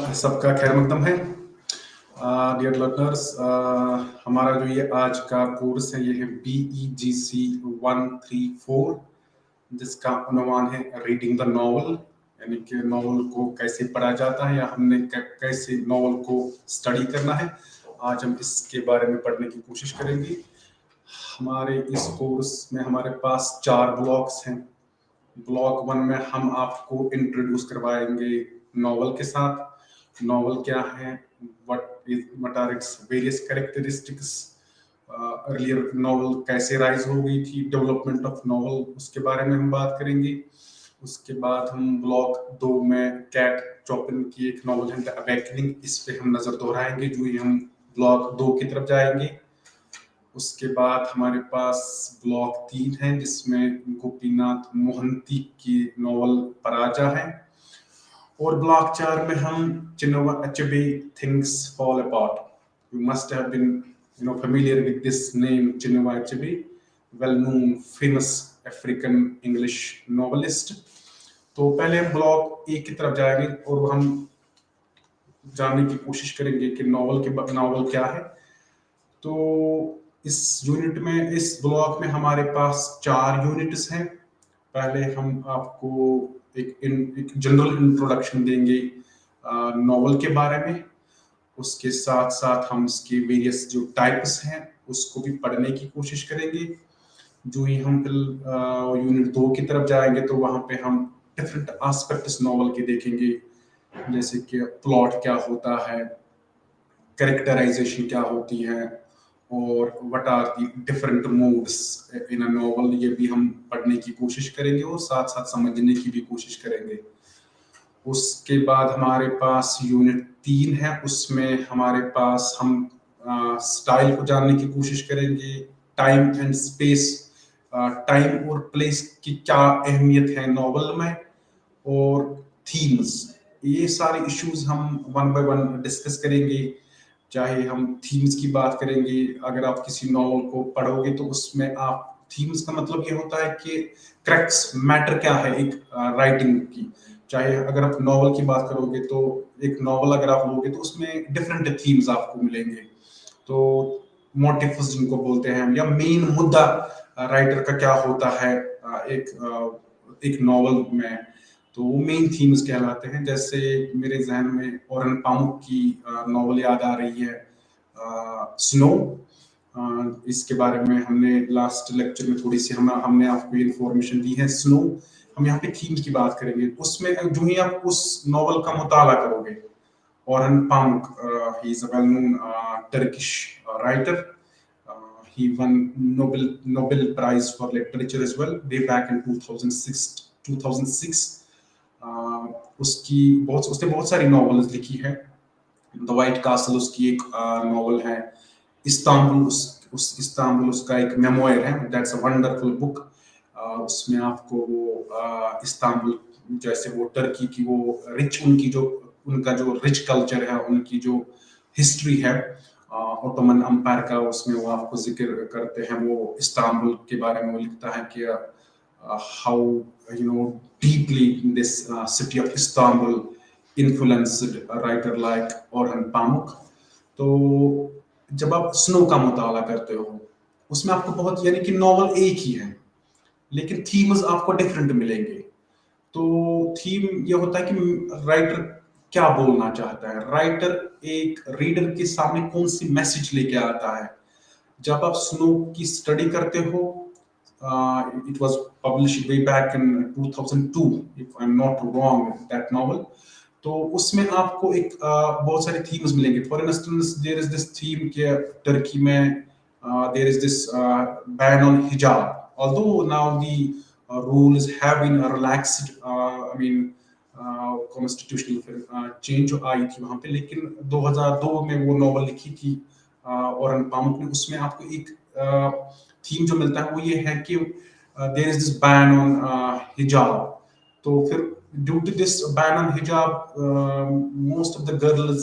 सबका खैर मकदम है। डियर लर्नर्स, हमारा जो ये आज का कोर्स है ये है BEGC 134, जिसका उन्वान है रीडिंग द नॉवल, यानी कि नॉवल को कैसे पढ़ा जाता है या हमने कैसे नॉवल को स्टडी करना है। आज हम इसके बारे में पढ़ने की कोशिश करेंगे। हमारे इस कोर्स में हमारे पास 4 ब्लॉक्स हैं। ब्लॉक 1 में हम आपको इंट्रोड्यूस करवाएंगे नॉवल के साथ। नॉवल क्या है, what are its various characteristics, earlier novel कैसे राइज हो गई थी, डेवलपमेंट ऑफ नॉवल, उसके बारे में हम बात करेंगे। उसके बाद हम ब्लॉक 2 में कैट चॉपिन की एक नॉवल है द अवेकनिंग, इस पे हम नजर दोहराएंगे जो ही हम ब्लॉक 2 की तरफ जाएंगे। उसके बाद हमारे पास ब्लॉक 3 है जिसमें गोपीनाथ मोहंती की नॉवल पराजा है। और ब्लॉक 4 में हम Chinua Achebe Things Fall Apart. You must have been familiar with this name, Chinua Achebe, well known famous African English novelist। तो पहले हम ब्लॉक 1 की तरफ जाएंगे और हम जानने की कोशिश करेंगे कि नॉवल क्या है। तो इस यूनिट में, इस ब्लॉक में हमारे पास 4 यूनिट्स हैं। पहले हम आपको एक जनरल इंट्रोडक्शन देंगे नॉवल के बारे में। उसके साथ साथ हम इसके वेरियस जो टाइप्स हैं उसको भी पढ़ने की कोशिश करेंगे। जो ही हम फिर यूनिट 2 की तरफ जाएंगे तो वहाँ पे हम डिफरेंट एस्पेक्ट्स नॉवल के देखेंगे, जैसे कि प्लॉट क्या होता है, कैरेक्टराइजेशन क्या होती है, और what are the different moods in a novel, ये भी हम पढ़ने की कोशिश करेंगे और साथ साथ समझने की भी कोशिश करेंगे। उसके बाद हमारे पास यूनिट 3 है, उसमें हमारे पास हम स्टाइल को जानने की कोशिश करेंगे, टाइम एंड स्पेस, टाइम और प्लेस की क्या अहमियत है नॉवल में, और थीम्स, ये सारे इश्यूज हम वन बाय वन डिस्कस करेंगे। चाहे हम थीम्स की बात करेंगे, अगर आप किसी नॉवल को पढ़ोगे तो उसमें आप थीम्स का मतलब ये होता है कि क्रक्स मैटर क्या है एक राइटिंग की। चाहे अगर आप नॉवल की बात करोगे तो एक नॉवल अगर आप लोगे तो उसमें डिफरेंट थीम्स आपको मिलेंगे। तो मोटिव्स जिनको बोलते हैं हम, या मेन मुद्दा राइटर का क्या होता है एक नॉवल में, तो वो मेन थीम्स कहलाते हैं। जैसे मेरे जहन में ओरन पामुक की नॉवल याद आ रही है, स्नो। इसके बारे में हमने लास्ट लेक्चर में थोड़ी सी हमने आपको इन्फॉर्मेशन दी है। स्नो, हम यहाँ पे थीम की बात करेंगे। उसमें जो ही आप उस नॉवल का मुताला करोगे, Orhan Pamuk, he is a well known Turkish writer, he won Nobel Prize for Literature as well way back in 2006। उसने बहुत सारी नॉवेल्स लिखी है। द वाइट कासल उसकी एक नॉवल है। इस्तांबुल उस इस्तांबुल उसका एक मेमोयर है, दैट्स अ वंडरफुल बुक। उसमें आपको वो इस्तांबुल, जैसे वो टर्की की वो उनका जो रिच कल्चर है, उनकी जो हिस्ट्री है ओटोमन अंपायर का, उसमें वो आपको जिक्र करते हैं। वो इस्तांबुल के बारे में वो लिखता है कि how deeply this city of Istanbul influenced a writer like Orhan Pamuk। तो जब आप स्नो का मुताला करते हो, उसमें आपको बहुत, यानी कि नॉवल एक ही है लेकिन थीम्स आपको डिफरेंट मिलेंगे। तो थीम ये होता है कि राइटर क्या बोलना चाहता है, राइटर एक रीडर के सामने कौन सी मैसेज लेके आता है। जब आप स्नो की स्टडी करते हो, it was published way back in 2002 if I'm not wrong, that novel। तो उसमें आपको एक बहुत सारे थीम्स मिलेंगे। For instance there is this theme के टर्की में there is this ban on hijab, although now the rules have been relaxed, I mean constitutional change जो आई थी वहां पे, लेकिन 2002 में वो नॉवल लिखी थी ओरन पामुक ने। उसमें आपको एक थीम जो मिलता है वो ये है कि there is this ban on hijab. तो फिर due to this ban on hijab, most of the girls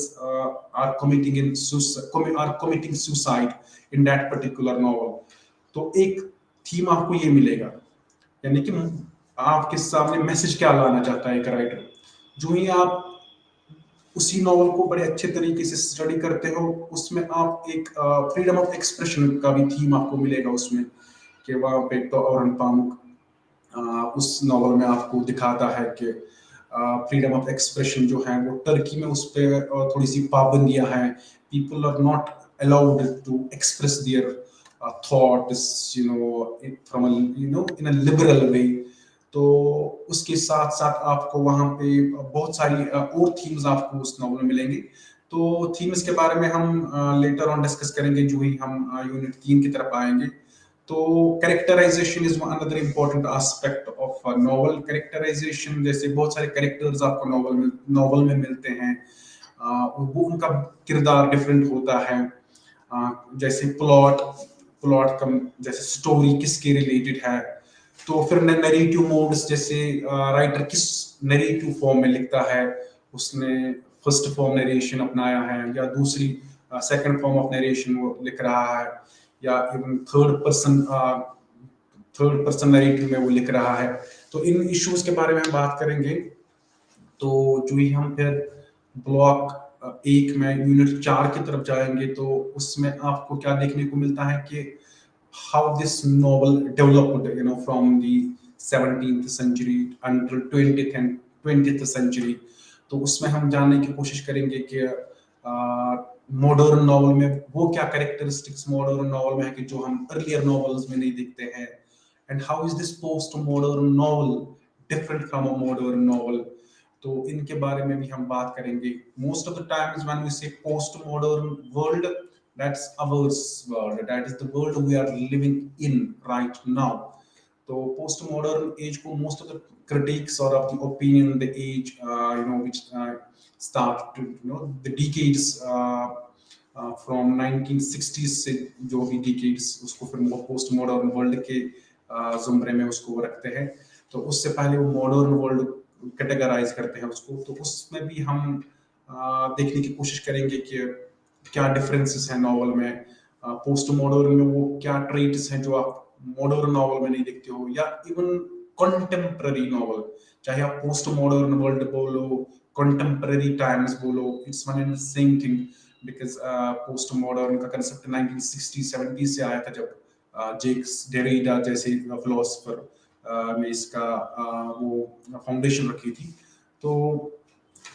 are committing suicide in that particular novel. तो एक थीम आपको ये मिलेगा, यानी कि आपके सामने मैसेज क्या लाना चाहता है एक राइटर। जो ही आप उसी नॉवल को बड़े अच्छे तरीके से स्टडी करते हो, उसमें आप एक फ्रीडम ऑफ एक्सप्रेशन का भी थीम आपको मिलेगा उसमें, कि वहाँ पे तो औरन पामुक उस नॉवल में आपको दिखाता है कि फ्रीडम ऑफ एक्सप्रेशन जो है वो टर्की में उस पर थोड़ी सी पाबंदियां हैं, people are not allowed to express their thoughts, from in a liberal way. तो उसके साथ साथ आपको वहाँ पे बहुत सारी और थीम्स आपको उस नॉवल में मिलेंगी। तो थीम्स के बारे में हम लेटर ऑन डिस्कस करेंगे जो ही हम यूनिट 3 की तरफ आएंगे। तो characterization is another important aspect of novel. Characterization, जैसे बहुत सारे कैरेक्टर्स आपको नॉवल में मिलते हैं, वो उनका किरदार डिफरेंट होता है। जैसे प्लॉट का, जैसे स्टोरी किसके रिलेटेड है, तो फिर नैरेटिव मोड्स, जैसे राइटर किस नैरेटिव फॉर्म में लिखता है, उसने फर्स्ट फॉर्म नरेशन अपनाया है या दूसरी सेकंड फॉर्म ऑफ नरेशन वो लिख रहा है, या इवन थर्ड पर्सन नरेटिव में वो लिख रहा है। तो इन इश्यूज के बारे में हम बात करेंगे। तो जो ही हम फिर ब्लॉक 1 में यूनिट 4 की तरफ जाएंगे, तो उसमें आपको क्या देखने को मिलता है कि how this novel developed, from the 17th century until 20th century। तो उसमें हम जानने की कोशिश करेंगे कि मॉडर्न नॉवल में वो क्या कैरेक्टरिस्टिक्स मॉडर्न नॉवल में है कि जो हम अर्लियर नॉवेल्स में नहीं देखते हैं, and how is this post modern novel different from a modern novel. तो इनके बारे में भी हम बात करेंगे। Most of the times when we say post modern world, that's our world, that is the world we are living in right now। तो post modern age को most of the critics or of the opinion the age which start to the decades from 1960s से जो भी decades, उसको फिर post modern world के जुमरे में उसको रखते हैं। तो उससे पहले वो मॉडर्न वर्ल्ड कैटेगराइज करते हैं उसको। तो उसमें भी हम देखने की कोशिश करेंगे कि क्या डिफरेंसेस हैं नॉवल में। पोस्ट मॉडर्न में वो क्या ट्रेट्स हैं जो आप मॉडर्न नॉवल में नहीं देखते हो, या इवन कंटेम्पररी नॉवल, चाहे आप पोस्ट मॉडर्न वर्ल्ड बोलो, कंटेम्पररी टाइम्स बोलो, it's one and same thing. Because post modern का कंसेप्ट 1960-70 से आया था, जब जेक्स डेरिडा जैसे फिलोसफर ने इसका वो फाउंडेशन रखी थी। तो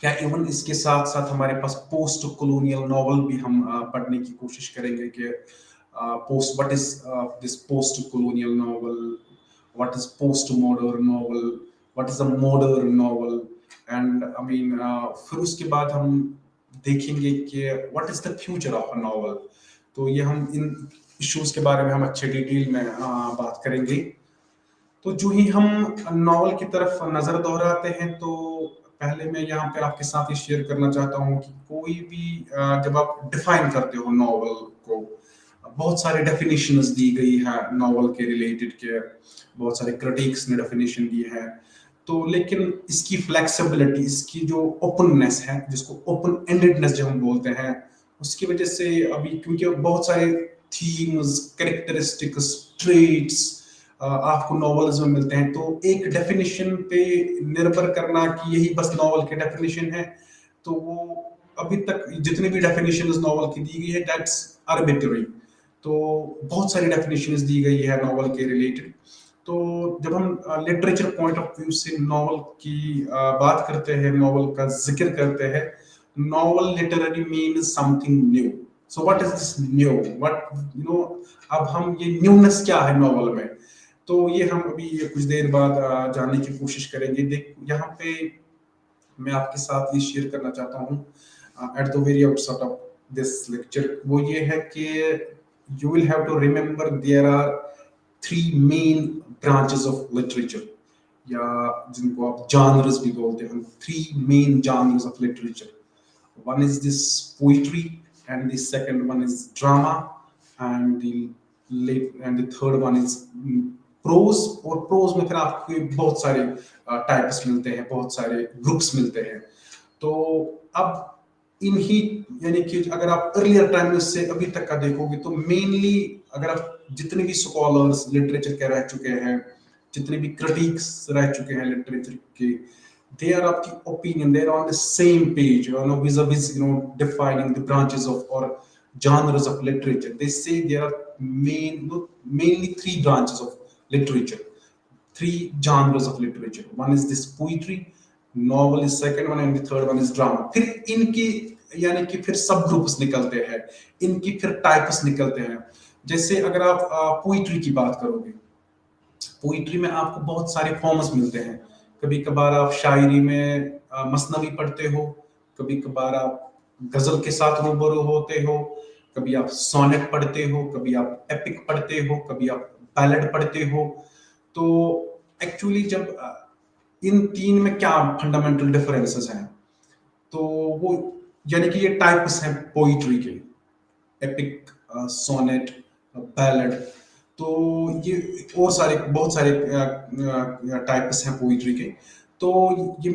क्या इवन इसके साथ साथ हमारे पास पोस्ट कॉलोनियल नॉवल भी हम पढ़ने की कोशिश करेंगे कि post what is this post colonial novel, what is post modern novel, what is a modern novel, and I mean फिर उसके बाद हम देखेंगे कि what is the future of a novel. तो ये हम इन इश्यूज के बारे में हम अच्छे डिटेल में बात करेंगे। तो जो ही हम नॉवल की तरफ नजर दोहराते हैं, तो पहले मैं यहाँ पे आपके साथ ये शेयर करना चाहता हूँ कि कोई भी जब आप डिफाइन करते हो नॉवल को, बहुत सारे डेफिनेशंस दी गई है नॉवल के रिलेटेड के, बहुत सारे क्रिटिक्स ने डेफिनेशन दी है। तो लेकिन इसकी फ्लेक्सिबिलिटी, इसकी जो ओपननेस है, जिसको ओपन एंडेडनेस जब हम बोलते हैं, उसकी वजह से अभी क्योंकि बहुत सारे थीम्स, कैरेक्टरिस्टिक्स, ट्रेट्स आपको नॉवेल्स में मिलते हैं, तो एक डेफिनेशन पे निर्भर करना कि यही बस नॉवल की डेफिनेशन है, तो वो अभी तक जितनी भी डेफिनेशन इस नॉवल की दी गई है, दैट्स आर्बिट्ररी। तो बहुत सारी डेफिनेशंस दी गई है नॉवल के रिलेटेड। तो जब हम लिटरेचर पॉइंट ऑफ व्यू से नॉवल की बात करते हैं, नॉवल का जिक्र करते हैं, novel literary means something new. So what is this new, what अब हम ये न्यूनेस क्या है नॉवल में, तो ये हम अभी कुछ देर बाद जानने की कोशिश करेंगे। देख, यहाँ पे मैं आपके साथ ये शेयर करना चाहता हूँ at the very outset of this lecture, वो ये है कि you will have to remember there are 3 main branches of literature, या जिनको आप जॉनर्स भी बोलते हैं। 3 main genres of literature, one is this poetry, and the second one is drama, and the third one is prose. और prose में फिर आपको बहुत सारे टाइप्स मिलते हैं, बहुत सारे ग्रुप्स मिलते हैं। तो अब इन्हीं, यानी कि अगर आप अर्लियर टाइम से अभी तक का देखोगे, तो मेनली अगर आप जितने भी स्कॉलर्स लिटरेचर के रह चुके हैं, जितने भी क्रिटिक्स रह चुके हैं लिटरेचर के, they are of the opinion, they're on the same page, vis-a-vis, defining the branches of or genres of literature. They say there are mainly three branches of literature, three genres of literature. One is this poetry, novel is second one, and the third one is drama. फिर इनकी यानी कि फिर सब groups निकलते हैं, इनकी फिर टाइप्स निकलते हैं। जैसे अगर आप पोइट्री की बात करोगे, पोइट्री में आपको बहुत सारे फॉर्म्स मिलते हैं। कभी कभार आप शायरी में मसनवी पढ़ते हो, कभी कभार आप गजल के साथ रूबरू होते हो, कभी आप सोनेट पढ़ते हो, कभी आप एपिक पढ़ते हो, कभी आप बैलेड पढ़ते हो। तो एक्चुअली जब इन तीन में क्या फंडामेंटल डिफरेंसेस हैं, तो वो यानी कि ये टाइप्स हैं पोइट्री के, एपिक, सोनेट, बैलेड। तो ये और सारे बहुत सारे टाइप्स हैं पोइट्री के। तो ये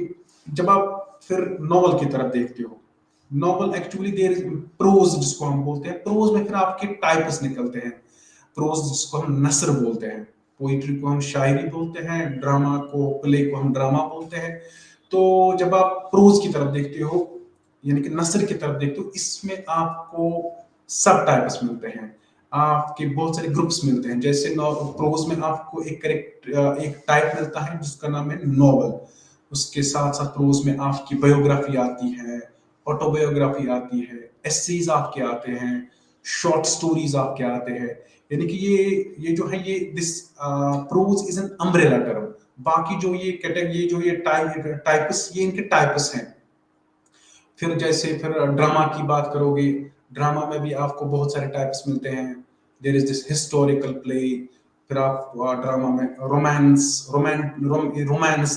जब आप फिर नॉवल की तरफ देखते हो, novel actually there is prose जिसको हम बोलते हैं, प्रोज में फिर आपके टाइप्स निकलते हैं। प्रोज जिसको हम नसर बोलते हैं, पोइट्री को हम शायरी बोलते हैं, ड्रामा को, प्ले को हम ड्रामा बोलते हैं। तो जब आप प्रोज की तरफ देखते हो यानी कि नसर की तरफ देखते हो, इसमें आपको सब टाइप्स मिलते हैं, आपके बहुत सारे ग्रुप्स मिलते हैं। जैसे प्रोज में आपको एक टाइप मिलता है जिसका नाम है नॉवल। उसके साथ साथ प्रोज में आपकी बायोग्राफी आती है, ऑटोबायोग्राफी आती है, एसेज आपके आते हैं, शॉर्ट स्टोरीज आपके आते हैं। यानी कि ये जो है ये this prose is an umbrella term. बाकी जो ये कैटेगरी, जो ये टाइप्स, ये इनके टाइप्स हैं। फिर जैसे फिर ड्रामा की बात करोगे, ड्रामा में भी आपको बहुत सारे टाइप्स मिलते हैं। There is this historical play, फिर आप ड्रामा में रोमांस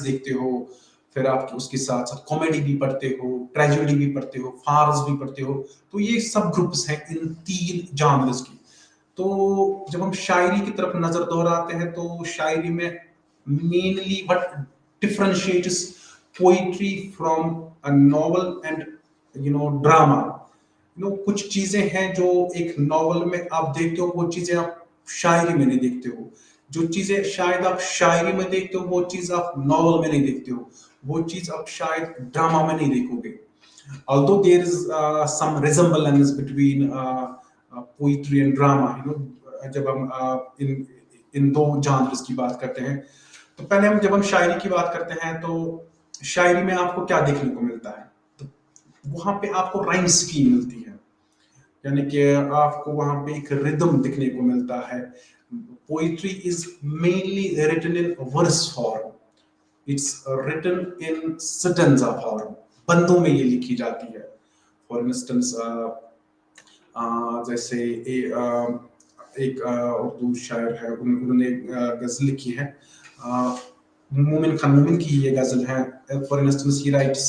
देखते हो, फिर आप उसके साथ साथ कॉमेडी भी पढ़ते हो, ट्रेजेडी भी पढ़ते हो, फार्स भी पढ़ते हो। तो ये सब ग्रुप्स हैं इन तीन जॉनर्स की। तो जब हम शायरी की तरफ नजर दोहराते हैं, तो शायरी में mainly what differentiates poetry from a novel and drama, कुछ चीजें हैं जो एक नॉवल में आप देखते हो, वो चीजें आप शायरी में नहीं देखते हो। जो चीजें शायद आप शायरी में देखते हो, वो चीज आप नॉवल में नहीं देखते हो, वो चीज आप शायद ड्रामा में नहीं देखोगे। although there is some resemblance between poetry and drama, जब हम इन दो जॉनर्स की बात करते हैं, तो पहले जब हम शायरी की बात करते हैं, तो शायरी में आपको क्या देखने को मिलता है? तो वहां पे आपको राइम स्कीम मिलती है, यानी कि आपको वहां पे एक रिदम दिखने को मिलता है। Poetry is mainly written in verse form, it's written in stanza form, बंदों में ये लिखी जाती है। फॉर इंस्टेंस जैसे एक उर्दू शायर है, उन्होंने गजल लिखी है, मोमिन खान मोमिन की ये गजल है। For instance he rights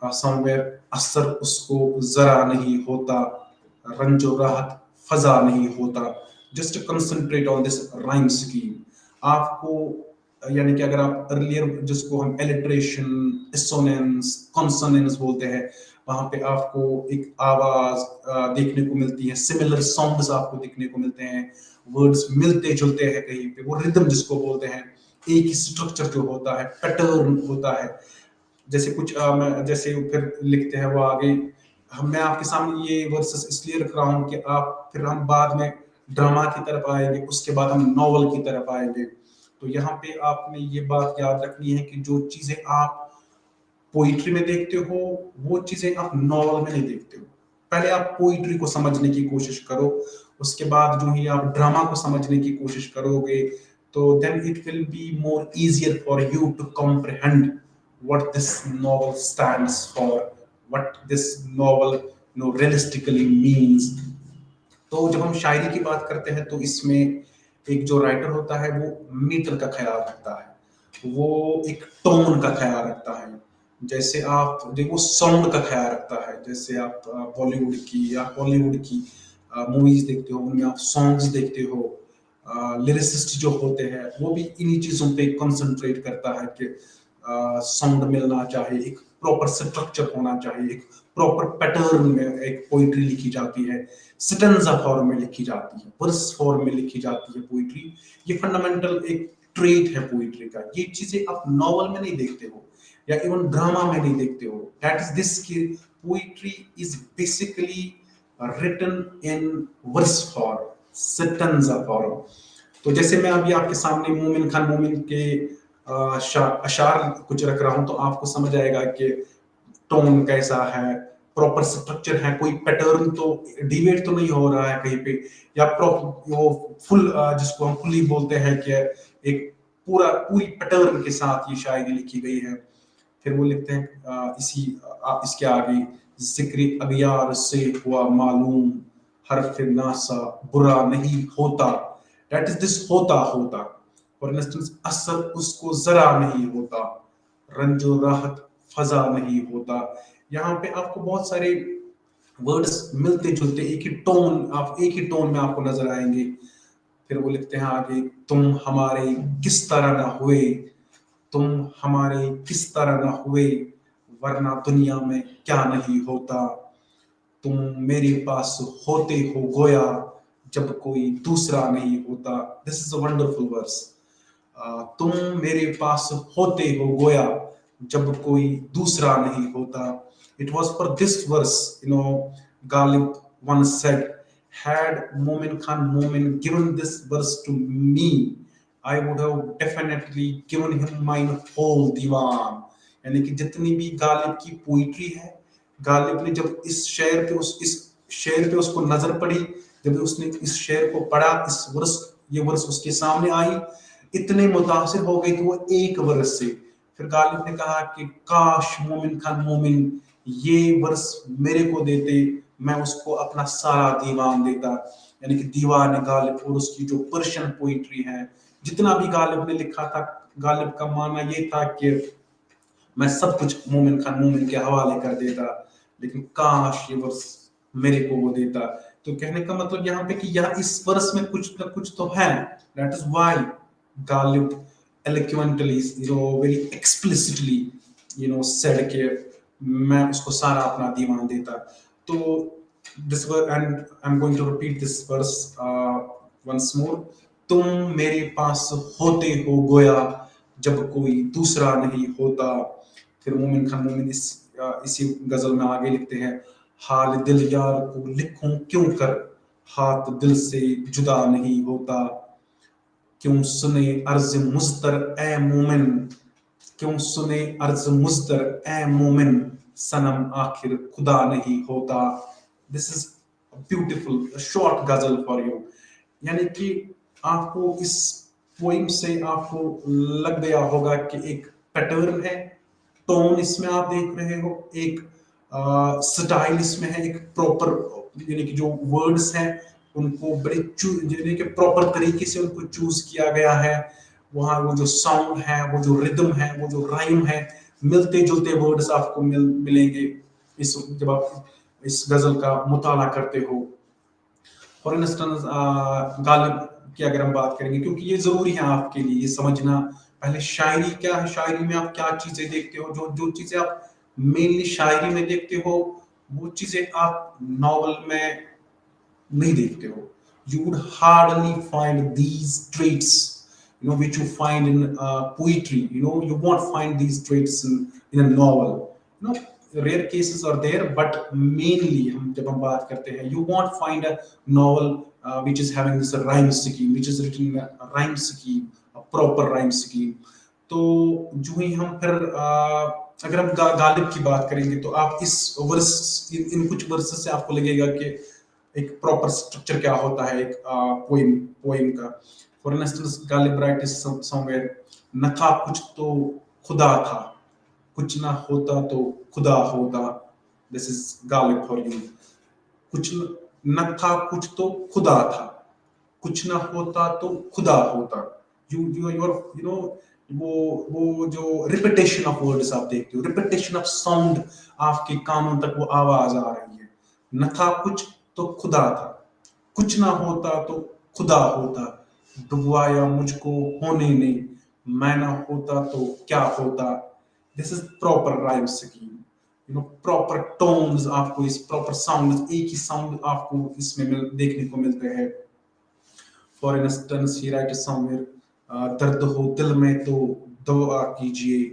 somewhere, असर उसको जरा नहीं होता, रंजो राहत फजा नहीं होता। Just concentrate on this rhyme scheme. आपको यानी कि अगर आप अर्लियर जिसको हम एलिट्रेशन, एसोनेंस, कॉन्सोनेंस बोलते हैं, वहां पे आपको एक आवाज देखने को मिलती है, सिमिलर साउंड्स आपको देखने को मिलते हैं, वर्ड्स मिलते जुलते हैं कहीं पे, वो रिदम जिसको बोलते हैं, एक ही स्ट्रक्चर जो होता है, पैटर्न होता है। जैसे कुछ जैसे फिर लिखते हैं वो आगे, मैं आपके सामने ये वर्सेस इसलिए रख रहा हूँ कि आप फिर हम बाद में ड्रामा की तरफ आएंगे, उसके बाद हम नॉवल की तरफ आएंगे। तो यहाँ पे आपने ये बात याद रखनी है कि जो चीजें आप पोइट्री में देखते हो, वो चीजें आप नॉवल में नहीं देखते हो। पहले आप पोइट्री को समझने की कोशिश करो, उसके बाद जो ही आप ड्रामा को समझने की कोशिश करोगे, तो then it will be more easier for you to comprehend what this novel stands for, what this novel realistically means. तो जब हम शायरी की बात करते हैं, तो इसमें एक जो राइटर होता है वो मीटर का ख्याल रखता है, वो एक टोन का ख्याल रखता है। जैसे आप देखो साउंड का ख्याल रखता है, जैसे आप बॉलीवुड की या हॉलीवुड की मूवीज देखते हो, उनमें आप सॉन्ग्स देखते हो, लिरिसिस्ट जो होते हैं वो भी इन्हीं चीजों पे कंसंट्रेट करता है कि साउंड मिलना चाहिए, एक प्रॉपर स्ट्रक्चर होना चाहिए, एक प्रॉपर पैटर्न में एक पोइट्री लिखी जाती है, स्टैंजा फॉर्म में लिखी जाती है, वर्स फॉर्म में लिखी जाती है पोइट्री। ये फंडामेंटल एक ट्रेट है पोइट्री का, ये चीजें आप नॉवल में नहीं देखते हो। या इवन ड्रामा में नहीं देखते हो। दैट इज दिस की poetry is basically written in verse form, stanza form. तो जैसे मैं अभी आपके सामने मोमिन खान मोमिन के अशार कुछ रख रहा हूं, तो आपको समझ आएगा कि टोन कैसा है, प्रॉपर स्ट्रक्चर है, कोई पैटर्न तो डिवेट तो नहीं हो रहा है कहीं पे, या वो फुल जिसको हम फुली बोलते हैं कि एक पूरी पैटर्न के साथ ये शायरी लिखी गई है। फिर वो लिखते हैं इसके आगे, जिक्र अगियार से हुआ मालूम, हर्फ नासा बुरा नहीं होता। दैट इज दिस होता होता। फॉर इंस्टेंस, असर उसको जरा नहीं होता, रंजो राहत फजा नहीं होता। यहाँ पे आपको बहुत सारे वर्ड्स मिलते जुलते एक ही टोन में आपको नजर आएंगे। फिर वो लिखते हैं आगे, तुम हमारे किस तरह ना हुए, तुम हमारे किस तरह ना हुए, वरना दुनिया में क्या नहीं होता। तुम मेरे पास होते हो गोया, जब कोई दूसरा नहीं होता। This is a wonderful verse. तुम मेरे पास होते हो गोया, जब कोई दूसरा नहीं होता। It was for this verse, Ghalib once said, had Momin Khan Momin given this verse to me, I would have definitely given him my whole दीवान। यानी कि जितनी भी गालिब की पोइट्री है, गालिब ने जब इस शेर पे उसको नजर पड़ी, जब उसने इस शेर को पढ़ा, ये वर्स उसके सामने आई, इतने मुतासिर हो गई कि वो एक वर्स से फिर गालिब ने कहा कि काश मोमिन खान मोमिन ये वर्स मेरे को देते, मैं उसको अपना सारा दीवान देता। यानी कि दीवान गालिब और उसकी जो पर्शियन पोइट्री है, जितना भी गालिब ने लिखा था, गालिब का मानना ये था कि मैं सब कुछ मोमिन खान मोमिन के हवाले कर देता, लेकिन काश ये वर्स मेरे को वो देता। तो कहने का मतलब यहाँ पे कि यहाँ इस वर्स में कुछ ना कुछ तो है। That is why Ghalib eloquently, very explicitly, said कि मैं उसको सारा अपना दीवान देता। तो this verse, and I'm going to repeat this verse once more, तुम मेरे पास होते हो गोया, जब कोई दूसरा नहीं होता। फिर मोमिन खान मोमिन इसी गजल में आगे लिखते हैं, हाल दिल यार को लिखूं क्यों कर, हाथ दिल से जुदा नहीं होता। क्यों सुने अर्ज मुस्तर ए मोमिन, क्यों सुने अर्ज मुस्तर ए मोमिन, सनम आखिर खुदा नहीं होता। दिस इज ब्यूटीफुल शॉर्ट गजल फॉर यू। यानी कि आपको इस पोइम से आपको लग गया होगा कि एक पैटर्न है, टोन इसमें आप देख रहे हो, एक स्टाइल इसमें है, एक प्रॉपर, यानी कि जो वर्ड्स हैं उनको बड़े यानी कि प्रॉपर तरीके से उनको चूज किया गया है। वहाँ वो जो साउंड है, वो जो रिदम है, वो जो राइम है, मिलते जुलते वर्ड्स आपको मिलेंगे जब आप इस गजल का मुताला करते हो। फॉर इंस्टेंस, गालिब की अगर हम बात करेंगे, क्योंकि ये जरूरी है आपके लिए ये समझना, पहले शायरी क्या है, शायरी में आप क्या चीजें देखते हो, जो जो चीजें आप मेनली शायरी में देखते हो, वो चीजें आप नॉवल में नहीं देखते हो। You would hardly find these traits, which you find in poetry. You won't find these traits in a novel. Rare cases are there, but mainly जब हम बात करते हैं, you won't find a novel which is having this rhyme scheme, which is written in a rhyme scheme, a proper rhyme scheme. तो जो ही हम फिर अगर हम गालिब की बात करेंगे, तो आप इस इन कुछ वर्सेस से आपको लगेगा कि एक प्रॉपर स्ट्रक्चर क्या होता है एक पोइम का। For instance, Ghalib right somewhere, न था कुछ तो खुदा था, कुछ ना होता तो खुदा होता। This is Ghalib for you. कुछ न था कुछ तो खुदा था, कुछ ना होता तो खुदा होता। वो जो रिपीटेशन ऑफ वर्ड्स आप देखते हो, रिपीटेशन ऑफ साउंड, आपके कानों तक वो आवाज आ रही है। न था कुछ तो खुदा था, कुछ ना होता तो खुदा होता, डुबवाया मुझको होने ने, मैं ना होता तो क्या होता। This is proper rhyme scheme, proper tones, आपको इस प्रॉपर साउंड, एक ही साउंड आपको इसमें देखने को मिलते हैं। For instance, he right somewhere, दर्द हो दिल में तो दवा कीजिए,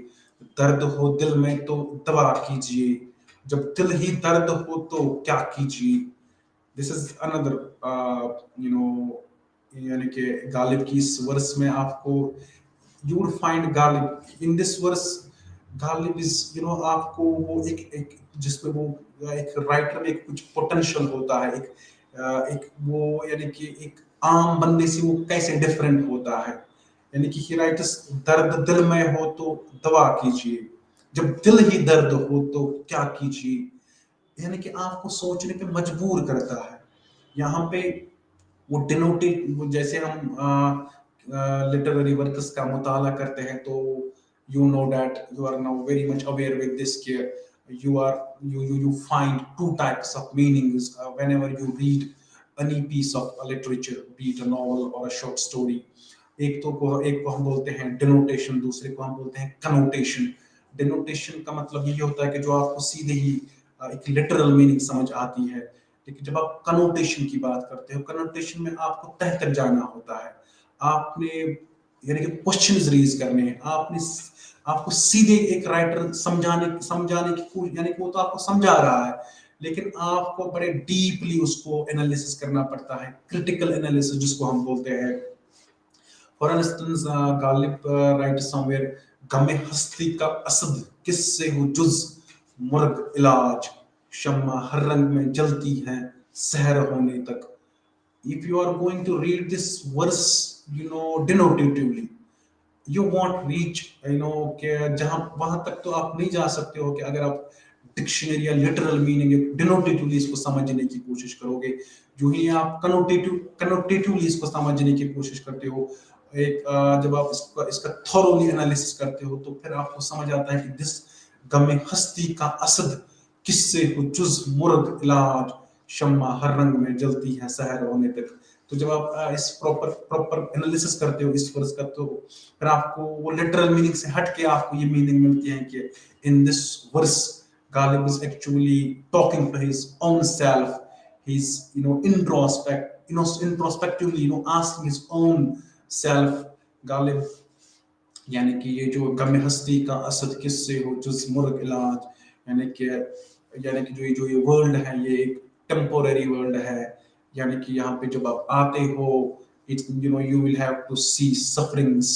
दर्द हो दिल में तो दवा कीजिए, जब दिल ही दर्द हो तो क्या कीजिए। This is another you know, यानी कि गालिब की इस वर्स में आपको you would find Ghalib in this verse. Ghalib is आपको वो एक जिसमें वो एक राइटर में एक कुछ पोटेंशियल होता है, एक वो यानी कि एक आम बंदे से वो कैसे डिफरेंट होता है। यानी कि ही राइट्स दर्द दिल में हो तो दवा कीजिए, जब दिल ही दर्द हो तो क्या कीजिए। यानी कि आपको सोचने पे मजबूर करता है। यहाँ पे वो डिनोटेड, जैसे हम लिटरेरी वर्क्स का मुताला करते हैं तो you know that you are now very much aware with this के you are you find two types of meanings whenever you read any piece of literature, be it a novel or a short story। एक को हम बोलते हैं denotation, दूसरे को हम बोलते हैं कनोटेशन। डिनोटेशन का मतलब ये होता है कि जो आपको सीधे ही एक लिटरल मीनिंग समझ आती है, लेकिन जब आप कनोटेशन की बात करते हो, कनोटेशन में आपको तह तक जाना होता है। आपने यानी कि क्वेश्चंस रेज करने हैं, आपको सीधे एक राइटर समझाने की कोशिश, यानी कि वो तो आपको समझा रहा है, लेकिन आपको बड़े डीपली उसको एनालिसिस करना पड़ता है, क्रिटिकल एनालिसिस जिसको हम बोलते हैं। For instance Ghalib right somewhere, गमे हस्ती का असद किससे हो जुज मुर्ग इलाज, शम्मा हर रंग में जलती है सहर होने तक। if you are going to read this verse denotatively, you won't reach कि जहां वहां तक तो आप नहीं जा सकते हो कि अगर आप डिक्शनरी या लिटरल मीनिंग डिनोटेटिवली इसको समझने की कोशिश करोगे। जो ही आप कनोटेटिवली इसको समझने की कोशिश करते हो, जब आप इसका थॉरोली एनालिसिस करते हो तो फिर आपको समझ आता है कि दिस गमे हस्ती का असद किससे हो जुज मुर्ग इलाज, शम्मा हर रंग में जलती है सहर होने तक। तो जब आप इस प्रॉपर एनालिसिस करते हो इस वर्स का, तो फिर आपको वो लिटरल मीनिंग से हट के आपको ये मीनिंग मिलती है कि in this verse Ghalib is actually talking to his own self. He's introspectively asking his own self। Ghalib यानी कि ये जो गम हस्ती का असद किससे हो जुज मुर्ग इलाज, यानी कि जो ये वर्ल्ड है ये एक टेम्पोररी वर्ल्ड है। यानी कि यहाँ पे जब आप आते हो, it's you will have to see sufferings,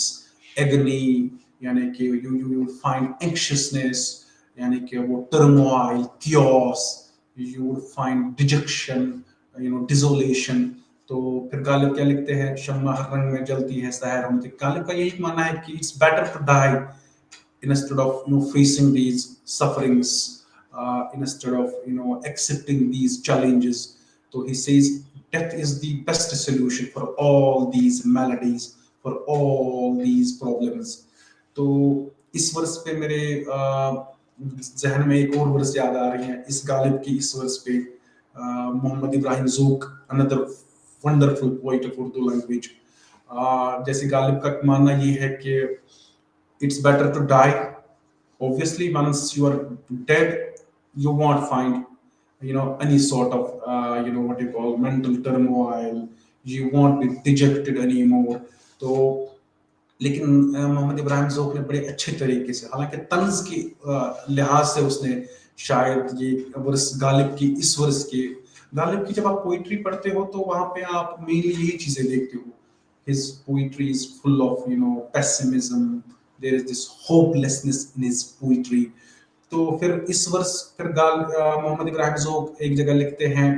agony, यानी कि यू विल फाइंड एंग्शियसनेस, यानी कि वो turmoil, chaos, you will find dejection, desolation. तो फिर गालिब क्या लिखते हैं, शम्मा हर रंग में जलती है सहर होने तक। गालिब का यही मानना है कि it's better to die instead of facing these sufferings, instead of accepting these challenges। So he says death is the best solution for all these maladies, for all these problems। तो इस वर्ष पे मेरे जहन में एक और वर्ष याद आ रही है इस गालिब की इस वर्ष पे। Mohammad Ibrahim Zauq, another wonderful poet of Urdu language. जैसे गालिब का मानना ये है कि it's better to die। Obviously once you are dead you won't find any sort of what you call mental turmoil, you won't be dejected anymore। तो लेकिन मोहम्मद इब्राहिम ज़ोक ने बड़े अच्छे तरीके से, हालांकि तंज के लिहाज से उसने शायद ये वर्ष गालिब की इस वर्ष के गालिब की जब आप पोइट्री पढ़ते हो तो वहां पे आप मेनली यही चीजें देखते हो। his poetry is full of pessimism, there is this hopelessness in his poetry। तो फिर इस वर्ष फिर मोहम्मद इब्राहिम ज़ोक एक जगह लिखते हैं,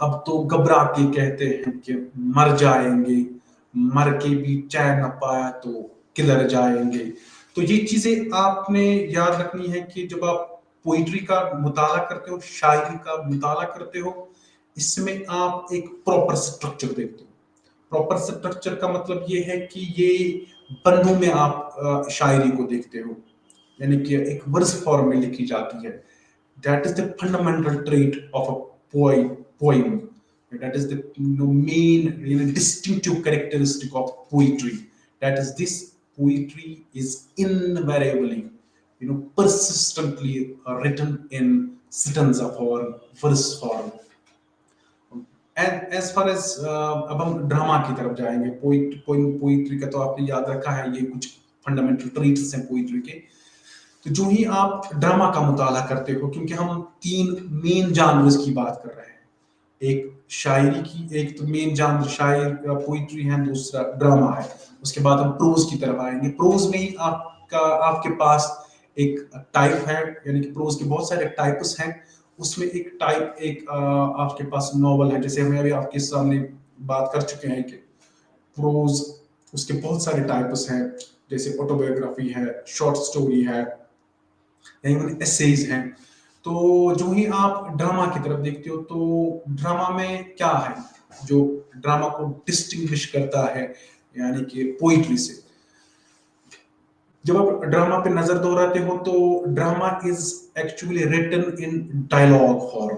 अब तो घबरा के कहते हैं कि मर जाएंगे, मर के भी चैन न पाया तो किधर जाएंगे। तो ये चीजें आपने याद रखनी है कि जब आप पोइट्री का मुताला करते हो, शायरी का मुताला करते हो, इसमें आप एक प्रॉपर स्ट्रक्चर देखते हो। प्रॉपर स्ट्रक्चर का मतलब ये है कि ये बंधों में आप शायरी को देखते हो, यानी कि एक वर्स फॉर्म में लिखी जाती है। That is the fundamental trait of a poem. That is the main distinctive characteristic of poetry। That is, this poetry is invariably persistently written in stanza form, verse form। As far as अब हम drama की तरफ जाएंगे। Poetry का तो आपने याद रखा है, ये कुछ फंडामेंटल ट्रेट्स हैं पोइट्री के। तो जो ही आप ड्रामा का मुताला करते हो, क्योंकि हम तीन मेन जानर्स की बात कर रहे हैं, एक शायरी की, एक तो मेन जानर शायर पोइट्री है, दूसरा ड्रामा है। उसके बाद हम प्रोज की तरफ आएंगे। प्रोज में ही आपके पास एक टाइप है, यानी कि प्रोज के बहुत सारे टाइप्स हैं। उसमें एक टाइप, एक आपके पास नॉवल है, जैसे हम अभी आपके सामने बात कर चुके हैं कि प्रोज, उसके बहुत सारे टाइप्स हैं, जैसे ऑटोबायोग्राफी है, शॉर्ट स्टोरी है, या इवन एसेज हैं। तो जो ही आप ड्रामा की तरफ देखते हो, तो ड्रामा में क्या है जो ड्रामा को डिस्टिंग्विश करता है, यानी कि पोइट्री से। जब आप ड्रामा पे नजर दौड़ाते हो, तो drama is actually written in dialogue form.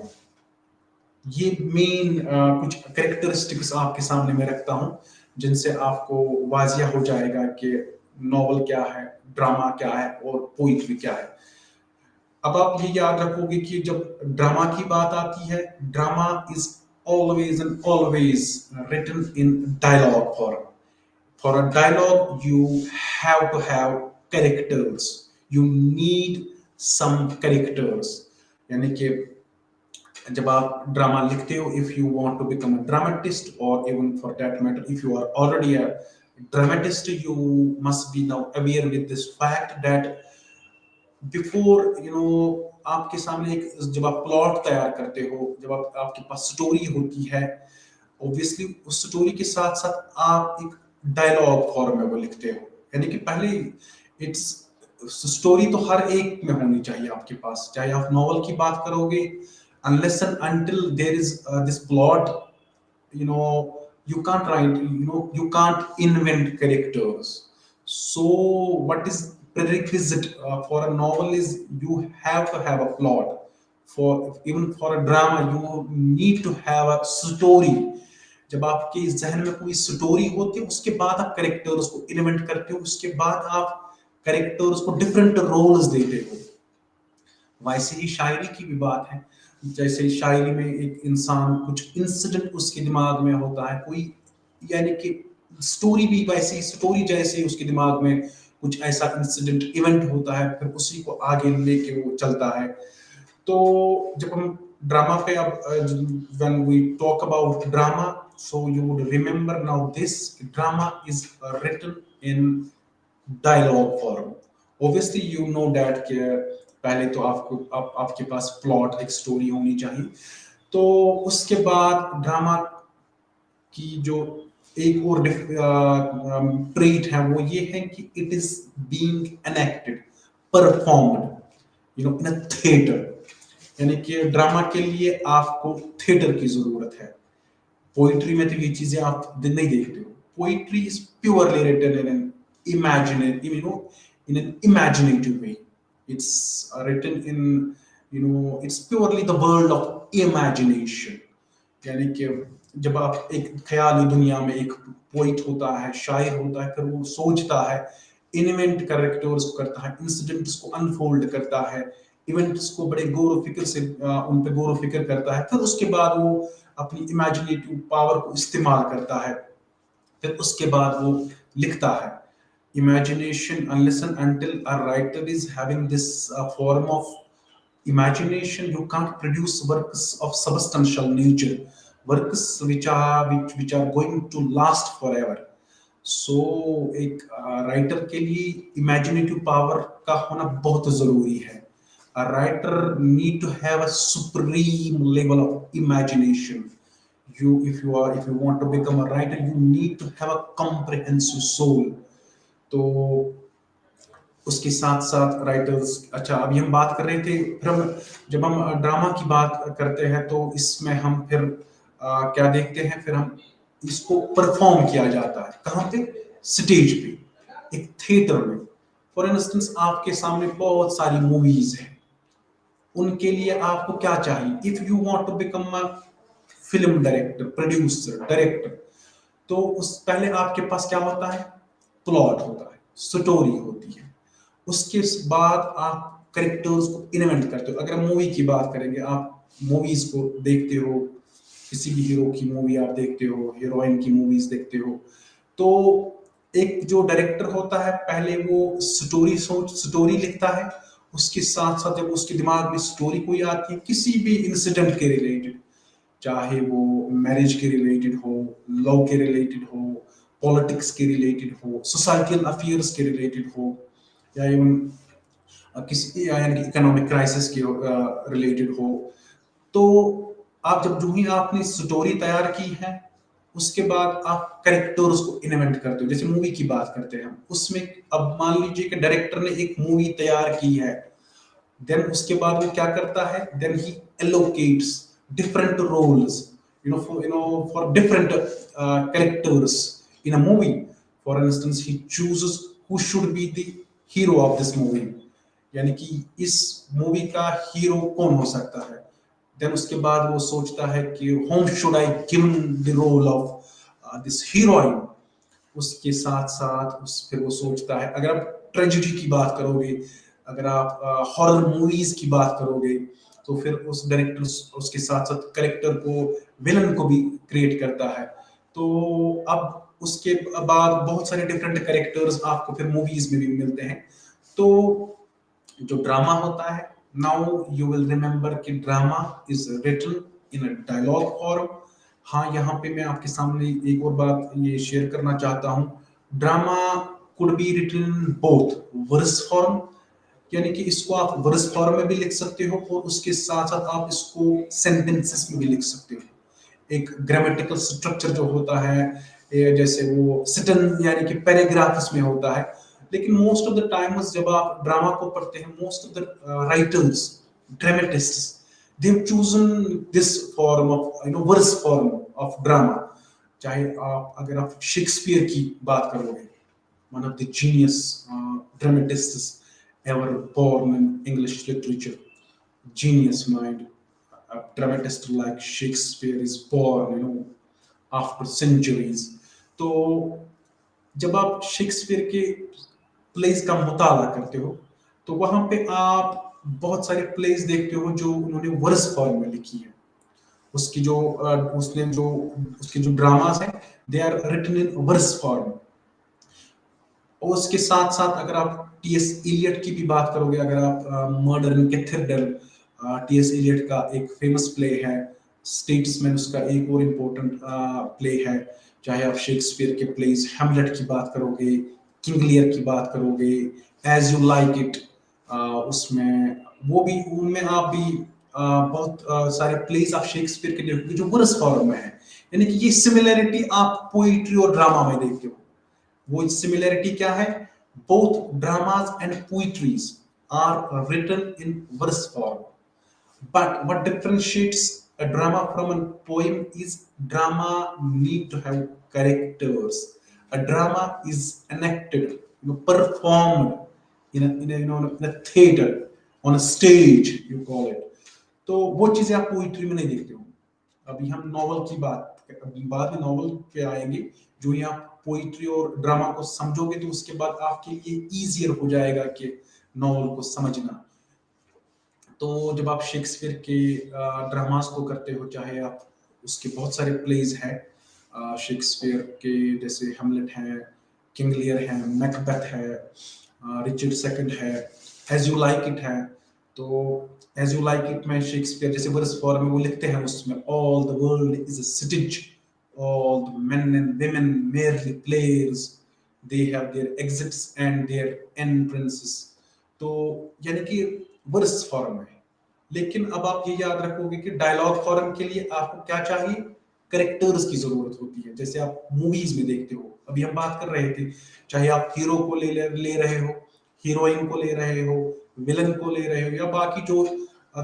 ये मेन कुछ कैरेक्टरिस्टिक्स आपके सामने मैं रखता हूं, जिनसे आपको वाजिया हो जाएगा कि नॉवल क्या है, ड्रामा क्या है और पोइट्री क्या है। अब आप ये याद रखोगे कि जब ड्रामा की बात आती है, drama is always and always written in dialogue form. For a dialogue, you have to have characters. You need some characters. यानी कि जब आप ड्रामा लिखते हो, if you want to become a dramatist, or even for that matter, if you are already a dramatist, you must be now aware with this fact that before आपके सामने एक, जब आप प्लॉट तैयार करते हो, जब आपके पास स्टोरी होती है, ऑब्वियसली उस स्टोरी के साथ साथ आप एक डायलॉग फॉर्म में वो लिखते हो। यानी कि पहले इट्स स्टोरी तो हर एक में होनी चाहिए आपके पास, चाहे आप नॉवल की बात करोगे, unless and until there is this plot, you can't write, you can't invent characters. So what is prerequisite for a novel is you have to have a plot. For even for a drama, you need to have a story. जब आपके जहन में कोई story होती है, उसके बाद आप कैरेक्टर्स को इन्वेंट करते हो, उसके बाद आप कैरेक्टर्स को डिफरेंट रोल्स देते हो। वैसे ही शायरी की भी बात है। जैसे शायरी में एक इंसान, कुछ इंसिडेंट उसके दिमाग में होता है, कोई, यानी कि स्टोरी भी वैसी स्टोरी जैसे उसके दिमाग में कुछ ऐसा इंसिडेंट इवेंट होता है, फिर उसी को आगे लेके वो चलता है। तो जब हम ड्रामा पे, अब when we talk about drama, so you would remember now this, drama is written in dialogue form. Obviously you know that कि पहले तो आपके पास प्लॉट, एक स्टोरी होनी चाहिए। तो उसके बाद ड्रामा की जो एक और ट्रेट है, वो ये है कि it is being enacted, performed in a theatre. यानी कि ड्रामा के लिए आपको थिएटर की जरूरत है। पोइट्री में तो ये चीजें आप नहीं देखते हो। Poetry is purely written in an imaginative way. It's written in, it's purely the world of imagination. यानी कि जब आप एक ख्याली दुनिया में, एक पोइट होता है, शायर होता है, फिर वो सोचता है, इन्वेंट कैरेक्टर्स को करता है, इंसिडेंट्स को अनफोल्ड करता है, इवेंट्स को बड़े गौर फिक्र से उन पे गौर फिक्र करता है, फिर उसके बाद वो अपनी इमेजिनेटिव पावर को इस्तेमाल करता है, फिर उसके बाद वो लिखता है। Imagination, unless and until a writer is having this form of imagination, you can't produce works of substantial nature, works which are going to last forever. So एक राइटर के लिए इमेजिनेटिव पावर का होना बहुत जरूरी है। A writer need to have a supreme level of imagination. If you want to become a writer, you need to have a comprehensive soul. तो उसके साथ साथ राइटर्स, अच्छा अभी हम बात कर रहे थे, फिर हम जब हम ड्रामा की बात करते हैं, तो इसमें हम फिर क्या देखते हैं, फिर हम इसको परफॉर्म किया जाता है। कहाँ पे? स्टेज पे, एक थिएटर में। फॉर इंस्टेंस आपके सामने बहुत सारी मूवीज हैं, उनके लिए आपको क्या चाहिए? If you want to become a film director, producer, director, तो उस पहले आपके पास क्या होता है? प्लॉट होता है, स्टोरी होती है। उसके बाद आप कैरेक्टर्स को इन्वेंट करते हो। अगर हम मूवी की बात करेंगे, आप मूवीज को देखते हो, किसी भी हीरो की मूवी आप देखते हो, हीरोइन की मूवीज देखते हो, तो एक जो डायरेक्टर होता है, पहले वो स्टोरी लिखता है, उसके साथ साथ जब उसके दिमाग में स्टोरी कोई आती है किसी भी इंसिडेंट के रिलेटेड, चाहे वो मैरिज के रिलेटेड हो, लव के रिलेटेड हो, पॉलिटिक्स के रिलेटेड हो, सोसाइटल अफेयर्स के रिलेटेड हो, या इवन किसी यानी कि इकोनॉमिक क्राइसिस के रिलेटेड हो, तो आप जब जो ही आपने स्टोरी तैयार की है, उसके बाद आप कैरेक्टर्स को इन्वेंट करते हो। जैसे मूवी की बात करते हैं हम, उसमें अब मान लीजिए कि डायरेक्टर ने एक मूवी तैयार की है, देन उसके बाद वो क्या करता है, then he allocates different roles, for different characters in a movie. For instance, he chooses who should be the hero of this movie, यानी कि इस मूवी का हीरो कौन हो सकता है। देन उसके बाद वो सोचता है कि whom should I give the role of this heroine। उसके साथ साथ फिर वो सोचता है, अगर आप ट्रेजेडी की बात करोगे, अगर आप हॉरर मूवीज की बात करोगे, तो फिर उस डायरेक्टर उसके साथ साथ करेक्टर को, विलन को भी क्रिएट करता है। तो अब उसके बाद बहुत सारे डिफरेंट कैरेक्टर्स आपको फिर मूवीज में भी मिलते हैं। तो जो ड्रामा होता है, नाउ यू विल रिमेंबर कि drama is written in a dialogue form. हाँ, यहाँ पे मैं आपके सामने एक और बात ये शेयर करना चाहता हूँ। Drama could be written both verse form, यानी कि इसको आप वर्स फॉर्म में भी लिख सकते हो, और उसके साथ साथ आप इसको सेंटेंसेस में भी लिख सकते हो। एक ग्रामेटिकल स्ट्रक्चर जो होता है, जैसे वो सिटन यानी कि पैराग्राफ्स में होता है। लेकिन मोस्ट ऑफ द टाइम्स जब आप ड्रामा को पढ़ते हैं, most of the writers, dramatists, they have chosen this form of verse form of drama। चाहे आप अगर आप शेक्सपियर की बात करोगे, one of the genius dramatists ever born in English literature, genius mind, a dramatist like Shakespeare is born after centuries। तो जब आप शेक्सपियर के प्लेस का मुताला करते हो, तो वहां पे आप बहुत सारे प्लेस देखते हो जो उन्होंने वर्स फॉर्म में लिखी है। उसकी जो उसने जो उसके जो ड्रामास हैं, they are written in verse form. और उसके साथ साथ अगर आप टीएस इलियट की भी बात करोगे, अगर आप मर्डर इन कैथेड्रल, टीएस इलियट का एक फेमस प्ले है, स्टेट्समैन उसका एक और इम्पोर्टेंट प्ले है। चाहे आप शेक्सपियर के प्लेस हैमलेट की बात करोगे, किंग लियर की बात करोगे, एज यू लाइक इट, उसमें वो भी, उनमें आप भी बहुत सारे प्लेस आप शेक्सपियर के देखोगे जो वर्स फॉर्म में है। यानी कि ये सिमिलरिटी आप पोइट्री और ड्रामा में देखते हो। वो सिमिलरिटी क्या है? Both dramas and poetries are written in verse form, but what differentiates a drama from a poem is drama need to have characters. A drama is enacted, performed in a theater, on a stage you call it। तो वो चीजें आप poetry में नहीं देखते हो। अभी हम नॉवल की बात, अभी बाद में नॉवल पे आएंगे। जो ही आप पोइट्री और ड्रामा को समझोगे तो उसके बाद आपके लिए इजियर हो जाएगा कि नॉवल को समझना। तो जब आप शेक्सपियर के ड्रामास को करते हो, चाहे आप उसके बहुत सारे प्लेज हैं शेक्सपियर के, जैसे हेमलेट है, किंग लियर है, मैकबेथ है, रिचर्ड सेकंड है, एज यू लाइक इट है। तो एज यू लाइक इट में शेक्सपियर जैसे वर्स फॉर्म में वो लिखते हैं, उसमें all the world is a stage, all the men and women merely players, they have their exits and their entrances। तो यानी कि वर्स फॉर्म है। लेकिन अब आप ये याद रखोगे कि डायलॉग फॉर्म के लिए आपको क्या चाहिए? करेक्टर्स की जरूरत होती है। जैसे आप मूवीज में देखते हो, अभी हम बात कर रहे थे, चाहे आप हीरो को ले रहे हो, हीरोइन को ले रहे हो, विलन को ले रहे हो, या बाकी जो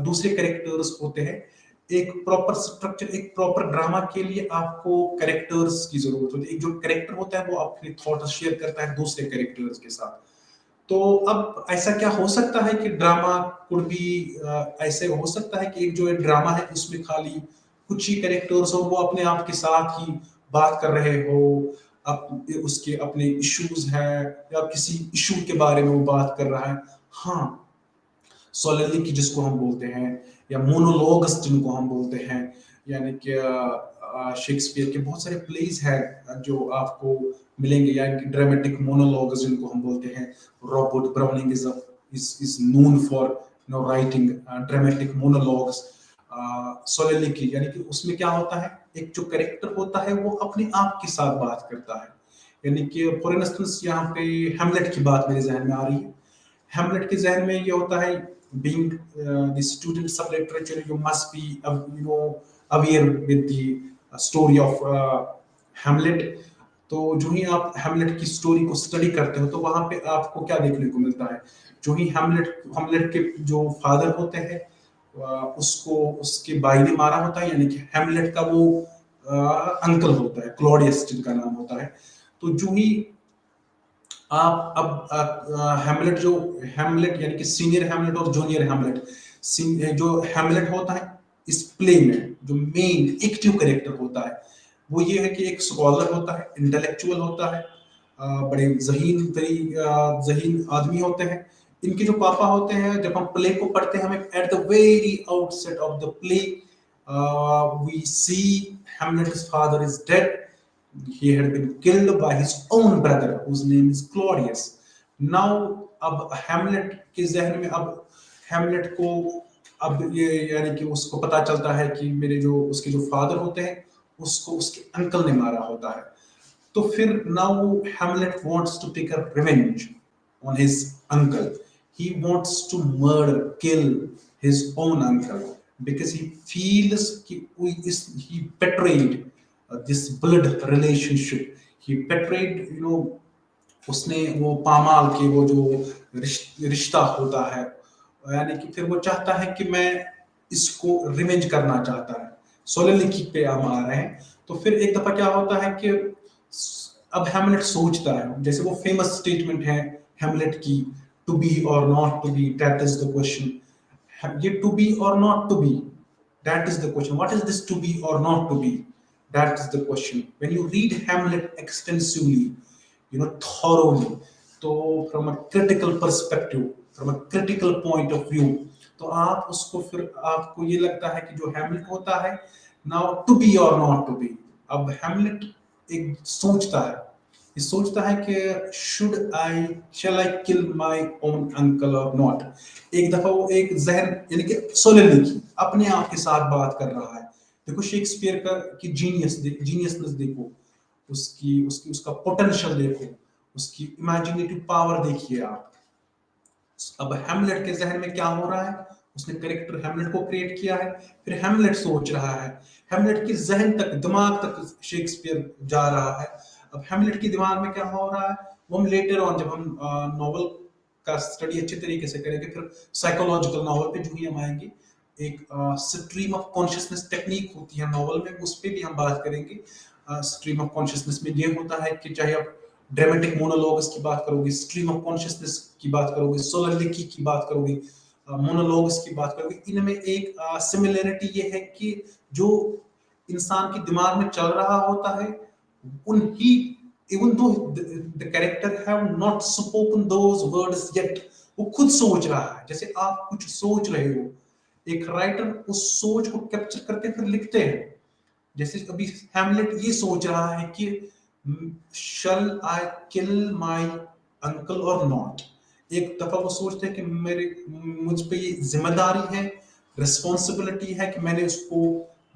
दूसरे कैरेक्टर्स होते हैं, एक प्रॉपर स्ट्रक्चर, एक प्रॉपर ड्रामा के लिए आपको कैरेक्टर्स की जरूरत होती है। एक जो कैरेक्टर होता है वो अपने थॉट शेयर करता है दूसरे कैरेक्टर्स के साथ। तो अब ऐसा क्या हो सकता है कि ड्रामा कुड बी, ऐसे हो सकता है कि एक जो ड्रामा है उसमें खाली कुछ ही कैरेक्टर्स हो, वो अपने आप के साथ ही बात कर रहे हो, उसके अपने इश्यूज है, या किसी इशू के बारे में वो बात कर रहा है। हाँ, सोलिलिक जिसको हम बोलते हैं, या मोनोलॉग्स जिनको हम बोलते हैं, यानी कि शेक्सपियर के बहुत सारे प्लेज हैं जो आपको मिलेंगे, या ड्रामेटिक मोनोलॉग्स जिनको हम बोलते हैं। Robert browning is is known for writing dramatic monologues. सोलिलिकी यानी कि उसमें क्या होता है, एक जो कैरेक्टर होता है वो अपने आप के साथ बात करता है। यानी कि फॉर इंस्टेंस यहाँ पे हैमलेट की बात मेरे जहन में आ रही है। हैमलेट के जहन में ये होता है, being the students of literature, you must be aware with the story of Hamlet. तो जो ही आप हैमलेट की स्टोरी को स्टडी करते हो तो वहां पे आपको क्या देखने को मिलता है, जो ही हैमलेट के जो फादर होते हैं उसको उसके भाई ने मारा होता है, यानी कि हैमलेट का वो अंकल होता है, क्लॉडियस जिनका नाम होता है। तो जो ही आप अब हैमलेट यानी कि सीनियर हैमलेट और जूनियर हैमलेट, जो हैमलेट होता है इस प्ले में जो मेन एक्टिव कैरेक्टर होता है वो ये है कि एक स्कॉलर होता है, इंटेलेक्चुअल होता है, बड़े जहीन आदमी होते हैं। इनके जो पापा होते हैं, जब हम प्ले को पढ़ते हैं, हमें at the very outset of the play we see Hamlet's father is dead. He had been killed by his own brother whose name is Claudius. Now अब हैमलेट के जहन में अब हैमलेट को अब ये यानी कि उसको पता चलता है कि मेरे जो उसके जो फादर होते हैं उसको उसके अंकल ने मारा होता है। तो फिर now Hamlet wants to take a revenge on his uncle. He wants to murder, kill his own uncle because he feels he betrayed this blood relationship. He betrayed, उसने वो पामाल के वो जो रिश्ता होता है, यानी कि फिर वो चाहता है कि मैं इसको रिवेंज करना चाहता है। सोलिलिकी पे हम आ रहे हैं। तो फिर एक दफा क्या होता है कि अब हैमलेट सोचता है, जैसे वो फेमस स्टेटमेंट है हैमलेट की, to be or not to be, that is the question. ये to be or not to be, that is the question. What is this to be or not to be? That is the question. When you read Hamlet extensively, thoroughly, so from a critical perspective, from a critical point of view, तो आप उसको फिर आपको ये लगता है कि जो हैमलेट होता है, now to be or not to be, अब हैमलेट एक सोचता है, ये सोचता है कि shall I kill my own uncle or not? एक दफा वो एक जहन यानी कि सोलिलिकी अपने आप के साथ बात कर रहा है। देखो शेक्सपियर का की जीनियसनेस देखो, उसका पोटेंशियल देखो, उसकी इमेजिनेटिव पावर देखिए आप। अब हैमलेट के जहन में क्या हो रहा है, उसने कैरेक्टर हैमलेट को क्रिएट किया है, फिर हैमलेट सोच रहा है, हैमलेट के जहन तक, दिमाग तक शेक्सपियर जा रहा है। अब हैमलेट के दिमाग में क्या हो रहा है वो हम लेटर ऑन जब हम नॉवल का स्टडी अच्छे तरीके से करेंगे, फिर साइकोलॉजिकल नॉवल पे जो ही हम आएंगे, एक स्ट्रीम ऑफ कॉन्शियसनेस टेक्निक होती है नॉवल में, उस पे भी हम बात करेंगे। स्ट्रीम ऑफ कॉन्शियसनेस में ये होता है कि चाहे आप ड्रामेटिक मोनोलॉग्स की बात करोगे, स्ट्रीम ऑफ कॉन्शियसनेस की बात करोगे, सोलिलिकी की बात करोगे, मोनोलॉग्स की बात करोगे, इनमें एक सिमिलरिटी ये है कि जो इंसान के दिमाग में चल रहा होता है, उनकी even though the character have not spoken those words yet, वो खुद सोच रहा है। जैसे आप कुछ सोच रहे हो, एक राइटर उस सोच को कैप्चर करके फिर लिखते हैं। जैसे अभी हैमलेट ये सोच रहा है कि shall I kill my uncle or not? एक दफा वो सोचते हैं कि मुझ पे ये जिम्मेदारी है, रिस्पॉन्सिबिलिटी है कि मैंने उसको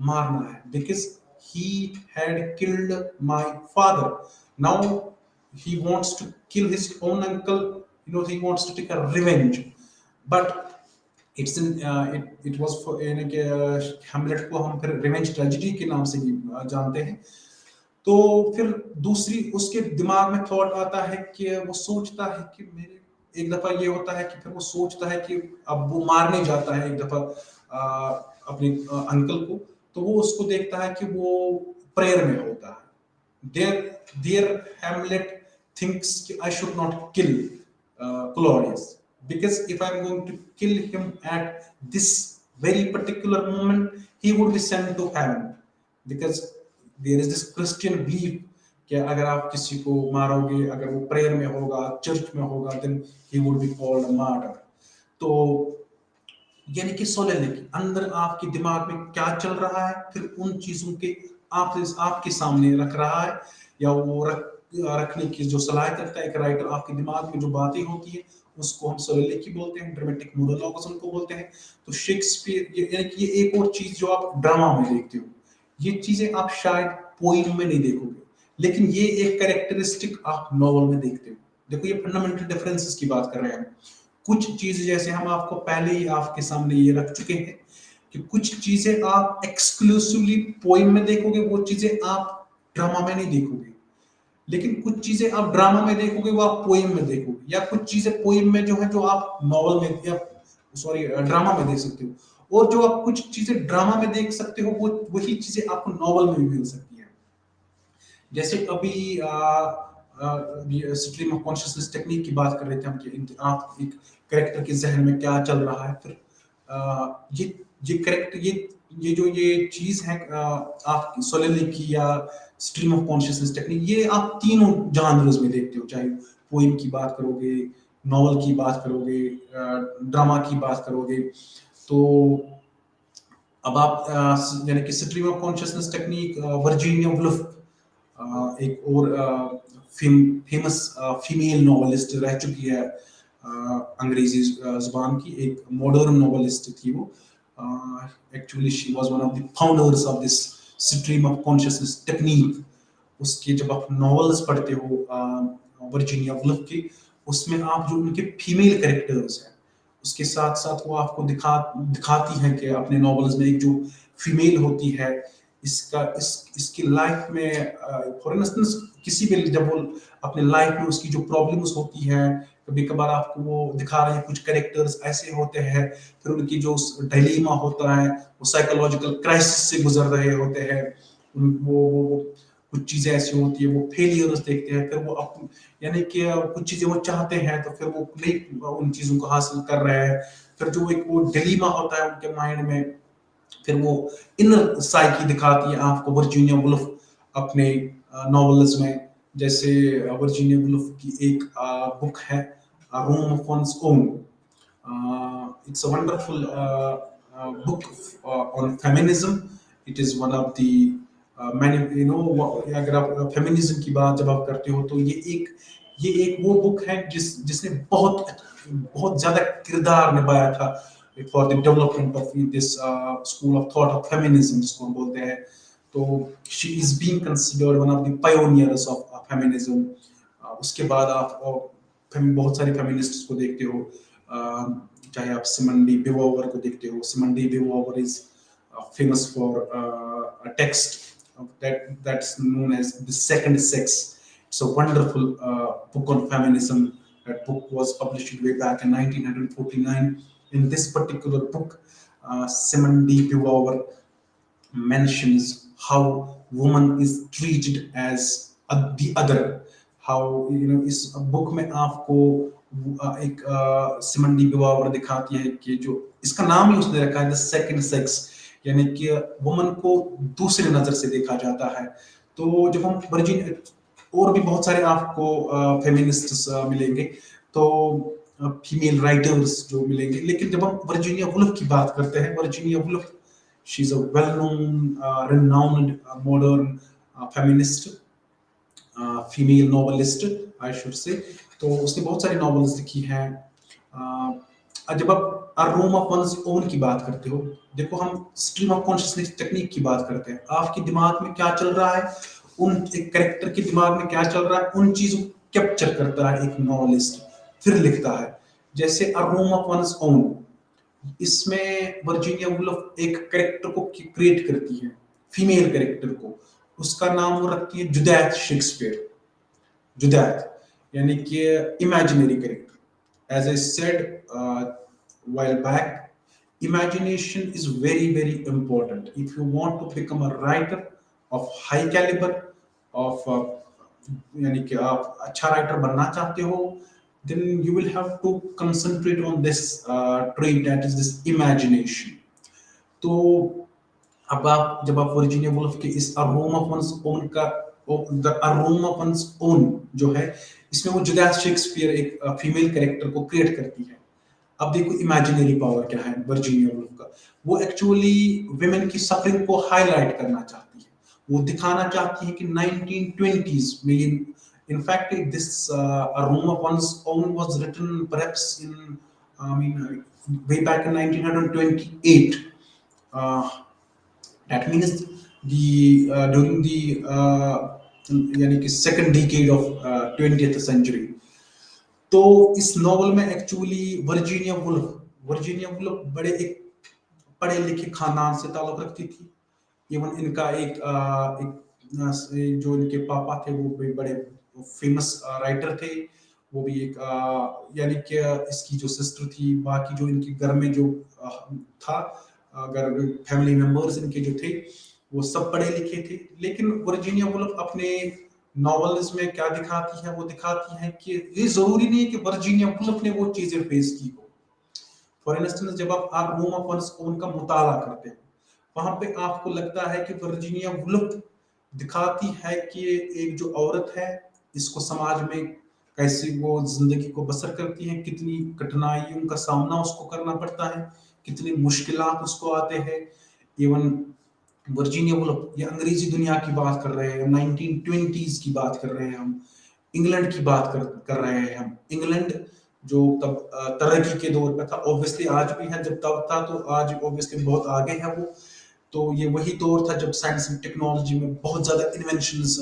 मारना है, because he had killed my father. Now he wants to kill his own uncle. He wants to take a revenge. But it's in it was for Hamlet को हम फिर रिवेंज ट्रेजेडी के नाम से जानते हैं। तो फिर दूसरी उसके दिमाग में थॉट आता है कि वो सोचता है कि मेरे एक दफा ये होता है कि फिर वो सोचता है कि अब वो मारने जाता है एक दफा अपने अंकल को, तो वो उसको देखता है कि वो प्रेयर में होता है। There Hamlet thinks I should not kill Claudius, because if I'm going to kill him at this very particular moment, he would be sent to heaven, because there is this Christian belief कि अगर आप किसी को मारोगे, अगर वो prayer में होगा, चर्च में होगा, then he would be called a martyr. तो यानी कि सोलिलिकी अंदर आपके दिमाग में क्या चल रहा है, फिर उन चीजों के आपके सामने रख रहा है, या वो रखने की जो सलाहियत रखता है एक राइटर, आपके दिमाग में जो बातें होती है उसको हम सोलिलोक्वी बोलते हैं, ड्रामेटिक मोनोलॉग्स उनको बोलते हैं। तो शेक्सपियर यानी कि ये एक और चीज जो आप ड्रामा में देखते हो, ये चीजें आप शायद पोइम में नहीं देखोगे, लेकिन ये एक कैरेक्टरिस्टिक आप नॉवल में देखते हो। देखो ये फंडामेंटल डिफरेंसेस की बात कर रहे हैं हम। कुछ चीज जैसे हम आपको पहले ही आपके सामने ये रख चुके हैं कि कुछ चीजें आप एक्सक्लूसिवली पोइम में देखोगे, वो चीजें आप ड्रामा में नहीं देखोगे। लेकिन कुछ चीजें आप ड्रामा में देखोगे वो आप पोइम में देखोगे, या कुछ चीजें पोइम में जो है जो आप नॉवल में या सॉरी ड्रामा में देख सकते हो, और जो आप कुछ चीजें ड्रामा में देख सकते हो वो वही चीजें आपको नॉवल में भी मिल सकती है। जैसे अभी स्ट्रीम ऑफ कॉन्शियसनेस टेक्निक की बात कर रहे थे हम कि आप एक कैरेक्टर के जहन में क्या चल रहा है, फिर ये करेक्ट ये चीज है आप सोलिलोक्वी या स्ट्रीम ऑफ कॉन्शियसनेस टेक्निक, ये आप तीनों जॉनर्स में देखते हो, चाहे पोइम की बात करोगे, नॉवल की बात करोगे, ड्रामा की बात करोगे। तो अब आप यानी कि stream of consciousness technique Virginia Woolf एक और फेमस फीमेल नॉवेलिस्ट रह चुकी है अंग्रेजी जुबान की, एक मॉडर्न नॉवेलिस्ट थी वो। Actually she was one of the founders of this stream of consciousness technique. उसके जब आप नॉवेल्स पढ़ते हो वर्जीनिया वुल्फ की, उसमें आप जो उनके फीमेल कैरेक्टर्स हैं उसके साथ साथ वो आपको दिखाती है कि अपने नॉवेल्स में एक जो फीमेल होती है इसकी लाइफ में फॉर इंस्टेंस किसी भी जब वो अपने लाइफ में उसकी जो प्रॉब्लम्स होती है, कभी कभार आपको वो दिखा रहे हैं कुछ कैरेक्टर्स ऐसे होते हैं, फिर उनकी जो डायलेमा होता है वो साइकोलॉजिकल क्राइसिस से गुजर रहे होते हैं, वो कुछ चीजें ऐसी होती है, वो फेलियर्स देखते हैं, फिर वो यानी कि कुछ चीजें वो चाहते हैं तो फिर वो नहीं उन चीजों को हासिल कर रहे हैं, फिर जो एक वो डिलीमा होता है उनके माइंड में, फिर वो इनर साइकी दिखाती है आपको वर्जीनिया वुल्फ अपने नॉवेल्स में। जैसे वर्जीनिया वुल्फ की एक बुक है room of one's own, it's a wonderful book on feminism. It is one of the मैंने अगर आप फेमिनिज्म की बात जब आप करते हो तो ये एक वो बुक है जिसने बहुत बहुत ज्यादा किरदार निभाया था for the development of this school of thought of feminism जिसको हम बोलते हैं। तो she is being considered one of the pioneers of feminism. उसके बाद आप बहुत सारे फेमिनिस्ट्स को देखते हो, चाहे आप सिमन डी बिवॉवर को देखते हो। Simone de Beauvoir is famous for a text that's known as The Second Sex. It's a wonderful book on feminism. That book was published way back in 1949. In this particular book, Simone de Beauvoir mentions how woman is treated as the other. How इस book में आपको एक सिमन de बिवॉवर दिखाती है कि जो इसका नाम ही उसने रखा है द सेकंड सेक्स, यानी कि वुमन को दूसरे नजर से देखा जाता है। तो जब हम और भी बहुत सारे आपको फेमिनिस्ट्स मिलेंगे, तो फीमेल राइटर्स जो मिलेंगे, लेकिन जब हम वर्जीनिया वुल्फ की बात करते हैं, Virginia Woolf she is a well known renowned modern feminist, female novelist I should say. तो उसने बहुत सारी नॉवेल्स लिखी हैं। जब आप रूम ऑफ वन्स ओन की बात करते हो, देखो हम स्ट्रीम ऑफ कॉन्शियसनेस टेक्निक की बात करते हैं, आपके दिमाग में क्या चल रहा है, उन एक कैरेक्टर के दिमाग में क्या चल रहा है, उन चीजों को कैप्चर करता है एक नॉवेलिस्ट, फिर लिखता है। जैसे अ रूम ऑफ वन्स ओन, इसमें वर्जीनिया वुल्फ एक कैरेक्टर को क्रिएट करती है, फीमेल कैरेक्टर को, उसका नाम वो रखती है जुदैथ शेक्सपियर। जुदैथ यानी कि imaginary character. As I said while back, imagination is very very important if you want to become a writer of high caliber of यानी कि आप अच्छा राइटर बनना चाहते हो, then you will have to concentrate on this trait, that is this imagination. तो अब आप जब आप वर्जीनिया वुल्फ के इस a room of one's own का a room of one's own जो है, इसमें वो जुदैथ शेक्सपियर एक फीमेल कैरेक्टर को क्रिएट करती है। अब देखो इमेजिनरी पावर क्या है वर्जीनिया वुल्फ का, वो एक्चुअली वुमेन की सफरिंग को हाईलाइट करना चाहती है। वो दिखाना चाहती है कि 1920s में In fact, this A Room of One's Own was written perhaps in, way back in 1928. Uh, that means the during the यानी कि second decade of 20th century. तो इस नॉवल में एक्चुअली वर्जीनिया वुल्फ बड़े एक पढ़े लिखे खानदान से ताल्लुक रखती थी। इवन इनका जो इनके पापा थे वो भी बड़े फेमस राइटर थे। वो भी एक यानी कि इसकी जो सिस्टर थी, बाकी जो इनके घर में जो था, अगर फैमिली मेंबर्स इनके जो थे वो सब पढ़े लिखे थे। लेकिन वर्जीनिया वुल्फ अपने नॉवेल्स में क्या दिखाती है, वो दिखाती है कि ये जरूरी नहीं है कि वर्जीनिया वुल्फ ने वो चीजें फेस की हो। फॉर इंस्टेंस, जब आप रूम ऑफ वन्स ओन का मुताला करते हैं, वहां पे आपको लगता है कि वर्जीनिया वुल्फ दिखाती है कि एक जो औरत है, इसको समाज में कैसे वो जिंदगी को बसर करती है, कितनी कठिनाइयों का सामना उसको करना पड़ता है, कितनी मुश्किलात उसको आते हैं। इवन वर्जीनिया वुल्फ, ये अंग्रेजी दुनिया की बात कर रहे हैं, 1920s की बात कर रहे हैं हम, इंग्लैंड की बात कर रहे हैं हम। इंग्लैंड जो तब तरक्की के दौर पे था, ऑब्वियसली आज भी है, जब तब था तो आज ऑब्वियसली बहुत आगे है वो। तो ये वही दौर था जब साइंस एंड टेक्नोलॉजी में बहुत ज्यादा इन्वेंशंस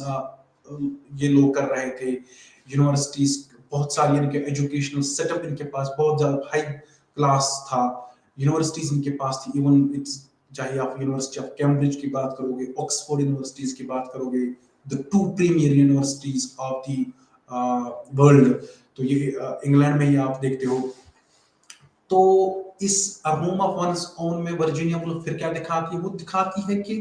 ये लोग कर रहे थे। यूनिवर्सिटीज बहुत सारी, इनके एजुकेशनल सेटअप इनके पास बहुत ज्यादा हाई क्लास था। यूनिवर्सिटीज इनके पास थी। इवन इट्स, चाहे आप यूनिवर्सिटी ऑफ कैम्ब्रिज की बात करोगे, ऑक्सफोर्ड यूनिवर्सिटीज की बात करोगे, the 2 premier universities of the world, तो ये इंग्लैंड में ही आप देखते हो। तो इस रूम ऑफ वन्स ओन में वर्जीनिया वुल्फ फिर क्या दिखाती है, वो दिखाती है कि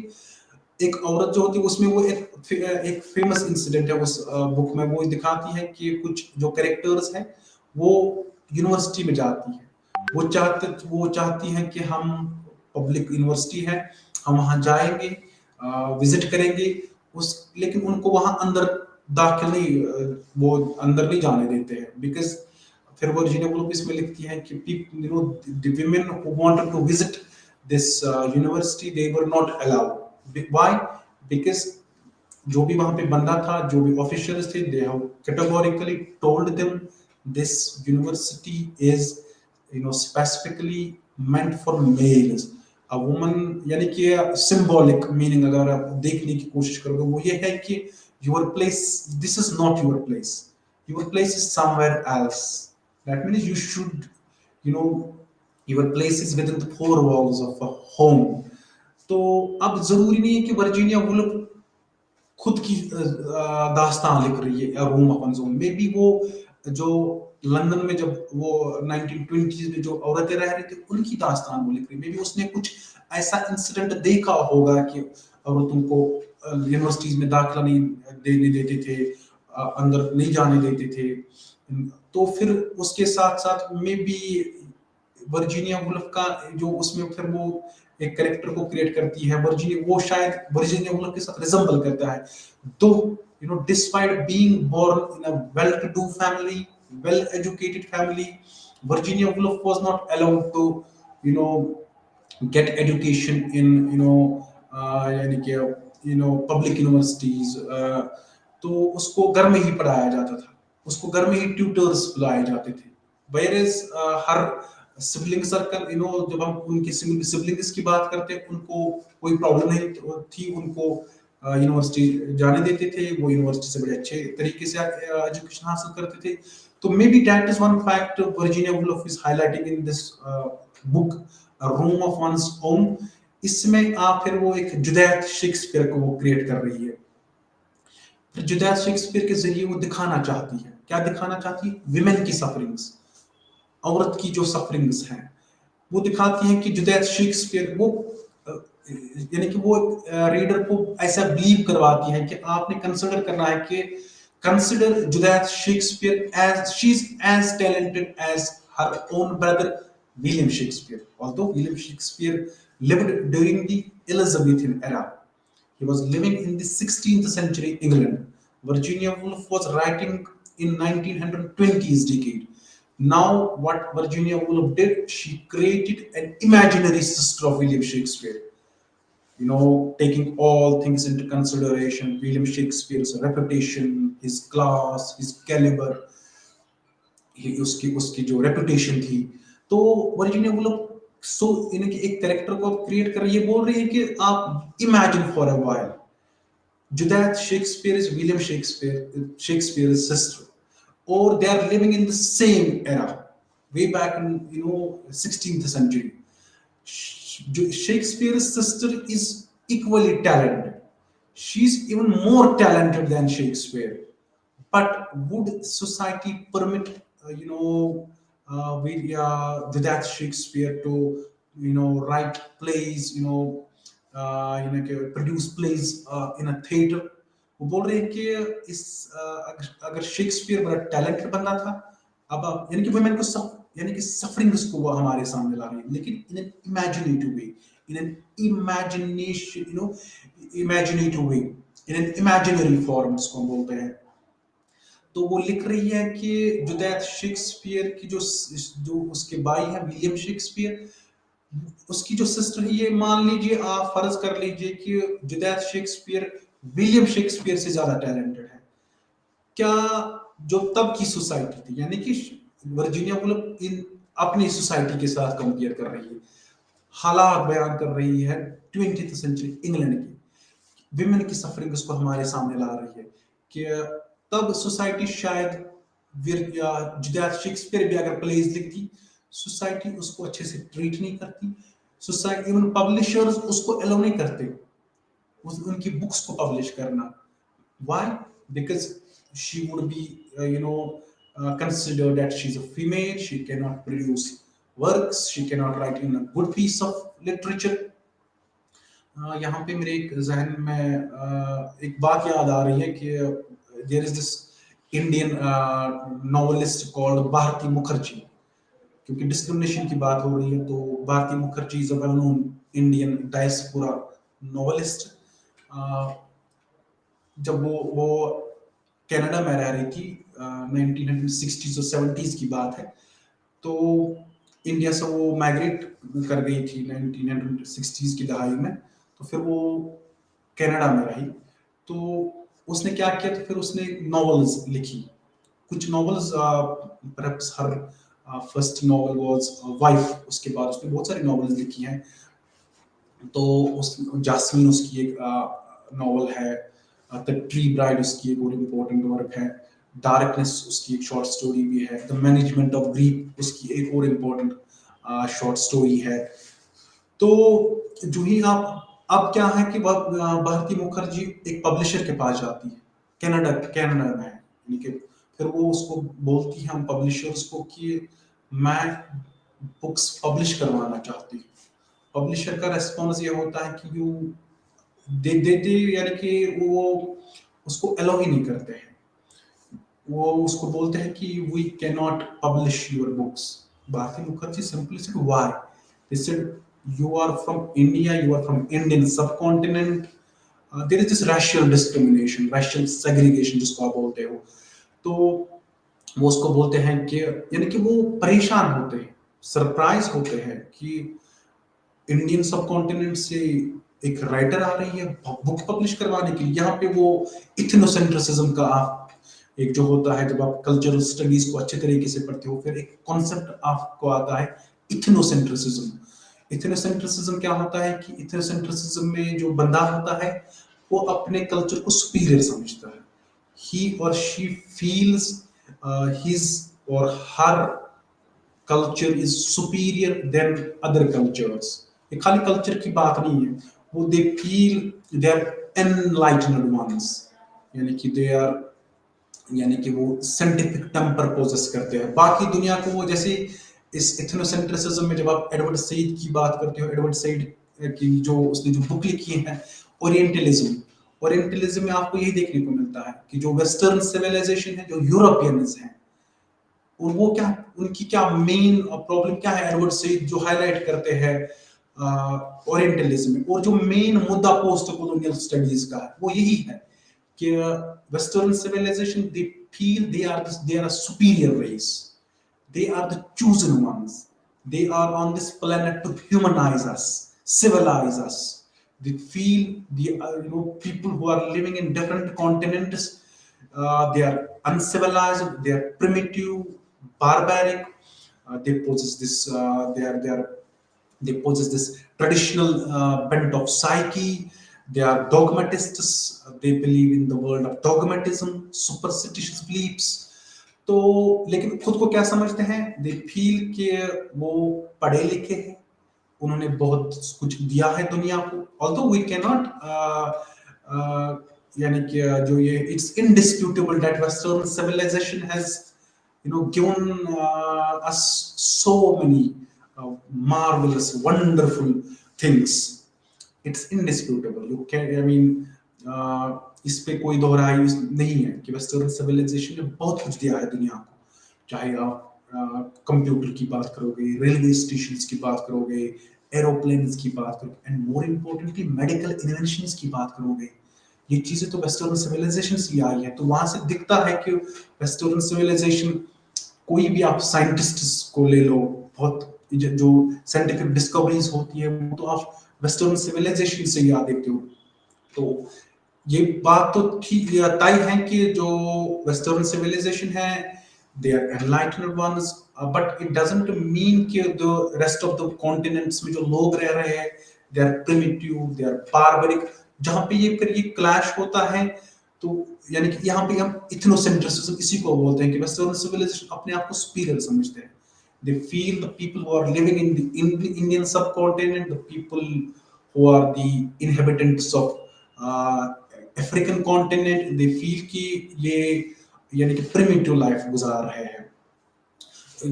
एक औरत जो होती है उसमें वो एक फेमस इंसिडेंट है उस बुक में, वो दिखाती है कि कुछ जो कैरेक्टर्स हैं वो यूनिवर्सिटी में जाती है। वो चाहती हैं कि हम, पब्लिक यूनिवर्सिटी है, हम वहां जाएंगे, विजिट करेंगे उस, लेकिन उनको वहां अंदर दाखिल नहीं, वो अंदर नहीं जाने देते हैं। बिकॉज फिर वर्जीनिया वुल्फ इसमें लिखती है कि the women who wanted to visit this university, they were not allowed. Why? Because जो भी वहां पे बंदा था, जो भी ऑफिशियल्स थे, they have categorically told them this university is specifically meant for males. A woman, यानी कि symbolic meaning अगर आप देखने की कोशिश करोगे, वो ये है कि your place, this is not your place, your place is somewhere else. That means you should, your place is within the four walls of a home. तो अब जरूरी नहीं है कि वर्जीनिया वुल्फ खुद की दास्तान लिख रही है room of one's own. May be वो जो लंदन में जब वो 1920s में जो औरतें रह रही थी, उनकी दास्तान वो लिख रही है। मे बी उसने कुछ ऐसा इंसिडेंट देखा होगा कि औरतों को यूनिवर्सिटीज में दाखिला नहीं देने देते थे, अंदर नहीं जाने देते थे। तो फिर उसके साथ साथ मे बी वर्जीनिया वुल्फ का जो उसमें फिर वो एक कैरेक्टर को क्रिएट करती है, वो शायद वर्जीनिया वुल्फ के साथ रिजेंबल करता है। Though despite being born in a well to do family, well educated family, Virginia Woolf was not allowed to get education in यानी कि पब्लिक यूनिवर्सिटीज। तो उसको घर में ही पढ़ाया जाता था, उसको घर में ही ट्यूटर्स बुलाए जाते थे। Whereas हर सिबलिंग सर्कल, जब हम उनके सिबलिंग्स की बात करते हैं, उनको कोई प्रॉब्लम नहीं थी, उनको यूनिवर्सिटी जाने देते थे, वो यूनिवर्सिटी से बड़े अच्छे तरीके से एजुकेशन हासिल करते थे। तो may be that is one fact Virginia Woolf is highlighting in this book room of one's own. इसमें आप फिर वो एक जुदैत शेक्सपियर को वो क्रिएट कर रही है। फिर जुदैत शेक्सपियर के जरिए वो दिखाना चाहती है, क्या दिखाना चाहती है? विमेन की सफरिंग्स, औरत की जो सफरिंग्स हैं वो दिखाती हैं कि जुदैत शेक्सपियर वो यानी कि वो रीडर को ऐसा बिलीव करवाती है कि आपने कंसिडर करना है कि consider Judith Shakespeare as she is as talented as her own brother William Shakespeare. Although William Shakespeare lived during the Elizabethan era, he was living in the 16th century England. Virginia Woolf was writing in 1920s decade. Now what Virginia Woolf did, she created an imaginary sister of William Shakespeare. taking all things into consideration, William Shakespeare's reputation, his class, his caliber, उसकी उसकी जो reputation थी, तो Virginia Woolf सो इनके एक character को create कर रही है, बोल रही है कि आप imagine for a while Judith Shakespeare is William Shakespeare's sister, or they are living in the same era, way back in 16th century. Shakespeare's sister is equally talented. She's even more talented than Shakespeare. But would society permit, Judith Shakespeare to, write plays, produce plays in a theatre? वो बोल रहे हैं कि अगर Shakespeare बड़ा talented बंदा था, अब आप यानी कि वुमेन को यानी कि सफरिंग्स को वो हमारे सामने ला रही है, लेकिन in an imaginative way, in an imaginative way, in an imaginary form उसको हम बोलते हैं। तो वो लिख रही है कि जुदैथ शेक्सपियर की जो उसके भाई है विलियम शेक्सपियर, उसकी जो सिस्टर है, ये मान लीजिए, आप फर्ज कर लीजिए कि जुदैथ शेक्सपियर विलियम शेक्सपियर से ज्यादा टैलेंटेड है। क्या जो तब की सोसाइटी थी, यानी कि वर्जीनिया वुल्फ इन अपनी सोसाइटी के साथ कंपेयर कर रही है, हालात बयान कर रही है 20th सेंचुरी इंग्लैंड की, विमेन की सफरिंग उसको हमारे सामने ला रही है कि तब सोसाइटी शायद जुदैथ शेक्सपियर भी अगर प्लेज लिखती, सोसाइटी उसको अच्छे से ट्रीट नहीं करती, सोसाइटी इवन पब्लिशर्स उसको अलाउ नहीं करते उनकी बुक्स को पब्लिश करना। Why? Because she would be considered that she's a female, she cannot produce works, she cannot write in a good piece of literature. यहाँ पे मेरे एक जहन में एक बात याद आ रही है कि there is this Indian novelist called Bharti Mukherjee, क्योंकि डिस्क्रिमिनेशन की बात हो रही है, तो Bharati Mukherjee is a well known Indian diaspora novelist. जब वो कनाडा में रह रही थी, 1960s और 70s की बात है, तो इंडिया से वो माइग्रेट कर गई थी 1960s की दहाई में, तो फिर वो कनाडा में रही। तो उसने क्या किया, तो फिर उसने नॉवेल्स लिखी, कुछ novels, perhaps her first novel was wife, उसके बाद उसने बहुत सारी नॉवेल्स लिखी हैं। तो उस जास्मिन उसकी एक नॉवल है, द ट्री ब्राइड उसकी एक और इम्पोर्टेंट वर्क है, डार्कनेस उसकी एक शॉर्ट स्टोरी भी है, द मैनेजमेंट ऑफ ग्रीफ उसकी एक और इम्पोर्टेंट शॉर्ट स्टोरी है। तो जो ही अब क्या है कि भारती मुखर्जी एक पब्लिशर के पास जाती है, कनाडा में है, यानी कि फिर वो उसको बोलती है हम पब्लिशर्स को कि मैं बुक्स पब्लिश करवाना चाहती हूँ। पब्लिशर का रेस्पॉन्स ये होता है कि यू दे यानी कि वो उसको अलाउ ही नहीं करते हैं, वो उसको बोलते हैं कि we can not publish your books. Bharati Mukherjee simply said why? They said you are from India, you are from Indian subcontinent, there is this racial discrimination, racial segregation जिसको आप बोलते हो। तो वो उसको बोलते हैं कि यानी कि वो परेशान होते हैं, सरप्राइज होते हैं कि इंडियन सबकॉन्टिनेंट से एक राइटर आ रही है बुक पब्लिश करवाने के लिए। यहाँ पे वो इथनोसेंट्रिसिज्म का एक जो होता है, जब आप कल्चरल स्टडीज को अच्छे तरीके से पढ़ते हो, फिर एक कॉन्सेप्ट आपको आता है इथनोसेंट्रिसिज्म। इथनोसेंट्रिसिज्म क्या होता है कि इथनोसेंट्रिसिज्म में जो बंदा होता है वो अपने कल्चर को सुपीरियर समझता है, ही और शी फील्स हिज और her culture is superior than other cultures. ये खाली कल्चर की बात नहीं है, वो they feel they are enlightened ones, यानी कि दे आर, यानी कि वो साइंटिफिक टेम्पर पोजेस करते हैं बाकी दुनिया को। वो जैसे इस इथनोसेंट्रिसिज्म में जब आप एडवर्ड सईद की बात करते हो, एडवर्ड सईद की जो उसने जो बुक लिखी है ओरिएंटलिज्म, ओरिएंटलिज्म में आपको यही देखने को मिलता है कि जो वेस्टर्न सिविलाइजेशन है, जो यूरोपियंस हैं, और वो क्या, उनकी क्या मेन प्रॉब्लम क्या है, एडवर्ड सईद जो हाईलाइट करते हैं ओरिएंटलिज्म में, और जो मेन मुद्दा पोस्ट कॉलोनियल स्टडीज का है वो यही है कि western civilization they feel they are a superior race, they are the chosen ones, they are on this planet to humanize us, civilize us, They feel the people who are living in different continents. They are uncivilized. They are primitive, barbaric. They possess this. They possess this traditional bent of psyche. They are dogmatists. They believe in the world of dogmatism, superstitious beliefs. तो लेकिन खुद को क्या समझते हैं? They feel कि वो पढ़े लिखे हैं, उन्होंने बहुत कुछ दिया है दुनिया को। ऑल्दो वी कैन नॉट यानी कि जो ये it's indisputable that western civilization has given us so many marvelous, wonderful things. It's indisputable. You can, I mean, इस पे कोई दोहराई नहीं है कि वेस्टर्न सिविलाइजेशन ने बहुत कुछ दिया है दुनिया को। चाहे आप कंप्यूटर की बात करोगे, रेलवे स्टेशन की बात करोगे, एरोप्लेन्स की बात करोगे, and more importantly medical inventions की बात करोगे, ये चीजें तो वेस्टर्न सिविलाइजेशन से ही आई है। तो वहां से दिखता है कि वेस्टर्न सिविलाइजेशन, कोई भी आप साइंटिस्ट को ले लो, बहुत जो साइंटिफिक डिस्कवरीज होती है वो तो आप वेस्टर्न सिविलाइजेशन से ही आ देखते हो। तो ये बात तो ठीक तय है कि जो वेस्टर्न सिविलाइजेशन है, they are enlightened ones, but it doesn't mean कि the rest of the continents में जो लोग रह रहे हैं, they are primitive, they are barbaric. जहां पे ये फिर ये क्लैश होता है, तो यानी कि यहाँ पे हम इथनोसेंट्रिसिज्म इसी को बोलते हैं कि वेस्टर्न सिविलाइजेशन अपने आप को सुपीरियर समझते हैं। They feel the people who are living in the Indian subcontinent, the people who are the inhabitants of African continent, they feel कि ये यानी कि प्रिमिटिव लाइफ गुजार रहे हैं।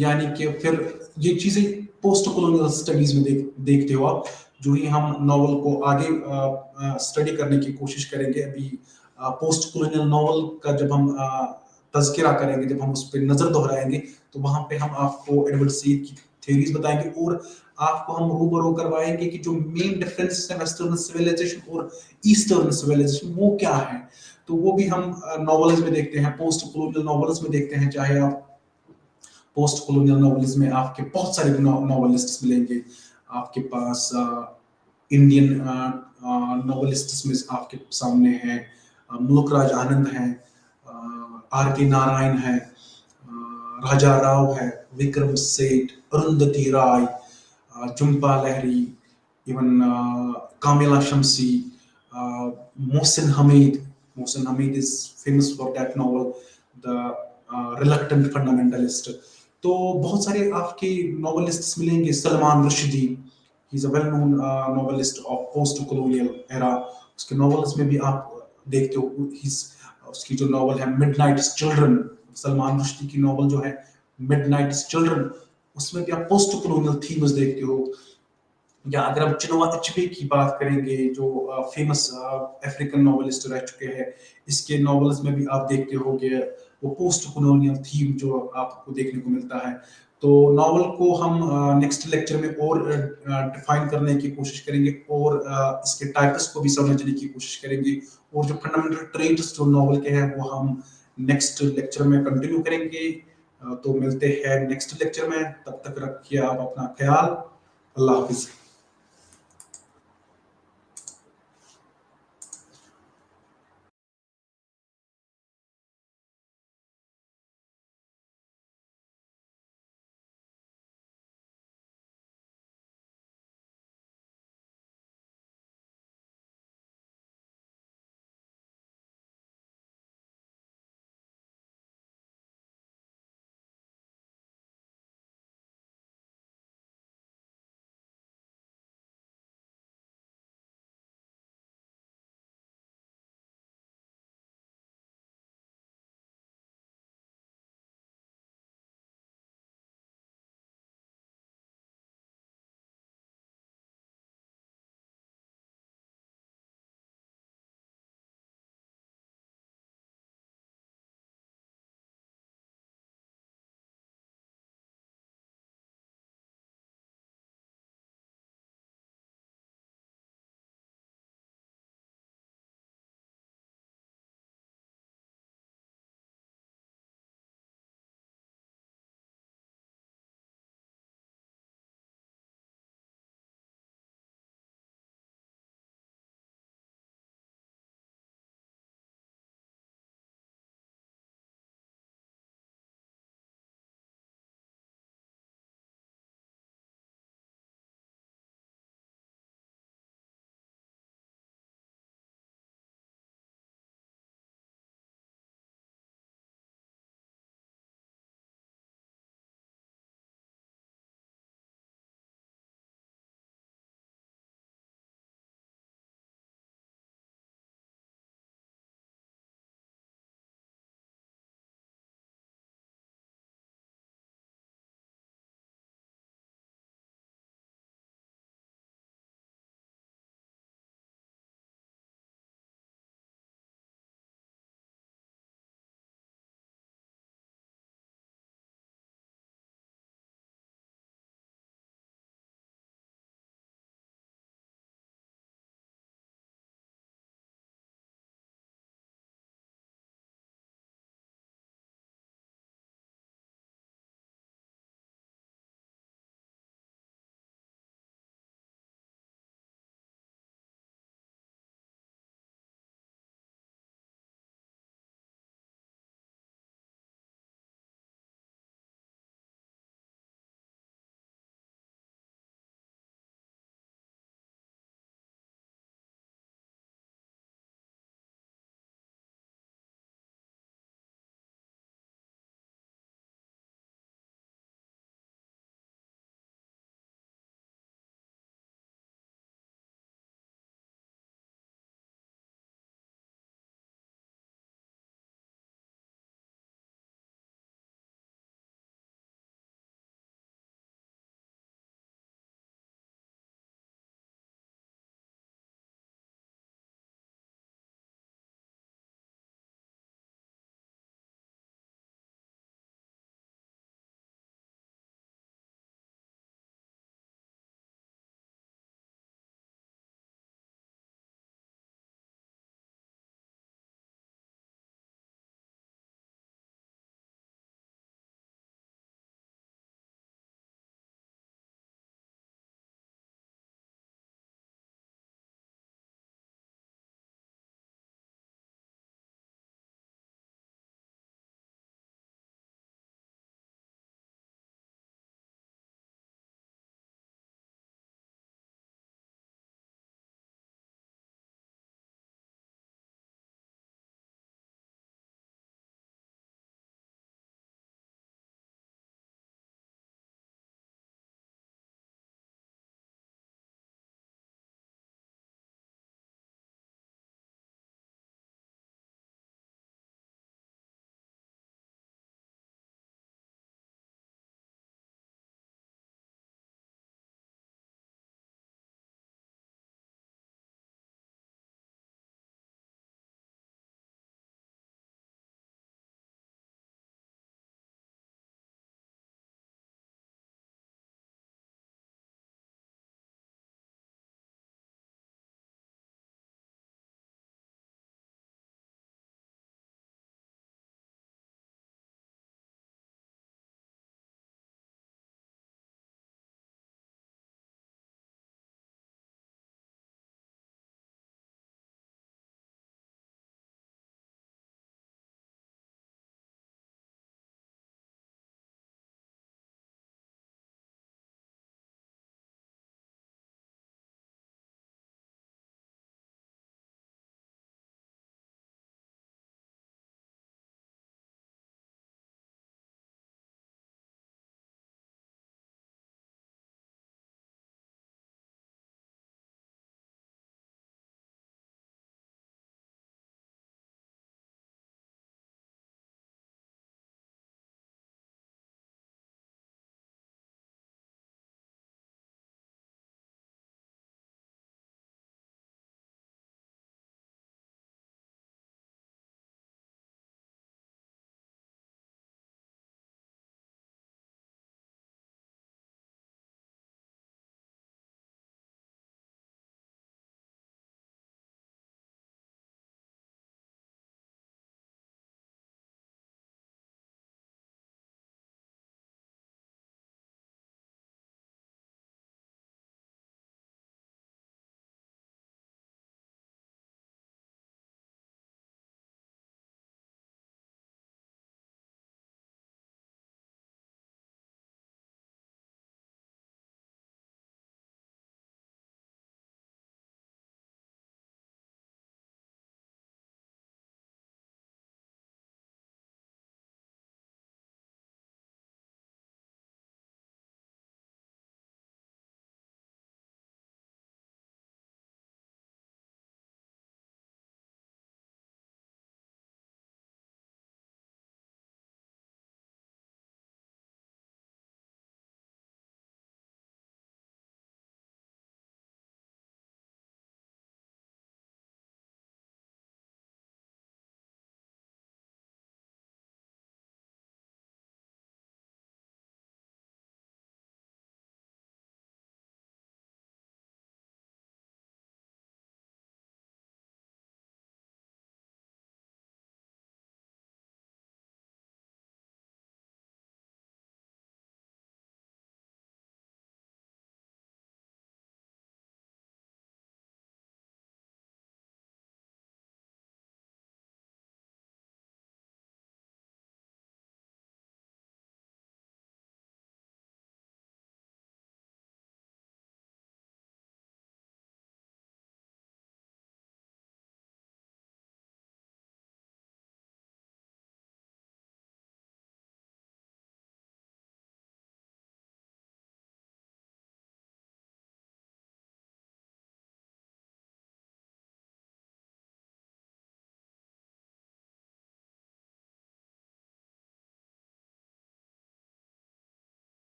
यानी कि फिर ये चीजें पोस्ट कॉलोनियल स्टडीज में देखते हो आप। जो ही हम नॉवल को आगे स्टडी करने की कोशिश करेंगे, अभी पोस्ट कॉलोनियल नॉवल का जब हम तज़किरा करेंगे, जब हम उस पर नजर दोहराएंगे, तो वहां पे हम आपको एडवर्ड सईद की थ्योरीज बताएंगे और आपको हम रूबरू करवाएंगे कि जो मेन डिफरेंस है वेस्टर्न सिविलाइजेशन और ईस्टर्न सिविलाइजेशन वो क्या है। तो वो भी हम नॉवेल्स में देखते हैं, पोस्ट कॉलोनियल नॉवेल्स में देखते हैं। चाहे आप पोस्ट कॉलोनियल नॉवेल्स में आपके बहुत सारे नॉवेलिस्ट मिलेंगे। आपके पास इंडियन नॉवेलिस्ट में आपके सामने है मुल्क राज आनंद है, आर के नारायण है, राजा राव है, Vikram Seth, Arundhati Roy, Jhumpa Lahiri, even Kamila Shamsie, Mohsin Hamid. Mohsin Hamid is famous for that novel the reluctant fundamentalist. तो बहुत सारे आपके नॉवेलिस्ट्स मिलेंगे। Salman Rushdie, he is a well known novelist of post colonial era. उसके नॉवेल्स में भी आप देखते हो, उसकी जो नॉवल है मिडनाइट्स चिल्ड्रन, सलमान रुश्दी की नॉवल जो है मिडनाइट्स चिल्ड्रन, उसमें भी आप पोस्ट कॉलोनियल थीम्स देखते हो। या अगर हम चिनोआ अचबे की बात करेंगे, जो फेमस अफ्रीकन नॉवेलिस्ट रह चुके हैं, इसके नॉवेल्स में भी आप देखते होंगे वो पोस्ट कॉलोनियल थीम जो आपको देखने को मिलता है। तो नॉवल को हम नेक्स्ट लेक्चर में और डिफाइन करने की कोशिश करेंगे और इसके टाइप्स को भी समझने की कोशिश करेंगे, और जो फंडामेंटल ट्रेट्स जो नॉवल के हैं वो हम नेक्स्ट लेक्चर में कंटिन्यू करेंगे। तो मिलते हैं नेक्स्ट लेक्चर में, तब तक रखिए आप अपना ख्याल। अल्लाह हाफिज।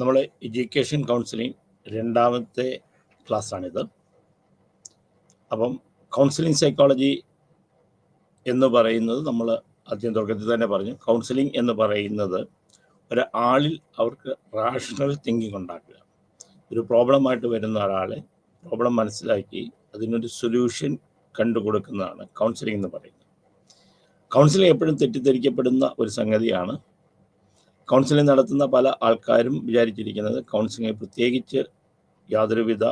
നമ്മളെ എഡ്യൂക്കേഷൻ കൗൺസിലിംഗ് രണ്ടാമത്തെ ക്ലാസ്സാണിത്. അപ്പം കൗൺസിലിംഗ് സൈക്കോളജി എന്ന് പറയുന്നത് നമ്മൾ ആദ്യം തുടക്കത്തിൽ തന്നെ പറഞ്ഞു. കൗൺസിലിംഗ് എന്ന് പറയുന്നത് ഒരാളിൽ അവർക്ക് റാഷണൽ തിങ്കിങ് ഉണ്ടാക്കുക. ഒരു പ്രോബ്ലമായിട്ട് വരുന്ന ഒരാളെ പ്രോബ്ലം മനസ്സിലാക്കി അതിനൊരു സൊല്യൂഷൻ കണ്ടുകൊടുക്കുന്നതാണ് കൗൺസിലിംഗ് എന്ന് പറയുന്നത്. കൗൺസിലിംഗ് എപ്പോഴും തെറ്റിദ്ധരിക്കപ്പെടുന്ന ഒരു സംഗതിയാണ്. കൗൺസിലിംഗ് നടത്തുന്ന പല ആൾക്കാരും വിചാരിച്ചിരിക്കുന്നത് കൗൺസിലിംഗ് പ്രത്യേകിച്ച് യാതൊരുവിധ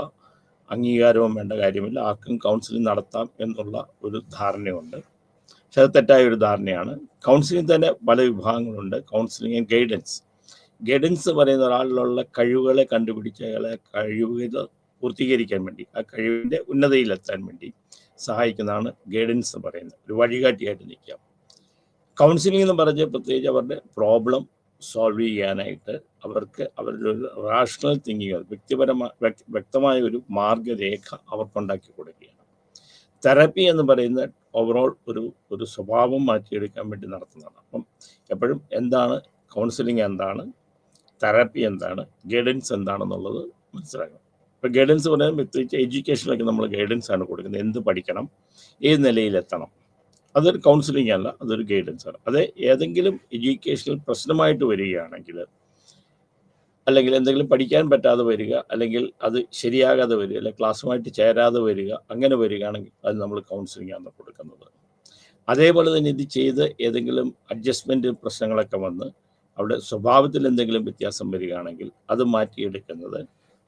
അംഗീകാരവും വേണ്ട കാര്യമില്ല, ആർക്കും കൗൺസിലിംഗ് നടത്താം എന്നുള്ള ഒരു ധാരണയുണ്ട്. പക്ഷെ അത് തെറ്റായ ഒരു ധാരണയാണ്. കൗൺസിലിംഗ് തന്നെ പല വിഭാഗങ്ങളുണ്ട്. കൗൺസിലിംഗ് ആൻഡ് ഗൈഡൻസ് പറയുന്ന ഒരാളിലുള്ള കഴിവുകളെ കണ്ടുപിടിച്ച് അയാളെ കഴിവുകൾ പൂർത്തീകരിക്കാൻ വേണ്ടി, ആ കഴിവിൻ്റെ ഉന്നതിയിലെത്താൻ വേണ്ടി സഹായിക്കുന്നതാണ് ഗൈഡൻസ് എന്ന് പറയുന്നത്. ഒരു വഴികാട്ടിയായിട്ട് നിൽക്കാം. കൗൺസിലിംഗ് എന്ന് പറഞ്ഞ് പ്രത്യേകിച്ച് അവരുടെ പ്രോബ്ലം സോൾവ് ചെയ്യാനായിട്ട് അവർക്ക് അവരുടെ ഒരു റാഷണൽ തിങ്കിങ്, വ്യക്തമായ ഒരു മാർഗരേഖ അവർക്കുണ്ടാക്കി കൊടുക്കുകയാണ്. തെറാപ്പി എന്ന് പറയുന്ന ഓവറോൾ ഒരു സ്വഭാവം മാറ്റിയെടുക്കാൻ വേണ്ടി നടത്തുന്നതാണ്. അപ്പം എപ്പോഴും എന്താണ് കൗൺസിലിംഗ്, എന്താണ് തെറാപ്പി, എന്താണ് ഗൈഡൻസ് എന്താണെന്നുള്ളത് മനസ്സിലാക്കണം. ഇപ്പോൾ ഗൈഡൻസ് പറയുന്നത് പ്രത്യേകിച്ച് എഡ്യൂക്കേഷനിലൊക്കെ നമ്മൾ ഗൈഡൻസ് ആണ് കൊടുക്കുന്നത്. എന്ത് പഠിക്കണം, ഏത് നിലയിലെത്തണം, അതൊരു കൗൺസിലിംഗ് അല്ല, അതൊരു ഗൈഡൻസ് ആണ്. അത് ഏതെങ്കിലും എഡ്യൂക്കേഷണൽ പ്രശ്നമായിട്ട് വരികയാണെങ്കിൽ, അല്ലെങ്കിൽ എന്തെങ്കിലും പഠിക്കാൻ പറ്റാതെ വരിക, അല്ലെങ്കിൽ അത് ശരിയാകാതെ വരിക, അല്ലെങ്കിൽ ക്ലാസ്സുമായിട്ട് ചേരാതെ വരിക, അങ്ങനെ വരികയാണെങ്കിൽ അത് നമ്മൾ കൗൺസിലിംഗ് ആണ് കൊടുക്കുന്നത്. അതേപോലെ തന്നെ ഇത് ചെയ്ത് ഏതെങ്കിലും അഡ്ജസ്റ്റ്മെൻറ്റ് പ്രശ്നങ്ങളൊക്കെ വന്ന് അവിടെ സ്വഭാവത്തിൽ എന്തെങ്കിലും വ്യത്യാസം വരികയാണെങ്കിൽ അത് മാറ്റിയെടുക്കുന്നത്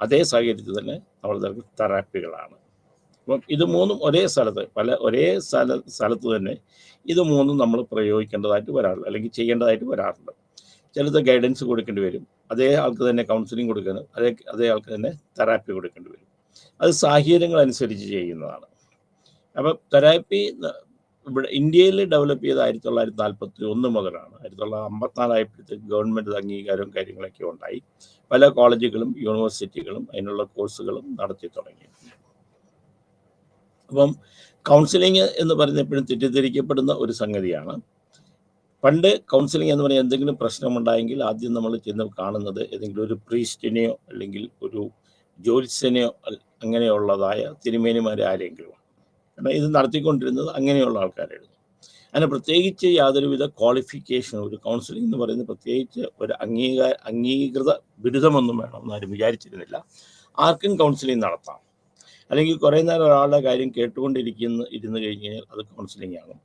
അതേ സാഹചര്യത്തിൽ തന്നെ നമ്മൾ തെറാപ്പികളാണ്. അപ്പം ഇത് മൂന്നും ഒരേ സ്ഥലത്ത് തന്നെ ഇത് മൂന്നും നമ്മൾ പ്രയോഗിക്കേണ്ടതായിട്ട് വരാറുണ്ട്, അല്ലെങ്കിൽ ചെയ്യേണ്ടതായിട്ട് വരാറുണ്ട്. ചിലത് ഗൈഡൻസ് കൊടുക്കേണ്ടി വരും, അതേ ആൾക്ക് തന്നെ കൗൺസിലിംഗ് കൊടുക്കണം, അതേ ആൾക്ക് തന്നെ തെറാപ്പി കൊടുക്കേണ്ടി വരും. അത് സാഹചര്യങ്ങൾ അനുസരിച്ച് ചെയ്യുന്നതാണ്. അപ്പം തെറാപ്പി ഇവിടെ ഇന്ത്യയിൽ ഡെവലപ്പ് ചെയ്ത് 1941 മുതലാണ്. 1954 ആയപ്പോഴത്തേക്ക് ഗവൺമെൻറ് അംഗീകാരവും കാര്യങ്ങളൊക്കെ ഉണ്ടായി. പല കോളേജുകളും യൂണിവേഴ്സിറ്റികളും അതിനുള്ള കോഴ്സുകളും നടത്തി തുടങ്ങി. അപ്പം കൗൺസിലിംഗ് എന്ന് പറയുന്നത് എപ്പോഴും തെറ്റിദ്ധരിക്കപ്പെടുന്ന ഒരു സംഗതിയാണ്. പണ്ട് കൗൺസിലിംഗ് എന്ന് പറഞ്ഞാൽ എന്തെങ്കിലും പ്രശ്നമുണ്ടായെങ്കിൽ ആദ്യം നമ്മൾ ചെന്ന് കാണുന്നത് ഏതെങ്കിലും ഒരു പ്രീസ്റ്റിനെയോ അല്ലെങ്കിൽ ഒരു ജ്യോത്സ്യനെയോ അങ്ങനെയുള്ളതായ തിരുമേനിമാരെ ആരെങ്കിലും. കാരണം ഇത് നടത്തിക്കൊണ്ടിരുന്നത് അങ്ങനെയുള്ള ആൾക്കാരായിരുന്നു. അതിന് പ്രത്യേകിച്ച് യാതൊരുവിധ ക്വാളിഫിക്കേഷൻ, ഒരു കൗൺസിലിംഗ് എന്ന് പറയുന്നത് പ്രത്യേകിച്ച് ഒരു അംഗീകൃത ബിരുദമൊന്നും വേണമെന്ന് ആരും വിചാരിച്ചിരുന്നില്ല. ആർക്കും കൗൺസിലിംഗ് നടത്താം. അല്ലെങ്കിൽ കുറേ നേരം ഒരാളുടെ കാര്യം ഇരുന്ന് കഴിഞ്ഞ് കഴിഞ്ഞാൽ അത് കൗൺസിലിംഗ് ആകും.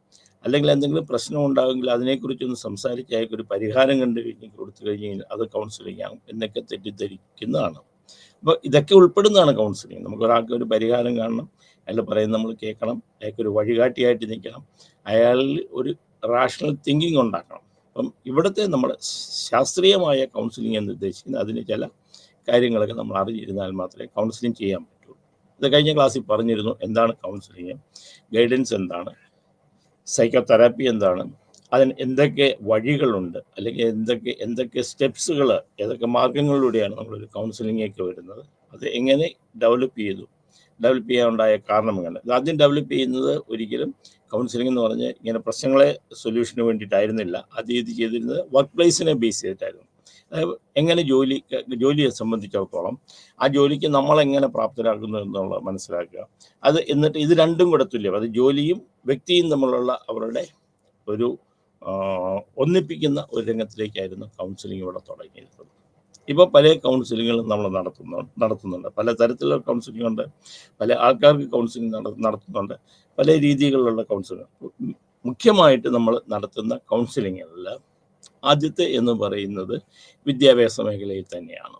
അല്ലെങ്കിൽ എന്തെങ്കിലും പ്രശ്നം ഉണ്ടാകുമെങ്കിൽ അതിനെക്കുറിച്ചൊന്ന് സംസാരിച്ച് അയാൾക്കൊരു പരിഹാരം കൊടുത്തു കഴിഞ്ഞ് കഴിഞ്ഞാൽ അത് കൗൺസിലിംഗ് ആകും എന്നൊക്കെ തെറ്റിദ്ധരിക്കുന്നതാണ്. അപ്പോൾ ഇതൊക്കെ ഉൾപ്പെടുന്നതാണ് കൗൺസിലിംഗ്. നമുക്ക് ഒരാൾക്ക് ഒരു പരിഹാരം കാണണം, അയാൾ പറയുന്നത് നമ്മൾ കേൾക്കണം, അയാൾക്കൊരു വഴികാട്ടിയായിട്ട് നിൽക്കണം, അയാളിൽ ഒരു റാഷണൽ തിങ്കിങ് ഉണ്ടാക്കണം. അപ്പം ഇവിടുത്തെ നമ്മൾ ശാസ്ത്രീയമായ കൗൺസിലിംഗ് എന്ന് ഉദ്ദേശിക്കുന്നത് അതിന് ചില കാര്യങ്ങളൊക്കെ നമ്മൾ അറിഞ്ഞിരുന്നാൽ മാത്രമേ കൗൺസിലിംഗ് ചെയ്യാൻ പറ്റുള്ളൂ. ഇത് കഴിഞ്ഞ ക്ലാസ്സിൽ പറഞ്ഞിരുന്നു എന്താണ് കൗൺസിലിംഗ്, ഗൈഡൻസ് എന്താണ്, സൈക്കോതെറാപ്പി എന്താണ്, അതിന് എന്തൊക്കെ വഴികളുണ്ട്, അല്ലെങ്കിൽ എന്തൊക്കെ സ്റ്റെപ്സുകൾ, ഏതൊക്കെ മാർഗങ്ങളിലൂടെയാണ് നമ്മളൊരു കൗൺസിലിംഗൊക്കെ വരുന്നത്, അത് എങ്ങനെ ഡെവലപ്പ് ചെയ്യാനുണ്ടായ കാരണങ്ങൾ. ആദ്യം ഡെവലപ്പ് ചെയ്യുന്നത് ഒരിക്കലും കൗൺസിലിംഗ് എന്ന് പറഞ്ഞ് ഇങ്ങനെ പ്രശ്നങ്ങളെ സൊല്യൂഷന് വേണ്ടിയിട്ടായിരുന്നില്ല. ആദ്യം ഇത് ചെയ്തിരുന്നത് വർക്ക് പ്ലേസിനെ ബേസ് ചെയ്തിട്ടായിരുന്നു. എങ്ങനെ ജോലിയെ സംബന്ധിച്ചിടത്തോളം ആ ജോലിക്ക് നമ്മളെങ്ങനെ പ്രാപ്തരാക്കുന്നു എന്നുള്ളത് മനസ്സിലാക്കുക. അത് എന്നിട്ട് ഇത് രണ്ടും കൂടെ തുല്യം, അത് ജോലിയും വ്യക്തിയും തമ്മിലുള്ള അവരുടെ ഒരു ഒന്നിപ്പിക്കുന്ന ഒരു രംഗത്തിലേക്കായിരുന്നു കൗൺസിലിംഗ് ഇവിടെ തുടങ്ങിയിരുന്നത്. ഇപ്പോൾ പല കൗൺസിലിങ്ങുകളും നമ്മൾ നടത്തുന്നുണ്ട്. പല തരത്തിലുള്ള കൗൺസിലിംഗ് ഉണ്ട്, പല ആൾക്കാർക്ക് കൗൺസിലിംഗ് നടത്തുന്നുണ്ട്, പല രീതികളിലുള്ള കൗൺസിലിംഗ്. മുഖ്യമായിട്ട് നമ്മൾ നടത്തുന്ന കൗൺസിലിങ്ങിൽ ആദ്യത്തെ എന്ന് പറയുന്നത് വിദ്യാഭ്യാസ മേഖലയിൽ തന്നെയാണ്.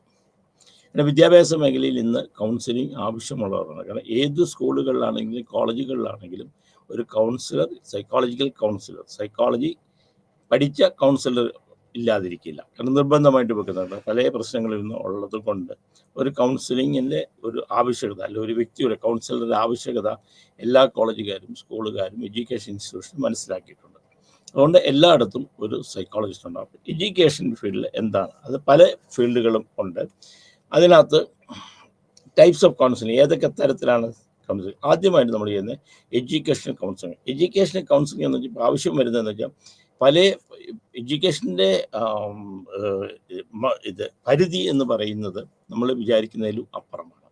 പിന്നെ വിദ്യാഭ്യാസ മേഖലയിൽ ഇന്ന് കൗൺസിലിംഗ് ആവശ്യമുള്ളവരാണ്. കാരണം ഏത് സ്കൂളുകളിലാണെങ്കിലും കോളേജുകളിലാണെങ്കിലും ഒരു കൗൺസിലർ, സൈക്കോളജി പഠിച്ച കൗൺസിലർ ഇല്ലാതിരിക്കില്ല. കാരണം നിർബന്ധമായിട്ട് വെക്കുന്നുണ്ട്. പല പ്രശ്നങ്ങളിൽ നിന്ന് ഉള്ളത് കൊണ്ട് ഒരു കൗൺസിലിങ്ങിൻ്റെ ഒരു ആവശ്യകത, അല്ലെങ്കിൽ ഒരു വ്യക്തിയുടെ കൗൺസിലറുടെ ആവശ്യകത എല്ലാ കോളേജുകാരും സ്കൂളുകാരും എഡ്യൂക്കേഷൻ ഇൻസ്റ്റിറ്റ്യൂഷനും മനസ്സിലാക്കിയിട്ടുണ്ട്. അതുകൊണ്ട് എല്ലായിടത്തും ഒരു സൈക്കോളജിസ്റ്റ് ഉണ്ടാവും. എഡ്യൂക്കേഷൻ ഫീൽഡിൽ എന്താണ്, അത് പല ഫീൽഡുകളും ഉണ്ട്. അതിനകത്ത് ടൈപ്സ് ഓഫ് കൗൺസിലിംഗ്, ഏതൊക്കെ തരത്തിലാണ് കൗൺസിലിംഗ്. ആദ്യമായിട്ട് നമ്മൾ ചെയ്യുന്നത് എഡ്യൂക്കേഷണൽ കൗൺസിലിംഗ് എന്ന് വെച്ചാൽ ആവശ്യം വരുന്നതെന്ന് വെച്ചാൽ പല എഡ്യൂക്കേഷൻ്റെ ഇത് പരിധി എന്ന് പറയുന്നത് നമ്മൾ വിചാരിക്കുന്നതിലും അപ്പുറമാണ്.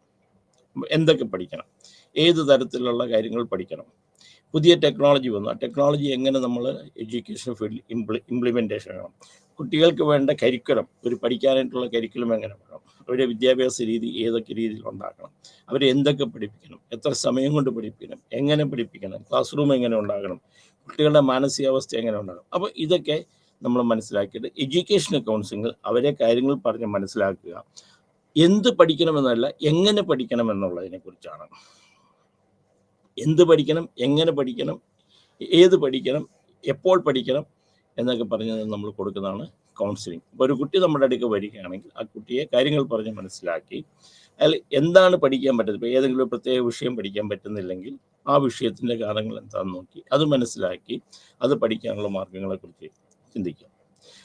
എന്തൊക്കെ പഠിക്കണം, ഏത് തരത്തിലുള്ള കാര്യങ്ങൾ പഠിക്കണം, പുതിയ ടെക്നോളജി വന്നു, ആ ടെക്നോളജി എങ്ങനെ നമ്മൾ എഡ്യൂക്കേഷൻ ഫീൽഡിൽ ഇംപ്ലിമെൻറ്റേഷൻ വേണം, കുട്ടികൾക്ക് വേണ്ട കരിക്കുലം, ഒരു പഠിക്കാനായിട്ടുള്ള കരിക്കുലം എങ്ങനെ വേണം, അവരുടെ വിദ്യാഭ്യാസ രീതി ഏതൊക്കെ രീതിയിൽ ഉണ്ടാക്കണം, അവരെ എന്തൊക്കെ പഠിപ്പിക്കണം, എത്ര സമയം കൊണ്ട് പഠിപ്പിക്കണം, എങ്ങനെ പഠിപ്പിക്കണം, ക്ലാസ് റൂം എങ്ങനെ ഉണ്ടാകണം, കുട്ടികളുടെ മാനസികാവസ്ഥ എങ്ങനെ ഉണ്ടാകണം. അപ്പോൾ ഇതൊക്കെ നമ്മൾ മനസ്സിലാക്കിയിട്ട് എഡ്യൂക്കേഷൻ കൗൺസിലിംഗ് അവരെ കാര്യങ്ങൾ പറഞ്ഞ് മനസ്സിലാക്കുക. എന്ത് പഠിക്കണമെന്നല്ല, എങ്ങനെ പഠിക്കണം എന്നുള്ളതിനെക്കുറിച്ചാണ്. എന്ത് പഠിക്കണം, എങ്ങനെ പഠിക്കണം, ഏത് പഠിക്കണം, എപ്പോൾ പഠിക്കണം എന്നൊക്കെ പറഞ്ഞ് നമ്മൾ കൊടുക്കുന്നതാണ് കൗൺസിലിംഗ്. ഇപ്പോൾ ഒരു കുട്ടി നമ്മുടെ അടുക്ക് വരികയാണെങ്കിൽ ആ കുട്ടിയെ കാര്യങ്ങൾ പറഞ്ഞ് മനസ്സിലാക്കി അതിൽ എന്താണ് പഠിക്കാൻ പറ്റുന്നത്, ഇപ്പോൾ ഏതെങ്കിലും ഒരു പ്രത്യേക വിഷയം പഠിക്കാൻ പറ്റുന്നില്ലെങ്കിൽ ആ വിഷയത്തിൻ്റെ കാരണങ്ങൾ എന്താണെന്ന് നോക്കി അത് മനസ്സിലാക്കി അത് പഠിക്കാനുള്ള മാർഗങ്ങളെക്കുറിച്ച് ചിന്തിക്കുക.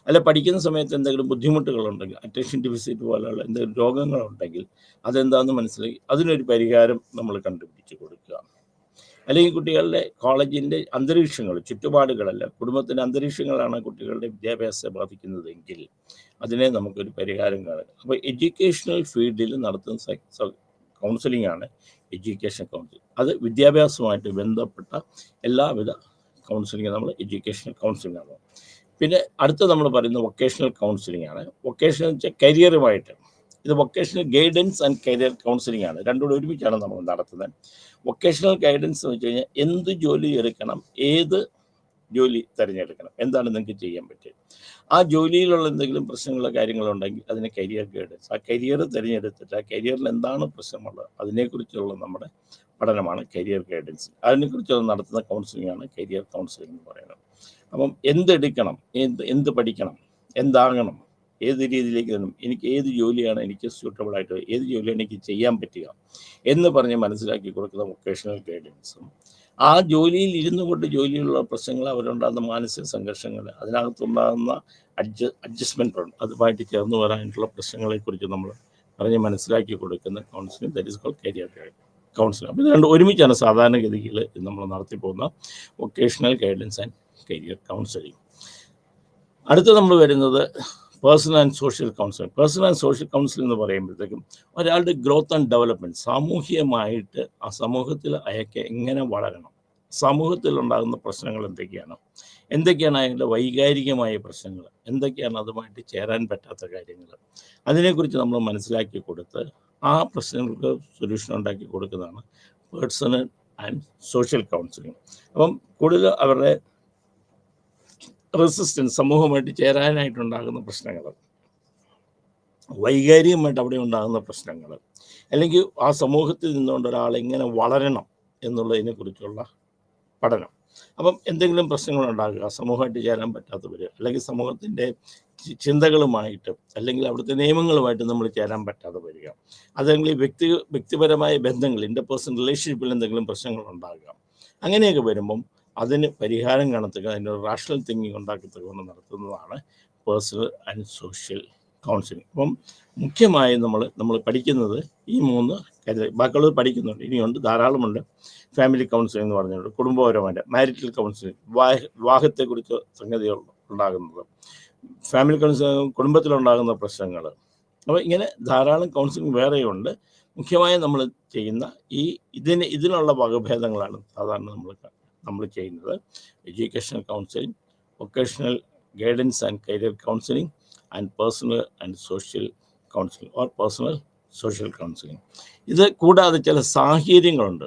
അല്ല, പഠിക്കുന്ന സമയത്ത് എന്തെങ്കിലും ബുദ്ധിമുട്ടുകളുണ്ടെങ്കിൽ, അറ്റൻഷൻ ഡെഫിസിറ്റ് പോലെയുള്ള എന്തെങ്കിലും രോഗങ്ങളുണ്ടെങ്കിൽ അതെന്താണെന്ന് മനസ്സിലാക്കി അതിനൊരു പരിഹാരം നമ്മൾ കണ്ടുപിടിച്ച് കൊടുക്കുക. അല്ലെങ്കിൽ കുട്ടികളുടെ കോളേജിൻ്റെ അന്തരീക്ഷങ്ങൾ, ചുറ്റുപാടുകളല്ല, കുടുംബത്തിൻ്റെ അന്തരീക്ഷങ്ങളാണ് കുട്ടികളുടെ വിദ്യാഭ്യാസത്തെ ബാധിക്കുന്നതെങ്കിൽ അതിനെ നമുക്കൊരു പരിഹാരം കാണുക. അപ്പോൾ എഡ്യൂക്കേഷണൽ ഫീൽഡിൽ നടത്തുന്ന കൗൺസിലിംഗ് ആണ് എഡ്യൂക്കേഷൻ കൗൺസിലിംഗ്. അത് വിദ്യാഭ്യാസവുമായിട്ട് ബന്ധപ്പെട്ട എല്ലാവിധ കൗൺസിലിംഗ് നമ്മൾ എഡ്യൂക്കേഷണൽ കൗൺസിലിംഗ് ആണ്. പിന്നെ അടുത്ത നമ്മൾ പറയുന്നത് വൊക്കേഷണൽ കൗൺസിലിംഗ് ആണ്. വൊക്കേഷണൽ വെച്ചാൽ കരിയറുമായിട്ട്, ഇത് vocational guidance and career counselling ആണ്. രണ്ടും കൂടെ ഒരുമിച്ചാണ് നമ്മൾ നടത്തുന്നത്. വൊക്കേഷണൽ ഗൈഡൻസ് എന്ന് വെച്ച് കഴിഞ്ഞാൽ എന്ത് ജോലി എടുക്കണം, ഏത് ജോലി തിരഞ്ഞെടുക്കണം, എന്താണ് നിങ്ങൾക്ക് ചെയ്യാൻ പറ്റുക, ആ ജോലിയിലുള്ള എന്തെങ്കിലും പ്രശ്നങ്ങളോ കാര്യങ്ങളുണ്ടെങ്കിൽ അതിന് കരിയർ ഗൈഡൻസ്, ആ കരിയർ തിരഞ്ഞെടുത്തിട്ട് ആ കരിയറിൽ എന്താണ് പ്രശ്നമുള്ളത് അതിനെക്കുറിച്ചുള്ള നമ്മുടെ പഠനമാണ് കരിയർ ഗൈഡൻസ്. അതിനെക്കുറിച്ചുള്ള നടത്തുന്ന കൗൺസിലിംഗ് ആണ് കരിയർ കൗൺസിലിംഗ് എന്ന് പറയുന്നത്. അപ്പം എന്തെടുക്കണം, എന്ത് പഠിക്കണം, എന്താകണം, ഏത് രീതിയിലേക്ക് വരണം, എനിക്ക് ഏത് ജോലിയാണ് എനിക്ക് സ്യൂട്ടബിൾ ആയിട്ട്, ഏത് ജോലിയാണ് എനിക്ക് ചെയ്യാൻ പറ്റുക എന്ന് പറഞ്ഞ് മനസ്സിലാക്കി കൊടുക്കുന്ന വൊക്കേഷണൽ ഗൈഡൻസും, ആ ജോലിയിൽ ഇരുന്നു കൊണ്ട് ജോലിയിലുള്ള പ്രശ്നങ്ങൾ, അവരുണ്ടാകുന്ന മാനസിക സംഘർഷങ്ങൾ, അതിനകത്തുണ്ടാകുന്ന അഡ്ജസ്റ്റ്മെൻറ്റ് അതുമായിട്ട് ചേർന്ന് വരാനായിട്ടുള്ള പ്രശ്നങ്ങളെക്കുറിച്ച് നമ്മൾ പറഞ്ഞ് മനസ്സിലാക്കി കൊടുക്കുന്ന counselling, that is called career counselling. അപ്പോൾ ഇത് രണ്ട് ഒരുമിച്ചാണ് സാധാരണഗതിയിൽ നമ്മൾ നടത്തിപ്പോകുന്ന vocational guidance and career counselling. അടുത്ത് നമ്മൾ വരുന്നത് personal and social counselling. Personal and social counselling എന്ന് പറയുമ്പോഴത്തേക്കും ഒരാളുടെ ഗ്രോത്ത് ആൻഡ് ഡെവലപ്മെൻറ്റ്, സാമൂഹികമായിട്ട് ആ സമൂഹത്തിൽ അയാൾക്ക് എങ്ങനെ വളരണം, സമൂഹത്തിലുണ്ടാകുന്ന പ്രശ്നങ്ങൾ എന്തൊക്കെയാണ് അയാളുടെ വൈകാരികമായ പ്രശ്നങ്ങൾ, എന്തൊക്കെയാണ് അതുമായിട്ട് ചേരാൻ പറ്റാത്ത കാര്യങ്ങൾ, അതിനെക്കുറിച്ച് നമ്മൾ മനസ്സിലാക്കി കൊടുത്ത് ആ പ്രശ്നങ്ങൾക്ക് സൊല്യൂഷൻ ഉണ്ടാക്കി കൊടുക്കുന്നതാണ് പേഴ്സണൽ ആൻഡ് സോഷ്യൽ കൗൺസിലിംഗ്. അപ്പം കൂടുതൽ അവരുടെ റെസിസ്റ്റൻസ്, സമൂഹമായിട്ട് ചേരാനായിട്ടുണ്ടാകുന്ന പ്രശ്നങ്ങൾ, വൈകാരികമായിട്ട് അവിടെ ഉണ്ടാകുന്ന പ്രശ്നങ്ങൾ, അല്ലെങ്കിൽ ആ സമൂഹത്തിൽ നിന്നുകൊണ്ട് ഒരാൾ എങ്ങനെ വളരണം എന്നുള്ളതിനെക്കുറിച്ചുള്ള പഠനം. അപ്പം എന്തെങ്കിലും പ്രശ്നങ്ങളുണ്ടാകുക, സമൂഹമായിട്ട് ചേരാൻ പറ്റാത്തവർ, അല്ലെങ്കിൽ സമൂഹത്തിൻ്റെ ചിന്തകളുമായിട്ട് അല്ലെങ്കിൽ അവിടുത്തെ നിയമങ്ങളുമായിട്ട് നമ്മൾ ചേരാൻ പറ്റാതെ വരിക, അതെങ്കിൽ വ്യക്തിപരമായ ബന്ധങ്ങൾ, ഇൻ്റർപേഴ്സണൽ റിലേഷൻഷിപ്പിൽ എന്തെങ്കിലും പ്രശ്നങ്ങൾ ഉണ്ടാകുക, അങ്ങനെയൊക്കെ വരുമ്പം അതിന് പരിഹാരം കണ്ടെത്തുക, അതിൻ്റെ റാഷണൽ തിങ്കിങ് ഉണ്ടാക്കത്തക്കൊണ്ട് നടത്തുന്നതാണ് പേഴ്സണൽ ആൻഡ് സോഷ്യൽ കൗൺസിലിംഗ്. അപ്പം മുഖ്യമായും നമ്മൾ പഠിക്കുന്നത് ഈ 3 കാര്യം. ബാക്കിയുള്ളത് പഠിക്കുന്നുണ്ട്, ഇനിയുണ്ട്, ധാരാളമുണ്ട്. ഫാമിലി കൗൺസിലിംഗ് എന്ന് പറഞ്ഞിട്ടുണ്ട്, കുടുംബപരമായിട്ട് മാരിറ്റൽ കൗൺസിലിംഗ്, വിവാഹത്തെക്കുറിച്ച് സംഗതികൾ ഉണ്ടാകുന്നത്, ഫാമിലി കൗൺസിലിംഗ്, കുടുംബത്തിലുണ്ടാകുന്ന പ്രശ്നങ്ങൾ. അപ്പോൾ ഇങ്ങനെ ധാരാളം കൗൺസിലിംഗ് വേറെയുണ്ട്. മുഖ്യമായും നമ്മൾ ചെയ്യുന്ന ഇതിനുള്ള വകഭേദങ്ങളാണ് സാധാരണ നമ്മൾ ചെയ്യുന്നത്. Educational counselling, vocational guidance and career counselling and personal and social counselling or personal social counselling. ഇത് കൂടാതെ ചില സാഹചര്യങ്ങളുണ്ട്,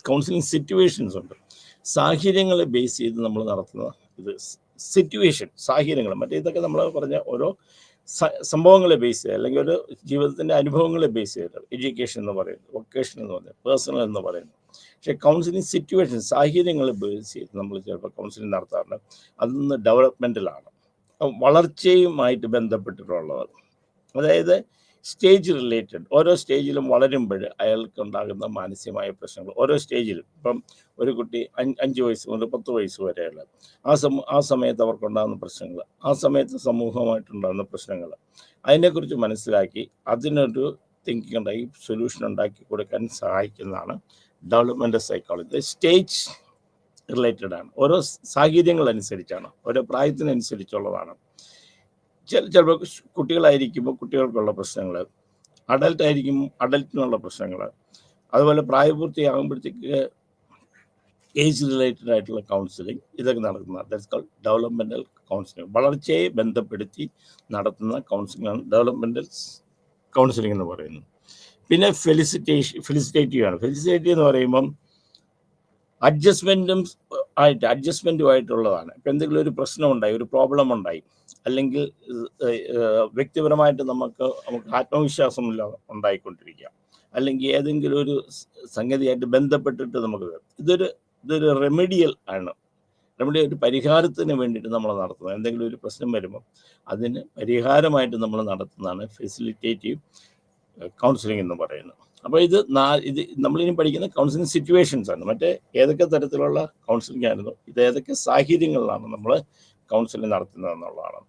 കൗൺസിലിംഗ് സിറ്റുവേഷൻസ് ഉണ്ട്. സാഹചര്യങ്ങളെ ബേസ് ചെയ്ത് നമ്മൾ നടത്തുന്ന ഇത് സിറ്റുവേഷൻ, സാഹചര്യങ്ങൾ, മറ്റേ ഇതൊക്കെ നമ്മൾ പറഞ്ഞ ഓരോ സംഭവങ്ങളെ ബേസ് ചെയ്ത് അല്ലെങ്കിൽ ഒരു ജീവിതത്തിൻ്റെ അനുഭവങ്ങളെ ബേസ് ചെയ്ത് എഡ്യൂക്കേഷൻ എന്ന് പറയുന്നത്, വൊക്കേഷൻ എന്ന് പറയുന്നത്, പേഴ്സണൽ എന്ന് പറയുന്നത്. പക്ഷേ കൗൺസിലിംഗ് സിറ്റുവേഷൻ, സാഹചര്യങ്ങളെ ബേസ് ചെയ്ത് നമ്മൾ ചിലപ്പോൾ കൗൺസിലിംഗ് നടത്താറുണ്ട്. അതൊന്ന് ഡെവലപ്മെൻറ്റലാണ്, വളർച്ചയുമായിട്ട് ബന്ധപ്പെട്ടിട്ടുള്ളത്. അതായത് സ്റ്റേജ് റിലേറ്റഡ്, ഓരോ സ്റ്റേജിലും വളരുമ്പോൾ അയാൾക്കുണ്ടാകുന്ന മാനസികമായ പ്രശ്നങ്ങൾ ഓരോ സ്റ്റേജിലും. ഇപ്പം ഒരു കുട്ടി 5 വയസ്സ് മുതൽ 10 വയസ്സ് വരെയുള്ള ആ സമയത്ത് അവർക്കുണ്ടാകുന്ന പ്രശ്നങ്ങൾ, ആ സമയത്ത് സമൂഹമായിട്ടുണ്ടാകുന്ന പ്രശ്നങ്ങൾ, അതിനെക്കുറിച്ച് മനസ്സിലാക്കി അതിനൊരു തിങ്കിങ് ഉണ്ടാക്കി സൊല്യൂഷൻ ഉണ്ടാക്കി കൊടുക്കാൻ സഹായിക്കുന്നതാണ് ഡെവലപ്മെൻറ്റൽ സൈക്കോളജി. റിലേറ്റഡ് ആണ്. ഓരോ സാഹചര്യങ്ങൾ അനുസരിച്ചാണ്, ഓരോ പ്രായത്തിനനുസരിച്ചുള്ളതാണ്. ചിലപ്പോൾ കുട്ടികളായിരിക്കുമ്പോൾ കുട്ടികൾക്കുള്ള പ്രശ്നങ്ങൾ, അഡൽട്ട് ആയിരിക്കും അഡൽട്ടിനുള്ള പ്രശ്നങ്ങൾ, അതുപോലെ പ്രായപൂർത്തിയാകുമ്പോഴത്തേക്ക് ഏജ് റിലേറ്റഡ് ആയിട്ടുള്ള കൗൺസിലിംഗ്, ഇതൊക്കെ നടത്തുന്നത് ദാറ്റ്സ് കോൾഡ് ഡെവലപ്മെൻ്റൽ കൗൺസിലിംഗ്. വളർച്ചയെ ബന്ധപ്പെടുത്തി നടത്തുന്ന കൗൺസിലിംഗാണ് ഡെവലപ്മെൻ്റൽ കൗൺസിലിംഗ് എന്ന് പറയുന്നത്. പിന്നെ ഫെലിസിറ്റേറ്റീവ് ആണ്. ഫെലിസിറ്റേറ്റീവ് എന്ന് പറയുമ്പം അഡ്ജസ്റ്റ്മെൻറ്റുമായിട്ടുള്ളതാണ്. ഇപ്പം എന്തെങ്കിലും ഒരു പ്രശ്നം ഉണ്ടായി, ഒരു പ്രോബ്ലം ഉണ്ടായി, അല്ലെങ്കിൽ വ്യക്തിപരമായിട്ട് നമുക്ക് ആത്മവിശ്വാസമില്ല ഉണ്ടായിക്കൊണ്ടിരിക്കുക, അല്ലെങ്കിൽ ഏതെങ്കിലും ഒരു സംഗതിയായിട്ട് ബന്ധപ്പെട്ടിട്ട് നമുക്ക് ഇതൊരു റെമഡിയൽ ആണ്. റെമഡിയൽ ഒരു പരിഹാരത്തിന് വേണ്ടിയിട്ട് നമ്മൾ നടത്തുന്നത്. എന്തെങ്കിലും ഒരു പ്രശ്നം വരുമ്പോൾ അതിന് പരിഹാരമായിട്ട് നമ്മൾ നടത്തുന്നതാണ് ഫെസിലിറ്റേറ്റീവ് കൗൺസിലിംഗ് എന്ന് പറയുന്നത്. അപ്പോൾ ഇത് നമ്മളിനി പഠിക്കുന്ന കൗൺസിലിംഗ് സിറ്റുവേഷൻസ് ആണ്. മറ്റേ ഏതൊക്കെ തരത്തിലുള്ള കൗൺസിലിംഗ് ആയിരുന്നു, ഇത് ഏതൊക്കെ സാഹചര്യങ്ങളിലാണ് നമ്മൾ കൗൺസിലിംഗ് നടത്തുന്നത് എന്നുള്ളതാണ്.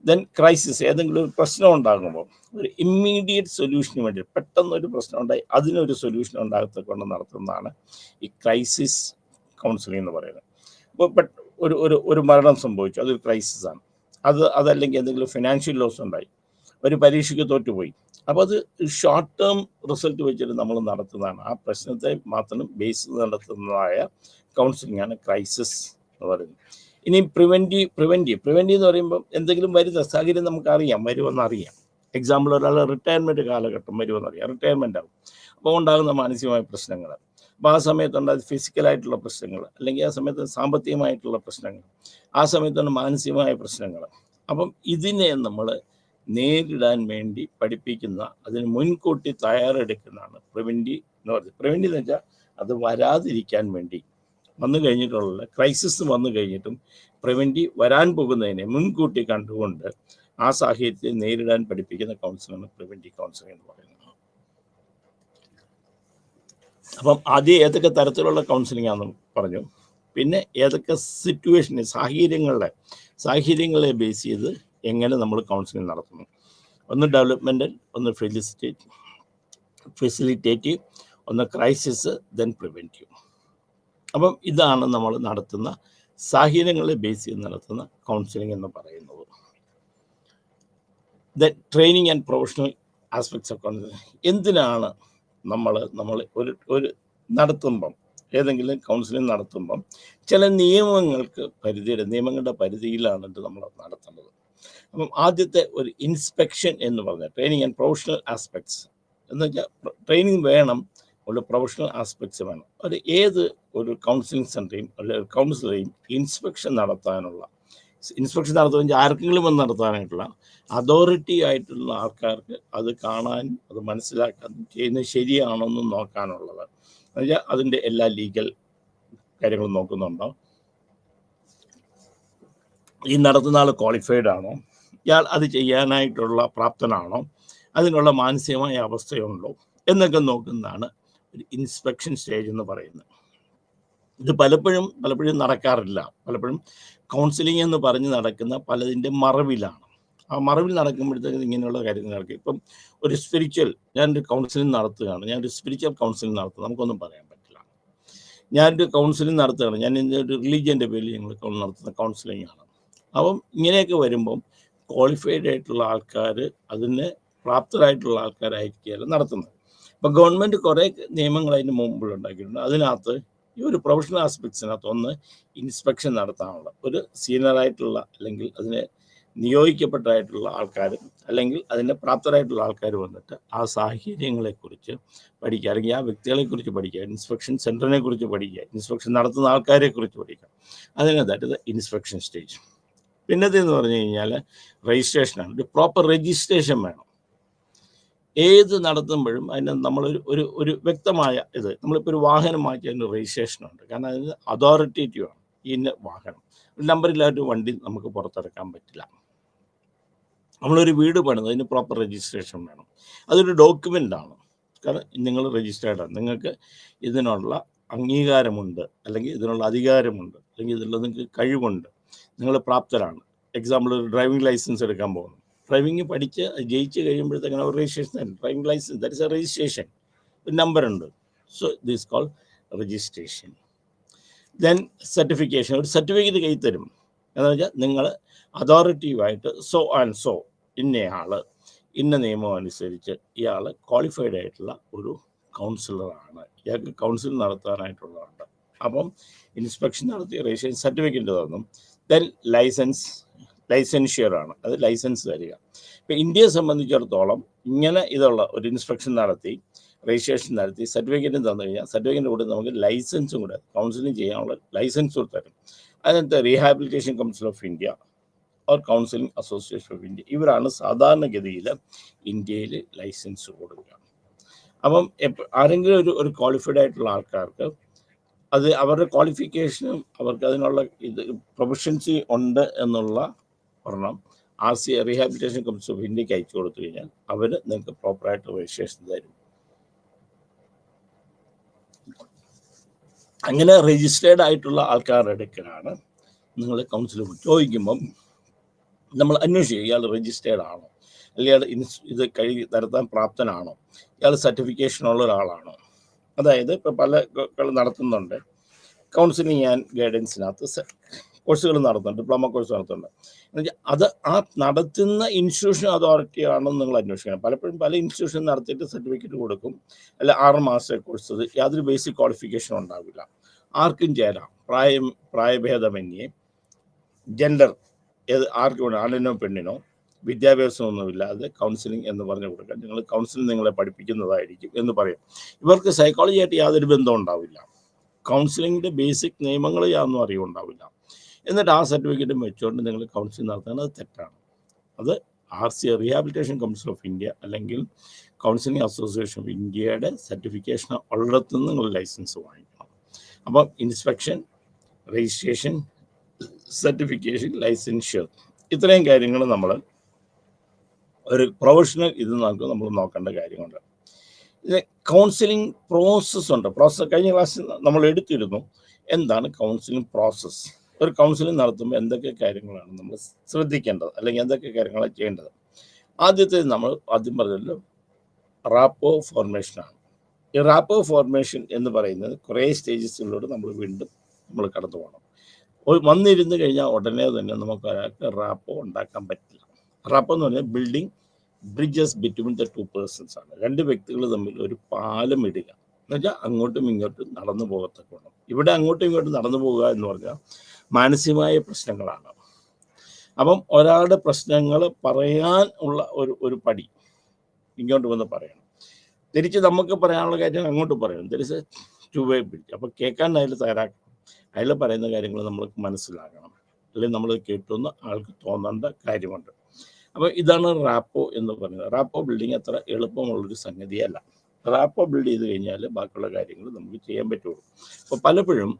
ദെൻ ക്രൈസിസ്, ഏതെങ്കിലും ഒരു പ്രശ്നം ഉണ്ടാകുമ്പോൾ ഒരു ഇമ്മീഡിയറ്റ് സൊല്യൂഷന് വേണ്ടി, പെട്ടെന്നൊരു പ്രശ്നം ഉണ്ടായി അതിനൊരു സൊല്യൂഷൻ ഉണ്ടാകത്തൊക്കെ നടത്തുന്നതാണ് ഈ ക്രൈസിസ് കൗൺസിലിംഗ് എന്ന് പറയുന്നത്. അപ്പോൾ ഒരു മരണം സംഭവിച്ചു, അതൊരു ക്രൈസിസ് ആണ്. അതല്ലെങ്കിൽ എന്തെങ്കിലും ഫിനാൻഷ്യൽ ലോസ് ഉണ്ടായി, ഒരു പരീക്ഷയ്ക്ക് തോറ്റുപോയി, അപ്പോൾ അത് ഷോർട്ട് ടേം റിസൾട്ട് വെച്ചിട്ട് നമ്മൾ നടത്തുന്നതാണ്. ആ പ്രശ്നത്തെ മാത്രം ബേസ് നടത്തുന്നതായ കൗൺസിലിംഗ് ആണ് ക്രൈസിസ് എന്ന് പറയുന്നത്. ഇനി പ്രിവെൻറ്റീവ് എന്ന് പറയുമ്പോൾ എന്തെങ്കിലും വരുന്ന സാഹചര്യം നമുക്കറിയാം, വരുമെന്നറിയാം. എക്സാമ്പിൾ, ഒരാൾ റിട്ടയർമെൻറ്റ് കാലഘട്ടം വരുമെന്നറിയാം, റിട്ടയർമെൻ്റ് ആകും, അപ്പോൾ ഉണ്ടാകുന്ന മാനസികമായ പ്രശ്നങ്ങൾ, അപ്പോൾ ആ സമയത്തുണ്ടാകുന്ന ഫിസിക്കലായിട്ടുള്ള പ്രശ്നങ്ങൾ, അല്ലെങ്കിൽ ആ സമയത്ത് സാമ്പത്തികമായിട്ടുള്ള പ്രശ്നങ്ങൾ, ആ സമയത്തുള്ള മാനസികമായ പ്രശ്നങ്ങൾ. അപ്പം ഇതിനെ നമ്മൾ നേരിടാൻ വേണ്ടി പഠിപ്പിക്കുന്ന, അതിന് മുൻകൂട്ടി തയ്യാറെടുക്കുന്നതാണ് പ്രിവെൻറ്റീവ് എന്ന് പറയുന്നത്. പ്രിവെൻറ്റീവ് എന്ന് വെച്ചാൽ അത് വരാതിരിക്കാൻ വേണ്ടി, വന്നു കഴിഞ്ഞിട്ടുള്ള ക്രൈസിസ് വന്നു കഴിഞ്ഞിട്ടും പ്രിവെൻറ്റീവ് വരാൻ പോകുന്നതിനെ മുൻകൂട്ടി കണ്ടുകൊണ്ട് ആ സാഹചര്യത്തെ നേരിടാൻ പഠിപ്പിക്കുന്ന കൗൺസിലാണ് പ്രിവെൻറ്റീവ് കൗൺസിലിംഗ് എന്ന് പറയുന്നത്. അപ്പം ആദ്യം ഏതൊക്കെ തരത്തിലുള്ള കൗൺസിലിംഗ് ആണെന്ന് പറഞ്ഞു, പിന്നെ ഏതൊക്കെ സിറ്റുവേഷന് സാഹചര്യങ്ങളെ ബേസ് ചെയ്ത് എങ്ങനെ നമ്മൾ കൗൺസിലിംഗ് നടത്തുന്നു. ഒന്ന് ഡെവലപ്മെൻ്റൽ, ഒന്ന് ഫെസിലിറ്റേറ്റീവ്, ഒന്ന് ക്രൈസിസ്, ദെൻ പ്രിവെൻറ്റീവ്. അപ്പം ഇതാണ് നമ്മൾ നടത്തുന്ന സാഹചര്യങ്ങളെ ബേസ് ചെയ്ത് നടത്തുന്ന കൗൺസിലിംഗ് എന്ന് പറയുന്നത്. Then training and professional aspects of counselling. എന്തിനാണ് നമ്മൾ ഒരു നടത്തുമ്പം, ഏതെങ്കിലും കൗൺസിലിംഗ് നടത്തുമ്പം ചില നിയമങ്ങളുടെ പരിധിയിലാണ് ഇത് നമ്മൾ നടത്തേണ്ടത്. അപ്പം ആദ്യത്തെ ഒരു ഇൻസ്പെക്ഷൻ എന്ന് പറഞ്ഞാൽ ട്രെയിനിങ് ആൻഡ് പ്രൊഫഷണൽ ആസ്പെക്ട്സ് എന്ന് വെച്ചാൽ ട്രെയിനിങ് വേണം, ഒരു പ്രൊഫഷണൽ ആസ്പെക്ട്സ് വേണം. ഏത് ഒരു കൗൺസിലിംഗ് സെൻ്ററേയും അല്ലെങ്കിൽ കൗൺസിലറേയും ഇൻസ്പെക്ഷൻ നടത്തുമെങ്കിൽ ആർക്കെങ്കിലും വന്ന് നടത്താനായിട്ടുള്ള അതോറിറ്റി ആയിട്ടുള്ള ആൾക്കാർക്ക് അത് കാണാനും അത് മനസ്സിലാക്കാനും ചെയ്യുന്നത് ശരിയാണോന്നും നോക്കാനുള്ളത്. എന്നുവെച്ചാൽ അതിൻ്റെ എല്ലാ ലീഗൽ കാര്യങ്ങളും നോക്കുന്നുണ്ടോ, ഈ നടത്തുന്ന ആൾ ക്വാളിഫൈഡ് ആണോ, ഇയാൾ അത് ചെയ്യാനായിട്ടുള്ള പ്രാപ്തനാണോ, അതിനുള്ള മാനസികമായ അവസ്ഥയുണ്ടോ എന്നൊക്കെ നോക്കുന്നതാണ് ഒരു ഇൻസ്പെക്ഷൻ സ്റ്റേജ് എന്ന് പറയുന്നത്. ഇത് പലപ്പോഴും നടക്കാറില്ല. പലപ്പോഴും കൗൺസിലിംഗ് എന്ന് പറഞ്ഞ് നടക്കുന്ന പലതിൻ്റെ മറവിലാണ്. ആ മറവിൽ നടക്കുമ്പോഴത്തേക്ക് ഇങ്ങനെയുള്ള കാര്യങ്ങൾ നടക്കും. ഇപ്പം ഒരു ഞാനൊരു കൗൺസിലിംഗ് നടത്തുകയാണ്, ഞാനൊരു സ്പിരിച്വൽ കൗൺസിലിംഗ് നടത്തുക, നമുക്കൊന്നും പറയാൻ പറ്റില്ല. ഞാനൊരു കൗൺസിലിംഗ് നടത്തുകയാണ്, ഞാൻ ഒരു റിലീജിയൻ്റെ പേരിൽ ഞങ്ങൾ നടത്തുന്ന കൗൺസിലിംഗ് ആണ്. അപ്പം ഇങ്ങനെയൊക്കെ വരുമ്പം ക്വാളിഫൈഡ് ആയിട്ടുള്ള ആൾക്കാർ, അതിന് പ്രാപ്തരായിട്ടുള്ള ആൾക്കാരായിരിക്കുകയല്ല നടത്തുന്നത്. ഇപ്പം ഗവൺമെൻറ് കുറേ നിയമങ്ങൾ അതിന് മുമ്പിലുണ്ടാക്കിയിട്ടുണ്ട്. അതിനകത്ത് ഈ ഒരു പ്രൊഫഷണൽ ആസ്പെക്ട്സിനകത്ത് ഒന്ന് ഇൻസ്പെക്ഷൻ നടത്താനുള്ള ഒരു സീനിയറായിട്ടുള്ള അല്ലെങ്കിൽ അതിന് നിയോഗിക്കപ്പെട്ടായിട്ടുള്ള ആൾക്കാർ അല്ലെങ്കിൽ അതിൻ്റെ പ്രാപ്തരായിട്ടുള്ള ആൾക്കാർ വന്നിട്ട് ആ സാഹചര്യങ്ങളെക്കുറിച്ച് പഠിക്കുക, അല്ലെങ്കിൽ ആ വ്യക്തികളെക്കുറിച്ച് പഠിക്കുക, ഇൻസ്പെക്ഷൻ സെൻറ്ററിനെ കുറിച്ച് പഠിക്കുക, ഇൻസ്പെക്ഷൻ നടത്തുന്ന ആൾക്കാരെ കുറിച്ച് പഠിക്കുക. അതിനകത്തായിട്ട് ഇൻസ്പെക്ഷൻ സ്റ്റേജ്. പിന്നത്തേന്ന് പറഞ്ഞു കഴിഞ്ഞാൽ രജിസ്ട്രേഷനാണ്. ഒരു പ്രോപ്പർ രജിസ്ട്രേഷൻ വേണം. ഏത് നടത്തുമ്പോഴും അതിന് ഒരു വ്യക്തമായ നമ്മളിപ്പോൾ ഒരു വാഹനം വാങ്ങിച്ചാൽ അതിന് രജിസ്ട്രേഷനുണ്ട്. കാരണം അതിന് അതോറിറ്റേറ്റീവാണ്. ഇന്ന വാഹനം, ഒരു നമ്പറില്ലാത്ത വണ്ടി നമുക്ക് പുറത്തിറക്കാൻ പറ്റില്ല. നമ്മളൊരു വീട് പണിത് അതിന് പ്രോപ്പർ രജിസ്ട്രേഷൻ വേണം. അതൊരു ഡോക്യുമെൻ്റാണ്. കാരണം നിങ്ങൾ രജിസ്റ്റേർഡാണ്, നിങ്ങൾക്ക് ഇതിനുള്ള അംഗീകാരമുണ്ട്, അല്ലെങ്കിൽ ഇതിനുള്ള അധികാരമുണ്ട്, അല്ലെങ്കിൽ ഇതിലുള്ള നിങ്ങൾക്ക് കഴിവുണ്ട്, നിങ്ങൾ പ്രാപ്തരാണ്. എക്സാമ്പിൾ, ഒരു ഡ്രൈവിംഗ് ലൈസൻസ് എടുക്കാൻ പോകുന്നു. ഡ്രൈവിംഗ് പഠിച്ച് ജയിച്ച് കഴിയുമ്പോഴത്തേക്കാണ് ഒരു registration. Driving licence, that is a registration, ഒരു നമ്പറുണ്ട്. So this called registration. Then certification, ഒരു സർട്ടിഫിക്കറ്റ് കയ്യിൽ തരും. എന്ന് വെച്ചാൽ നിങ്ങൾ അതോറിറ്റീവായിട്ട് സോ ആൻഡ് സോ ഇന്നയാൾ ഇന്ന നിയമം അനുസരിച്ച് ഇയാൾ ക്വാളിഫൈഡ് ആയിട്ടുള്ള ഒരു കൗൺസിലറാണ്, ഇയാൾക്ക് കൗൺസിൽ നടത്താനായിട്ടുള്ളതുണ്ട്. അപ്പം ഇൻസ്പെക്ഷൻ നടത്തി രജിസ്ട്രേഷൻ സർട്ടിഫിക്കറ്റ് തന്നു. ദെൻ ലൈസൻഷ്യറാണ്, അത് ലൈസൻസ് തരിക. ഇപ്പം ഇന്ത്യയെ സംബന്ധിച്ചിടത്തോളം ഇങ്ങനെ ഇതുള്ള ഒരു ഇൻസ്പെക്ഷൻ നടത്തി രജിസ്ട്രേഷൻ നടത്തി സർട്ടിഫിക്കറ്റും തന്നു കഴിഞ്ഞാൽ സർട്ടിഫിക്കറ്റ് കൂടെ നമുക്ക് ലൈസൻസും കൂടെ കൗൺസിലിംഗ് ചെയ്യാനുള്ള ലൈസൻസ് കൂടെ തരും. അതിനകത്ത് rehabilitation council of India or counselling association of India, ഇവരാണ് സാധാരണഗതിയിൽ ഇന്ത്യയിൽ ലൈസൻസ് കൊടുക്കുക. അപ്പം ആരെങ്കിലും ഒരു ക്വാളിഫൈഡ് ആയിട്ടുള്ള ആൾക്കാർക്ക് അത് അവരുടെ ക്വാളിഫിക്കേഷനും അവർക്ക് അതിനുള്ള ഇത് പ്രൊഫഷൻസി ഉണ്ട് എന്നുള്ള ഒരെണ്ണം റീഹാബിലിറ്റേഷൻ കൗൺസിൽ ഓഫ് ഇന്ത്യക്ക് അയച്ചു കൊടുത്തു കഴിഞ്ഞാൽ അവർ നിങ്ങൾക്ക് പ്രോപ്പറായിട്ട് രജിസ്ട്രേഷൻ തരും. അങ്ങനെ രജിസ്റ്റേർഡ് ആയിട്ടുള്ള ആൾക്കാരുടെ അടുക്കലാണ് നിങ്ങൾ കൗൺസിൽ ചോദിക്കുമ്പം നമ്മൾ അന്വേഷിക്കുക, ഇയാൾ രജിസ്റ്റേർഡ് ആണോ, അല്ലെങ്കിൽ ഇത് നടത്താൻ പ്രാപ്തനാണോ, ഇയാൾ സർട്ടിഫിക്കേഷനുള്ള ഒരാളാണോ. അതായത് ഇപ്പോൾ പല നടത്തുന്നുണ്ട് കൗൺസിലിംഗ് ആൻഡ് ഗൈഡൻസിനകത്ത് കോഴ്സുകൾ നടത്തുന്നുണ്ട്, ഡിപ്ലോമ കോഴ്സ് നടത്തുന്നുണ്ട്. എന്നുവെച്ചാൽ അത് ആ നടത്തുന്ന ഇൻസ്റ്റിറ്റ്യൂഷൻ അതോറിറ്റി ആണെന്ന് നിങ്ങൾ അന്വേഷിക്കണം. പലപ്പോഴും പല ഇൻസ്റ്റിറ്റ്യൂഷൻ നടത്തിയിട്ട് സർട്ടിഫിക്കറ്റ് കൊടുക്കും, അല്ല 6 മാസത്തെ കോഴ്സ്, യാതൊരു ബേസിക് ക്വാളിഫിക്കേഷൻ ഉണ്ടാവില്ല, ആർക്കും ചേരാം, പ്രായഭേദമന്യേ, ജെൻഡർ ആർക്കും വേണം, ആണിനോ പെണ്ണിനോ, വിദ്യാഭ്യാസമൊന്നുമില്ലാതെ കൗൺസിലിംഗ് എന്ന് പറഞ്ഞു കൊടുക്കാം. നിങ്ങൾ കൗൺസിലിംഗ് നിങ്ങളെ പഠിപ്പിക്കുന്നതായിരിക്കും എന്ന് പറയും. ഇവർക്ക് സൈക്കോളജി ആയിട്ട് യാതൊരു ബന്ധവും ഉണ്ടാവില്ല, കൗൺസിലിങ്ങിൻ്റെ ബേസിക് നിയമങ്ങൾ യാതൊന്നും അറിവുണ്ടാവില്ല. എന്നിട്ട് ആ സർട്ടിഫിക്കറ്റും വെച്ചുകൊണ്ട് നിങ്ങൾ കൗൺസിലിംഗ് നടത്തുന്നത് അത് തെറ്റാണ്. അത് റീഹാബിലിറ്റേഷൻ കൗൺസിൽ ഓഫ് ഇന്ത്യ അല്ലെങ്കിൽ കൗൺസിലിംഗ് അസോസിയേഷൻ ഓഫ് ഇന്ത്യയുടെ സർട്ടിഫിക്കേഷൻ ഉള്ളിടത്തുനിന്ന് നിങ്ങൾ ലൈസൻസ് വാങ്ങിക്കണം. അപ്പം ഇൻസ്പെക്ഷൻ, രജിസ്ട്രേഷൻ, സർട്ടിഫിക്കേഷൻ, ലൈസൻഷ്യർ, ഇത്രയും കാര്യങ്ങൾ നമ്മൾ ഒരു പ്രൊഫഷണൽ ഇത് നമ്മൾ നോക്കേണ്ട കാര്യമുണ്ട്. ഇത് കൗൺസിലിംഗ് പ്രോസസ്സ് ഉണ്ട്. കഴിഞ്ഞ ക്ലാസ്സിൽ നമ്മൾ എടുത്തിരുന്നു എന്താണ് കൗൺസിലിംഗ് പ്രോസസ്സ്. ഒരു കൗൺസിലിംഗ് നടത്തുമ്പോൾ എന്തൊക്കെ കാര്യങ്ങളാണ് നമ്മൾ ശ്രദ്ധിക്കേണ്ടത്, അല്ലെങ്കിൽ എന്തൊക്കെ കാര്യങ്ങളാണ് ചെയ്യേണ്ടത്. നമ്മൾ ആദ്യം പറഞ്ഞല്ലോ റാപ്പോ ഫോർമേഷനാണ്. ഈ റാപ്പോ ഫോർമേഷൻ എന്ന് പറയുന്നത് കുറേ സ്റ്റേജസിലൂടെ നമ്മൾ കടന്നു പോകണം. വന്നിരുന്ന് കഴിഞ്ഞാൽ ഉടനെ തന്നെ നമുക്ക് ഒരാൾക്ക് റാപ്പോ ഉണ്ടാക്കാൻ പറ്റില്ല. റാപ്പോ എന്ന് പറഞ്ഞാൽ building bridges between the 2 persons ആണ്. 2 വ്യക്തികൾ തമ്മിൽ ഒരു പാലം ഇടുക എന്ന് വെച്ചാൽ അങ്ങോട്ടും ഇങ്ങോട്ടും നടന്നു പോകത്തക്ക വേണം. ഇവിടെ അങ്ങോട്ടും ഇങ്ങോട്ടും നടന്നു പോകുക എന്ന് പറഞ്ഞാൽ മാനസികമായ പ്രശ്നങ്ങളാണ്. അപ്പം ഒരാളുടെ പ്രശ്നങ്ങൾ പറയാൻ ഉള്ള ഒരു പടി ഇങ്ങോട്ട് വന്ന് പറയണം, തിരിച്ച് നമുക്ക് പറയാനുള്ള കാര്യം അങ്ങോട്ട് പറയണം. തിരിച്ച് 2-way ബ്രിഡ്ജ്. അപ്പോൾ കേൾക്കാൻ അതിൽ തയ്യാറാക്കണം, അതിൽ പറയുന്ന കാര്യങ്ങൾ നമ്മൾക്ക് മനസ്സിലാക്കണം, അല്ലെങ്കിൽ നമ്മൾ കേട്ടുന്ന ആൾക്ക് തോന്നേണ്ട കാര്യമുണ്ട്. അപ്പോൾ ഇതാണ് റാപ്പോ എന്ന് പറയുന്നത്. റാപ്പോ ബിൽഡിങ് അത്ര എളുപ്പമുള്ളൊരു സംഗതിയല്ല. റാപ്പോ ബിൽഡ് ചെയ്ത് കഴിഞ്ഞാൽ ബാക്കിയുള്ള കാര്യങ്ങൾ നമുക്ക് ചെയ്യാൻ പറ്റുള്ളൂ. അപ്പോൾ പലപ്പോഴും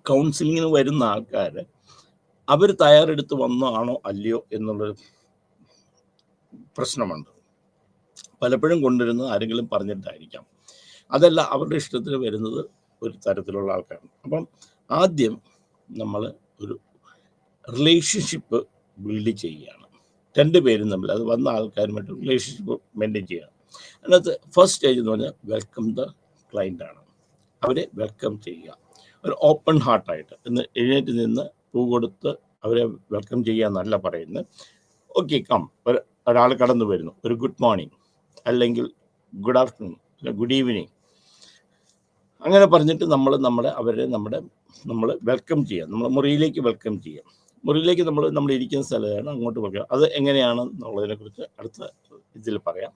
കൗൺസിലിങ്ങിന് വരുന്ന ആൾക്കാർ അവർ തയ്യാറെടുത്ത് വന്നതാണോ അല്ലയോ എന്നുള്ളൊരു പ്രശ്നമുണ്ട്. പലപ്പോഴും കൊണ്ടുവരുന്നത് ആരെങ്കിലും പറഞ്ഞിട്ടായിരിക്കാം, അതല്ല അവരുടെ ഇഷ്ടത്തിന് വരുന്നത് ഒരു തരത്തിലുള്ള ആൾക്കാരാണ്. അപ്പം ആദ്യം നമ്മൾ ഒരു റിലേഷൻഷിപ്പ് ബിൽഡ് ചെയ്യുകയാണ്. 2 പേരും തമ്മിൽ, അത് വന്ന ആൾക്കാരുമായിട്ട് റിലേഷൻഷിപ്പ് മെയിൻറ്റെയിൻ ചെയ്യുകയാണ്. അതിനകത്ത് ഫസ്റ്റ് സ്റ്റേജ് എന്ന് പറഞ്ഞാൽ വെൽക്കം ദ ക്ലൈൻ്റ് ആണ്. അവരെ വെൽക്കം ചെയ്യുക, ഒരു ഓപ്പൺ ഹാർട്ടായിട്ട് എഴുന്നേറ്റ് നിന്ന് പൂ കൊടുത്ത് അവരെ വെൽക്കം ചെയ്യുക എന്നല്ല പറയുന്നത്. ഓക്കെ കം, ഒരാൾ കടന്നു വരുന്നു, ഒരു ഗുഡ് മോർണിംഗ് അല്ലെങ്കിൽ ഗുഡ് ആഫ്റ്റർനൂൺ, ഗുഡ് ഈവനിങ്, അങ്ങനെ പറഞ്ഞിട്ട് അവരെ നമ്മൾ വെൽക്കം ചെയ്യാം. നമ്മൾ മുറിയിലേക്ക് വെൽക്കം ചെയ്യാം. മുറിയിലേക്ക് നമ്മൾ ഇരിക്കുന്ന സ്ഥലമാണ് അങ്ങോട്ട് വെക്കുക. അത് എങ്ങനെയാണ് എന്നുള്ളതിനെക്കുറിച്ച് അടുത്ത ഇതിൽ പറയാം.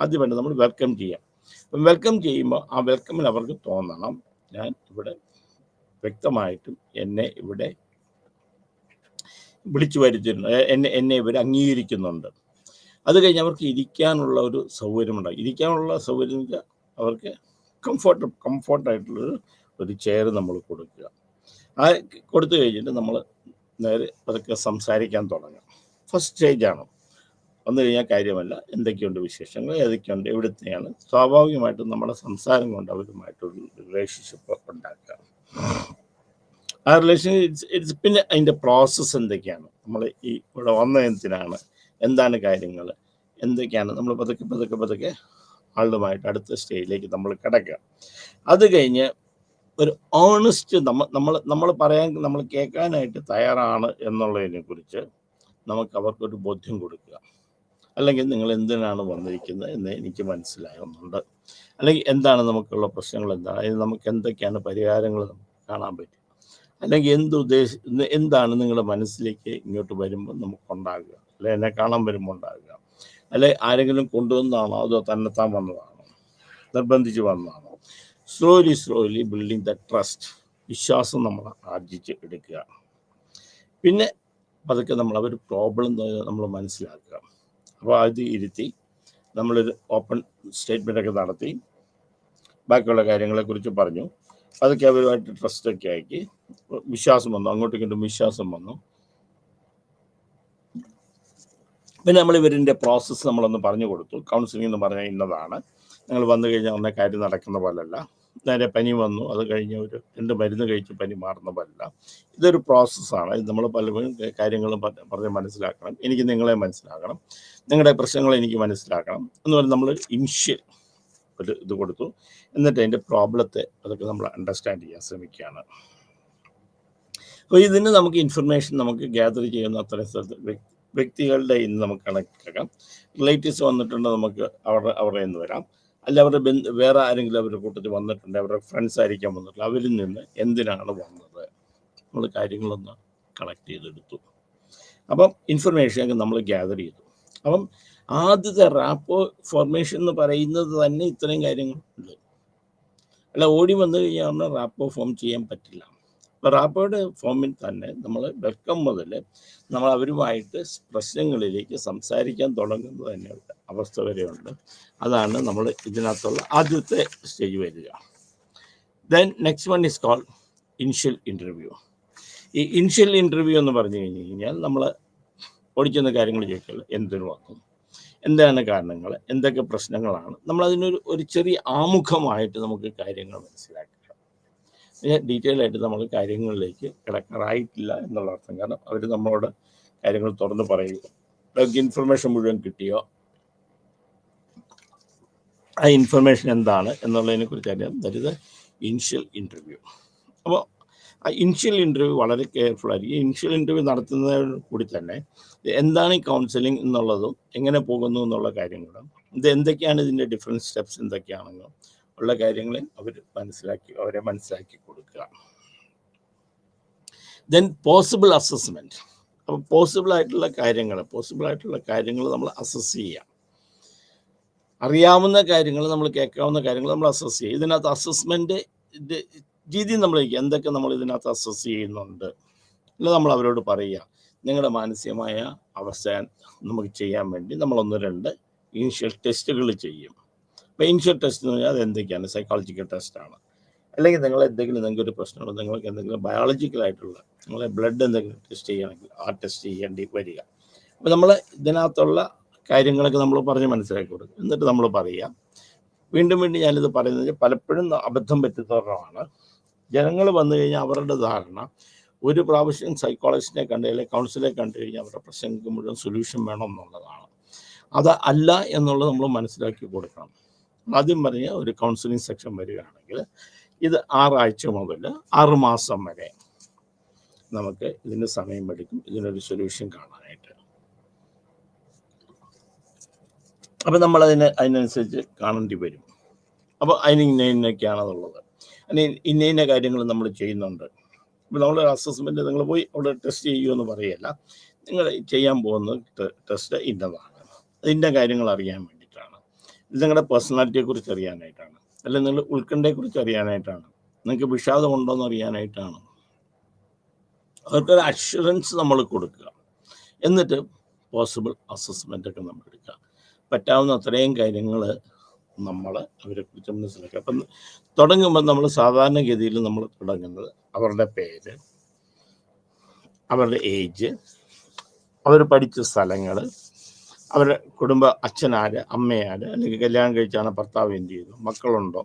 ആദ്യം വേണ്ട നമ്മൾ വെൽക്കം ചെയ്യാം. അപ്പം വെൽക്കം ചെയ്യുമ്പോൾ ആ വെൽക്കമിൽ അവർക്ക് തോന്നണം ഞാൻ ഇവിടെ വ്യക്തമായിട്ടും എന്നെ ഇവിടെ വിളിച്ചു വരുത്തിയിരുന്നു, എന്നെ ഇവർ അംഗീകരിക്കുന്നുണ്ട്. അത് കഴിഞ്ഞ് അവർക്ക് ഇരിക്കാനുള്ള ഒരു സൗകര്യമുണ്ടാകും. ഇരിക്കാനുള്ള സൗകര്യം എന്ന് വെച്ചാൽ അവർക്ക് കംഫോർട്ടായിട്ടുള്ളൊരു ചെയർ നമ്മൾ കൊടുക്കുക. ആ കൊടുത്തു കഴിഞ്ഞിട്ട് നമ്മൾ നേരെ അതൊക്കെ സംസാരിക്കാൻ തുടങ്ങും. ഫസ്റ്റ് സ്റ്റേജാണ്. വന്നു കഴിഞ്ഞാൽ കാര്യമല്ല, എന്തൊക്കെയുണ്ട് വിശേഷങ്ങൾ, ഏതൊക്കെയുണ്ട്, എവിടുത്തെയാണ്. സ്വാഭാവികമായിട്ടും നമ്മുടെ സംസാരം കൊണ്ട് അവരുമായിട്ടൊരു റിലേഷൻഷിപ്പ് ഉണ്ടാക്കുക. ആ റിലേഷൻഷിപ്പ് പിന്നെ അതിൻ്റെ പ്രോസസ്സ് എന്തൊക്കെയാണ്, നമ്മൾ ഈ ഇവിടെ വന്നതിനാണ്, എന്താണ് കാര്യങ്ങൾ, എന്തൊക്കെയാണ്, നമ്മൾ പതുക്കെ ആളുമായിട്ട് അടുത്ത സ്റ്റേജിലേക്ക് നമ്മൾ കിടക്കുക. അത് കഴിഞ്ഞ് ഒരു ഓണസ്റ്റ് നമ്മൾ പറയാൻ നമ്മൾ കേൾക്കാനായിട്ട് തയ്യാറാണ് എന്നുള്ളതിനെ കുറിച്ച് നമുക്ക് അവർക്കൊരു ബോധ്യം കൊടുക്കുക. അല്ലെങ്കിൽ നിങ്ങൾ എന്തിനാണ് വന്നിരിക്കുന്നത് എന്ന് എനിക്ക് മനസ്സിലാകുന്നുണ്ട്, അല്ലെങ്കിൽ എന്താണ് നമുക്കുള്ള പ്രശ്നങ്ങൾ, എന്താണ് അതിന് നമുക്ക് എന്തൊക്കെയാണ് പരിഹാരങ്ങൾ നമുക്ക് കാണാൻ പറ്റും, അല്ലെങ്കിൽ എന്താണ് നിങ്ങളുടെ മനസ്സിലേക്ക് ഇങ്ങോട്ട് വരുമ്പോൾ നമുക്കുണ്ടാകുക, അല്ലെങ്കിൽ എന്നെ കാണാൻ വരുമ്പോൾ ഉണ്ടാകുക, അല്ലെ ആരെങ്കിലും കൊണ്ടുവന്നതാണോ അതോ തന്നെത്താൻ വന്നതാണോ, നിർബന്ധിച്ച് വന്നതാണോ. സ്ലോലി ബിൽഡിങ് ദ ട്രസ്റ്റ്, വിശ്വാസം നമ്മൾ ആർജിച്ച് എടുക്കുക. പിന്നെ പതുക്കെ നമ്മൾ അവർ പ്രോബ്ലം നമ്മൾ മനസ്സിലാക്കുക. അപ്പോൾ അത് ഇരുത്തി നമ്മളൊരു ഓപ്പൺ സ്റ്റേറ്റ്മെൻ്റൊക്കെ നടത്തി ബാക്കിയുള്ള കാര്യങ്ങളെക്കുറിച്ച് പറഞ്ഞു. അതൊക്കെ അവരുമായിട്ട് ട്രസ്റ്റൊക്കെ ആക്കി വിശ്വാസം വന്നു, അങ്ങോട്ടും ഇങ്ങോട്ടും വിശ്വാസം വന്നു. പിന്നെ നമ്മൾ ഇവരിൻ്റെ പ്രോസസ്സ് നമ്മളൊന്ന് പറഞ്ഞു കൊടുത്തു. കൗൺസിലിംഗ് എന്ന് പറഞ്ഞാൽ ഇന്നതാണ്, നിങ്ങൾ വന്നു കഴിഞ്ഞാൽ ഒന്നേ കാര്യം നടക്കുന്ന പോലല്ല. നേരെ പനി വന്നു, അത് കഴിഞ്ഞ് ഒരു 2 മരുന്ന് കഴിച്ച് പനി മാറുന്ന പോലല്ല. ഇതൊരു പ്രോസസ്സാണ്. ഇത് നമ്മൾ പലപ്പോഴും കാര്യങ്ങളും പറഞ്ഞ് മനസ്സിലാക്കണം. എനിക്ക് നിങ്ങളെ മനസ്സിലാക്കണം, നിങ്ങളുടെ പ്രശ്നങ്ങൾ എനിക്ക് മനസ്സിലാക്കണം എന്ന് പറഞ്ഞ് നമ്മൾ ഇനിഷ്യൽ ഒരു ഇത് കൊടുത്തു. എന്നിട്ട് അതിൻ്റെ പ്രോബ്ലത്തെ അതൊക്കെ നമ്മൾ അണ്ടർസ്റ്റാൻഡ് ചെയ്യാൻ ശ്രമിക്കുകയാണ്. അപ്പോൾ ഇതിന് നമുക്ക് ഇൻഫർമേഷൻ നമുക്ക് ഗ്യാദർ ചെയ്യുന്ന അത്രയും സ്ഥലത്ത് വ്യക്തികളുടെ ഇന്ന് നമുക്ക് കണക്കാക്കാം. റിലേറ്റീവ്സ് വന്നിട്ടുണ്ട്, നമുക്ക് അവരുടെ നിന്ന് വരാം, അല്ല അവരുടെ വേറെ ആരെങ്കിലും അവരുടെ കൂട്ടത്തിൽ വന്നിട്ടുണ്ട്, അവരുടെ ഫ്രണ്ട്സ് ആയിരിക്കാൻ വന്നിട്ടുണ്ട്. അവരിൽ നിന്ന് എന്തിനാണ് വന്നത് നമ്മൾ കാര്യങ്ങളൊന്ന് കളക്ട് ചെയ്തെടുത്തു. അപ്പം ഇൻഫർമേഷനൊക്കെ നമ്മൾ ഗ്യാദർ ചെയ്തു. അപ്പം ആദ്യത്തെ റാപ്പോ ഫോർമേഷൻ എന്ന് പറയുന്നത് തന്നെ ഇത്രയും കാര്യങ്ങളുണ്ട്. അല്ല ഓടി വന്നു കഴിഞ്ഞാൽ റാപ്പോ ഫോം ചെയ്യാൻ പറ്റില്ല. അപ്പോൾ റാപ്പോയുടെ ഫോമിൽ തന്നെ നമ്മൾ വെൽക്കം മുതൽ നമ്മൾ അവരുമായിട്ട് പ്രശ്നങ്ങളിലേക്ക് സംസാരിക്കാൻ തുടങ്ങുന്നത് തന്നെ അവസ്ഥ വരെയുണ്ട്. അതാണ് നമ്മൾ ഇതിനകത്തുള്ള ആദ്യത്തെ സ്റ്റേജ് വരിക. Then next one is called initial interview. ഈ ഇനിഷ്യൽ ഇൻ്റർവ്യൂ എന്ന് പറഞ്ഞു കഴിഞ്ഞാൽ നമ്മൾ ഓടിക്കുന്ന കാര്യങ്ങൾ ചോദിക്കുക, എന്തിനു വന്നു, എന്താണ് കാരണങ്ങൾ, എന്തൊക്കെ പ്രശ്നങ്ങളാണ്, നമ്മളതിനൊരു ചെറിയ ആമുഖമായിട്ട് നമുക്ക് കാര്യങ്ങൾ മനസ്സിലാക്കുക. ഡീറ്റെയിൽ ആയിട്ട് നമ്മൾ കാര്യങ്ങളിലേക്ക് കിടക്കാറായിട്ടില്ല എന്നുള്ള അർത്ഥം. കാരണം അവർ നമ്മളോട് കാര്യങ്ങൾ തുറന്ന് പറയുക, അവർക്ക് ഇൻഫർമേഷൻ മുഴുവൻ കിട്ടിയോ, ആ ഇൻഫർമേഷൻ എന്താണ് എന്നുള്ളതിനെ കുറിച്ച് അറിയാം. That is initial interview. അപ്പോൾ ആ ഇനിഷ്യൽ ഇൻ്റർവ്യൂ വളരെ കെയർഫുൾ ആയിരിക്കും. ഇനിഷ്യൽ ഇൻ്റർവ്യൂ നടത്തുന്നതിന് കൂടി തന്നെ എന്താണ് ഈ കൗൺസിലിംഗ് എന്നുള്ളതും എങ്ങനെ പോകുന്നു എന്നുള്ള കാര്യങ്ങളും ഇത് എന്തൊക്കെയാണ് ഇതിൻ്റെ ഡിഫറെൻറ്റ് സ്റ്റെപ്സ് എന്തൊക്കെയാണെന്നോ ഉള്ള കാര്യങ്ങൾ അവരെ മനസ്സിലാക്കി കൊടുക്കുക. Then possible assessment. അപ്പോൾ പോസിബിൾ ആയിട്ടുള്ള കാര്യങ്ങൾ നമ്മൾ അസസ് ചെയ്യുക. അറിയാവുന്ന കാര്യങ്ങൾ, നമ്മൾ കേൾക്കാവുന്ന കാര്യങ്ങൾ നമ്മൾ അസസ് ചെയ്യുക. ഇതിനകത്ത് അസസ്മെൻറ്റ് രീതി നമ്മൾ എന്തൊക്കെ നമ്മൾ ഇതിനകത്ത് അസസ് ചെയ്യുന്നുണ്ട് അല്ല നമ്മൾ അവരോട് പറയുക. നിങ്ങളുടെ മാനസികമായ അവസ്ഥ നമുക്ക് ചെയ്യാൻ വേണ്ടി നമ്മൾ 1-2 ഇനിഷ്യൽ ടെസ്റ്റുകൾ ചെയ്യും. അപ്പോൾ ഇനിഷ്യൽ ടെസ്റ്റ് എന്ന് പറഞ്ഞാൽ അത് എന്തൊക്കെയാണ്? സൈക്കോളജിക്കൽ ടെസ്റ്റാണ്. അല്ലെങ്കിൽ നിങ്ങൾക്ക് ഒരു പ്രശ്നമുണ്ടോ, നിങ്ങൾക്ക് എന്തെങ്കിലും ബയോളജിക്കലായിട്ടുള്ള നിങ്ങളെ ബ്ലഡ് എന്തെങ്കിലും ടെസ്റ്റ് ചെയ്യുകയാണെങ്കിൽ ആ ടെസ്റ്റ് ചെയ്യേണ്ടി വരിക. അപ്പോൾ നമ്മൾ ഇതിനകത്തുള്ള കാര്യങ്ങളൊക്കെ നമ്മൾ പറഞ്ഞ് മനസ്സിലാക്കി കൊടുക്കും. എന്നിട്ട് നമ്മൾ പറയുക. വീണ്ടും ഞാനിത് പറയുന്നത് പലപ്പോഴും അബദ്ധം പറ്റുന്നവരാണ്. ജനങ്ങൾ വന്നു കഴിഞ്ഞാൽ അവരുടെ ധാരണ ഒരു പ്രാവശ്യം സൈക്കോളജിസ്റ്റിനെ കണ്ടു അല്ലെങ്കിൽ കൗൺസിലറെ കണ്ടു കഴിഞ്ഞാൽ അവരുടെ പ്രശ്നങ്ങൾക്ക് മുഴുവൻ സൊല്യൂഷൻ വേണം എന്നുള്ളതാണ്. അത് അല്ല എന്നുള്ളത് നമ്മൾ മനസ്സിലാക്കി കൊടുക്കണം. ആദ്യം പറഞ്ഞ ഒരു കൗൺസിലിംഗ് സെക്ഷൻ വരികയാണെങ്കിൽ ഇത് 6 ആഴ്ച മുതൽ 6 മാസം വരെ നമുക്ക് ഇതിന് സമയമെടുക്കും ഇതിനൊരു സൊല്യൂഷൻ കാണാനായിട്ട്. അപ്പം അതിനനുസരിച്ച് കാണേണ്ടി വരും. അപ്പോൾ അതിന് ഇന്നൊക്കെയാണെന്നുള്ളത്, ഇന്ന കാര്യങ്ങൾ നമ്മൾ ചെയ്യുന്നുണ്ട്. അപ്പോൾ നമ്മൾ അസസ്മെൻറ്റ് നിങ്ങൾ പോയി അവിടെ ടെസ്റ്റ് ചെയ്യുമെന്ന് പറയല്ല, നിങ്ങൾ ചെയ്യാൻ പോകുന്ന ടെസ്റ്റ് ഇന്നതാണ്. അതിൻ്റെ കാര്യങ്ങൾ അറിയാൻ വേണ്ടിയിട്ടാണ്. ഇത് നിങ്ങളുടെ പേഴ്സണാലിറ്റിയെക്കുറിച്ച് അറിയാനായിട്ടാണ്, അല്ലെങ്കിൽ നിങ്ങൾ ഉത്കണ്ഠയെക്കുറിച്ച് അറിയാനായിട്ടാണ്, നിങ്ങൾക്ക് വിഷാദം ഉണ്ടോയെന്ന് അറിയാനായിട്ടാണ്. അവർക്കൊരു അഷുറൻസ് നമ്മൾ കൊടുക്കുക. എന്നിട്ട് പോസിബിൾ അസസ്മെൻ്റൊക്കെ നമ്മൾ എടുക്കുക. പറ്റാവുന്ന അത്രയും കാര്യങ്ങൾ നമ്മൾ അവരെക്കുറിച്ച് മനസ്സിലാക്കുക. അപ്പം തുടങ്ങുമ്പോൾ നമ്മൾ സാധാരണഗതിയിൽ നമ്മൾ തുടങ്ങുന്നത് അവരുടെ പേര്, അവരുടെ ഏജ്, അവർ പഠിച്ച സ്ഥലങ്ങൾ, അവരുടെ കുടുംബ അച്ഛനാര്, അമ്മയാര്, അല്ലെങ്കിൽ കല്യാണം കഴിച്ചാണ് ഭർത്താവ് എന്ത് ചെയ്തു, മക്കളുണ്ടോ,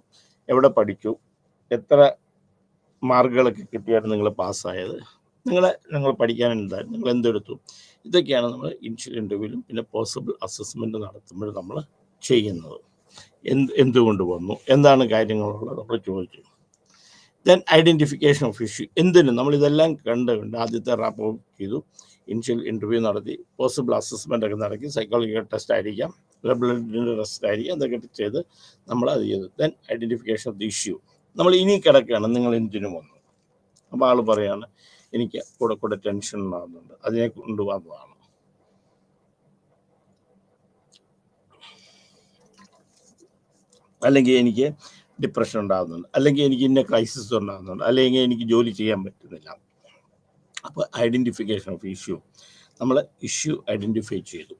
എവിടെ പഠിച്ചു, എത്ര മാർക്കുകളൊക്കെ കിട്ടിയാണ് നിങ്ങൾ പാസ്സായത്, നിങ്ങൾ പഠിക്കാൻ എന്തായിരുന്നു, നിങ്ങൾ എന്തെടുത്തു. ഇതൊക്കെയാണ് നമ്മൾ ഇനിഷ്യൽ ഇൻ്റർവ്യൂവിലും പിന്നെ പോസിബിൾ അസസ്മെൻറ്റ് നടത്തുമ്പോൾ നമ്മൾ ചെയ്യുന്നത്. എന്തുകൊണ്ട് വന്നു, എന്താണ് കാര്യങ്ങളുള്ളത് നമ്മൾ ചോദിച്ചു. Then identification of issue. എന്തിനും നമ്മളിതെല്ലാം കണ്ടുകൊണ്ട് ആദ്യത്തെ റാപ്പ് ചെയ്തു, ഇനിഷ്യൽ ഇൻ്റർവ്യൂ നടത്തി, പോസിബിൾ അസസ്മെൻ്റ് ഒക്കെ നടത്തി, സൈക്കോളജിക്കൽ ടെസ്റ്റ് ആയിരിക്കാം, ബ്ലഡിൻ്റെ ടെസ്റ്റ് ആയിരിക്കാം, അതൊക്കെ ചെയ്ത് നമ്മൾ അത് ചെയ്തു. Then identification of the issue. നമ്മൾ ഇനി കിടക്കുകയാണ്, നിങ്ങൾ എന്തിനു വന്നു. അപ്പോൾ ആൾ പറയാണ് എനിക്ക് കൂടെ ടെൻഷൻ ഉണ്ടാകുന്നുണ്ട്, അതിനെ കൊണ്ടുവന്നതാണ്. അല്ലെങ്കിൽ എനിക്ക് ഡിപ്രഷൻ ഉണ്ടാകുന്നുണ്ട്, അല്ലെങ്കിൽ എനിക്ക് ഇന്ന ക്രൈസിസ് ഉണ്ടാകുന്നുണ്ട്, അല്ലെങ്കിൽ എനിക്ക് ജോലി ചെയ്യാൻ പറ്റുന്നില്ല. അപ്പോൾ ഐഡൻറ്റിഫിക്കേഷൻ ഓഫ് ഇഷ്യൂ, നമ്മൾ ഇഷ്യൂ ഐഡൻറ്റിഫൈ ചെയ്തു.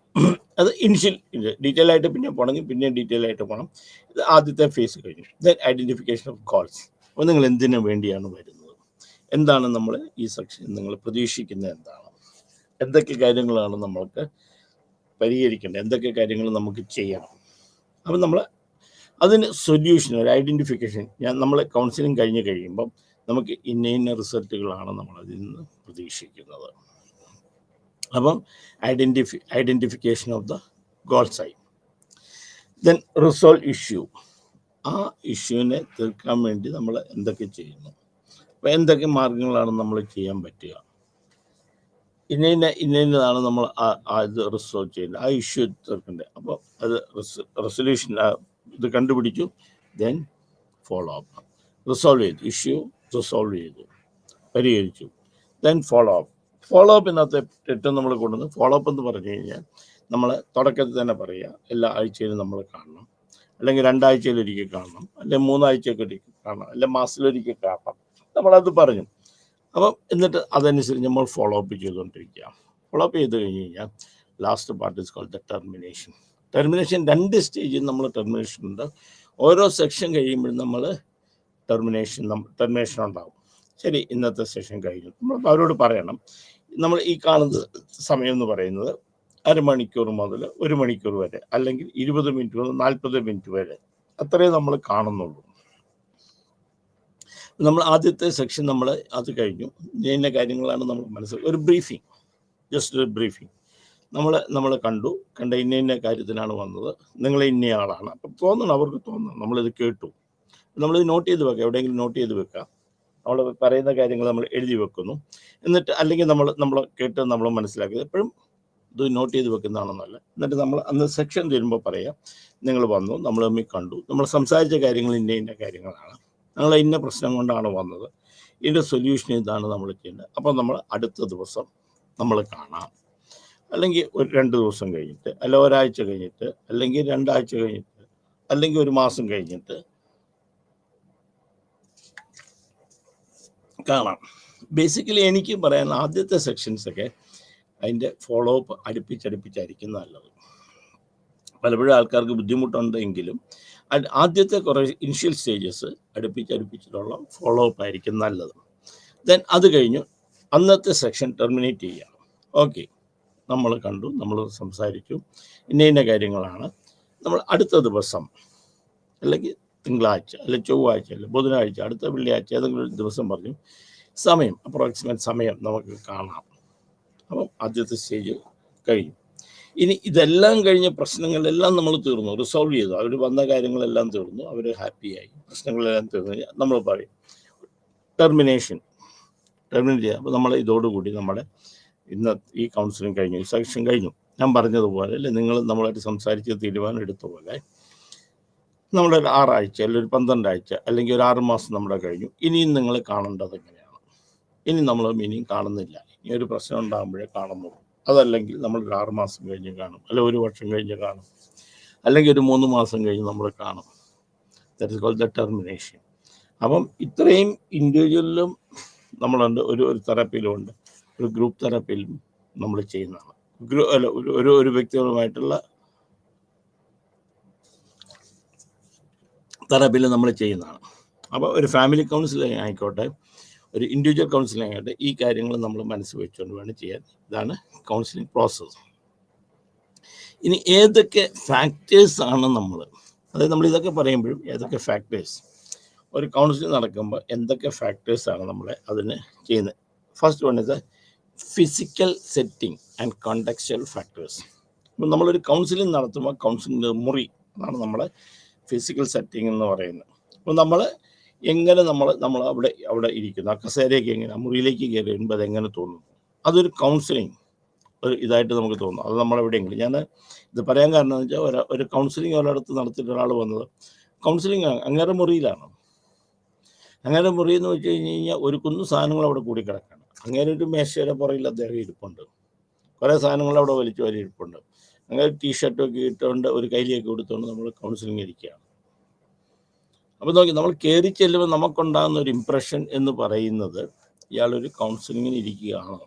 അത് ഇനിഷ്യൽ ഡീറ്റെയിൽ ആയിട്ട് പിന്നെ പോകണമെങ്കിൽ പിന്നെ ഡീറ്റെയിൽ ആയിട്ട് പോകണം. ഇത് ആദ്യത്തെ ഫേസ് കഴിഞ്ഞു. Then identification of goals. അപ്പോൾ നിങ്ങൾ എന്തിനു വേണ്ടിയാണ് വരുന്നത്, എന്താണ് നമ്മൾ ഈ സെക്ഷൻ നിങ്ങൾ പ്രതീക്ഷിക്കുന്നത്, എന്തൊക്കെ കാര്യങ്ങളാണ് നമ്മൾക്ക് പരിഹരിക്കേണ്ടത്, എന്തൊക്കെ കാര്യങ്ങൾ നമുക്ക് ചെയ്യണം. അപ്പം നമ്മൾ അതിന് സൊല്യൂഷൻ, ഒരു ഐഡൻറ്റിഫിക്കേഷൻ. നമ്മൾ കൗൺസിലിംഗ് കഴിഞ്ഞ് കഴിയുമ്പം നമുക്ക് ഇന്ന റിസൾട്ടുകളാണ് നമ്മൾ അതിൽ നിന്ന് പ്രതീക്ഷിക്കുന്നത്. അപ്പം ഐഡൻറ്റിഫിക്കേഷൻ ഓഫ് ദ ഗോൾസ് ആയി. Then resolve issue. ആ ഇഷ്യൂവിനെ തീർക്കാൻ വേണ്ടി നമ്മൾ എന്തൊക്കെ ചെയ്യുന്നു, അപ്പോൾ എന്തൊക്കെ മാർഗങ്ങളാണ് നമ്മൾ ചെയ്യാൻ പറ്റുക, ഇന്നതാണ് നമ്മൾ ഇത് റിസോൾവ് ചെയ്യേണ്ടത്, ആ ഇഷ്യൂ തീർക്കേണ്ടത്. അപ്പോൾ അത് റെസൊല്യൂഷൻ ഇത് കണ്ടുപിടിച്ചു. Then follow up. റിസോൾവ് ചെയ്തു, ഇഷ്യൂ റിസോൾവ് ചെയ്തു, പരിഹരിച്ചു. ദെൻ ഫോളോ അപ്പിനകത്ത് ഏറ്റവും നമ്മൾ കൊണ്ടുവന്ന് ഫോളോ അപ്പ് എന്ന് പറഞ്ഞു കഴിഞ്ഞാൽ നമ്മൾ തുടക്കത്തിൽ തന്നെ പറയുക, എല്ലാ ആഴ്ചയിലും നമ്മൾ കാണണം, അല്ലെങ്കിൽ 2 ആഴ്ചയിലൊരിക്കൽ കാണണം, അല്ലെങ്കിൽ 3 ആഴ്ചയൊക്കെ കാണണം, അല്ലെങ്കിൽ മാസത്തിലൊരിക്കൽ കാണണം, നമ്മളത് പറഞ്ഞു. അപ്പം എന്നിട്ട് അതനുസരിച്ച് നമ്മൾ ഫോളോ അപ്പ് ചെയ്തുകൊണ്ടിരിക്കുക. ഫോളോ അപ്പ് ചെയ്ത് കഴിഞ്ഞ് കഴിഞ്ഞാൽ last part is called the termination. 2 സ്റ്റേജിൽ നമ്മൾ ടെർമിനേഷൻ ഉണ്ട്. ഓരോ സെക്ഷൻ കഴിയുമ്പോഴും നമ്മൾ ടെർമിനേഷൻ ഉണ്ടാകും. ശരി, ഇന്നത്തെ സെഷൻ കഴിഞ്ഞു. നമ്മൾ അവരോട് പറയണം, നമ്മൾ ഈ കാണുന്ന സമയം എന്ന് പറയുന്നത് 1/2 മണിക്കൂർ മുതൽ 1 മണിക്കൂർ വരെ, അല്ലെങ്കിൽ 20 മിനിറ്റ് മുതൽ 40 മിനിറ്റ് വരെ, അത്രേ നമ്മൾ കാണുന്നുള്ളൂ. നമ്മൾ ആദ്യത്തെ സെക്ഷൻ നമ്മൾ അത് കഴിഞ്ഞു. ഇന്ന കാര്യങ്ങളാണ് നമ്മൾ മനസ്സിലാക്കുക. ഒരു ബ്രീഫിങ്, ജസ്റ്റ് ഒരു ബ്രീഫിങ്. നമ്മൾ കണ്ട ഇന്ന കാര്യത്തിനാണ് വന്നത്, നിങ്ങൾ ഇന്നയാളാണ്. അപ്പം അവർക്ക് തോന്നണം നമ്മളിത് കേട്ടു. നമ്മളിത് നോട്ട് ചെയ്ത് വെക്കാം, എവിടെയെങ്കിലും നോട്ട് ചെയ്ത് വെക്കാം. നമ്മൾ പറയുന്ന കാര്യങ്ങൾ നമ്മൾ എഴുതി വെക്കുന്നു. എന്നിട്ട് അല്ലെങ്കിൽ നമ്മൾ കേട്ട് നമ്മൾ മനസ്സിലാക്കിയത് എപ്പോഴും ഇത് നോട്ട് ചെയ്ത് വെക്കുന്നതാണെന്നല്ല. എന്നിട്ട് നമ്മൾ അന്ന് സെക്ഷൻ തരുമ്പോൾ പറയാം, നിങ്ങൾ വന്നു, നമ്മൾ തമ്മിൽ കണ്ടു, നമ്മൾ സംസാരിച്ച കാര്യങ്ങൾ ഇന്ന കാര്യങ്ങളാണ്, ഞങ്ങൾ ഇന്ന പ്രശ്നം കൊണ്ടാണ് വന്നത്, ഇതിൻ്റെ സൊല്യൂഷൻ ഇതാണ് നമ്മൾ ചെയ്യേണ്ടത്. അപ്പോൾ നമ്മൾ അടുത്ത ദിവസം നമ്മൾ കാണാം, അല്ലെങ്കിൽ ഒരു 2 ദിവസം കഴിഞ്ഞിട്ട്, അല്ല ഒരാഴ്ച കഴിഞ്ഞിട്ട്, അല്ലെങ്കിൽ 2 ആഴ്ച കഴിഞ്ഞിട്ട്, അല്ലെങ്കിൽ 1 മാസം കഴിഞ്ഞിട്ട് കാണാം. ബേസിക്കലി എനിക്ക് പറയാൻ ആദ്യത്തെ സെക്ഷൻസൊക്കെ അതിൻ്റെ ഫോളോ അപ്പ് അടുപ്പിച്ചായിരിക്കും നല്ലത്. പലപ്പോഴും ആൾക്കാർക്ക് ബുദ്ധിമുട്ടുണ്ടെങ്കിലും ആദ്യത്തെ കുറേ ഇനിഷ്യൽ സ്റ്റേജസ് അടുപ്പിച്ചിട്ടുള്ള ഫോളോ അപ്പ് ആയിരിക്കും നല്ലത്. ദെൻ അത് കഴിഞ്ഞു അന്നത്തെ സെക്ഷൻ ടെർമിനേറ്റ് ചെയ്യുക. ഓക്കെ, നമ്മൾ കണ്ടു, നമ്മൾ സംസാരിച്ചു, ഇന്ന കാര്യങ്ങളാണ്. നമ്മൾ അടുത്ത ദിവസം, അല്ലെങ്കിൽ തിങ്കളാഴ്ച, അല്ലെങ്കിൽ ചൊവ്വാഴ്ച, അല്ലെങ്കിൽ ബുധനാഴ്ച, അടുത്ത വെള്ളിയാഴ്ച ഏതെങ്കിലും ഒരു ദിവസം പറഞ്ഞു സമയം, അപ്രോക്സിമേറ്റ് സമയം നമുക്ക് കാണാം. അപ്പം ആദ്യത്തെ സ്റ്റേജ് കഴിഞ്ഞു. ഇനി ഇതെല്ലാം കഴിഞ്ഞ പ്രശ്നങ്ങളെല്ലാം നമ്മൾ തീർന്നു, റിസോൾവ് ചെയ്തു, അവർ വന്ന കാര്യങ്ങളെല്ലാം തീർന്നു, അവർ ഹാപ്പിയായി, പ്രശ്നങ്ങളെല്ലാം തീർന്നു. നമ്മൾ പറയും ടെർമിനേറ്റ് ചെയ്യുക. അപ്പോൾ നമ്മൾ ഇതോടുകൂടി നമ്മുടെ ഇന്ന് ഈ കൗൺസിലിംഗ് കഴിഞ്ഞു, ഈ സെക്ഷൻ കഴിഞ്ഞു. ഞാൻ പറഞ്ഞതുപോലെ, അല്ലെ നിങ്ങൾ നമ്മളായിട്ട് സംസാരിച്ച് തീരുമാനം എടുത്ത പോലെ നമ്മളൊരു 6 ആഴ്ച, അല്ലെങ്കിൽ ഒരു 12 ആഴ്ച, അല്ലെങ്കിൽ ഒരു 6 മാസം നമ്മുടെ കഴിഞ്ഞു. ഇനിയും നിങ്ങൾ കാണേണ്ടത് എങ്ങനെയാണ്? ഇനി നമ്മൾ ഇനിയും കാണുന്നില്ല, ഇനി ഒരു പ്രശ്നം ഉണ്ടാകുമ്പോഴേ കാണുന്നുള്ളൂ. അതല്ലെങ്കിൽ നമ്മൾ ഒരു 6 മാസം കഴിഞ്ഞ് കാണും, അല്ലെങ്കിൽ 1 വർഷം കഴിഞ്ഞ് കാണും, അല്ലെങ്കിൽ ഒരു 3 മാസം കഴിഞ്ഞ് നമ്മൾ കാണും. That is called the termination. അപ്പം ഇത്രയും ഇൻഡിവിജ്വലിലും നമ്മളുണ്ട്, ഒരു തെറാപ്പിയിലും ഉണ്ട്, ഒരു ഗ്രൂപ്പ് തെറാപ്പിയിലും നമ്മൾ ചെയ്യുന്നതാണ്. ഒരു വ്യക്തികളുമായിട്ടുള്ള തെറാപ്പിയിൽ നമ്മൾ ചെയ്യുന്നതാണ്. അപ്പോൾ ഒരു ഫാമിലി കൗൺസിലിംഗ് ആയിക്കോട്ടെ, ഒരു ഇൻഡിവിജ്വൽ കൗൺസിലിംഗ് ആയിക്കോട്ടെ, ഈ കാര്യങ്ങൾ നമ്മൾ മനസ്സിൽ വെച്ചുകൊണ്ട് വേണം ചെയ്യാൻ. ഇതാണ് കൗൺസിലിംഗ് പ്രോസസ്സ്. ഇനി ഏതൊക്കെ ഫാക്ടേഴ്സാണ് അതായത് നമ്മൾ ഇതൊക്കെ പറയുമ്പോഴും ഏതൊക്കെ ഫാക്ടേഴ്സ്, ഒരു കൗൺസിലിംഗ് നടക്കുമ്പോൾ എന്തൊക്കെ ഫാക്ടേഴ്സാണ് അതിന് ചെയ്യുന്നത്. First one is physical setting and contextual factors. അപ്പം നമ്മളൊരു കൗൺസിലിംഗ് നടത്തുമ്പോൾ കൗൺസിലിംഗ് മുറി, അതാണ് നമ്മളെ ഫിസിക്കൽ സെറ്റിംഗ് എന്ന് പറയുന്നത്. അപ്പോൾ നമ്മൾ എങ്ങനെ നമ്മൾ അവിടെ ഇരിക്കുന്നു, ആ കസേരയൊക്കെ എങ്ങനെ, ആ മുറിയിലേക്ക് കയറി വരുമ്പോൾ അതെങ്ങനെ തോന്നുന്നു, അതൊരു കൗൺസിലിംഗ് ഒരു ഇതായിട്ട് നമുക്ക് തോന്നും. അത് നമ്മളെവിടെയെങ്കിലും, ഞാൻ ഇത് പറയാൻ കാരണം എന്ന് വെച്ചാൽ ഒരു കൗൺസിലിംഗ് ഒരിടത്ത് നടത്തിയിട്ട് ഒരാൾ വന്നത്, കൗൺസിലിംഗ് അങ്ങേരെ മുറിയിലാണ്. അങ്ങേരെ മുറി എന്ന് വെച്ച് കഴിഞ്ഞ് കഴിഞ്ഞാൽ ഒരു കുന്നു സാധനങ്ങൾ അവിടെ കൂടിക്കിടക്കാണ്. അങ്ങേരെ ഒരു മേശയുടെ പുറകിൽ അദ്ദേഹം ഇരിപ്പുണ്ട്, കുറേ സാധനങ്ങൾ അവിടെ വലിച്ചു വാരി ഇരിപ്പുണ്ട്. അങ്ങനെ ടീഷർട്ടൊക്കെ ഇട്ടുകൊണ്ട് ഒരു കയ്യിലേക്ക് കൊടുത്തുകൊണ്ട് നമ്മൾ കൗൺസിലിംഗ് ഇരിക്കുകയാണ്. അപ്പോൾ നോക്കി, നമ്മൾ കയറി ചെല്ലുമ്പോൾ നമുക്കുണ്ടാകുന്ന ഒരു ഇമ്പ്രഷൻ എന്ന് പറയുന്നത് ഇയാളൊരു കൗൺസിലിങ്ങിന് ഇരിക്കുകയാണോ,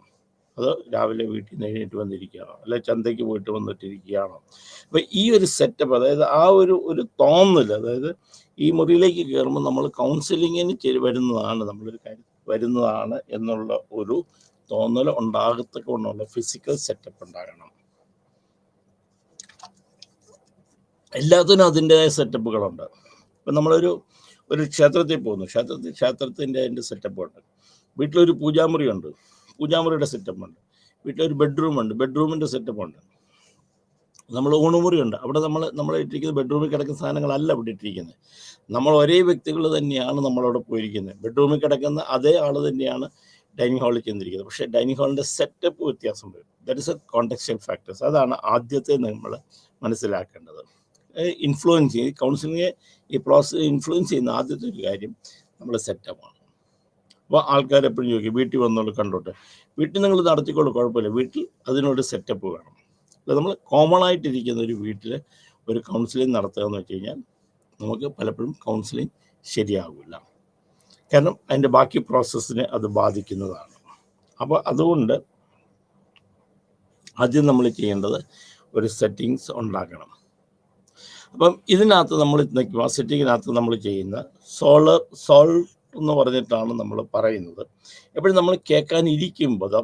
അതോ രാവിലെ വീട്ടിൽ നിന്ന് എഴുന്നേറ്റ് വന്നിരിക്കുകയാണോ, അല്ലെ ചന്തയ്ക്ക് പോയിട്ട് വന്നിട്ടിരിക്കുകയാണോ. അപ്പോൾ ഈ ഒരു സെറ്റപ്പ്, അതായത് ആ ഒരു തോന്നൽ, അതായത് ഈ മുറിയിലേക്ക് കയറുമ്പോൾ നമ്മൾ കൗൺസിലിങ്ങിന് വരുന്നതാണ്, നമ്മളൊരു കാര്യം വരുന്നതാണ് എന്നുള്ള ഒരു തോന്നൽ ഉണ്ടാകത്തക്കൊണ്ടുള്ള ഫിസിക്കൽ സെറ്റപ്പ് ഉണ്ടാകണം. എല്ലാത്തിനും അതിൻ്റെതായ സെറ്റപ്പുകളുണ്ട്. ഇപ്പം നമ്മളൊരു ക്ഷേത്രത്തിൽ പോകുന്നു, ക്ഷേത്രത്തിൻ്റെ അതിൻ്റെ സെറ്റപ്പുണ്ട്. വീട്ടിലൊരു പൂജാമുറിയുണ്ട്, പൂജാമുറിയുടെ സെറ്റപ്പുണ്ട്. വീട്ടിലൊരു ബെഡ്റൂമുണ്ട്, ബെഡ്റൂമിൻ്റെ സെറ്റപ്പുണ്ട്. നമ്മൾ ഊണുമുറിയുണ്ട്, അവിടെ നമ്മൾ ഇട്ടിരിക്കുന്ന ബെഡ്റൂമിൽ കിടക്കുന്ന സാധനങ്ങളല്ല അവിടെ ഇട്ടിരിക്കുന്നത്. നമ്മൾ ഒരേ വ്യക്തികൾ തന്നെയാണ് നമ്മളവിടെ പോയിരിക്കുന്നത്. ബെഡ്റൂമിൽ കിടക്കുന്ന അതേ ആൾ തന്നെയാണ് ഡൈനിങ് ഹാളിൽ ചെന്നിരിക്കുന്നത്. പക്ഷേ ഡൈനിങ് ഹാളിൻ്റെ സെറ്റപ്പ് വ്യത്യാസം വരും. That is A contextual factors. അതാണ് ആദ്യത്തെ നമ്മൾ മനസ്സിലാക്കേണ്ടത്. ഇൻഫ്ലുവൻസ് ചെയ്യും കൗൺസിലിംഗ്, ഈ പ്രോസസ് ഇൻഫ്ലുവൻസ് ചെയ്യുന്ന ആദ്യത്തെ ഒരു കാര്യം നമ്മുടെ സെറ്റപ്പാണ്. അപ്പോൾ ആൾക്കാരെപ്പോഴും ചോദിക്കും, വീട്ടിൽ വന്നോളൂ കണ്ടോട്ടെ. വീട്ടിൽ നിങ്ങൾ നടത്തിക്കോളൂ, കുഴപ്പമില്ല, വീട്ടിൽ അതിനൊരു സെറ്റപ്പ് വേണം. നമ്മൾ കോമൺ ആയിട്ടിരിക്കുന്ന ഒരു വീട്ടിൽ ഒരു കൗൺസിലിംഗ് നടത്തുക എന്ന് വെച്ച് കഴിഞ്ഞാൽ നമുക്ക് പലപ്പോഴും കൗൺസിലിംഗ് ശരിയാകില്ല. കാരണം അതിൻ്റെ ബാക്കി പ്രോസസ്സിനെ അത് ബാധിക്കുന്നതാണ്. അപ്പോൾ അതുകൊണ്ട് ആദ്യം നമ്മൾ ചെയ്യേണ്ടത് ഒരു സെറ്റിങ്സ് ഉണ്ടാക്കണം. അപ്പം ഇതിനകത്ത് നമ്മൾ നിൽക്കും, ആ സെറ്റിങ്ങിനകത്ത് നമ്മൾ ചെയ്യുന്ന സോൾവ് എന്ന് പറഞ്ഞിട്ടാണ് നമ്മൾ പറയുന്നത്. എപ്പോഴും നമ്മൾ കേൾക്കാനിരിക്കുമ്പോൾ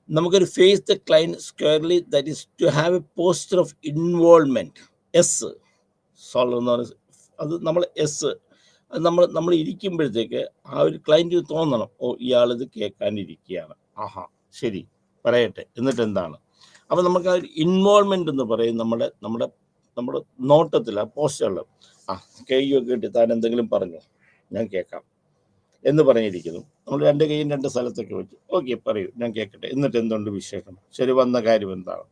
നമുക്കൊരു face the client squarely, that is to have a posture of involvement. S solve എന്ന് പറയുന്നത് അത് നമ്മൾ എസ്, അത് നമ്മൾ ഇരിക്കുമ്പോഴത്തേക്ക് ആ ഒരു ക്ലൈൻറ്റ് തോന്നണം, ഓ ഇയാളിത് കേൾക്കാനിരിക്കുകയാണ്, ആഹാ ശരി പറയട്ടെ, എന്നിട്ട് എന്താണ്. അപ്പോൾ നമുക്ക് ആ ഒരു ഇൻവോൾവ്മെൻ്റ് എന്ന് പറയും നമ്മുടെ നോട്ടത്തിൽ, ആ പോസ്റ്ററിൽ, ആ കൈയൊക്കെ ഇട്ട് താൻ എന്തെങ്കിലും പറഞ്ഞു ഞാൻ കേൾക്കാം എന്ന് പറഞ്ഞിരിക്കുന്നു. നമ്മൾ രണ്ട് കൈയും രണ്ട് സ്ഥലത്തൊക്കെ വെച്ച്, ഓക്കെ പറയൂ ഞാൻ കേൾക്കട്ടെ, എന്നിട്ട് എന്തുകൊണ്ട് വിശേഷം, ശരി വന്ന കാര്യം എന്താണ്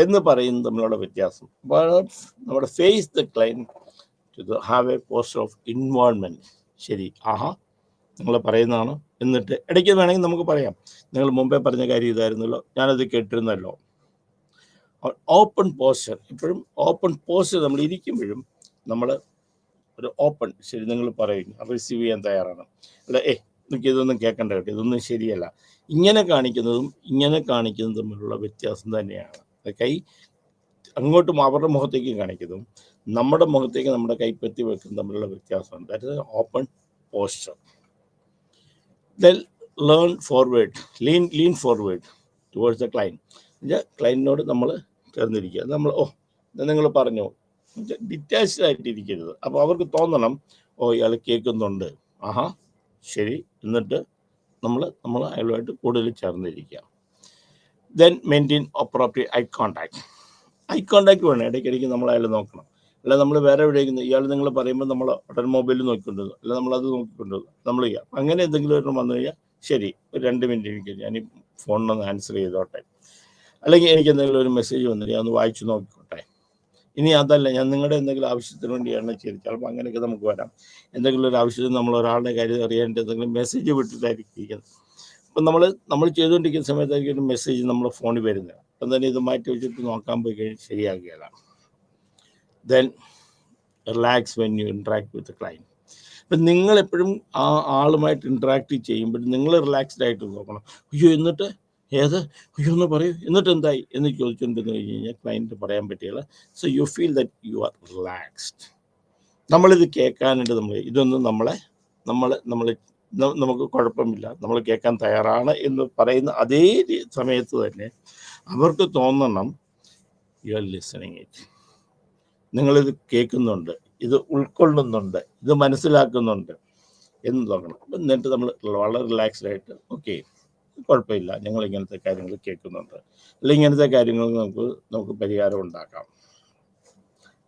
എന്ന് പറയുന്നത് നമ്മളുടെ വ്യത്യാസം. അപ്പോൾ നമ്മുടെ face the client to have a posture of involvement. ശരി, ആഹാ നിങ്ങൾ പറയുന്നതാണോ, എന്നിട്ട് ഇടയ്ക്ക് വേണമെങ്കിൽ നമുക്ക് പറയാം, നിങ്ങൾ മുമ്പേ പറഞ്ഞ കാര്യം ഇതായിരുന്നല്ലോ, ഞാനത് കേട്ടിരുന്നല്ലോ. ഓപ്പൺ പോസ്റ്റർ, ഇപ്പോഴും ഓപ്പൺ പോസ്റ്റർ നമ്മൾ ഇരിക്കുമ്പോഴും നമ്മൾ ഒരു ഓപ്പൺ, ശരി നിങ്ങൾ പറയും, റിസീവ് ചെയ്യാൻ തയ്യാറാണ്. അല്ല എനിക്ക് ഇതൊന്നും കേൾക്കേണ്ട കേട്ടോ, ഇതൊന്നും ശരിയല്ല, ഇങ്ങനെ കാണിക്കുന്നതും ഇങ്ങനെ കാണിക്കുന്നതും തമ്മിലുള്ള വ്യത്യാസം തന്നെയാണ്. കൈ അങ്ങോട്ടും അവരുടെ മുഖത്തേക്ക് കാണിക്കുന്നതും നമ്മുടെ മുഖത്തേക്ക് നമ്മുടെ കൈപ്പത്തി വെക്കുന്നതും തമ്മിലുള്ള വ്യത്യാസമാണ്. That is open posture. Then learn forward, lean forward towards the client. ക്ലൈൻറ്റിനോട് നമ്മൾ ചേർന്നിരിക്കുക. നമ്മൾ നിങ്ങൾ പറഞ്ഞു, ഡിറ്റാച്ച്ഡ് ആയിട്ടിരിക്കരുത്. അപ്പോൾ അവർക്ക് തോന്നണം, ഓ ഇയാൾ കേൾക്കുന്നുണ്ട്, ആഹാ ശരി, എന്നിട്ട് നമ്മൾ അയാളുമായിട്ട് കൂടുതൽ ചേർന്നിരിക്കുക. Then maintain appropriate eye contact വേണം. ഇടയ്ക്കിടയ്ക്ക് നമ്മൾ അയാൾ നോക്കണം. അല്ല നമ്മൾ വേറെ എവിടെയെങ്കിലും ഇയാൾ നിങ്ങൾ പറയുമ്പോൾ നമ്മൾ ഉടൻ മൊബൈലിൽ നോക്കിക്കൊണ്ടിരുന്നു, അല്ല നമ്മളത് നോക്കിക്കൊണ്ടിരുന്നു നമ്മൾ ചെയ്യാം. അങ്ങനെ എന്തെങ്കിലും ഒരെണ്ണം വന്നു കഴിഞ്ഞാൽ ശരി ഒരു 2 മിനിറ്റ് എനിക്ക് ഞാൻ ഈ ഫോണിനൊന്ന് ആൻസർ ചെയ്തോട്ടെ, അല്ലെങ്കിൽ എനിക്ക് എന്തെങ്കിലും ഒരു മെസ്സേജ് വന്നിട്ട് ഒന്ന് വായിച്ചു നോക്കിക്കോട്ടെ. ഇനി അതല്ല, ഞാൻ നിങ്ങളുടെ എന്തെങ്കിലും ആവശ്യത്തിന് വേണ്ടിയാണ് ചെയ്ത്, ചിലപ്പോൾ അങ്ങനെയൊക്കെ നമുക്ക് വരാം. എന്തെങ്കിലും ഒരു ആവശ്യത്തിന് നമ്മൾ ഒരാളുടെ കാര്യം അറിയാനായിട്ട് എന്തെങ്കിലും മെസ്സേജ് വിട്ടിട്ടായിരിക്കും ഇരിക്കുന്നത്. അപ്പം നമ്മൾ ചെയ്തുകൊണ്ടിരിക്കുന്ന സമയത്തായിരിക്കും ഒരു മെസ്സേജ് നമ്മുടെ ഫോണിൽ വരുന്നത്. അപ്പം തന്നെ ഇത് മാറ്റി വെച്ചിട്ട് നോക്കാൻ പോയി കഴിഞ്ഞാൽ ശരിയാകുകയില്ല. Then relax when you interact with the client. അപ്പം നിങ്ങളെപ്പോഴും ആ ആളുമായിട്ട് ഇൻട്രാക്ട് ചെയ്യുമ്പോൾ നിങ്ങൾ റിലാക്സ്ഡ് ആയിട്ട് നോക്കണം. അയ്യോ എന്നിട്ട് അയ്യോ ഒന്ന് പറയൂ, എന്നിട്ട് എന്തായി എന്ന് ചോദിച്ചുകൊണ്ടിരുന്നു കഴിഞ്ഞ് കഴിഞ്ഞാൽ ക്ലൈൻറ്റ് പറയാൻ പറ്റില്ല. So you feel that you are relaxed. നമ്മളിത് കേൾക്കാനായിട്ട് ഇതൊന്നും നമുക്ക് കുഴപ്പമില്ല, നമ്മൾ കേൾക്കാൻ തയ്യാറാണ് എന്ന് പറയുന്ന അതേ സമയത്ത് തന്നെ അവർക്ക് തോന്നണം യു ആർ ലിസണിങ് ഇറ്റ്, നിങ്ങളിത് കേൾക്കുന്നുണ്ട്, ഇത് ഉൾക്കൊള്ളുന്നുണ്ട്, ഇത് മനസ്സിലാക്കുന്നുണ്ട് എന്ന് തോന്നണം. എന്നിട്ട് നമ്മൾ വളരെ റിലാക്സ്ഡ് ആയിട്ട് ഓക്കെ കുഴപ്പമില്ല, ഞങ്ങൾ ഇങ്ങനത്തെ കാര്യങ്ങൾ കേൾക്കുന്നുണ്ട്, അല്ലെങ്കിൽ ഇങ്ങനത്തെ കാര്യങ്ങൾ നമുക്ക് പരിഹാരം ഉണ്ടാക്കാം.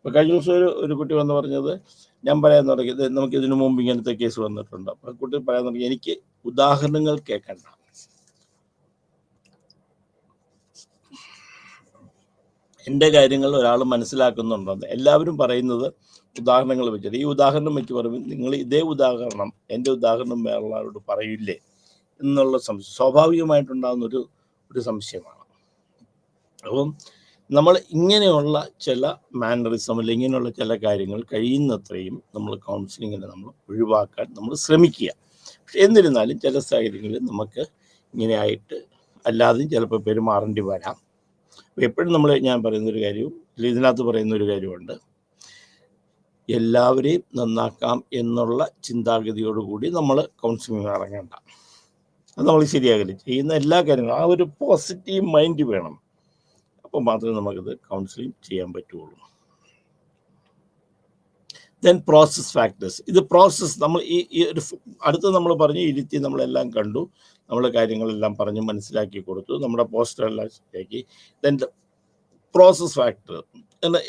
ഇപ്പോൾ കഴിഞ്ഞ ദിവസം ഒരു കുട്ടി വന്ന് പറഞ്ഞത്, ഞാൻ പറയാൻ തുടങ്ങിയത് നമുക്ക് ഇതിനു മുമ്പ് ഇങ്ങനത്തെ കേസ് വന്നിട്ടുണ്ട്. അപ്പോൾ കുട്ടി പറയാൻ തുടങ്ങി, എനിക്ക് ഉദാഹരണങ്ങൾ കേൾക്കണ്ട, എൻ്റെ കാര്യങ്ങൾ ഒരാൾ മനസ്സിലാക്കുന്നുണ്ടെന്ന്. എല്ലാവരും പറയുന്നത് ഉദാഹരണങ്ങൾ വെച്ചിട്ട്, ഈ ഉദാഹരണം വെച്ച് പറയുമ്പോൾ നിങ്ങൾ ഇതേ ഉദാഹരണം എൻ്റെ ഉദാഹരണം വേറൊരാളോട് പറയില്ലേ എന്നുള്ള സ്വാഭാവികമായിട്ടുണ്ടാകുന്നൊരു സംശയമാണ്. അപ്പം നമ്മൾ ഇങ്ങനെയുള്ള ചില മാനറിസം അല്ലെങ്കിൽ ഇങ്ങനെയുള്ള ചില കാര്യങ്ങൾ കഴിയുന്നത്രയും നമ്മൾ കൗൺസിലിങ്ങിനെ നമ്മൾ ഒഴിവാക്കാൻ നമ്മൾ ശ്രമിക്കുക. പക്ഷെ എന്നിരുന്നാലും ചില സാഹചര്യങ്ങളിൽ നമുക്ക് ഇങ്ങനെയായിട്ട് അല്ലാതെയും ചിലപ്പോൾ പെരുമാറേണ്ടി വരാം. എപ്പോഴും ഞാൻ പറയുന്നൊരു കാര്യവും ഇതിനകത്ത് പറയുന്നൊരു കാര്യമുണ്ട്, എല്ലാവരെയും നന്നാക്കാം എന്നുള്ള ചിന്താഗതിയോടുകൂടി നമ്മൾ കൗൺസിലിംഗ് ഇറങ്ങേണ്ട. അത് നമ്മൾ ശരിയാകില്ല. ചെയ്യുന്ന എല്ലാ കാര്യങ്ങളും ആ ഒരു പോസിറ്റീവ് മൈൻഡ് വേണം. അപ്പോൾ മാത്രമേ നമുക്കിത് കൗൺസിലിംഗ് ചെയ്യാൻ പറ്റുള്ളൂ. Then process factors. ഇത് പ്രോസസ്സ് നമ്മൾ ഈ ഒരു അടുത്ത് നമ്മൾ പറഞ്ഞ് ഇരുത്തി നമ്മളെല്ലാം കണ്ടു, നമ്മൾ കാര്യങ്ങളെല്ലാം പറഞ്ഞ് മനസ്സിലാക്കി കൊടുത്തു, നമ്മുടെ പോസ്റ്ററെല്ലാം ശരിയാക്കി. ദെൻ പ്രോസസ് ഫാക്ടർ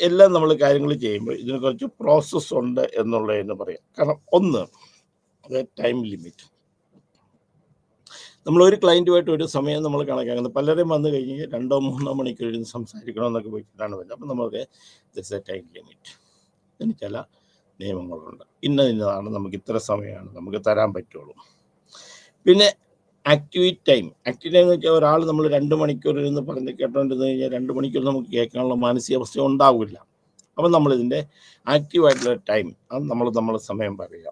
എല്ലാം നമ്മൾ കാര്യങ്ങൾ ചെയ്യുമ്പോൾ ഇതിന് കുറച്ച് പ്രോസസ്സ് ഉണ്ട് എന്നുള്ളതെന്ന് പറയാം. കാരണം ഒന്ന്, ടൈം ലിമിറ്റ്. നമ്മളൊരു ക്ലയൻറ്റുമായിട്ട് ഒരു സമയം നമ്മൾ കണക്കാക്കുന്നത്, പലരും വന്നു കഴിഞ്ഞ് 2-3 മണിക്കൂർ ഇരുന്ന് സംസാരിക്കണമെന്നൊക്കെ പോയിട്ടാണ് വരുന്നത്. അപ്പം നമുക്ക് ദിസ് എ ടൈം ലിമിറ്റ്, അതിന് ചില നിയമങ്ങളുണ്ട്. ഇന്നതാണ് നമുക്ക് ഇത്ര സമയമാണ് നമുക്ക് തരാൻ പറ്റുള്ളൂ. പിന്നെ ആക്റ്റീവ് ടൈം എന്ന് വെച്ചാൽ ഒരാൾ നമ്മൾ 2 മണിക്കൂർ ഇരുന്ന് പറഞ്ഞ് കേട്ടോണ്ടിരുന്ന് കഴിഞ്ഞാൽ 2 മണിക്കൂർ നമുക്ക് കേൾക്കാനുള്ള മാനസികാവസ്ഥ ഉണ്ടാവില്ല. അപ്പം നമ്മളിതിൻ്റെ ആക്റ്റീവായിട്ടുള്ള ടൈം അത് നമ്മൾ സമയം പറയുക.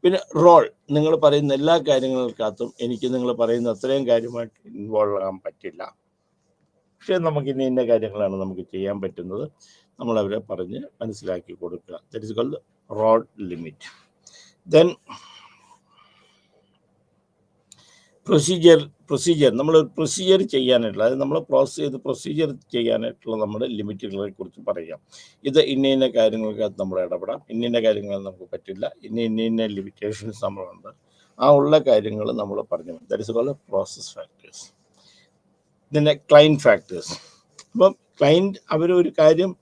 പിന്നെ റോൾ, നിങ്ങൾ പറയുന്ന എല്ലാ കാര്യങ്ങൾക്കകത്തും എനിക്ക് നിങ്ങൾ പറയുന്ന അത്രയും കാര്യമായിട്ട് ഇൻവോൾവ് ആകാൻ പറ്റില്ല, പക്ഷേ നമുക്ക് ഇന്ന കാര്യങ്ങളാണ് നമുക്ക് ചെയ്യാൻ പറ്റുന്നത്, നമ്മളവരെ പറഞ്ഞ് മനസ്സിലാക്കി കൊടുക്കുക. That is called role limit. Then procedure നമ്മൾ പ്രൊസീജിയർ ചെയ്യാനായിട്ടുള്ള, അതായത് നമ്മൾ പ്രോസസ് ചെയ്ത് പ്രൊസീജിയർ ചെയ്യാനായിട്ടുള്ള നമ്മുടെ ലിമിറ്റുകളെ കുറിച്ച് പറയാം. ഇത് ഇന്ന കാര്യങ്ങൾക്കകത്ത് നമ്മൾ ഇടപെടാം, ഇന്ന കാര്യങ്ങൾ നമുക്ക് പറ്റില്ല, ഇന്ന ലിമിറ്റേഷൻസ് നമ്മളുണ്ട്, ആ ഉള്ള കാര്യങ്ങൾ നമ്മൾ പറഞ്ഞു. That is called process factors. പിന്നെ ക്ലയൻറ്റ് ഫാക്ടേഴ്സ്. അപ്പം ക്ലയൻറ്റ് അവരൊരു കാര്യം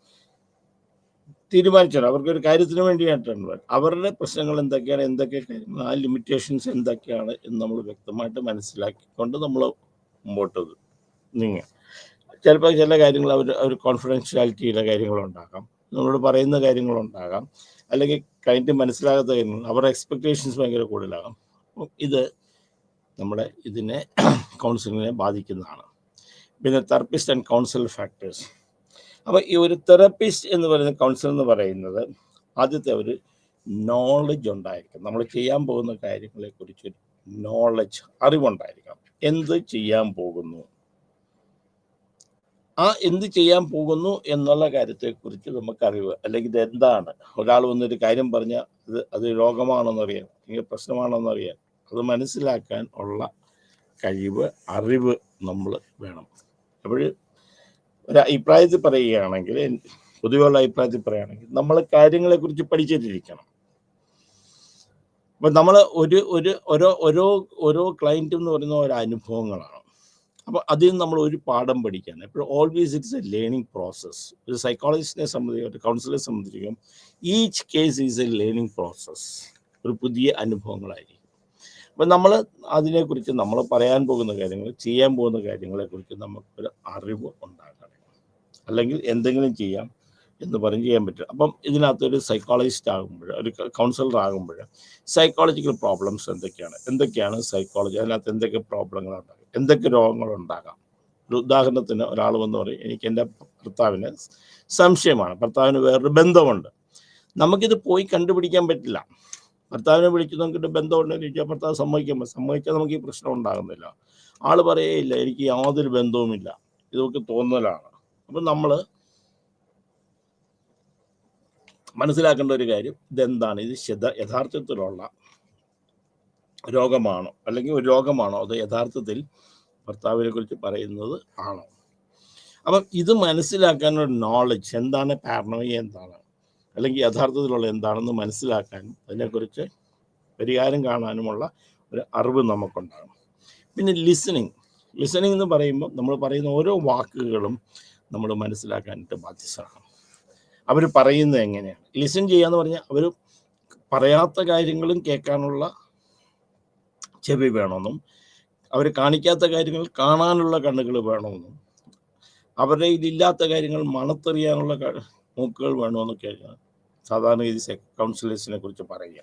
തീരുമാനിച്ചാണ്, അവർക്കൊരു കാര്യത്തിന് വേണ്ടിയിട്ടാണ്, അവരുടെ പ്രശ്നങ്ങൾ എന്തൊക്കെ കാര്യങ്ങൾ, ആ ലിമിറ്റേഷൻസ് എന്തൊക്കെയാണ് എന്ന് നമ്മൾ വ്യക്തമായിട്ട് മനസ്സിലാക്കിക്കൊണ്ട് നമ്മൾ മുമ്പോട്ട് നീങ്ങുക. ചിലപ്പോൾ ചില കാര്യങ്ങൾ അവർ കോൺഫിഡൻഷ്യാലിറ്റിയുടെ കാര്യങ്ങളുണ്ടാകാം, നമ്മളോട് പറയുന്ന കാര്യങ്ങളുണ്ടാകാം, അല്ലെങ്കിൽ ക്ലയൻറ്റ് മനസ്സിലാകാത്ത കാര്യങ്ങൾ, അവരുടെ എക്സ്പെക്റ്റേഷൻസ് ഭയങ്കര കൂടുതലാകാം. ഇത് നമ്മുടെ ഇതിനെ കൗൺസിലിങ്ങിനെ ബാധിക്കുന്നതാണ്. പിന്നെ തെറപ്പിസ്റ്റ് ആൻഡ് കൗൺസിൽ ഫാക്ടേഴ്സ്. അപ്പോൾ ഈ ഒരു തെറപ്പിസ്റ്റ് എന്ന് പറയുന്ന കൗൺസിലർ എന്ന് പറയുന്നത് ആദ്യത്തെ ഒരു നോളജ് ഉണ്ടായിരിക്കും, നമ്മൾ ചെയ്യാൻ പോകുന്ന കാര്യങ്ങളെക്കുറിച്ച് നോളജ്, അറിവുണ്ടായിരിക്കണം. എന്ത് ചെയ്യാൻ പോകുന്നു, ആ എന്ത് ചെയ്യാൻ പോകുന്നു എന്നുള്ള കാര്യത്തെക്കുറിച്ച് നമുക്കറിവ്, അല്ലെങ്കിൽ ഇത് എന്താണ്, ഒരാൾ വന്നൊരു കാര്യം പറഞ്ഞാൽ അത് രോഗമാണെന്നറിയാൻ, അല്ലെങ്കിൽ പ്രശ്നമാണെന്നറിയാൻ, അത് മനസ്സിലാക്കാൻ ഉള്ള കഴിവ്, അറിവ് നമ്മൾ വേണം. അപ്പോൾ ഒരു അഭിപ്രായത്തിൽ പറയുകയാണെങ്കിൽ, പൊതുവെയുള്ള അഭിപ്രായത്തിൽ പറയുകയാണെങ്കിൽ, നമ്മൾ കാര്യങ്ങളെക്കുറിച്ച് പഠിച്ചിട്ടിരിക്കണം. അപ്പം നമ്മൾ ഓരോ ക്ലയൻറ്റ് എന്ന് പറയുന്ന ഓരോ അനുഭവങ്ങളാണ്. അപ്പോൾ അതിൽ നിന്ന് നമ്മൾ ഒരു പാഠം പഠിക്കാൻ എപ്പോഴും always it's a learning process. ഒരു സൈക്കോളജിസ്റ്റിനെ സംബന്ധിച്ച്, ഒരു കൗൺസിലറെ സംബന്ധിച്ചിരിക്കും, each case is a learning process, ഒരു പുതിയ അനുഭവങ്ങളായിരിക്കും. അപ്പം നമ്മൾ അതിനെക്കുറിച്ച് നമ്മൾ പറയാൻ പോകുന്ന കാര്യങ്ങൾ, ചെയ്യാൻ പോകുന്ന കാര്യങ്ങളെക്കുറിച്ച് നമുക്കൊരു അറിവ് ഉണ്ടാകണം, അല്ലെങ്കിൽ എന്തെങ്കിലും ചെയ്യാം എന്ന് പറഞ്ഞ് ചെയ്യാൻ പറ്റും. അപ്പം ഇതിനകത്തൊരു സൈക്കോളജിസ്റ്റ് ആകുമ്പോൾ, ഒരു കൗൺസിലർ ആകുമ്പോൾ സൈക്കോളജിക്കൽ പ്രോബ്ലംസ് എന്തൊക്കെയാണ് സൈക്കോളജി, അതിനകത്ത് എന്തൊക്കെ പ്രോബ്ലങ്ങളുണ്ടാകും, എന്തൊക്കെ രോഗങ്ങളുണ്ടാകാം. ഒരു ഉദാഹരണത്തിന് ഒരാൾ വന്ന് പറയും, എനിക്ക് എൻ്റെ ഭർത്താവിന് സംശയമാണ്, ഭർത്താവിന് വേറൊരു ബന്ധമുണ്ട്. നമുക്കിത് പോയി കണ്ടുപിടിക്കാൻ പറ്റില്ല. ഭർത്താവിനെ വിളിച്ച് നമുക്കിട്ട് ബന്ധമുണ്ടെന്ന് ചോദിച്ചാൽ ഭർത്താവ് സമ്മതിച്ചാൽ നമുക്ക് ഈ പ്രശ്നം ഉണ്ടാകുന്നില്ല. ആൾ പറയേയില്ല, എനിക്ക് യാതൊരു ബന്ധവുമില്ല, ഇതൊക്കെ തോന്നലാണ്. അപ്പം നമ്മൾ മനസ്സിലാക്കേണ്ട ഒരു കാര്യം, ഇതെന്താണ്, ഇത് യഥാർത്ഥത്തിലുള്ള രോഗമാണോ, അല്ലെങ്കിൽ ഒരു രോഗമാണോ, അത് യഥാർത്ഥത്തിൽ ഭർത്താവിനെ കുറിച്ച് പറയുന്നത് ആണോ. അപ്പം ഇത് മനസ്സിലാക്കാനൊരു നോളജ്, എന്താണ് പാരനോയ, എന്താണ്, അല്ലെങ്കിൽ യഥാർത്ഥത്തിലുള്ള എന്താണെന്ന് മനസ്സിലാക്കാനും അതിനെക്കുറിച്ച് പരിഹാരം കാണാനുമുള്ള ഒരു അറിവ് നമുക്കുണ്ടാകും. പിന്നെ ലിസണിങ് എന്ന് പറയുമ്പോൾ നമ്മൾ പറയുന്ന ഓരോ വാക്കുകളും നമ്മൾ മനസ്സിലാക്കാനായിട്ട് ബാധ്യസ്ഥരാണ്. അവർ പറയുന്നത് എങ്ങനെയാണ്. ലിസൺ ചെയ്യാന്ന് പറഞ്ഞാൽ അവർ പറയാത്ത കാര്യങ്ങളും കേൾക്കാനുള്ള ചെവി വേണമെന്നും അവർ കാണിക്കാത്ത കാര്യങ്ങൾ കാണാനുള്ള കണ്ണുകൾ വേണമെന്നും അവരുടെ ഇതില്ലാത്ത കാര്യങ്ങൾ മണത്തെറിയാനുള്ള മൂക്കുകൾ വേണമെന്നൊക്കെയാണ് സാധാരണ ഈ കൗൺസിലേഴ്സിനെ കുറിച്ച് പറയുക.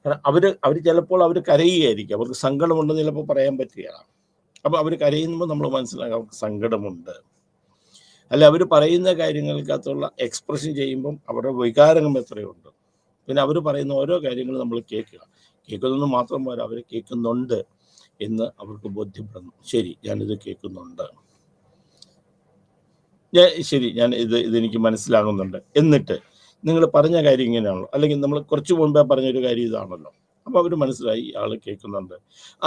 കാരണം അവർ ചിലപ്പോൾ അവർ കരയുകയായിരിക്കും, അവർക്ക് സങ്കടമുണ്ടെന്ന് ചിലപ്പോൾ പറയാൻ പറ്റുകയാണ്. അപ്പോൾ അവർ കരയുമ്പോൾ നമ്മൾ മനസ്സിലാക്കാം അവർക്ക് സങ്കടമുണ്ട്. അല്ല, അവർ പറയുന്ന കാര്യങ്ങൾക്കകത്തുള്ള എക്സ്പ്രഷൻ ചെയ്യുമ്പം അവരുടെ വികാരങ്ങൾ എത്രയുണ്ട്. പിന്നെ അവർ പറയുന്ന ഓരോ കാര്യങ്ങളും നമ്മൾ കേൾക്കുന്നത് മാത്രം പോരാ, അവർ കേൾക്കുന്നുണ്ട് എന്ന് അവർക്ക് ബോധ്യപ്പെടുന്നു. ശരി, ഞാനിത് കേൾക്കുന്നുണ്ട്, ഞാൻ ഇതെനിക്ക് മനസ്സിലാകുന്നുണ്ട്. എന്നിട്ട് നിങ്ങൾ പറഞ്ഞ കാര്യം ഇങ്ങനെയാണല്ലോ, അല്ലെങ്കിൽ നമ്മൾ കുറച്ച് മുമ്പേ പറഞ്ഞൊരു കാര്യം ഇതാണല്ലോ, അപ്പോൾ അവർ മനസ്സിലായി ആൾ കേൾക്കുന്നുണ്ട്.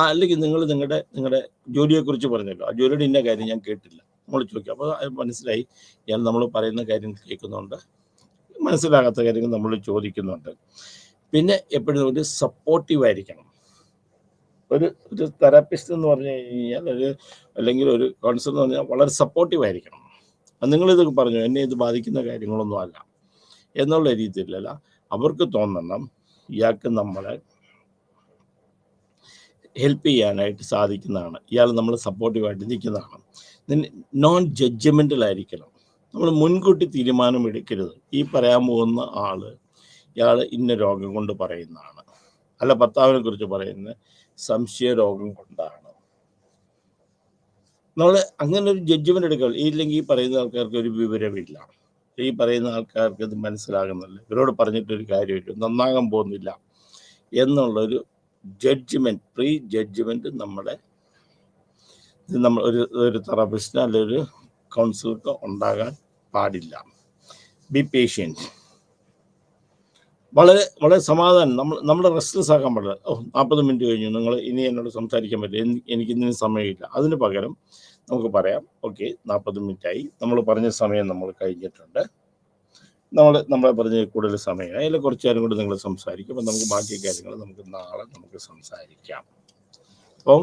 അല്ലെങ്കിൽ നിങ്ങളുടെ ജോലിയെക്കുറിച്ച് പറഞ്ഞല്ലോ, ആ ജോലിയുടെ ഇന്ന കാര്യം ഞാൻ കേട്ടില്ല, നമ്മൾ ചോദിക്കുക. അപ്പോൾ അത് മനസ്സിലായി ഇയാൾ നമ്മൾ പറയുന്ന കാര്യം കേൾക്കുന്നുണ്ട്, മനസ്സിലാകാത്ത കാര്യങ്ങൾ നമ്മൾ ചോദിക്കുന്നുണ്ട്. പിന്നെ എപ്പോഴും ഒരു സപ്പോർട്ടീവ് ആയിരിക്കണം. ഒരു തെറാപ്പിസ്റ്റ് എന്ന് പറഞ്ഞു കഴിഞ്ഞാൽ അല്ലെങ്കിൽ ഒരു കൗൺസിലർ എന്ന് പറഞ്ഞാൽ വളരെ സപ്പോർട്ടീവ് ആയിരിക്കണം. നിങ്ങളിത് പറഞ്ഞു എന്നെ ഇത് ബാധിക്കുന്ന കാര്യങ്ങളൊന്നും അല്ല എന്നുള്ള രീതിയിലല്ല, അവർക്ക് തോന്നണം ഇയാൾക്ക് നമ്മളെ ഹെൽപ്പ് ചെയ്യാനായിട്ട് സാധിക്കുന്നതാണ്, ഇയാൾ നമ്മൾ സപ്പോർട്ടീവായിട്ട് നിൽക്കുന്നതാണ്. നോൺ ജഡ്ജ്മെൻ്റലായിരിക്കണം. നമ്മൾ മുൻകൂട്ടി തീരുമാനം എടുക്കരുത്. ഈ പറയാൻ പോകുന്ന ആൾ ഇയാൾ ഇന്ന രോഗം കൊണ്ട് പറയുന്നതാണ്, അല്ല ഭർത്താവിനെ കുറിച്ച് പറയുന്ന സംശയ രോഗം കൊണ്ടാണ്. നമ്മൾ അങ്ങനെ ഒരു ജഡ്ജ്മെൻ്റ് എടുക്കുക. ഇല്ലെങ്കിൽ ഈ പറയുന്ന ആൾക്കാർക്ക് ഒരു വിവരമില്ല, ഈ പറയുന്ന ആൾക്കാർക്ക് ഇത് മനസ്സിലാകുന്നില്ല, ഇവരോട് പറഞ്ഞിട്ടൊരു കാര്യമില്ല, നന്നാകാൻ പോകുന്നില്ല എന്നുള്ളൊരു ജഡ്ജ്മെൻറ്റ്, പ്രീ ജഡ്ജ്മെൻറ്റ് നമ്മൾ ഒരു തെറാപ്പിസ്റ്റിന് അല്ലെങ്കിൽ ഒരു കൗൺസിലർക്ക് ഉണ്ടാകാൻ പാടില്ല. Be patient. വളരെ വളരെ സമാധാനം. നമ്മൾ റെസ്റ്റ്ലെസ് ആക്കാൻ പാടില്ല. 40 മിനിറ്റ് കഴിഞ്ഞു, നിങ്ങൾ ഇനി എന്നോട് സംസാരിക്കാൻ പറ്റില്ല, എനിക്കിതിന് സമയമില്ല. അതിന് പകരം നമുക്ക് പറയാം, ഓക്കെ 40 മിനിറ്റായി, നമ്മൾ പറഞ്ഞ സമയം നമ്മൾ കഴിഞ്ഞിട്ടുണ്ട്, നമ്മളെ പറഞ്ഞ കൂടുതൽ സമയമായി, അതിൽ കുറച്ച് നേരം കൂടി നിങ്ങൾ സംസാരിക്കും, അപ്പം നമുക്ക് ബാക്കി കാര്യങ്ങൾ നമുക്ക് നാളെ നമുക്ക് സംസാരിക്കാം. അപ്പം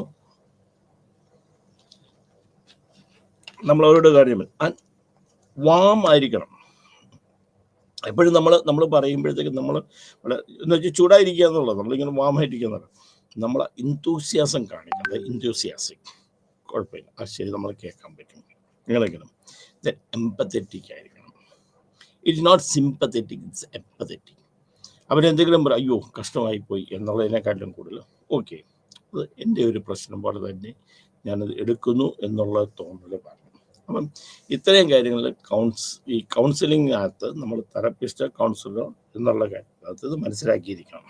നമ്മൾ അവരോട് കാര്യം വാം ആയിരിക്കണം. എപ്പോഴും നമ്മൾ പറയുമ്പോഴത്തേക്കും നമ്മൾ എന്ന് വെച്ചാൽ ചൂടായിരിക്കുക എന്നുള്ളത്, നമ്മളിങ്ങനെ വാമായിട്ടിരിക്കുന്നത്, നമ്മൾ ഇൻതൂസിയാസം കാണിക്കുന്നത്. ഇൻതൂസിയാസിക് കുഴപ്പമില്ല, ആ ശരി, നമ്മൾ കേൾക്കാൻ പറ്റും. നിങ്ങളെങ്കിലും എംപത്തറ്റിക് ആയിരിക്കണം. It's not sympathetic, it's empathetic. അവരെന്തെങ്കിലും പറയും അയ്യോ കഷ്ടമായിപ്പോയി എന്നുള്ളതിനെക്കാട്ടിലും കൂടുതൽ ഓക്കെ, അത് എൻ്റെ ഒരു പ്രശ്നം പോലെ തന്നെ ഞാനത് എടുക്കുന്നു എന്നുള്ള തോന്നൽ പറഞ്ഞു. അപ്പം ഇത്രയും കാര്യങ്ങൾ ഈ കൗൺസിലിങ്ങിനകത്ത് നമ്മൾ തെറാപ്പിസ്റ്റ് കൗൺസിലർ എന്നുള്ള കാര്യത്തിനകത്ത് ഇത് മനസ്സിലാക്കിയിരിക്കണം.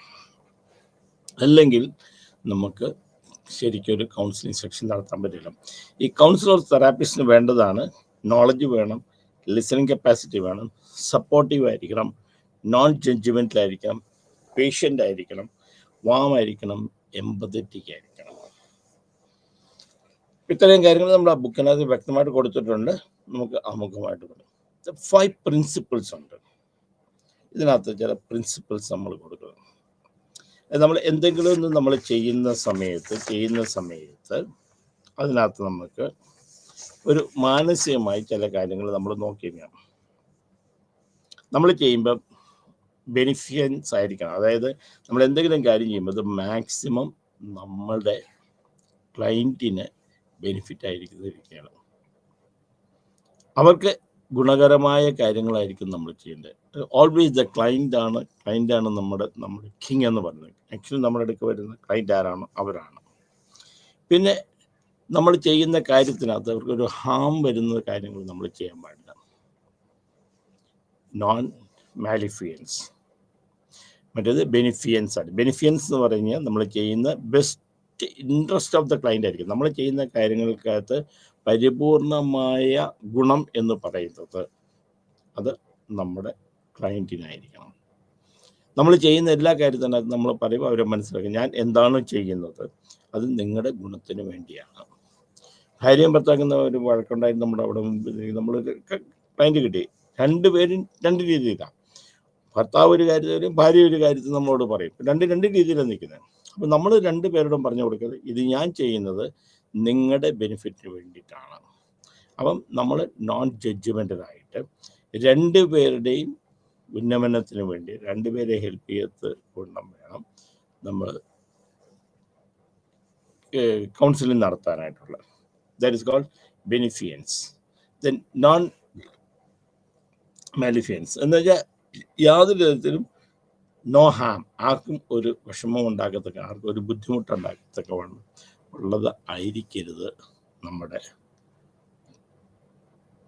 അല്ലെങ്കിൽ നമുക്ക് ശരിക്കും ഒരു കൗൺസിലിംഗ് സെക്ഷൻ നടത്താൻ പറ്റില്ല. ഈ കൗൺസിലർ തെറാപ്പിസ്റ്റിന് വേണ്ടതാണ് നോളജ് വേണം, ലിസണിങ് കപ്പാസിറ്റി വേണം, സപ്പോർട്ടീവ് ആയിരിക്കണം, നോൺ ജഡ്ജ്മെൻ്റലായിരിക്കണം, പേഷ്യൻ്റ് ആയിരിക്കണം, വാമായിരിക്കണം, എംപത്തറ്റിക് ആയിരിക്കണം. ഇത്രയും കാര്യങ്ങൾ നമ്മൾ ആ ബുക്കിനകത്ത് വ്യക്തമായിട്ട് കൊടുത്തിട്ടുണ്ട്. നമുക്ക് ആമുഖമായിട്ട് കൊടുക്കും. 5 പ്രിൻസിപ്പിൾസ് ഉണ്ട്. ഇതിനകത്ത് ചില പ്രിൻസിപ്പിൾസ് നമ്മൾ കൊടുക്കണം. നമ്മൾ എന്തെങ്കിലും നമ്മൾ ചെയ്യുന്ന സമയത്ത് അതിനകത്ത് നമുക്ക് ഒരു മാനസികമായി ചില കാര്യങ്ങൾ നമ്മൾ നോക്കിയിരിക്കണം. നമ്മൾ ചെയ്യുമ്പോൾ ബെനിഫിഷ്യൻസ് ആയിരിക്കണം. അതായത് നമ്മൾ എന്തെങ്കിലും കാര്യം ചെയ്യുമ്പോൾ അത് മാക്സിമം നമ്മളുടെ ക്ലയൻറ്റിന് ബെനിഫിറ്റ് ആയിരിക്കുന്നതാണ്, അവർക്ക് ഗുണകരമായ കാര്യങ്ങളായിരിക്കും നമ്മൾ ചെയ്യേണ്ടത്. ഓൾവേസ് ദ ക്ലയൻ്റാണ് നമ്മുടെ കിങ് എന്ന് പറയുന്നത്. ആക്ച്വലി നമ്മുടെ അടുക്ക് വരുന്ന ക്ലയൻ്റ് ആരാണോ അവരാണ്. പിന്നെ നമ്മൾ ചെയ്യുന്ന കാര്യത്തിനകത്ത് അവർക്കൊരു ഹാം വരുന്ന കാര്യങ്ങൾ നമ്മൾ ചെയ്യാൻ പാടില്ല. നോൺ മാലിഫിയൻസ്. മറ്റേത് ബെനിഫിയൻസ് ആണ്. ബെനിഫിയൻസ് എന്ന് പറഞ്ഞാൽ നമ്മൾ ചെയ്യുന്ന best interest of the client ആയിരിക്കും. നമ്മൾ ചെയ്യുന്ന കാര്യങ്ങൾക്കകത്ത് പരിപൂർണമായ ഗുണം എന്ന് പറയുന്നത് അത് നമ്മുടെ ക്ലയൻറ്റിനായിരിക്കണം. നമ്മൾ ചെയ്യുന്ന എല്ലാ കാര്യത്തിനകത്ത് നമ്മൾ പറയുമ്പോൾ അവരെ മനസ്സിലാക്കും ഞാൻ എന്താണ് ചെയ്യുന്നത് അത് നിങ്ങളുടെ ഗുണത്തിന് വേണ്ടിയാണ്. ഭാര്യയും ഭർത്താക്കുന്ന ഒരു വഴക്കുണ്ടായി നമ്മുടെ അവിടെ മുമ്പിൽ നമ്മളൊരു ക്ലയൻറ്റ് കിട്ടി. രണ്ടുപേരും രണ്ട് രീതിയിലാണ്. ഭർത്താവ് ഒരു കാര്യത്തിലും ഭാര്യ ഒരു കാര്യത്തിൽ നമ്മളോട് പറയും. രണ്ട് രീതിയിലാണ് നിൽക്കുന്നത്. അപ്പം നമ്മൾ രണ്ടുപേരോടും പറഞ്ഞു കൊടുക്കുന്നത് ഇത് ഞാൻ ചെയ്യുന്നത് നിങ്ങളുടെ ബെനിഫിറ്റിന് വേണ്ടിയിട്ടാണ്. അപ്പം നമ്മൾ നോൺ ജഡ്ജ്മെൻ്റലായിട്ട് രണ്ടുപേരുടെയും ഉന്നമനത്തിന് വേണ്ടി രണ്ടുപേരെ ഹെൽപ്പ് ചെയ്ത് കൊണ്ടും വേണം നമ്മൾ കൗൺസിലിംഗ് നടത്താനായിട്ടുള്ളത്. That is called beneficence. Then non maleficence എന്ന് വെച്ചാൽ യാതൊരു തരത്തിലും നോ ഹാം, ആർക്കും ഒരു വിഷമം ഉണ്ടാക്കത്തക്ക, ആർക്കും ഒരു ബുദ്ധിമുട്ടുണ്ടാക്കത്തക്ക ഉള്ളത് ആയിരിക്കരുത് നമ്മുടെ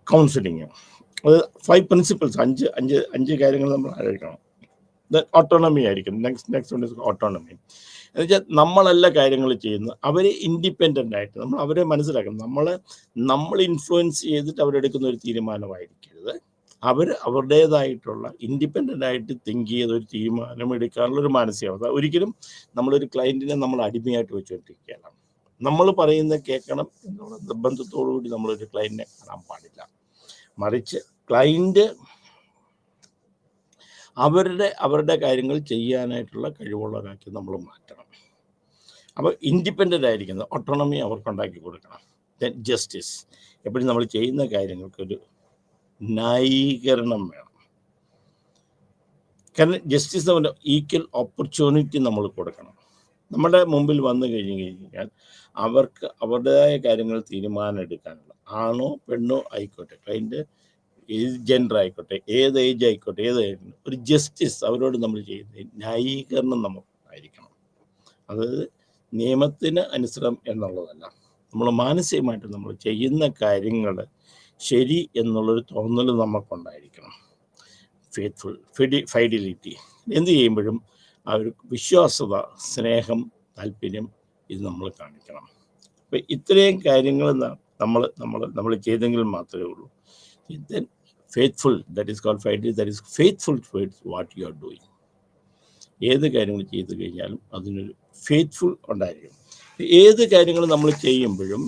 കൗൺസിലിങ്. അത് 5 പ്രിൻസിപ്പിൾസ്, അഞ്ച് കാര്യങ്ങൾ നമ്മൾ ആലോചിക്കണം. ഓട്ടോണമി ആയിരിക്കും. നെക്സ്റ്റ് ഓട്ടോണമി എന്ന് വെച്ചാൽ നമ്മളല്ല കാര്യങ്ങൾ ചെയ്യുന്നത്, അവർ ഇൻഡിപെൻഡൻ്റ് ആയിട്ട് നമ്മൾ അവരെ മനസ്സിലാക്കണം. നമ്മൾ ഇൻഫ്ലുവൻസ് ചെയ്തിട്ട് അവരെടുക്കുന്ന ഒരു തീരുമാനമായിരിക്കരുത്. അവർ അവരുടേതായിട്ടുള്ള ഇൻഡിപെൻഡൻ്റ് ആയിട്ട് തിങ്ക് ചെയ്ത് ഒരു തീരുമാനം എടുക്കാനുള്ള ഒരു മാനസികാവസ്ഥ. ഒരിക്കലും നമ്മളൊരു ക്ലയൻറ്റിനെ നമ്മൾ അടിമയായിട്ട് വെച്ചുകൊണ്ടിരിക്കുകയാണ്. നമ്മൾ പറയുന്നത് കേൾക്കണം എന്നുള്ള നിർബന്ധത്തോടു കൂടി നമ്മളൊരു ക്ലയൻറ്റിനെ കാണാൻ പാടില്ല. മറിച്ച് ക്ലയൻറ്റ് അവരുടെ കാര്യങ്ങൾ ചെയ്യാനായിട്ടുള്ള കഴിവുള്ളവരാക്കി നമ്മൾ മാറ്റണം. അപ്പോൾ ഇൻഡിപെൻഡൻ്റ് ആയിരിക്കുന്നത് ഓട്ടോണമി അവർക്കുണ്ടാക്കി കൊടുക്കണം. ദെൻ ജസ്റ്റിസ്, എപ്പോഴും നമ്മൾ ചെയ്യുന്ന കാര്യങ്ങൾക്കൊരു ന്യായീകരണം വേണം. കാരണം ജസ്റ്റിസ് എന്ന് പറഞ്ഞാൽ ഈക്വൽ ഓപ്പർച്യൂണിറ്റി നമ്മൾ കൊടുക്കണം. നമ്മുടെ മുമ്പിൽ വന്നു കഴിഞ്ഞാൽ അവർക്ക് അവരുടേതായ കാര്യങ്ങൾ തീരുമാനം എടുക്കാനുള്ള, ആണോ പെണ്ണോ ആയിക്കോട്ടെ, ക്ലയൻറ്റ് ഏത് ജെൻഡർ ആയിക്കോട്ടെ, ഏത് ഏജ് ആയിക്കോട്ടെ, ഒരു ജസ്റ്റിസ് അവരോട് നമ്മൾ ചെയ്യുന്ന ന്യായീകരണം നമുക്കായിരിക്കണം. അതായത് നിയമത്തിന് അനുസരണം എന്നുള്ളതല്ല, നമ്മൾ മാനസികമായിട്ട് നമ്മൾ ചെയ്യുന്ന കാര്യങ്ങൾ ശരി എന്നുള്ളൊരു തോന്നൽ നമുക്കുണ്ടായിരിക്കണം. ഫൈഡിലിറ്റി, എന്ത് ചെയ്യുമ്പോഴും ആ ഒരു വിശ്വാസത, സ്നേഹം, താല്പര്യം ഇത് നമ്മൾ കാണിക്കണം. അപ്പം ഇത്രയും കാര്യങ്ങൾ നമ്മൾ ചെയ്തെങ്കിൽ മാത്രമേ ഉള്ളൂ. Then faithful, that is called fidelity, that is faithful towards what you are doing. ഏത് കാര്യങ്ങൾ ചെയ്തു കഴിഞ്ഞാലും അതിനൊരു ഫെയ്ത്ത്ഫുൾ ഉണ്ടായിരിക്കും. ഏത് കാര്യങ്ങൾ നമ്മൾ ചെയ്യുമ്പോഴും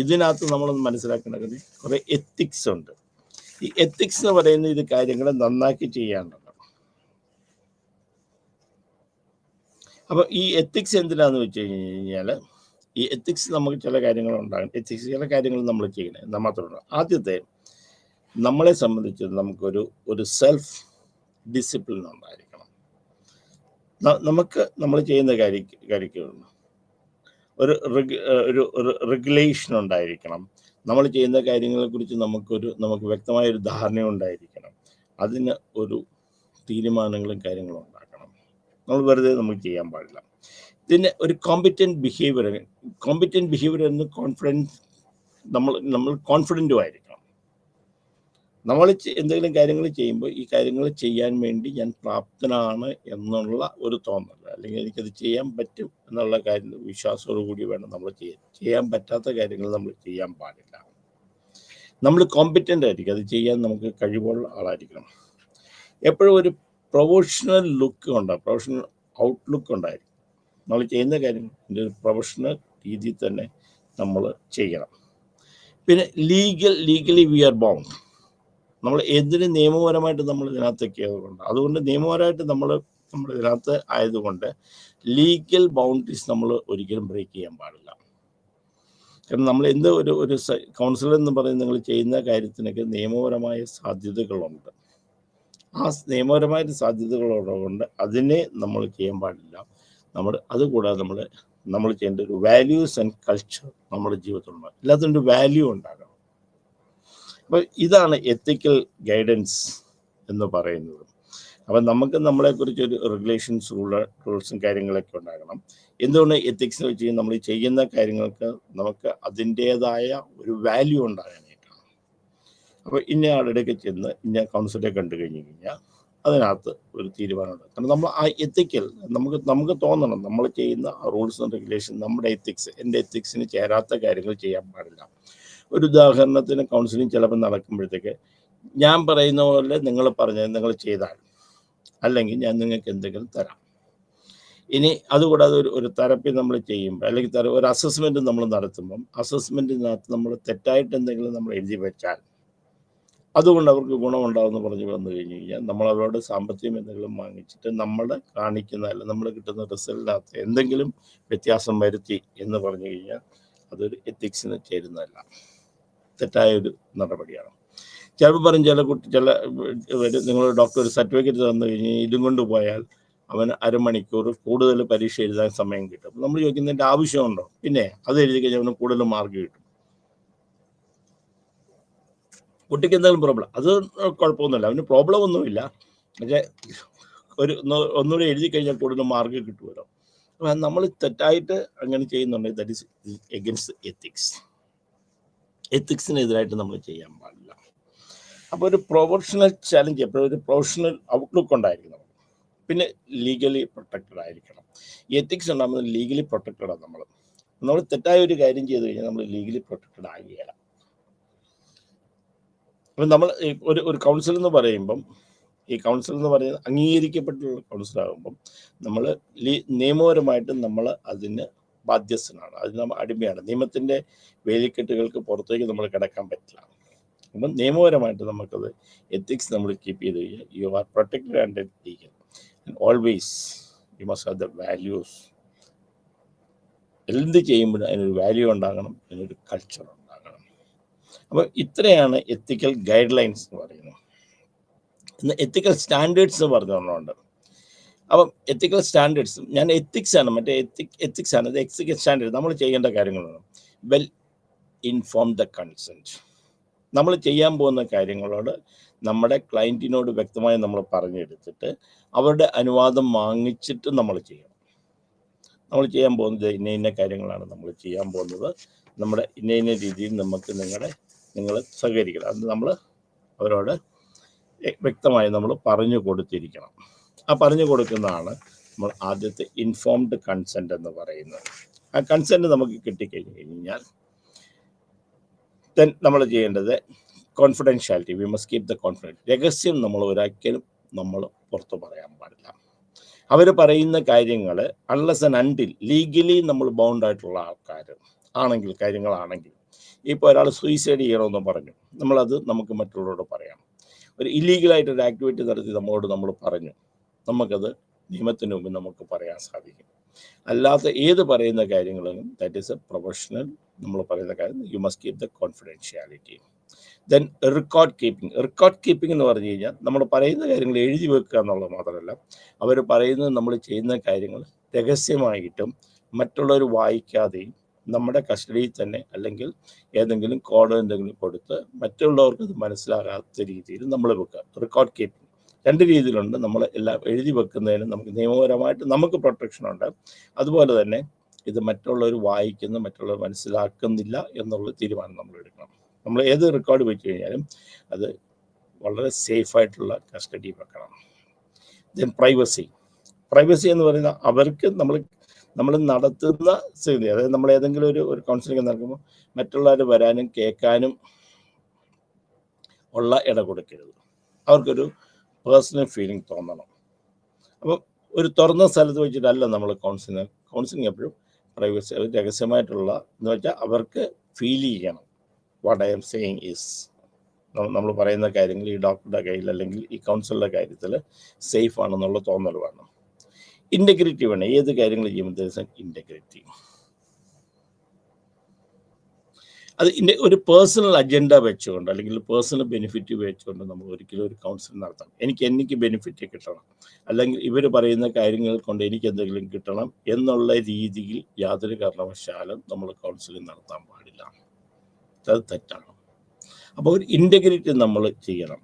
ഇതിനകത്ത് നമ്മളൊന്ന് മനസ്സിലാക്കേണ്ടത് കുറേ എത്തിക്സ് ഉണ്ട്. ഈ എത്തിക്സ് എന്ന് പറയുന്ന ഇത് കാര്യങ്ങൾ നന്നാക്കി ചെയ്യാനുണ്ട്. അപ്പോൾ ഈ എത്തിക്സ് എന്തിനാന്ന് വെച്ച് കഴിഞ്ഞാൽ, ഈ എത്തിക്സ് നമുക്ക് ചില കാര്യങ്ങൾ ഉണ്ടാകും. എത്തിക്സ് ചില കാര്യങ്ങൾ നമ്മൾ ചെയ്യണേ മാത്രമല്ല. ആദ്യത്തെ, നമ്മളെ സംബന്ധിച്ച് നമുക്കൊരു സെൽഫ് ഡിസിപ്ലിൻ ഉണ്ടായിരിക്കണം. നമുക്ക് നമ്മൾ ചെയ്യുന്ന കാര്യങ്ങളുണ്ട് ഒരു റെഗുലേഷൻ ഉണ്ടായിരിക്കണം. നമ്മൾ ചെയ്യുന്ന കാര്യങ്ങളെക്കുറിച്ച് നമുക്ക് വ്യക്തമായൊരു ധാരണ ഉണ്ടായിരിക്കണം. അതിന് ഒരു തീരുമാനങ്ങളും കാര്യങ്ങളും ഉണ്ടാക്കണം. നമ്മൾ വെറുതെ നമുക്ക് ചെയ്യാൻ പാടില്ല. പിന്നെ ഒരു കോമ്പിറ്റൻറ്റ് ബിഹേവിയർ എന്ന് കോൺഫിഡൻസ്, നമ്മൾ കോൺഫിഡൻറ്റും ആയിരിക്കണം. നമ്മൾ എന്തെങ്കിലും കാര്യങ്ങൾ ചെയ്യുമ്പോൾ ഈ കാര്യങ്ങൾ ചെയ്യാൻ വേണ്ടി ഞാൻ പ്രാപ്തനാണ് എന്നുള്ള ഒരു തോന്നൽ, അല്ലെങ്കിൽ എനിക്കത് ചെയ്യാൻ പറ്റും എന്നുള്ള കാര്യം വിശ്വാസത്തോടു കൂടി വേണം നമ്മൾ ചെയ്യാൻ പറ്റാത്ത കാര്യങ്ങൾ നമ്മൾ ചെയ്യാൻ പാടില്ല. നമ്മൾ കോമ്പിറ്റൻ്റ് ആയിരിക്കും, അത് ചെയ്യാൻ നമുക്ക് കഴിവുള്ള ആളായിരിക്കണം. എപ്പോഴും ഒരു പ്രൊഫഷണൽ ലുക്ക് ഉണ്ടാകും, പ്രൊഫഷണൽ ഔട്ട്ലുക്ക് ഉണ്ടായിരിക്കും. നമ്മൾ ചെയ്യുന്ന കാര്യങ്ങൾ ഒരു പ്രൊഫഷണൽ രീതിയിൽ തന്നെ നമ്മൾ ചെയ്യണം. പിന്നെ ലീഗലി വി ആർ ബൗണ്ട്. നമ്മൾ എന്തിന് നിയമപരമായിട്ട് നമ്മൾ ഇതിനകത്തൊക്കെ ആയതുകൊണ്ട്, അതുകൊണ്ട് നിയമപരമായിട്ട് നമ്മൾ ഇതിനകത്ത് ആയതുകൊണ്ട് ലീഗൽ ബൗണ്ടറീസ് നമ്മൾ ഒരിക്കലും ബ്രേക്ക് ചെയ്യാൻ പാടില്ല. കാരണം നമ്മൾ ഒരു കൗൺസിലർ എന്ന് പറയുന്നത് നിങ്ങൾ ചെയ്യുന്ന കാര്യത്തിനൊക്കെ നിയമപരമായ സാധ്യതകളുണ്ട്. ആ നിയമപരമായ സാധ്യതകളുള്ളതുകൊണ്ട് അതിനെ നമ്മൾ ചെയ്യാൻ പാടില്ല. അതുകൂടാതെ നമ്മൾ ചെയ്യേണ്ട ഒരു വാല്യൂസ് ആൻഡ് കൾച്ചർ നമ്മുടെ ജീവിതത്തിലുണ്ട്. എല്ലാത്തിനും ഒരു വാല്യൂ ഉണ്ടാകണം. അപ്പോൾ ഇതാണ് എത്തിക്കൽ ഗൈഡൻസ് എന്ന് പറയുന്നത്. അപ്പം നമുക്ക് നമ്മളെക്കുറിച്ച് ഒരു റെഗുലേഷൻസ്, റൂൾസും കാര്യങ്ങളൊക്കെ ഉണ്ടാകണം. എന്തുകൊണ്ട് എത്തിക്സ് വെച്ച് കഴിഞ്ഞാൽ നമ്മൾ ചെയ്യുന്ന കാര്യങ്ങൾക്ക് നമുക്ക് അതിൻ്റേതായ ഒരു വാല്യൂ ഉണ്ടാകാനായിട്ടാണ്. അപ്പോൾ ഇന്ന ആളുടെയൊക്കെ ചെന്ന് ഇന്ന കൗൺസിലെ കണ്ടു കഴിഞ്ഞ് കഴിഞ്ഞാൽ അതിനകത്ത് ഒരു തീരുമാനമുണ്ട്. കാരണം നമ്മൾ ആ എത്തിക്കൽ നമുക്ക് തോന്നണം, നമ്മൾ ചെയ്യുന്ന റൂൾസ് ആൻഡ് റെഗുലേഷൻ നമ്മുടെ എത്തിക്സ്, എൻ്റെ എത്തിക്സിന് ചേരാത്ത കാര്യങ്ങൾ ചെയ്യാൻ പാടില്ല. ഒരു ഉദാഹരണത്തിന് കൗൺസിലിംഗ് ചിലപ്പോൾ നടക്കുമ്പോഴത്തേക്ക് ഞാൻ പറയുന്ന പോലെ നിങ്ങൾ ചെയ്താൽ, അല്ലെങ്കിൽ ഞാൻ നിങ്ങൾക്ക് എന്തെങ്കിലും തരാം. ഇനി അതുകൂടാതെ ഒരു തെറപ്പി നമ്മൾ ചെയ്യുമ്പോൾ, അല്ലെങ്കിൽ ഒരു അസസ്മെൻറ്റ് നമ്മൾ നടത്തുമ്പം അസസ്മെൻറ്റിനകത്ത് നമ്മൾ തെറ്റായിട്ട് എന്തെങ്കിലും നമ്മൾ എഴുതി വെച്ചാൽ അതുകൊണ്ട് അവർക്ക് ഗുണമുണ്ടാകുമെന്ന് പറഞ്ഞ് വന്നു കഴിഞ്ഞ് കഴിഞ്ഞാൽ നമ്മൾ അവരോട് സാമ്പത്തികം എന്തെങ്കിലും വാങ്ങിച്ചിട്ട് നമ്മൾ കാണിക്കുന്നതല്ല, നമ്മൾ കിട്ടുന്ന റിസൾട്ടിനകത്ത് എന്തെങ്കിലും വ്യത്യാസം വരുത്തി എന്ന് പറഞ്ഞു കഴിഞ്ഞാൽ അതൊരു എത്തിക്സിന് ചേരുന്നതല്ല, തെറ്റായൊരു നടപടിയാണ്. ചിലപ്പോൾ പറയും നിങ്ങൾ ഡോക്ടർ ഒരു സർട്ടിഫിക്കറ്റ് തന്നു കഴിഞ്ഞാൽ ഇതും കൊണ്ട് പോയാൽ അവന് അരമണിക്കൂർ കൂടുതൽ പരീക്ഷ എഴുതാൻ സമയം കിട്ടും. നമ്മൾ ചോദിക്കുന്നതിൻ്റെ ആവശ്യമുണ്ടോ? പിന്നെ അത് എഴുതി കഴിഞ്ഞാൽ അവന് കൂടുതൽ മാർക്ക് കിട്ടും. കുട്ടിക്ക് എന്തെങ്കിലും പ്രോബ്ലം, അത് കുഴപ്പമൊന്നുമില്ല, അവന് പ്രോബ്ലം ഒന്നുമില്ല. പക്ഷേ ഒന്നുകൂടി എഴുതി കഴിഞ്ഞാൽ കൂടുതൽ മാർക്ക് കിട്ടുമല്ലോ. അപ്പം നമ്മൾ തെറ്റായിട്ട് അങ്ങനെ ചെയ്യുന്നുണ്ടെങ്കിൽ ദാറ്റ് ഈസ് എഗൻസ്റ്റ് എത്തിക്സ്. എത്തിക്സിനെതിരായിട്ട് നമ്മൾ ചെയ്യാൻ പാടില്ല. അപ്പോൾ ഒരു പ്രൊഫഷണൽ ചാലഞ്ച് എപ്പോഴും ഒരു പ്രൊഫഷണൽ ഔട്ട്ലുക്ക് ഉണ്ടായിരിക്കണം. പിന്നെ ലീഗലി പ്രൊട്ടക്റ്റഡ് ആയിരിക്കണം. എത്തിക്സ് ഉണ്ടാകുന്നത് ലീഗലി പ്രൊട്ടക്റ്റഡാണ്. നമ്മൾ തെറ്റായ ഒരു കാര്യം ചെയ്ത് കഴിഞ്ഞാൽ നമ്മൾ ലീഗലി പ്രൊട്ടക്റ്റഡ് ആകുകയില്ല. അപ്പം നമ്മൾ ഒരു കൗൺസിൽ എന്ന് പറയുമ്പം, ഈ കൗൺസിൽ എന്ന് പറയുന്നത് അംഗീകരിക്കപ്പെട്ടുള്ള കൗൺസിലാകുമ്പം നമ്മൾ നിയമപരമായിട്ട് നമ്മൾ അതിന് ബാധ്യസ്ഥനാണ്, അതിന് നമ്മൾ അടിമയാണ്. നിയമത്തിൻ്റെ വേലിക്കെട്ടുകൾക്ക് പുറത്തേക്ക് നമ്മൾ കിടക്കാൻ പറ്റില്ല. അപ്പം നിയമപരമായിട്ട് നമുക്കത് എത്തിക്സ് നമ്മൾ കീപ്പ് ചെയ്ത് കഴിഞ്ഞാൽ you are protected and legal. And always you must have the values. എന്ത് ചെയ്യുമ്പോഴും അതിനൊരു വാല്യൂ ഉണ്ടാകണം, അതിനൊരു കൾച്ചർ ഉണ്ടാകണം. അപ്പോൾ ഇത്രയാണ് എത്തിക്കൽ ഗൈഡ് ലൈൻസ് എന്ന് പറയുന്നത്. ഇന്ന് എത്തിക്കൽ സ്റ്റാൻഡേർഡ്സ് എന്ന് പറഞ്ഞുകൊണ്ടുണ്ട്. അപ്പം എത്തിക്കൽ സ്റ്റാൻഡേർഡ്സ്, ഞാൻ എത്തിക്സ് ആണ്, മറ്റേ എത്തിക്സ് ആണ്. ഇത് എത്തിക്കൽ സ്റ്റാൻഡേർഡ് നമ്മൾ ചെയ്യേണ്ട കാര്യങ്ങളാണ്. Well inform the consent. നമ്മൾ ചെയ്യാൻ പോകുന്ന കാര്യങ്ങളോട് നമ്മുടെ ക്ലയൻറ്റിനോട് വ്യക്തമായി നമ്മൾ പറഞ്ഞെടുത്തിട്ട് അവരുടെ അനുവാദം വാങ്ങിച്ചിട്ട് നമ്മൾ ചെയ്യണം. നമ്മൾ ചെയ്യാൻ പോകുന്നത് ഇന്ന കാര്യങ്ങളാണ് നമ്മൾ ചെയ്യാൻ പോകുന്നത്, നമ്മുടെ ഇന്ന രീതിയിൽ നിങ്ങൾ സഹകരിക്കണം. അത് നമ്മൾ അവരോട് വ്യക്തമായി നമ്മൾ പറഞ്ഞു കൊടുത്തിരിക്കണം. ആ പറഞ്ഞു കൊടുക്കുന്നതാണ് നമ്മൾ ആദ്യത്തെ ഇൻഫോംഡ് കൺസെൻറ്റ് എന്ന് പറയുന്നത്. ആ കൺസെൻറ്റ് നമുക്ക് കിട്ടിക്കഴിഞ്ഞ് കഴിഞ്ഞാൽ ദെൻ നമ്മൾ ചെയ്യേണ്ടത് confidentiality. We must keep the confidence. രഹസ്യം നമ്മൾ ഒരിക്കലും നമ്മൾ പുറത്ത് പറയാൻ പാടില്ല. അവർ പറയുന്ന കാര്യങ്ങൾ അൺലെസ് ആൻഡ് അൺടിൽ ലീഗലി നമ്മൾ ബൗണ്ട് ആയിട്ടുള്ള ആൾക്കാർ ആണെങ്കിൽ, കാര്യങ്ങളാണെങ്കിൽ, ഇപ്പോൾ ഒരാൾ സൂയിസൈഡ് ചെയ്യണമെന്ന് പറഞ്ഞു, നമ്മളത് നമുക്ക് മറ്റുള്ളവരോട് പറയാം. ഒരു ഇല്ലീഗലായിട്ടൊരു ആക്ടിവിറ്റി നടത്തി നമ്മൾ പറഞ്ഞു, നമുക്കത് നിയമത്തിന് മുമ്പ് നമുക്ക് പറയാൻ സാധിക്കും. അല്ലാത്ത ഏത് പറയുന്ന കാര്യങ്ങളും ദാറ്റ് ഈസ് എ പ്രൊഫഷണൽ. നമ്മൾ പറയുന്ന കാര്യം you must keep the confidentiality. Then record keeping എന്ന് പറഞ്ഞു കഴിഞ്ഞാൽ നമ്മൾ പറയുന്ന കാര്യങ്ങൾ എഴുതി വെക്കുക എന്നുള്ളത് മാത്രമല്ല, അവർ പറയുന്നത് നമ്മൾ ചെയ്യുന്ന കാര്യങ്ങൾ രഹസ്യമായിട്ടും മറ്റുള്ളവർ വായിക്കാതെയും നമ്മുടെ കസ്റ്റഡിയിൽ തന്നെ അല്ലെങ്കിൽ ഏതെങ്കിലും കോഡ് എന്തെങ്കിലും കൊടുത്ത് മറ്റുള്ളവർക്ക് അത് മനസ്സിലാകാത്ത രീതിയിൽ നമ്മൾ വെക്കുക. റെക്കോർഡ് കീപ്പിംഗ് രണ്ട് രീതിയിലുണ്ട്. നമ്മൾ എല്ലാം എഴുതി വെക്കുന്നതിന് നമുക്ക് നിയമപരമായിട്ട് നമുക്ക് പ്രൊട്ടക്ഷനുണ്ട്. അതുപോലെ തന്നെ ഇത് മറ്റുള്ളവർ വായിക്കുന്ന, മറ്റുള്ളവർ മനസ്സിലാക്കുന്നില്ല എന്നുള്ള തീരുമാനം നമ്മൾ എടുക്കണം. നമ്മൾ ഏത് റെക്കോർഡ് വെച്ച് കഴിഞ്ഞാലും അത് വളരെ സേഫായിട്ടുള്ള കസ്റ്റഡി വെക്കണം. ദെൻ പ്രൈവസി എന്ന് പറയുന്ന അവർക്ക് നമ്മൾ നടത്തുന്ന സ്ഥിതി, അതായത് നമ്മൾ ഏതെങ്കിലും ഒരു കൗൺസിലിംഗ് നടക്കുമ്പോൾ മറ്റുള്ളവർ വരാനും കേൾക്കാനും ഉള്ള ഇട കൊടുക്കരുത്. അവർക്കൊരു പേഴ്സണൽ ഫീലിംഗ് തോന്നണം. അപ്പം ഒരു തുറന്ന സ്ഥലത്ത് വെച്ചിട്ടല്ല നമ്മൾ കൗൺസിലിംഗ് എപ്പോഴും പ്രൈവസി, രഹസ്യമായിട്ടുള്ള എന്ന് വെച്ചാൽ അവർക്ക് ഫീൽ ചെയ്യണം what I M saying is, നമ്മൾ പറയുന്ന കാര്യങ്ങൾ ഈ ഡോക്ടറുടെ കയ്യിൽ അല്ലെങ്കിൽ ഈ കൗൺസിലറുടെ കാര്യത്തിൽ സേഫ് ആണെന്നുള്ള തോന്നൽ വേണം. ഇൻറ്റഗ്രിറ്റി വേണം. ഏത് കാര്യങ്ങൾ ചെയ്യുമ്പോൾ ഇൻറ്റഗ്രിറ്റി. അത് ഒരു പേഴ്സണൽ അജണ്ട വെച്ചുകൊണ്ട് അല്ലെങ്കിൽ പേഴ്സണൽ ബെനിഫിറ്റ് വെച്ചുകൊണ്ട് നമ്മൾ ഒരിക്കലും ഒരു കൗൺസിലിംഗ് നടത്തണം. എനിക്ക് ബെനിഫിറ്റ് കിട്ടണം, അല്ലെങ്കിൽ ഇവർ പറയുന്ന കാര്യങ്ങൾ കൊണ്ട് എനിക്ക് എന്തെങ്കിലും കിട്ടണം എന്നുള്ള രീതിയിൽ യാതൊരു കാരണവശാലും നമ്മൾ കൗൺസിലിംഗ് നടത്താൻ പാടില്ല. അത് തെറ്റാണ്. അപ്പോൾ ഒരു ഇൻറ്റഗ്രിറ്റി നമ്മൾ ചെയ്യണം.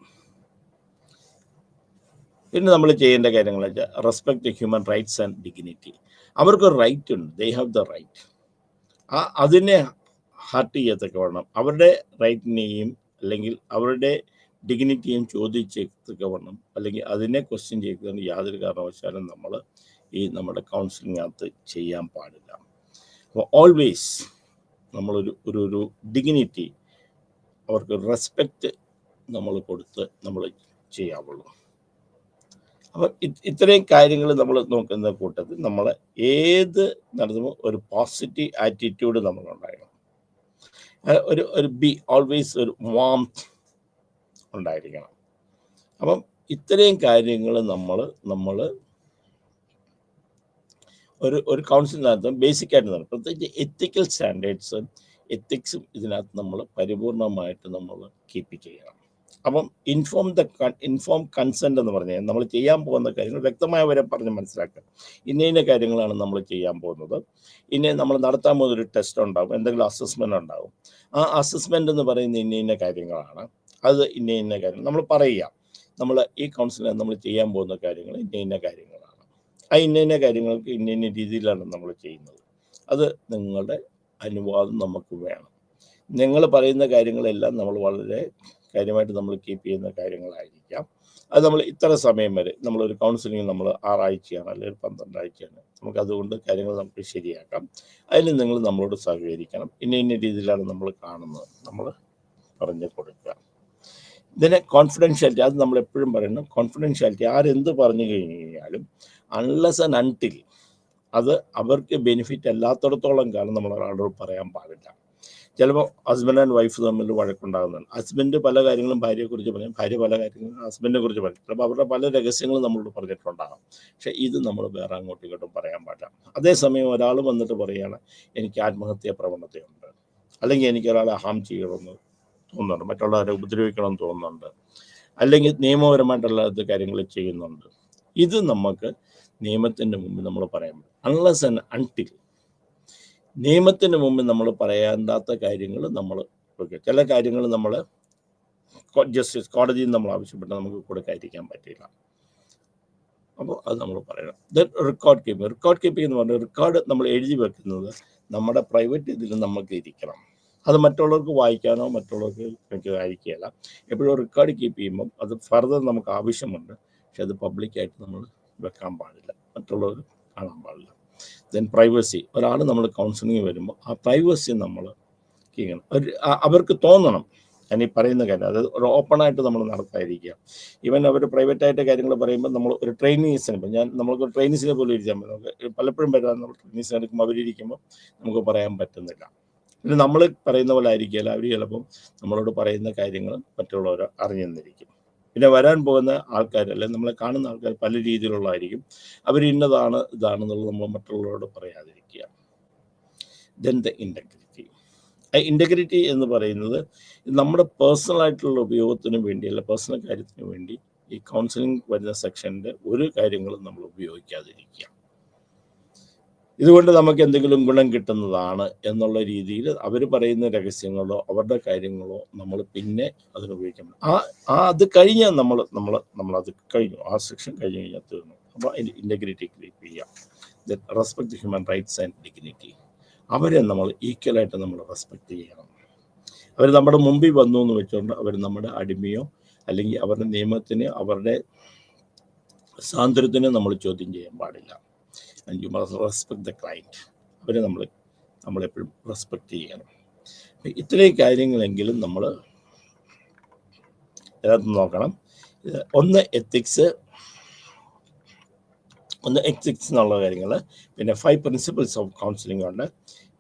പിന്നെ നമ്മൾ ചെയ്യേണ്ട കാര്യങ്ങൾ വെച്ചാൽ respect human rights and dignity. അവർക്കൊരു റൈറ്റ് ഉണ്ട്, ദേ ഹാവ് ദ റൈറ്റ്. അതിനെ ഹർട്ട് ചെയ്യത്തൊക്കെ വേണം. അവരുടെ റൈറ്റിനെയും അല്ലെങ്കിൽ അവരുടെ ഡിഗ്നിറ്റിയും ചോദിച്ചൊക്കെ വേണം, അല്ലെങ്കിൽ അതിനെ ക്വസ്റ്റ്യൻ ചെയ്യുന്നതിന് യാതൊരു കാരണവശാലും നമ്മൾ നമ്മുടെ കൗൺസിലിങ്ങിനകത്ത് ചെയ്യാൻ പാടില്ല. അപ്പോൾ ഓൾവേസ് നമ്മളൊരു ഡിഗ്നിറ്റി, അവർക്ക് റെസ്പെക്റ്റ് നമ്മൾ കൊടുത്ത് നമ്മൾ ചെയ്യാവുള്ളൂ. അപ്പം ഇത്രയും കാര്യങ്ങൾ നമ്മൾ നോക്കുന്ന കൂട്ടത്തിൽ നമ്മൾ ഏത് നടത്തുമ്പോൾ ഒരു പോസിറ്റീവ് ആറ്റിറ്റ്യൂഡ് നമ്മളുണ്ടാകണം. ഒരു ഓൾവേസ് ഒരു വാംത്ത് ഉണ്ടായിരിക്കണം. അപ്പം ഇത്രയും കാര്യങ്ങൾ നമ്മൾ ഒരു കൗൺസിലിനകത്ത് ബേസിക്കായിട്ട് നടത്തും. പ്രത്യേകിച്ച് എത്തിക്കൽ സ്റ്റാൻഡേർഡ്സും എത്തിക്സും ഇതിനകത്ത് നമ്മൾ പരിപൂർണമായിട്ട് നമ്മൾ കീപ്പ് ചെയ്യണം. അപ്പം ഇൻഫോം കൺസെന്റ് എന്ന് പറഞ്ഞാൽ നമ്മൾ ചെയ്യാൻ പോകുന്ന കാര്യങ്ങൾ വ്യക്തമായവരെ പറഞ്ഞ് മനസ്സിലാക്കുക. ഇന്ന കാര്യങ്ങളാണ് നമ്മൾ ചെയ്യാൻ പോകുന്നത്. നമ്മൾ നടത്താൻ പോകുന്ന ഒരു ടെസ്റ്റ് ഉണ്ടാകും, എന്തെങ്കിലും അസസ്മെന്റ് ഉണ്ടാകും. ആ അസസ്മെന്റ് എന്ന് പറയുന്ന ഇന്ന കാര്യങ്ങളാണ്. അത് ഇന്ന കാര്യം നമ്മൾ പറയുക. നമ്മൾ ഈ കൗൺസിലിൽ നമ്മൾ ചെയ്യാൻ പോകുന്ന കാര്യങ്ങൾ ഇന്ന കാര്യങ്ങളാണ്. ആ ഇന്ന കാര്യങ്ങൾക്ക് ഇന്ന രീതിയിലാണ് നമ്മൾ ചെയ്യുന്നത്. അത് നിങ്ങളുടെ അനുവാദം നമുക്ക് വേണം. നിങ്ങൾ പറയുന്ന കാര്യങ്ങളെല്ലാം നമ്മൾ വളരെ കാര്യമായിട്ട് നമ്മൾ കീപ്പ് ചെയ്യുന്ന കാര്യങ്ങളായിരിക്കാം. അത് നമ്മൾ ഇത്ര സമയം വരെ നമ്മളൊരു കൗൺസിലിംഗ് നമ്മൾ 6 ആഴ്ചയാണ് അല്ലെങ്കിൽ 12 ആഴ്ചയാണ്. നമുക്കതുകൊണ്ട് കാര്യങ്ങൾ നമുക്ക് ശരിയാക്കാം. അതിന് നിങ്ങൾ നമ്മളോട് സഹകരിക്കണം. ഇന്ന രീതിയിലാണ് നമ്മൾ കാണുന്നത്, നമ്മൾ പറഞ്ഞു കൊടുക്കുക. ഇതിനെ കോൺഫിഡൻഷ്യാലിറ്റി, അത് നമ്മൾ എപ്പോഴും പറയുന്നത് കോൺഫിഡൻഷ്യാലിറ്റി. ആരെന്ത് പറഞ്ഞു കഴിഞ്ഞാലും അൺലെസ് ആൻഡ് അൺടിൽ അത് അവർക്ക് ബെനിഫിറ്റ് അല്ലാത്തിടത്തോളം കാലം നമ്മൾ ഒരാളോട് പറയാൻ പാടില്ല. ചിലപ്പോൾ ഹസ്ബൻഡ് ആൻഡ് വൈഫ് തമ്മിൽ വഴക്കുണ്ടാകുന്നുണ്ട്. ഹസ്ബൻഡ് പല കാര്യങ്ങളും ഭാര്യയെക്കുറിച്ച് പറയും, ഭാര്യ പല കാര്യങ്ങളും ഹസ്ബൻഡിനെ കുറിച്ച് പറയും. ചിലപ്പോൾ അവരുടെ പല രഹസ്യങ്ങളും നമ്മളോട് പറഞ്ഞിട്ടുണ്ടാകും. പക്ഷേ ഇത് നമ്മൾ വേറെ അങ്ങോട്ടും ഇങ്ങോട്ടും പറയാൻ പാടില്ല. അതേസമയം ഒരാൾ വന്നിട്ട് പറയുകയാണ്, എനിക്ക് ആത്മഹത്യാ പ്രവണതയുണ്ട്, അല്ലെങ്കിൽ എനിക്ക് ഒരാളെ ഹാം ചെയ്യണമെന്ന് തോന്നുന്നുണ്ട്, മറ്റുള്ളവരെ ഉപദ്രവിക്കണമെന്ന് തോന്നുന്നുണ്ട്, അല്ലെങ്കിൽ നിയമപരമായിട്ടുള്ള കാര്യങ്ങൾ ചെയ്യുന്നുണ്ട്. ഇത് നമുക്ക് നിയമത്തിൻ്റെ മുമ്പിൽ നമ്മൾ പറയാൻ പറ്റും. അൺലെസ് ആൻഡ് അൺടിൽ നിയമത്തിന് മുമ്പിൽ നമ്മൾ പറയാണ്ടാത്ത കാര്യങ്ങൾ നമ്മൾ കൊടുക്കുക. ചില കാര്യങ്ങൾ നമ്മൾ ജസ്റ്റിസ് കോടതിയിൽ നമ്മൾ ആവശ്യപ്പെട്ട് നമുക്ക് കൊടുക്കാതിരിക്കാൻ പറ്റില്ല. അപ്പോൾ അത് നമ്മൾ പറയണം. ദെൻ റെക്കോർഡ് കീപ്പിംഗ് എന്ന് പറഞ്ഞാൽ റെക്കോർഡ് നമ്മൾ എഴുതി വെക്കുന്നത് നമ്മുടെ പ്രൈവറ്റ് ഇതിൽ നമുക്ക് ഇരിക്കണം. അത് മറ്റുള്ളവർക്ക് വായിക്കാനോ മറ്റുള്ളവർക്ക് അയക്കുകയല്ല. എപ്പോഴും റെക്കോർഡ് കീപ്പ് ചെയ്യുമ്പം അത് ഫർദർ നമുക്ക് ആവശ്യമുണ്ട്. പക്ഷെ അത് പബ്ലിക്കായിട്ട് നമ്മൾ വെക്കാൻ പാടില്ല, മറ്റുള്ളവർ കാണാൻ പാടില്ല. Then privacy. ഒരാൾ നമ്മൾ കൗൺസിലിംഗ് വരുമ്പോൾ ആ പ്രൈവസി നമ്മൾ ചെയ്യണം. അവർക്ക് തോന്നണം ഞാൻ ഈ പറയുന്ന കാര്യം, അതായത് ഒരു ഓപ്പണായിട്ട് നമ്മൾ നടത്താതിരിക്കുക. ഈവൻ അവർ പ്രൈവറ്റായിട്ട് കാര്യങ്ങൾ പറയുമ്പോൾ നമ്മൾ ഒരു ട്രെയിനീസിന്, ഇപ്പം നമ്മൾക്ക് ട്രെയിനീസിനെ പോലും ഇരിക്കാൻ പറ്റും. നമുക്ക് പലപ്പോഴും വരാൻ നമ്മൾ ട്രെയിനീസിന് എടുക്കുമ്പോൾ അവരിയ്ക്കുമ്പോൾ നമുക്ക് പറയാൻ പറ്റുന്നില്ല. പിന്നെ നമ്മൾ പറയുന്ന പോലെ ആയിരിക്കില്ല, അവർ ചിലപ്പം നമ്മളോട് പറയുന്ന കാര്യങ്ങൾ മറ്റുള്ളവർ അറിഞ്ഞെന്നിരിക്കും. പിന്നെ വരാൻ പോകുന്ന ആൾക്കാർ, അല്ലെങ്കിൽ നമ്മളെ കാണുന്ന ആൾക്കാർ പല രീതിയിലുള്ളതായിരിക്കും. അവർ ഇതാണെന്നുള്ളത് നമ്മൾ മറ്റുള്ളവരോട് പറയാതിരിക്കുക. ദെൻ ദ ഇൻറ്റഗ്രിറ്റി എന്ന് പറയുന്നത് നമ്മുടെ പേഴ്സണലായിട്ടുള്ള ഉപയോഗത്തിന് വേണ്ടി, അല്ല പേഴ്സണൽ കാര്യത്തിന് വേണ്ടി ഈ കൗൺസിലിംഗ് വരുന്ന സെക്ഷൻ്റെ ഒരു കാര്യങ്ങളും നമ്മൾ ഉപയോഗിക്കാതിരിക്കുക. ഇതുകൊണ്ട് നമുക്ക് എന്തെങ്കിലും ഗുണം കിട്ടുന്നതാണ് എന്നുള്ള രീതിയിൽ അവർ പറയുന്ന രഹസ്യങ്ങളോ അവരുടെ കാര്യങ്ങളോ നമ്മൾ പിന്നെ അതിനുപയോഗിക്കാൻ അത് കഴിഞ്ഞാൽ നമ്മളത് കഴിഞ്ഞു, ആ സെക്ഷൻ കഴിഞ്ഞ് കഴിഞ്ഞാൽ തീർന്നു. അപ്പോൾ അതിൻ്റെ ഇൻറ്റഗ്രിറ്റി കീപ്പ് ചെയ്യാം. Respect human rights and dignity. അവരെ നമ്മൾ ഈക്വലായിട്ട് നമ്മൾ റെസ്പെക്ട് ചെയ്യണം. അവർ നമ്മുടെ മുമ്പിൽ വന്നു എന്ന് വെച്ചുകൊണ്ട് അവർ നമ്മുടെ അടിമയോ അല്ലെങ്കിൽ അവരുടെ നിയമത്തിന് അവരുടെ സ്വാതന്ത്ര്യത്തിന് നമ്മൾ ചോദ്യം ചെയ്യാൻ പാടില്ല. And you must respect the client. അവരെ നമ്മളെപ്പോഴും റെസ്പെക്ട് ചെയ്യണം. ഇത്രയും കാര്യങ്ങളെങ്കിലും നമ്മൾ ഇതിനകത്ത് നോക്കണം. ഒന്ന് എത്തിക്സ് എന്നുള്ള കാര്യങ്ങൾ, പിന്നെ 5 പ്രിൻസിപ്പിൾസ് ഓഫ് കൗൺസിലിംഗ് ഉണ്ട്,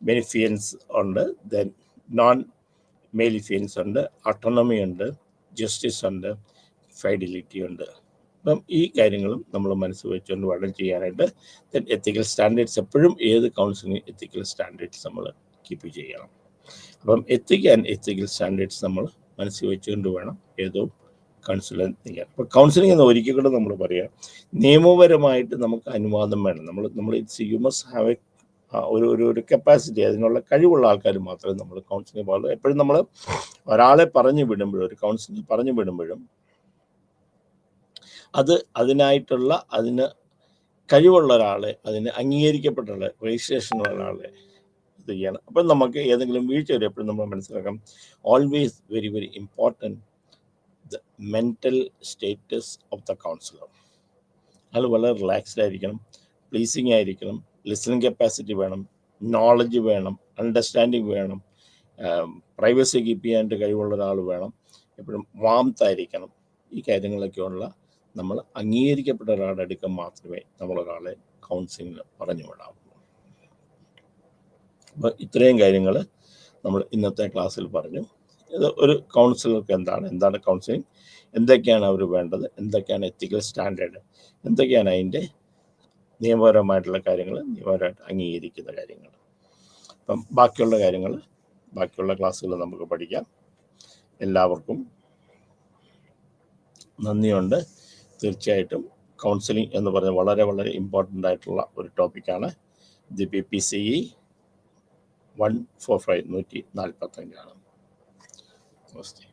ബെനിഫിയൻസ് ഉണ്ട്, ദെൻ നോൺ മെലിഫിയൻസ് ഉണ്ട്, ഓട്ടോണമി ഉണ്ട്, ജസ്റ്റിസ് ഉണ്ട്, ഫൈഡിലിറ്റി ഉണ്ട്. അപ്പം ഈ കാര്യങ്ങളും നമ്മൾ മനസ്സിൽ വെച്ചുകൊണ്ട് വേണം ചെയ്യാനായിട്ട്. ദെൻ എത്തിക്കൽ സ്റ്റാൻഡേർഡ്സ്, എപ്പോഴും ഏത് കൗൺസിലിംഗ് എത്തിക്കൽ സ്റ്റാൻഡേർഡ്സ് നമ്മൾ കീപ്പ് ചെയ്യണം. അപ്പം എത്തിക്കൽ സ്റ്റാൻഡേർഡ്സ് നമ്മൾ മനസ്സിൽ വെച്ചുകൊണ്ട് വേണം ഏതോ കൗൺസിലിംഗ് ചെയ്യാൻ. അപ്പോൾ കൗൺസിലിംഗ് എന്ന് ഒരിക്കൽ കൂടെ നമ്മൾ പറയാം, നിയമപരമായിട്ട് നമുക്ക് അനുവാദം വേണം. നമ്മൾ യു മസ്റ്റ് ഹാവ് എ ഒരു കപ്പാസിറ്റി, അതിനുള്ള കഴിവുള്ള ആൾക്കാർ മാത്രമേ നമ്മൾ കൗൺസിലിംഗ് പാടുള്ളൂ. എപ്പോഴും നമ്മൾ ഒരാളെ പറഞ്ഞു വിടുമ്പോഴും, ഒരു കൗൺസിലിംഗ് പറഞ്ഞു വിടുമ്പോഴും അതിന് കഴിവുള്ള ഒരാളെ, അതിന് അംഗീകരിക്കപ്പെട്ട ഒരാളെ, രജിസ്ട്രേഷനുള്ള ഒരാളെ ഇത് ചെയ്യണം. അപ്പം നമുക്ക് ഏതെങ്കിലും വീഴ്ച വരും എപ്പോഴും നമ്മൾ മനസ്സിലാക്കാം. Always very very important the mental status of the councillor. അയാൾ വളരെ റിലാക്സ്ഡ് ആയിരിക്കണം, പ്ലീസിങ് ആയിരിക്കണം, ലിസണിങ് കപ്പാസിറ്റി വേണം, നോളജ് വേണം, അണ്ടർസ്റ്റാൻഡിങ് വേണം, പ്രൈവസി കീപ്പ് ചെയ്യാനായിട്ട് കഴിവുള്ള ഒരാൾ വേണം, എപ്പോഴും വാംത്തായിരിക്കണം. ഈ കാര്യങ്ങളൊക്കെയുള്ള നമ്മൾ അംഗീകരിക്കപ്പെട്ട ഒരാളുടെ അടുക്കം മാത്രമേ നമ്മളൊരാളെ കൗൺസിലിംഗിന് പറഞ്ഞു വിടാവൂ. അപ്പോൾ ഇത്രയും കാര്യങ്ങൾ നമ്മൾ ഇന്നത്തെ ക്ലാസ്സിൽ പറഞ്ഞു. ഇത് ഒരു കൗൺസിലർക്ക് എന്താണ് കൗൺസിലിംഗ്, എന്തൊക്കെയാണ് അവർ വേണ്ടത്, എന്തൊക്കെയാണ് എത്തിക്കൽ സ്റ്റാൻഡേർഡ്, എന്തൊക്കെയാണ് അതിൻ്റെ നിയമപരമായിട്ടുള്ള കാര്യങ്ങൾ, നിയമപരമായിട്ട് അംഗീകരിക്കുന്ന കാര്യങ്ങൾ. അപ്പം ബാക്കിയുള്ള ക്ലാസ്സുകൾ നമുക്ക് പഠിക്കാം. എല്ലാവർക്കും നന്ദിയുണ്ട്. തീർച്ചയായിട്ടും കൗൺസിലിംഗ് എന്ന് പറഞ്ഞാൽ വളരെ വളരെ ഇമ്പോർട്ടൻ്റ് ആയിട്ടുള്ള ഒരു ടോപ്പിക്കാണ്. ഇത് BPCE 145 145 namaste.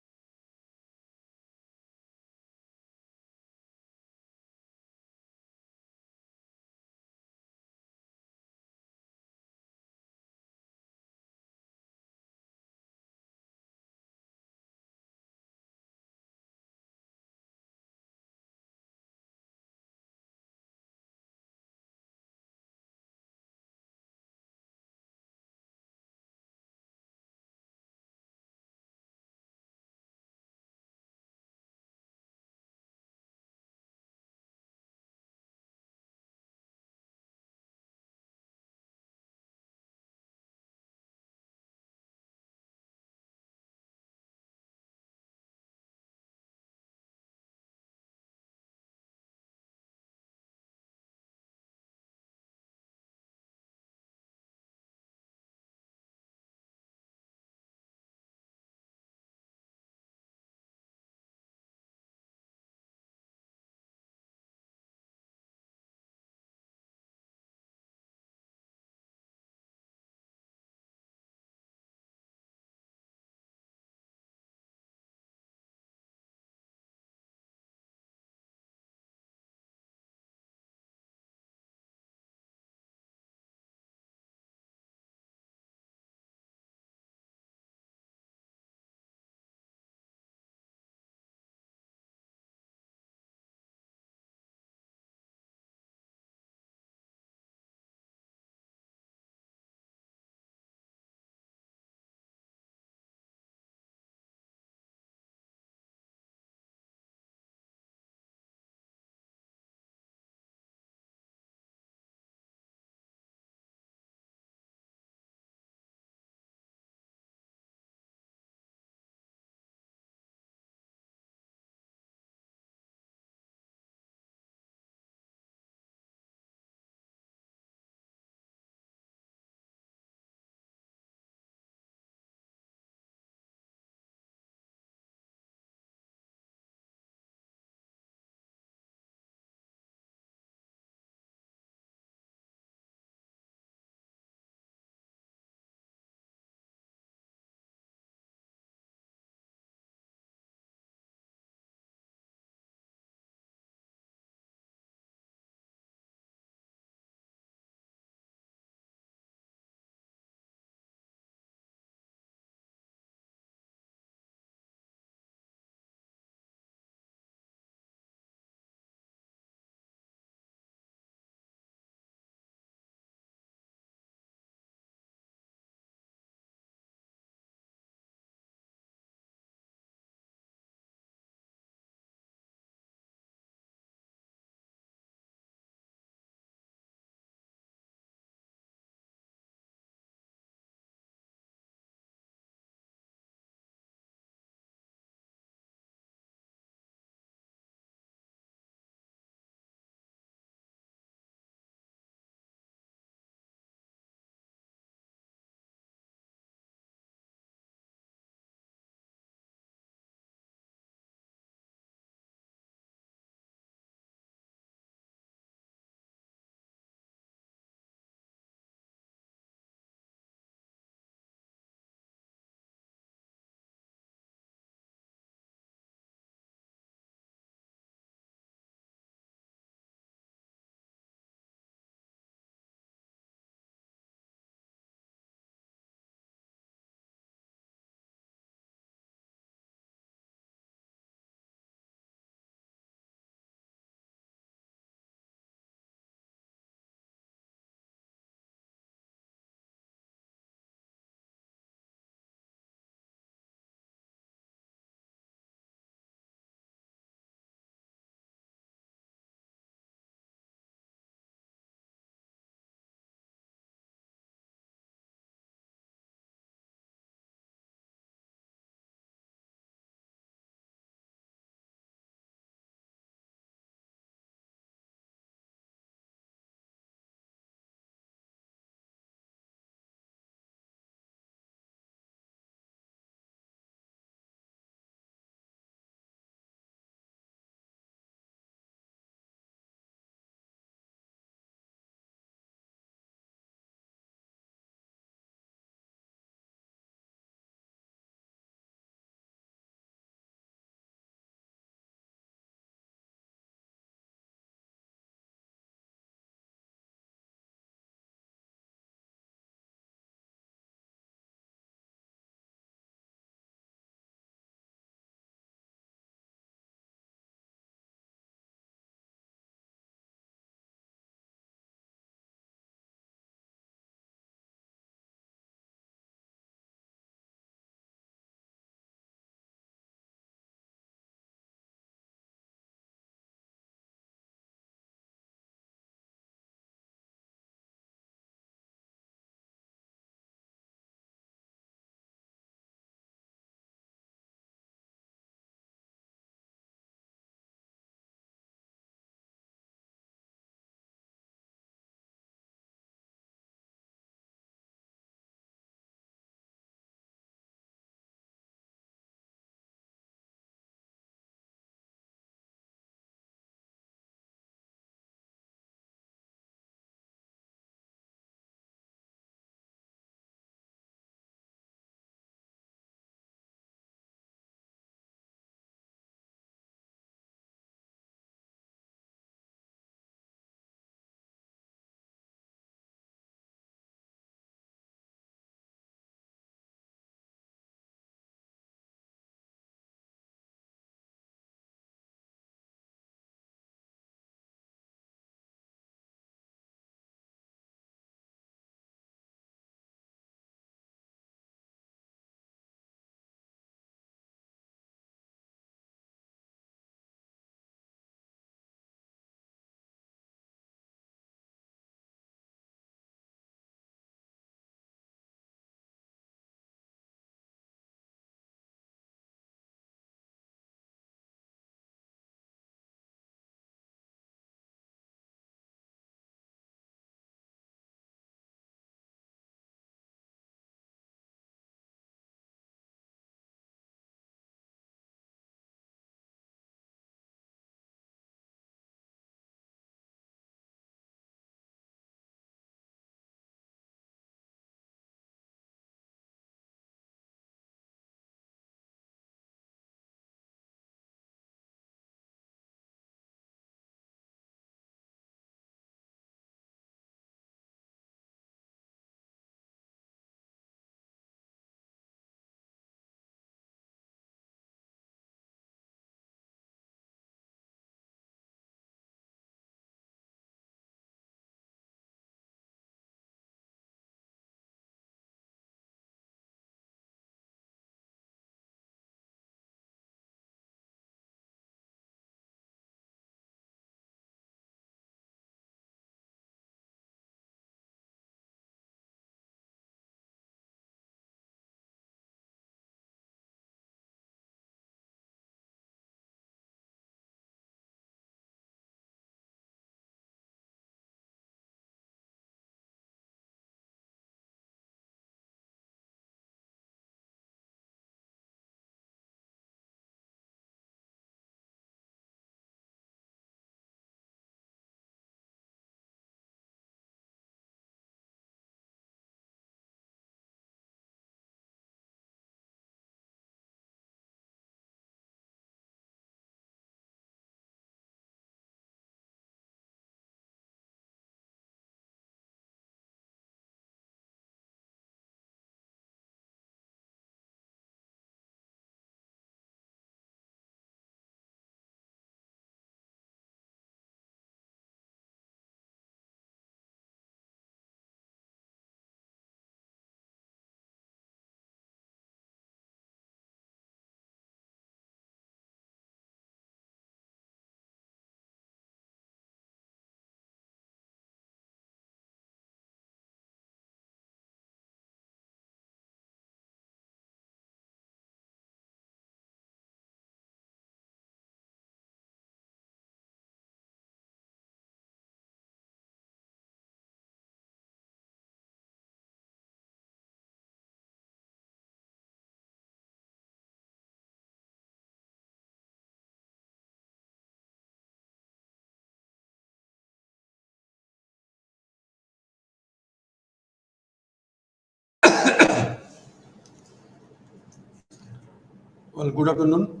Well, good afternoon.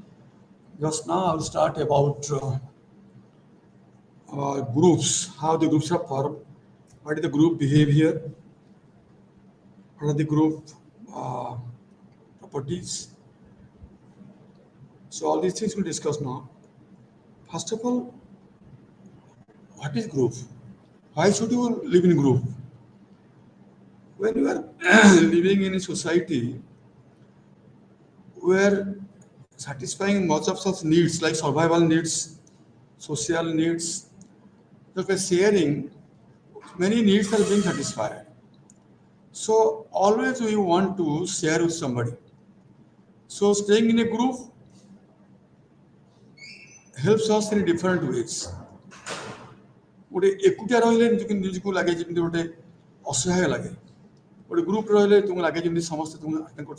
Just now I'll start about groups, how the groups are formed, what is the group behavior, what are the group properties. So all these things we'll discuss now. First of all, what is group? Why should you live in group? When you are living in a society where satisfying much of such needs like survival needs, social needs, that by sharing, many needs are being satisfied. So always we want to share with somebody. So staying in a group helps us in different ways. गोटे एकुटिया रही निजको लगे जमी गोटे असहाय लगे गोटे group रही तुमको लगे जमी समस्त तुम अटेंड कर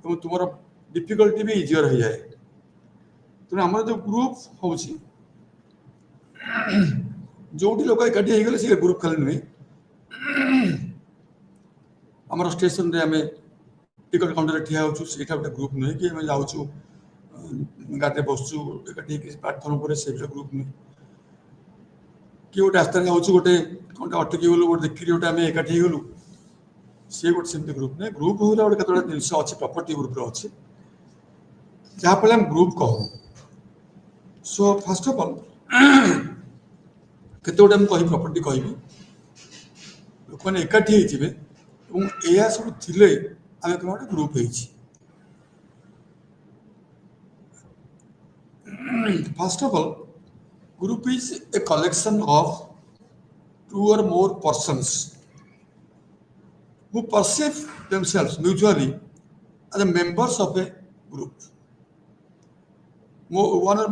तुम डिफिकल्टी भी इजियर हो जाए तेणु आम जो ग्रुप हो जो लोक एकाठी हो गले से ग्रुप खाली नुहे आम स्टेशन रे आम टिकट काउंटर ठिया हो गोटे ग्रुप नुहे कि जाऊँ गाड़ी बसचु एकाठी प्लाटफर्म पर से ग्रुप नुहे कि गोटे रास्ता गोटे अटकी गलु गोटे देखिए गोटे आम एकाठी गलु सी गोटे सेमती ग्रुप ना ग्रुप हो गोटे कतोटा जिनस अच्छे प्रॉपर्टी ग्रुप अच्छे जहाँफल आम ग्रुप कहूँ सो फर्स्ट ऑफ ऑल केते गोटे कह प्रॉपर्टी कहि लोक मैंने एकाठी होते यह सब थिले आम कह गोटे group first of all group is a collection of two or more persons who perceive themselves mutually as the members of a group. One or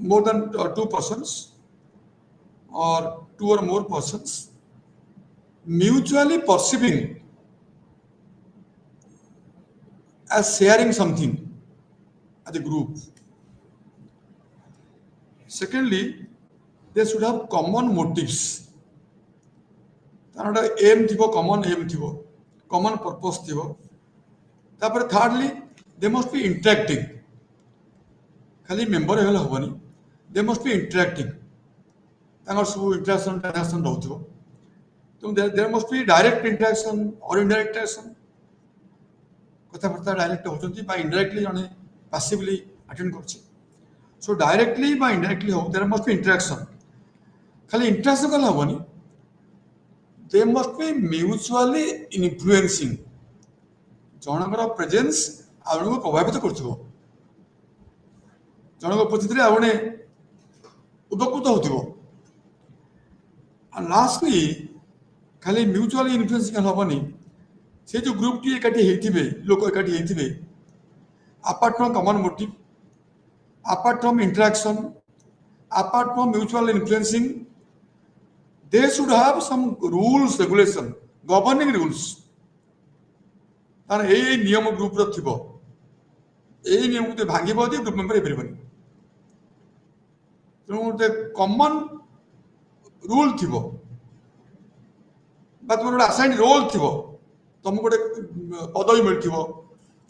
more than two persons or two or more persons mutually perceiving as sharing something as a group. Secondly, they should have common motives. Aim thibo, common aim thibo, common purpose thibo. Tapare thirdly, they must be interacting. Khali member hela hobani. They must be interacting. Tangar ସବୁ interaction ରହୁଥିବ. So there must be direct interaction or indirect interaction. कथाबार्ता direct होचंती बा indirectly जने passively attend करछि. So directly by indirectly हो there must be interaction. खाली interaction कल हेनी they must be mutually influencing जनकर प्रेजेंस आउन को प्रभावित करथिबो जनक उपस्थिति रे आउने उपकृत होथिबो एंड लास्टली खाली म्यूचुअली इन्फ्लुएंसिंग कल हेनी से जो ग्रुप टी एकाठी हेथिबे लोक एकाठी हेथिबे apart from common motive apart from interaction apart from mutual influencing they should have some rules regulation governing rules तार ए नियम ग्रुप रो थिबो ए नियम को भांगिबो दे ग्रुप मेंबर हेबरिबनी तेणु गोटे कॉमन रूल थिबो बा तुम गोटे असाइन रोल थिबो तुम गोटे पदवी मिलथिबो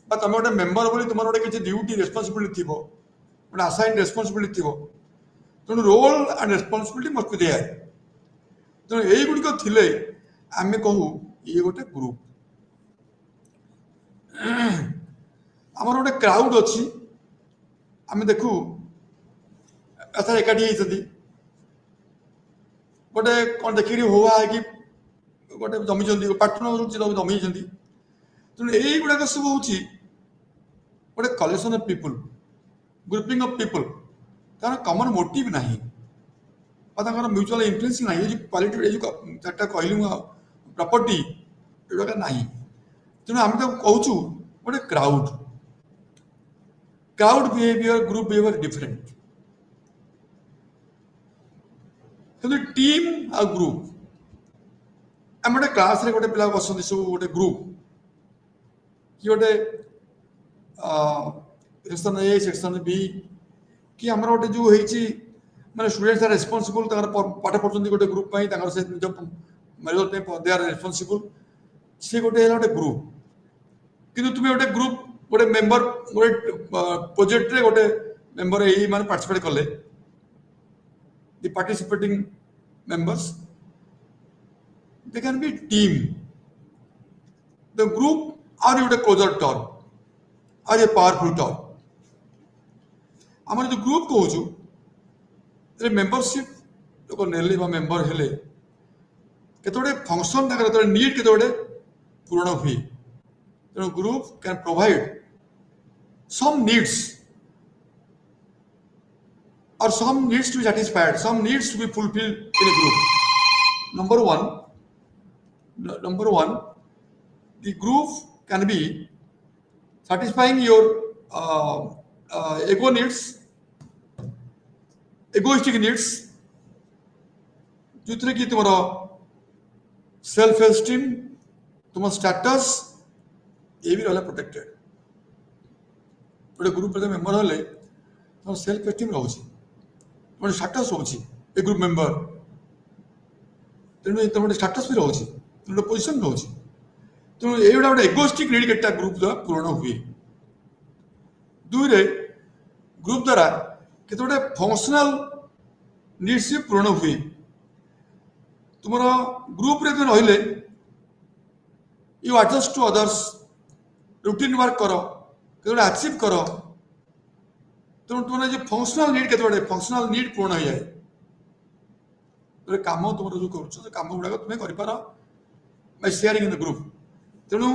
बा तुम गोटे मेंबर बोली तुम गोटे किछि ड्यूटी रेस्पोंसिबिलिटी थिबो गोटे असाइन रेस्पोंसिबिलिटी थिबो तेणु role and responsibility must be there तेणु यही गुड़िक थिले आमे कहू ये गोटे ग्रुप आमर गोटे क्राउड अच्छी आमे देखू एथर एकाठी होती गोटे कौन देखिक हुआ है कि गोटे जमी पार्टनर जमी तेणु यही गुड़ाक सब हूँ गोटे collection of people grouping of people तार कॉमन मोटिव नहीं म्यूचुअल इन्फ्लुएंसिंग ना ये क्वालिटी जो चार्टा कहलु प्रॉपर्टी एटा ना तेणु आम कहूँ गोटे crowd behaviour group behaviour different team आ ग्रुप आम गोटे क्लास रे गोटे पिला बसती सब गोटे ग्रुप कि गोटे सेक्शन ए सेक्शन बी कि आम गोटे जो होती माने स्टूडेंट्स आर रेस्पोंसिबल पाठ पढ़ते गोटे ग्रुप से रिजल्ट दे आर रेस्पोंसिबल सी गोटे गोटे ग्रुप कि तुम्हें गोटे ग्रुप गोटे मेंबर गोटे प्रोजेक्ट रे गोटे मेंबर यही माने पार्टिसिपेट कले the participating members they can be team the group आर गोटे closer term are a powerful term आम जो ग्रुप कहूँ मेंबरशिप लोग नेले मेंबर हेले केतोड़े फंक्शन तक नीड केतोड़े पूरण हुए तेणु group can provide some needs or some needs to be satisfied, some needs to be fulfilled in a group. Number one, the group can be satisfying your ego needs, egoistic needs, जो कि तुम्हारा self esteem तुम्हारा status ये भी रहला protected गोटे group member हेले तुम सेल्फ एस्टीम रोचे तुम स्टेटस रोचे ए ग्रुप मेंबर तेणु तुम स्टेटस भी रोचे तुम पोजिशन रोचे तेणु ये गोटे एगोइस्टिक नीड केटा ग्रुप द्वारा पूरण हुए दुई ग्रुप द्वारा केतोटे फंक्शनल नीड्स भी पूरण हुए तुम ग्रुप रे रहिले you adjust to others routine work करो केतोटे अचीव करो तेणु तुम जो फंक्शनल नीड केतोटे फंक्शनल नीड पूर्ण हो जाए काम तुम जो कर काम गुड़ाक तुम्हें कर by sharing in the group तेणु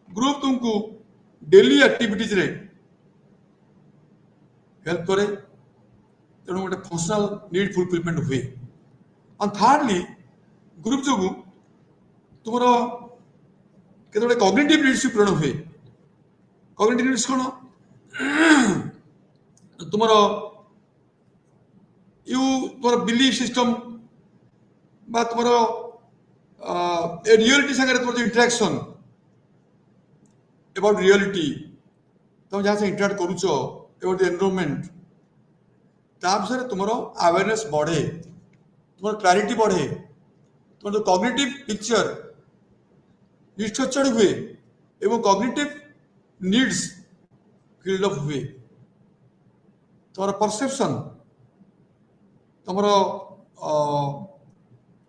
ग्रुप तुमको डेली एक्टिविटीज रे हेल्प करे तेणु गोटे फंक्शनल नीड फुलफिलमेंट हुए और थार्डली ग्रुप जो तुम केतोटे कॉग्निटिव नीड्स पूर्ण हुए कॉग्निटिव नीड्स कौन तुम बिलीफ सिस्टम बा तुम रियलिटी सागर तुम जो इंटरेक्शन अबाउट रियलिटी तुम जहाँ से इंटरेक्ट करुच अबाउट द एनवायरनमेंट ता विषय तुम अवेयरनेस बढ़े तुम क्लैरिटी बढ़े तुम जो कॉग्निटिव पिक्चर रिस्ट्रक्चर्ड हुए एवं कॉग्निटिव नीड्स फील्ड अप हुए तुम परसेप्शन तुम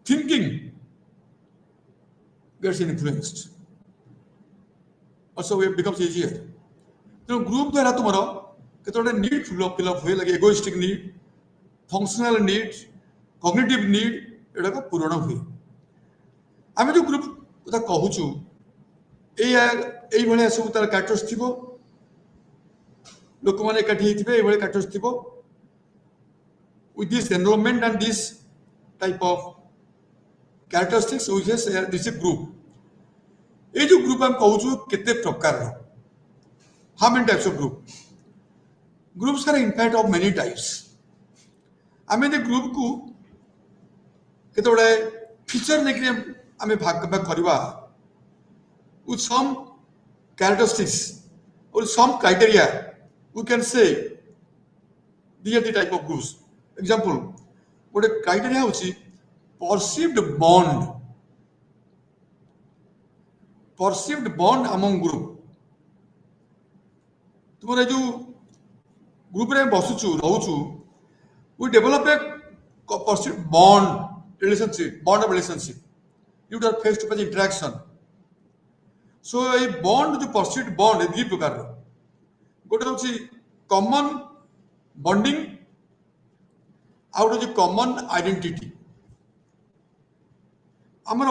thinking gets influenced also it becomes easier तो ग्रुप द्वारा तुम केतोटे नीड फिलअप हुए लगे egoistic need functional need cognitive need एटा को पूर्ण हुए आम जो ग्रुप कथा कहूचु ये सब तार कैरेक्टर्स थी लोक मैंने एकाठी ये कैरेक्टर्स थी with this enrollment and this type of characteristics we just this is group ये जो ग्रुप हम कहूँ केते प्रकार how many types of groups are in fact of many types आम ये ग्रुप को केते फीचर देखिए आम भाग करवा with some characteristics or some criteria we can say these are the type of groups example what a criteria hochi perceived bond among group तुम्हारे जो ग्रुप रे बसुचु रहउचु we develop a perceived bond of relationship you are face to face interaction so a bond जो perceived bond ए प्रकार गोटे होची common bonding आउट जो common identity आमर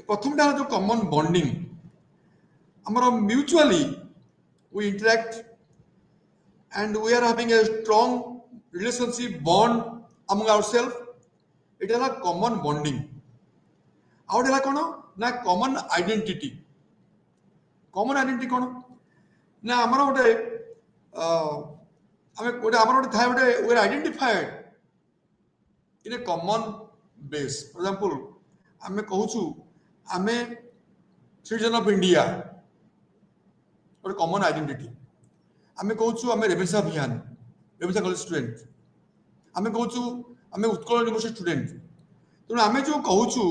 प्रथम जो कॉमन बॉन्डिंग आमर mutually we interact and we are having a strong relationship bond among ourselves it है कॉमन बॉन्डिंग आउट है कौन ना कॉमन आइडेंटिटी कौन ना आमर गोटे आमर गोटे थाए गोटे we are identified in a common base for example आमे कहूचु आमे सिटीजन ऑफ इंडिया गोटे कॉमन आइडेंटिटी आमे कहूचु आमे रेवेन्सा अभियान रेवेन्सा कॉलेज स्टूडेंट आमे कहूचु आमे उत्कल यूनिवर्सिटी स्टूडेंट तेणु आमे जो कहूचु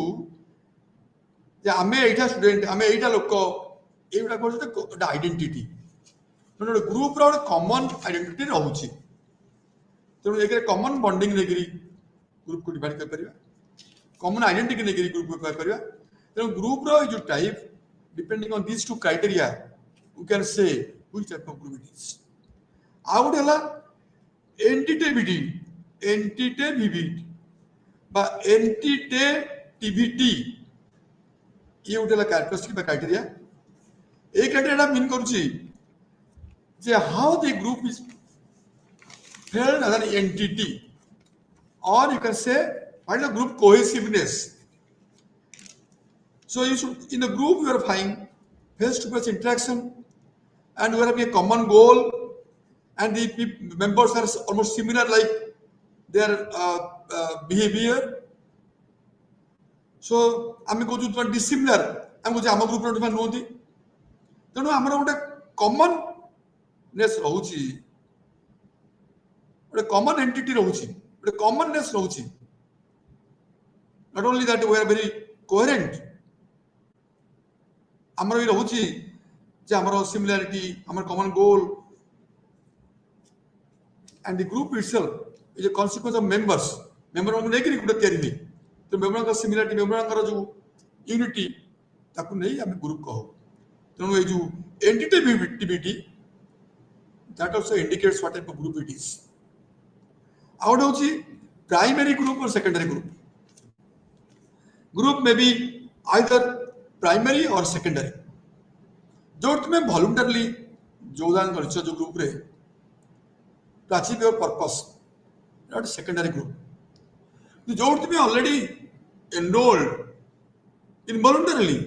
जे आमे एटा स्टूडेंट आमे एटा लोक এইগুଡ଼ା ହେଉଛି ଗୋଟେ ଆଇଡେଣ୍ଟିଟି, ତେଣୁ ଗୋଟେ ଗ୍ରୁପ୍ର ଗୋଟେ କମନ୍ ଆଇଡେଣ୍ଟିଟି ରହୁଛି। ତେଣୁ ଏକରେ କମନ୍ ବଣ୍ଡିଂ ନେଇକରି ଗ୍ରୁପ୍କୁ ଡିଭାଇଡ୍ କରିପାରିବା, କମନ୍ ଆଇଡେଣ୍ଟିଟି ନେଇକରି ଗ୍ରୁପ୍କୁ କରିପାରିବା। ତେଣୁ ଗ୍ରୁପ୍ର ଏଇ ଯେଉଁ type depending on this two criteria you can say which type of group it is. ଆଉ ଗୋଟେ ହେଲା ଏଣ୍ଟିଟିଭିଟି বা ଏଣ୍ଟିଟେଟିଭିଟି, ଇଏ ଗୋଟେ ହେଲା କ୍ୟାରେକ୍ଟରିଷ୍ଟିକ୍ ବା କ୍ରାଇଟେରିଆ। এই ক্রাইটেরিয়াটা মিন করছি যে how the group is held as an entity, or you can say what is the group cohesiveness. So you should, in the group you are finding face-to-face interaction, and you are having a common goal, and the members are almost similar like their behavior. So আমি কହୁଛୁ তোমার dissimilar, আমি কହୁଛି ଆମ ଗ୍ରୁପର ସେମାନେ ନୁହନ୍ତି। ତେଣୁ ଆମର ଗୋଟେ କମନନେସ୍ ରହୁଛି, ଗୋଟେ କମନ୍ ଏଣ୍ଟିଟି ରହୁଛି, ଗୋଟେ କମନନେସ୍ ରହୁଛି। Not only that we are very coherent, ଆମର ବି ରହୁଛି ଯେ ଆମର ସିମିଲାରିଟି, ଆମର common goal, and the group itself is a consequence of members. ମେମ୍ବରମାନଙ୍କୁ ନେଇକରି ଗୋଟେ ତିଆରି ହୁଏ। ତ ମେମ୍ବରଙ୍କ ସିମିଲାରିଟି, ମେମ୍ବରଙ୍କର ଯେଉଁ ୟୁନିଟି, ତାକୁ ନେଇ ଆମେ ଗ୍ରୁପ୍ କହୁ। ତେଣୁ ଏଇ ଯେଉଁ ଏଣ୍ଟିଟିଭିଟି, that also indicates what type of group it is. ଆଉ ଗୋଟେ ହେଉଛି primary group or secondary group. Group may be either primary or secondary. ଯୋଉଠି ତୁମେ ଭଲୁଣ୍ଟାରିଲି ଯୋଗଦାନ କରିଛ ଯେଉଁ ଗ୍ରୁପରେ to achieve your purpose, that is secondary group. ଯୋଉଠି ତୁମେ already enrolled involuntarily,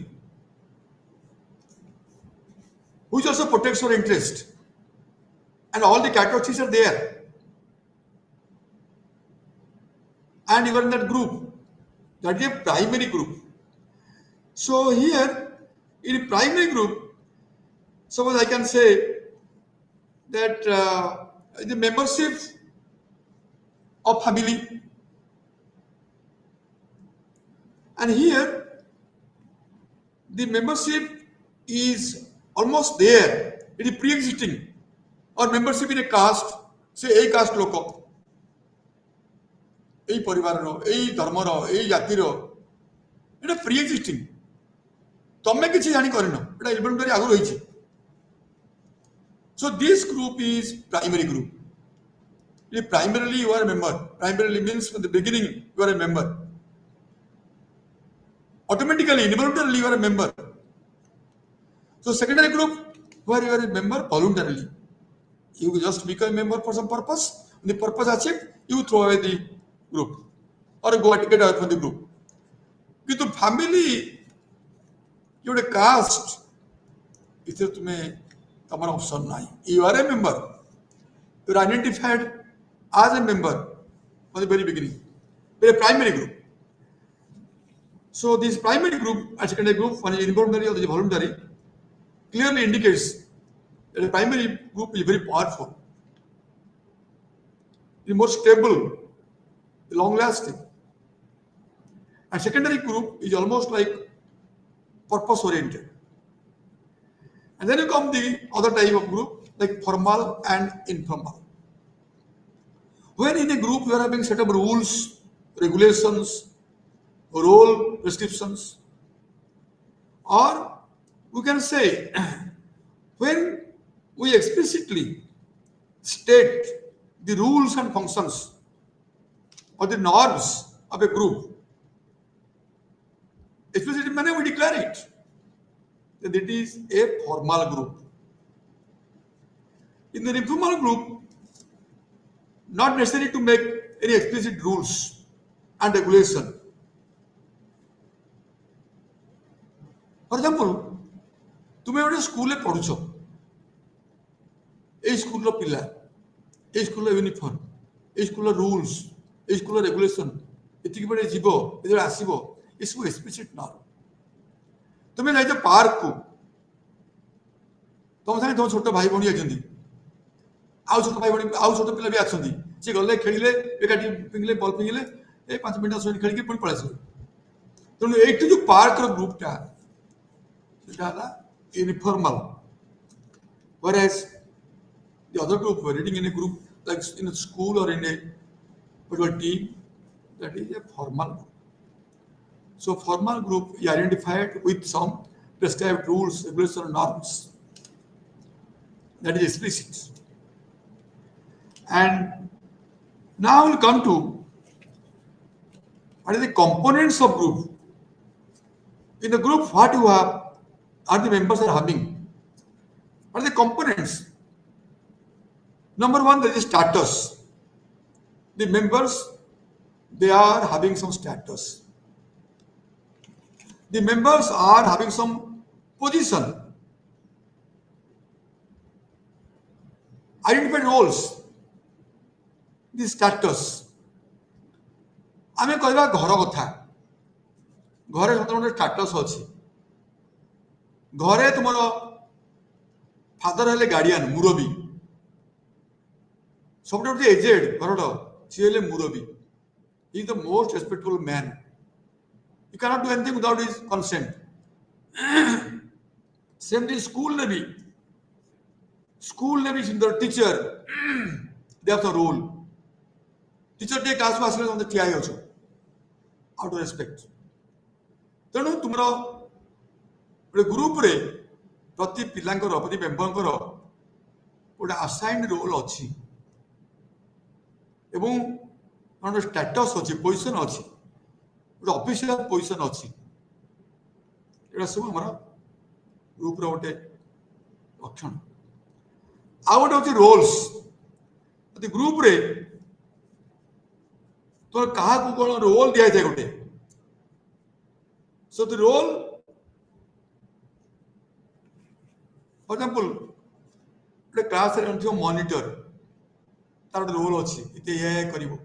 which also protects your interest, and all the characteristics are there, and you are in that group, that is a primary group. So here in a primary group, suppose I can say that the membership of family, and here the membership is almost there, it is pre-existing, or membership in a caste, say a caste লোক, এই পরিবারর, এই ধর্মর, এই জাতির, এটা pre-existing, ତମେ କିଛି ଜାଣି କରିନ, এটা ইনভলন্টারি আগুন রয়েছে। So this group is primary group. Primarily you are a member. Primarily means from the beginning you are a member. Automatically, involuntarily you are a member. So secondary group, where you are a member voluntarily. You just become a member for some purpose. When the purpose achieved, you throw away the group or go and get away from the group. But family, you are a caste. इसलिए तुम्हें तुम्हारा option नहीं. You are a member. You are identified as a member from the very beginning. You are a primary group. So this primary group and secondary group, one is involuntary or the voluntary, clearly indicates that the primary group is very powerful, is more stable, long-lasting, and secondary group is almost like purpose-oriented. And then you come the other type of group like formal and informal. When in a group you are having set up rules, regulations, role prescriptions, or we can say when we explicitly state the rules and functions or the norms of a group, explicitly manner we declare it, that it is a formal group. In the informal group, not necessary to make any explicit rules and regulation. For example, তুমি ଗୋଟେ ସ୍କୁଲରେ ପଢୁଛ, এই ସ୍କୁଲର ପିଲା, এই ସ୍କୁଲର uniform, এই ସ୍କୁଲର ରୁଲ୍ସ, এই ସ୍କୁଲର ରେଗୁଲେସନ, ଏତିକି ବେଳେ ଯିବ, ଏତେବେଳେ ଆସିବ, ଏସବୁ ଏକ୍ସପ୍ଲିସିଟ୍ ନର୍ମ। তুমি ଯାଇଛ ପାର୍କକୁ, ତମ ସାଙ୍ଗେ ତମ ଛୋଟ ଭାଇ ଭଉଣୀ ଅଛନ୍ତି, ଆଉ ଛୋଟ ଭାଇ ଭଉଣୀ ଆଉ ଛୋଟ ପିଲା ବି ଅଛନ୍ତି, ସେ ଗଲେ ଖେଳିଲେ, ଏକାଠି ପିଙ୍ଗିଲେ, ବଲ୍ ପିଙ୍ଗିଲେ, ଏ 5 ମିନିଟ୍ ଶୋଇ ଖେଳିକି ପୁଣି ପଳେଇ ଆସିଲେ। ତେଣୁ ଏଇଠି ଯୋଉ ପାର୍କର ଗ୍ରୁପଟା, ସେଟା ହେଲା informal, whereas the other group, reading in a group like in a school or in a particular team, that is a formal group. So formal group is identified with some prescribed rules, regulations, norms. That is explicit. And now we'll come to what are the components of group. In the group, what you have are the members are having. What are the components? Number one, there is status. The members, they are having some status. The members are having some position. Identified roles. The status. आमे कहबा घर कथा घरे सतरे status अच्छी घरे तुम father हेले गार्डियन मुरबी सब एजेड घर सी हेले मुरबी he is the most respectful man you cannot do anything without his consent same थी स्कूल भी teacher they have the role teacher टे क्लास आसले तुम ठिया हो आउट ऑफ रेस्पेक्ट तेणु तुम गोटे ग्रुप रे प्रति पिलांकर प्रति मेंबर गोटे असाइन रोल अच्छी एवं स्टेटस अच्छी पोजिशन अच्छी गोटे ऑफिशियल पोजिशन अच्छी ये सब आम ग्रुप गोटे लक्षण आ गोटे हूँ रोल्स ग्रुप रे तो क्या कौन रोल दिया जाए गोटे so the role for example गोटे क्लास रे मॉनिटर तार गोटे रोल अच्छी इते ये करिवो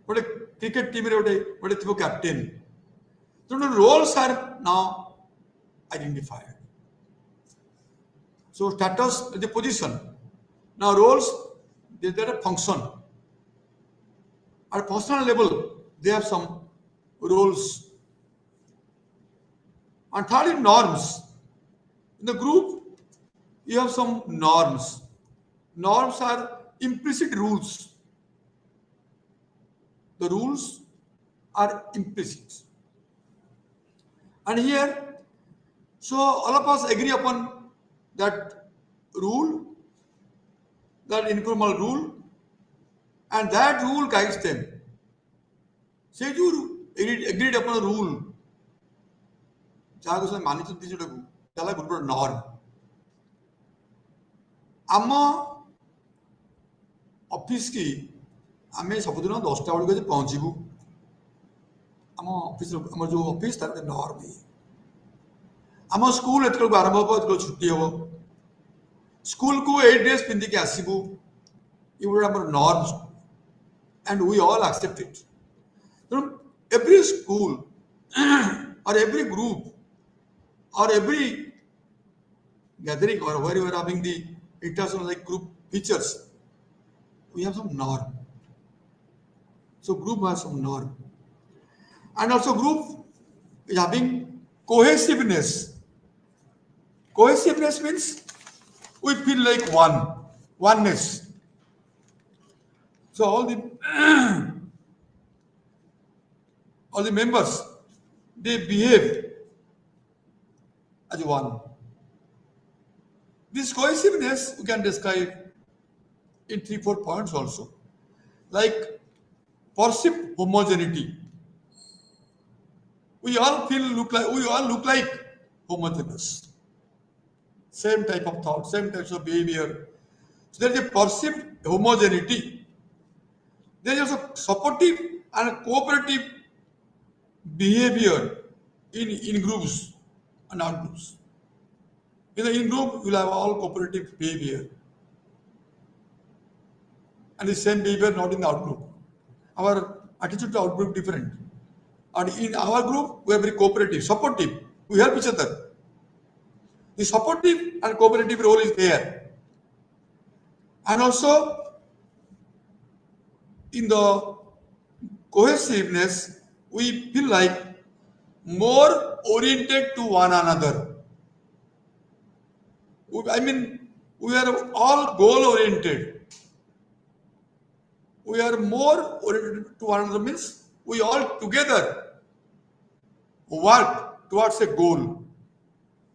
गोटे क्रिकेट टीम रे गोटे थिबो कैप्टेन तो roles are now identified so status the position now roles their function at personal level they have some roles and third is norms in the group you have some norms are implicit rules the rules are implicit and here so all of us agree upon that rule that informal rule and that rule guides them. Say you agreed upon a rule. जहाँ कुछ मानी चलती जोड़ा चला good पर norm. आम office की आमे सबुदिन 10टा बेलू के पहुँचबू आम ऑफिस आम जो ऑफिस तार नॉर्म है आम स्कूल एत आरंभ हम एत छुट्टी हम स्कूल को ए ड्रेस पिंधिक आसबू ये गोटे आम norm and we all accept it. So every school or every group or every gathering or where you are having the international like group features, we have some norm. So group has some norm. And also group is having cohesiveness. Cohesiveness means we feel like oneness. So all the members, they behave as one. This cohesiveness we can describe in 3-4 points also, like perceived homogeneity. We all look like homogeneous. Same type of thought, same types of behavior. So there is a perceived homogeneity. There is also supportive and cooperative behavior in groups and out groups. In the in group, you will have all cooperative behavior. And the same behavior not in the out group. Our attitude to out group different. And in our group, we are very cooperative, supportive. We help each other. The supportive and cooperative role is there. And also, in the cohesiveness, we feel like more oriented to one another. I mean, we are all goal oriented. We are more oriented to one another means we all together work towards a goal.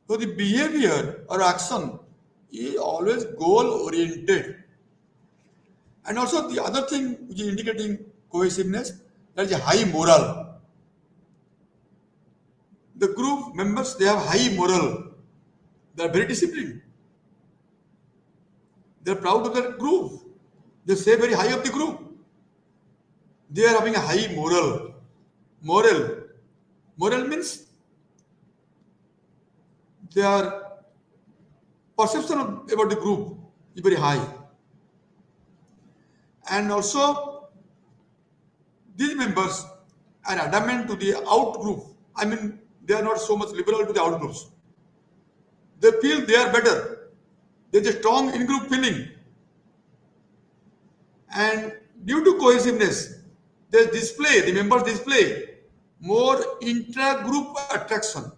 So the behavior or action is always goal oriented. And also the other thing which is indicating cohesiveness, there is a high moral. The group members, they have high moral. They are very disciplined. They are proud of their group. They say very high of the group. They are having a high moral. Moral means their perception about the group is very high. And also, these members are adamant to the out group. I mean, they are not so much liberal to the out groups. They feel they are better. There is a strong in-group feeling. And due to cohesiveness, the members display more intra-group attraction.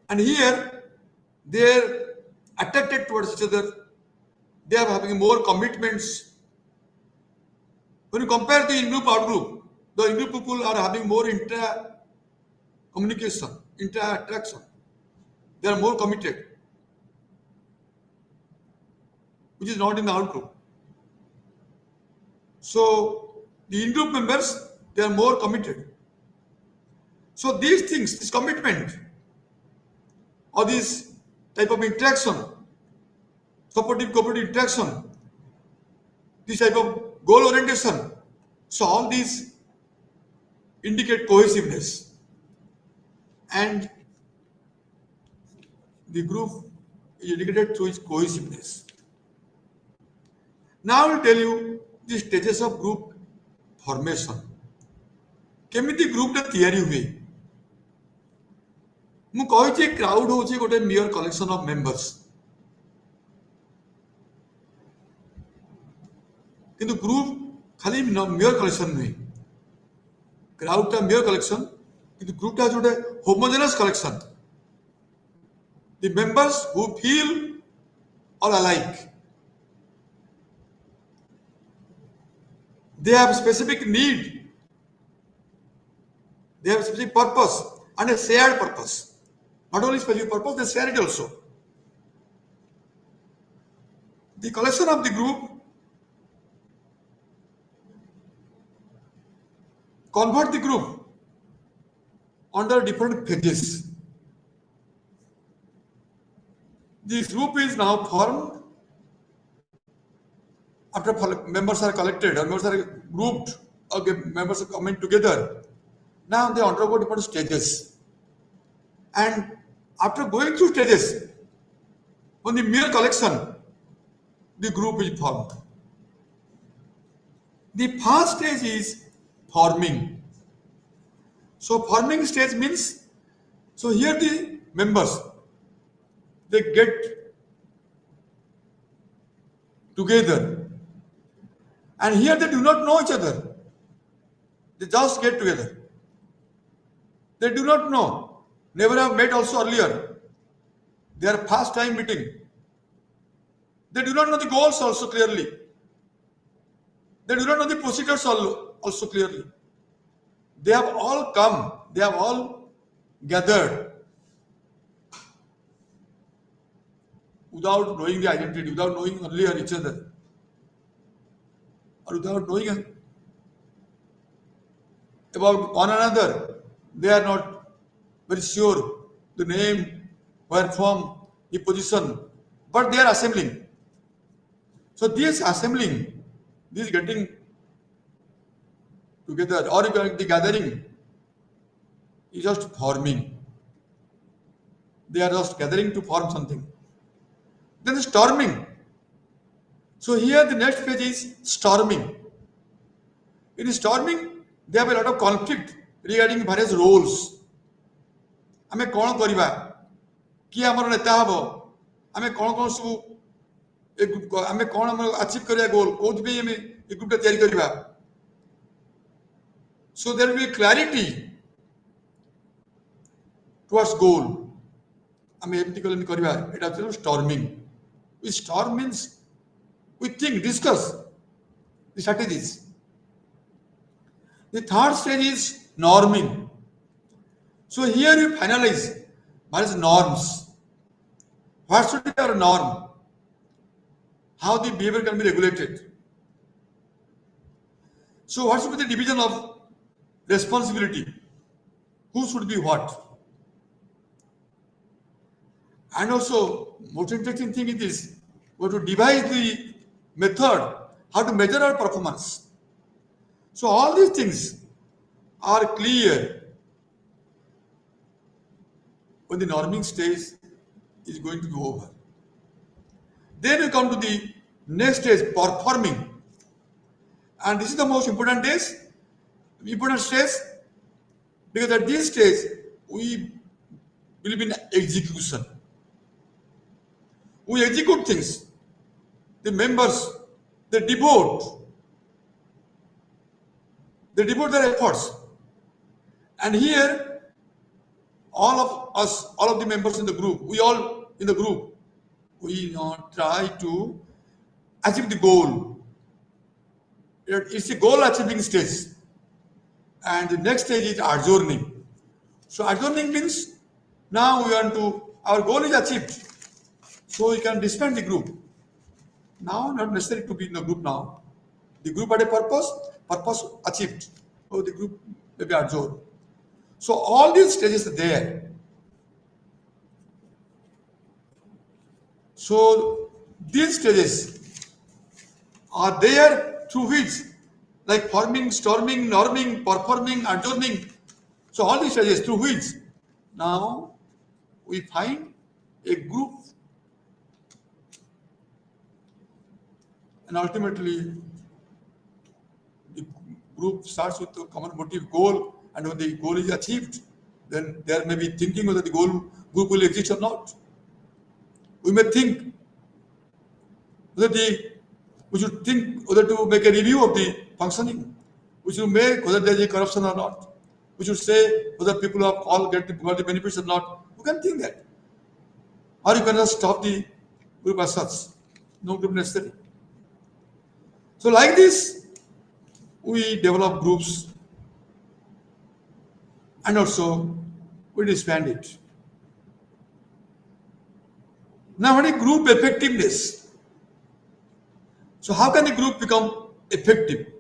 And here, they are attracted towards each other. They are having more commitments. When you compare the in-group, out-group, the in-group people are having more intra-communication, intra-attraction. They are more committed, which is not in the out-group. So, the in-group members, they are more committed. So, these things, this commitment, or this type of interaction, supportive cooperative interaction, this type of goal orientation, so all these indicate cohesiveness. And the group is indicated through its cohesiveness. Now I will tell you the stages of group formation. केमिति group टा तैयारी हुए मु कहि जे crowd हो जे गोटे मियर collection of members किंतु group खाली मियर कलेक्शन नहीं क्राउड टा मियर कलेक्शन किंतु ग्रुप टा Jote homogeneous collection the members who feel all alike. They have specific need. They have specific purpose and a shared purpose. Not only specific purpose, they share it also. The collection of the group convert the group under different phases. This group is now formed after members are collected or members are grouped or members are coming together. Now they undergo different stages. And after going through stages, on the mere collection, the group is formed. The first stage is forming. So forming stage means, so here the members, they get together and here they do not know each other. They just get together. They do not know, never have met also earlier. They are first time meeting. They do not know the goals also clearly. They do not know the procedures also clearly. They have all come, they have all gathered without knowing the identity, without knowing earlier each other, or without knowing about one another. They are not very sure the name, where from, the position, but they are assembling. So this assembling, this getting together or the gathering is just forming. They are just gathering to form something. Then the storming. So here the next page is storming. In storming, they have a lot of conflict regarding various roles. आमे कौन करिबा कि हमर नेता हबो आमे कौन सब एक आमे कौन हमर अचीव करिया गोल कोथ पे हमें एक ग्रुप तैयारी करिबा. So there will be clarity towards goal. I mean, it is storming. We storm means we think, discuss the strategies. The third stage is norming. So here you finalize what is norms. What should be our norm? How the behavior can be regulated. So what should be the division of responsibility? Who should be what? And also, most interesting thing is this: we have to devise the method how to measure our performance. So all these things are clear when the norming stage is going to be over. Then we come to the next stage, performing. And this is the most important stage, because at this stage we believe in execution. We execute things. The members, they devote their efforts. And here, all of us, all of the members in the group, we try to achieve the goal. It's the goal achieving stage. And the next stage is adjourning. So adjourning means now our goal is achieved. So you can disband the group. Now, not necessary to be in the group now. The group had a purpose achieved. So the group may be adjourned. So all these stages are there. So these stages are there through which, like forming, storming, norming, performing, adjourning. So all these stages through which now we find a group, and ultimately the group starts with a common motive goal, and when the goal is achieved, then there may be thinking whether the group will exist or not. We may think we should think whether to make a review of the functioning. We should make whether there is corruption or not. We should say whether people have all got the benefits or not. You can think that. Or you can just stop the group as such. No group necessary. So like this, we develop groups and also we disband it. Now, what is group effectiveness? So how can a group become effective?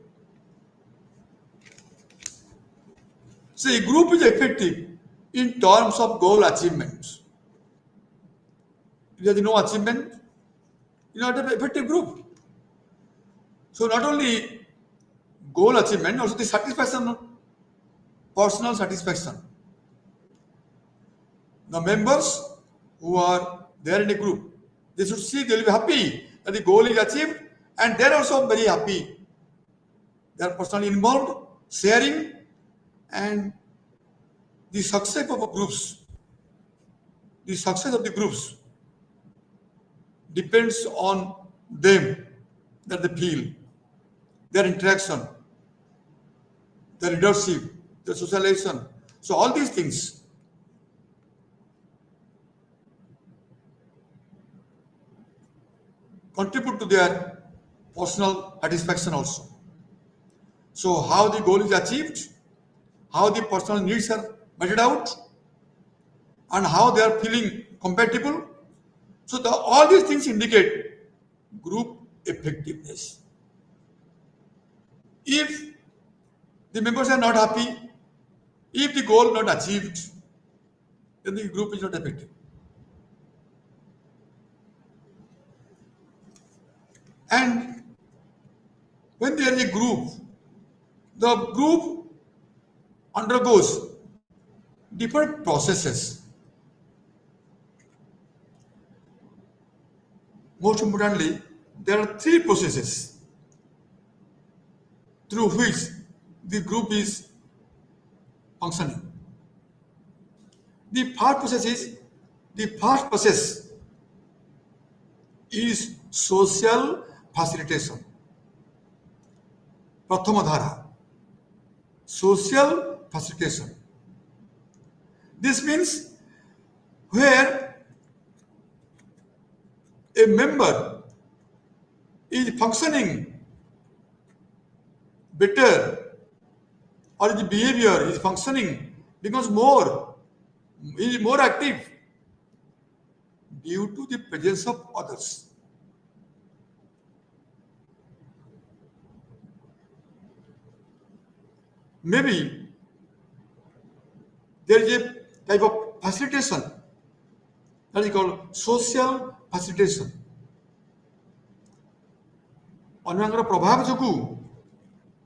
So a group is effective in terms of goal achievement. If there is no achievement, you are not an effective group. So not only goal achievement, also the satisfaction, personal satisfaction. The members who are there in a group, they should see, they will be happy that the goal is achieved, and they are also very happy. They are personally involved, sharing, and the success of the groups depends on them, that they feel, their interaction, their leadership, their socialization. So all these things contribute to their personal satisfaction also. So how the goal is achieved, how the personal needs are measured out, and how they are feeling compatible. So all these things indicate group effectiveness. If the members are not happy, if the goal not achieved, then the group is not effective. And when there is a group, the group undergoes different processes. Most importantly, there are 3 processes through which the group is functioning. The first process is social facilitation. Prathamadhara. Social facilitation. This means where a member is functioning better, or the behavior is functioning becomes more, is more active due to the presence of others. Maybe there is a type of facilitation that is called social facilitation. अन्यଙ୍କର प्रभाव जोगु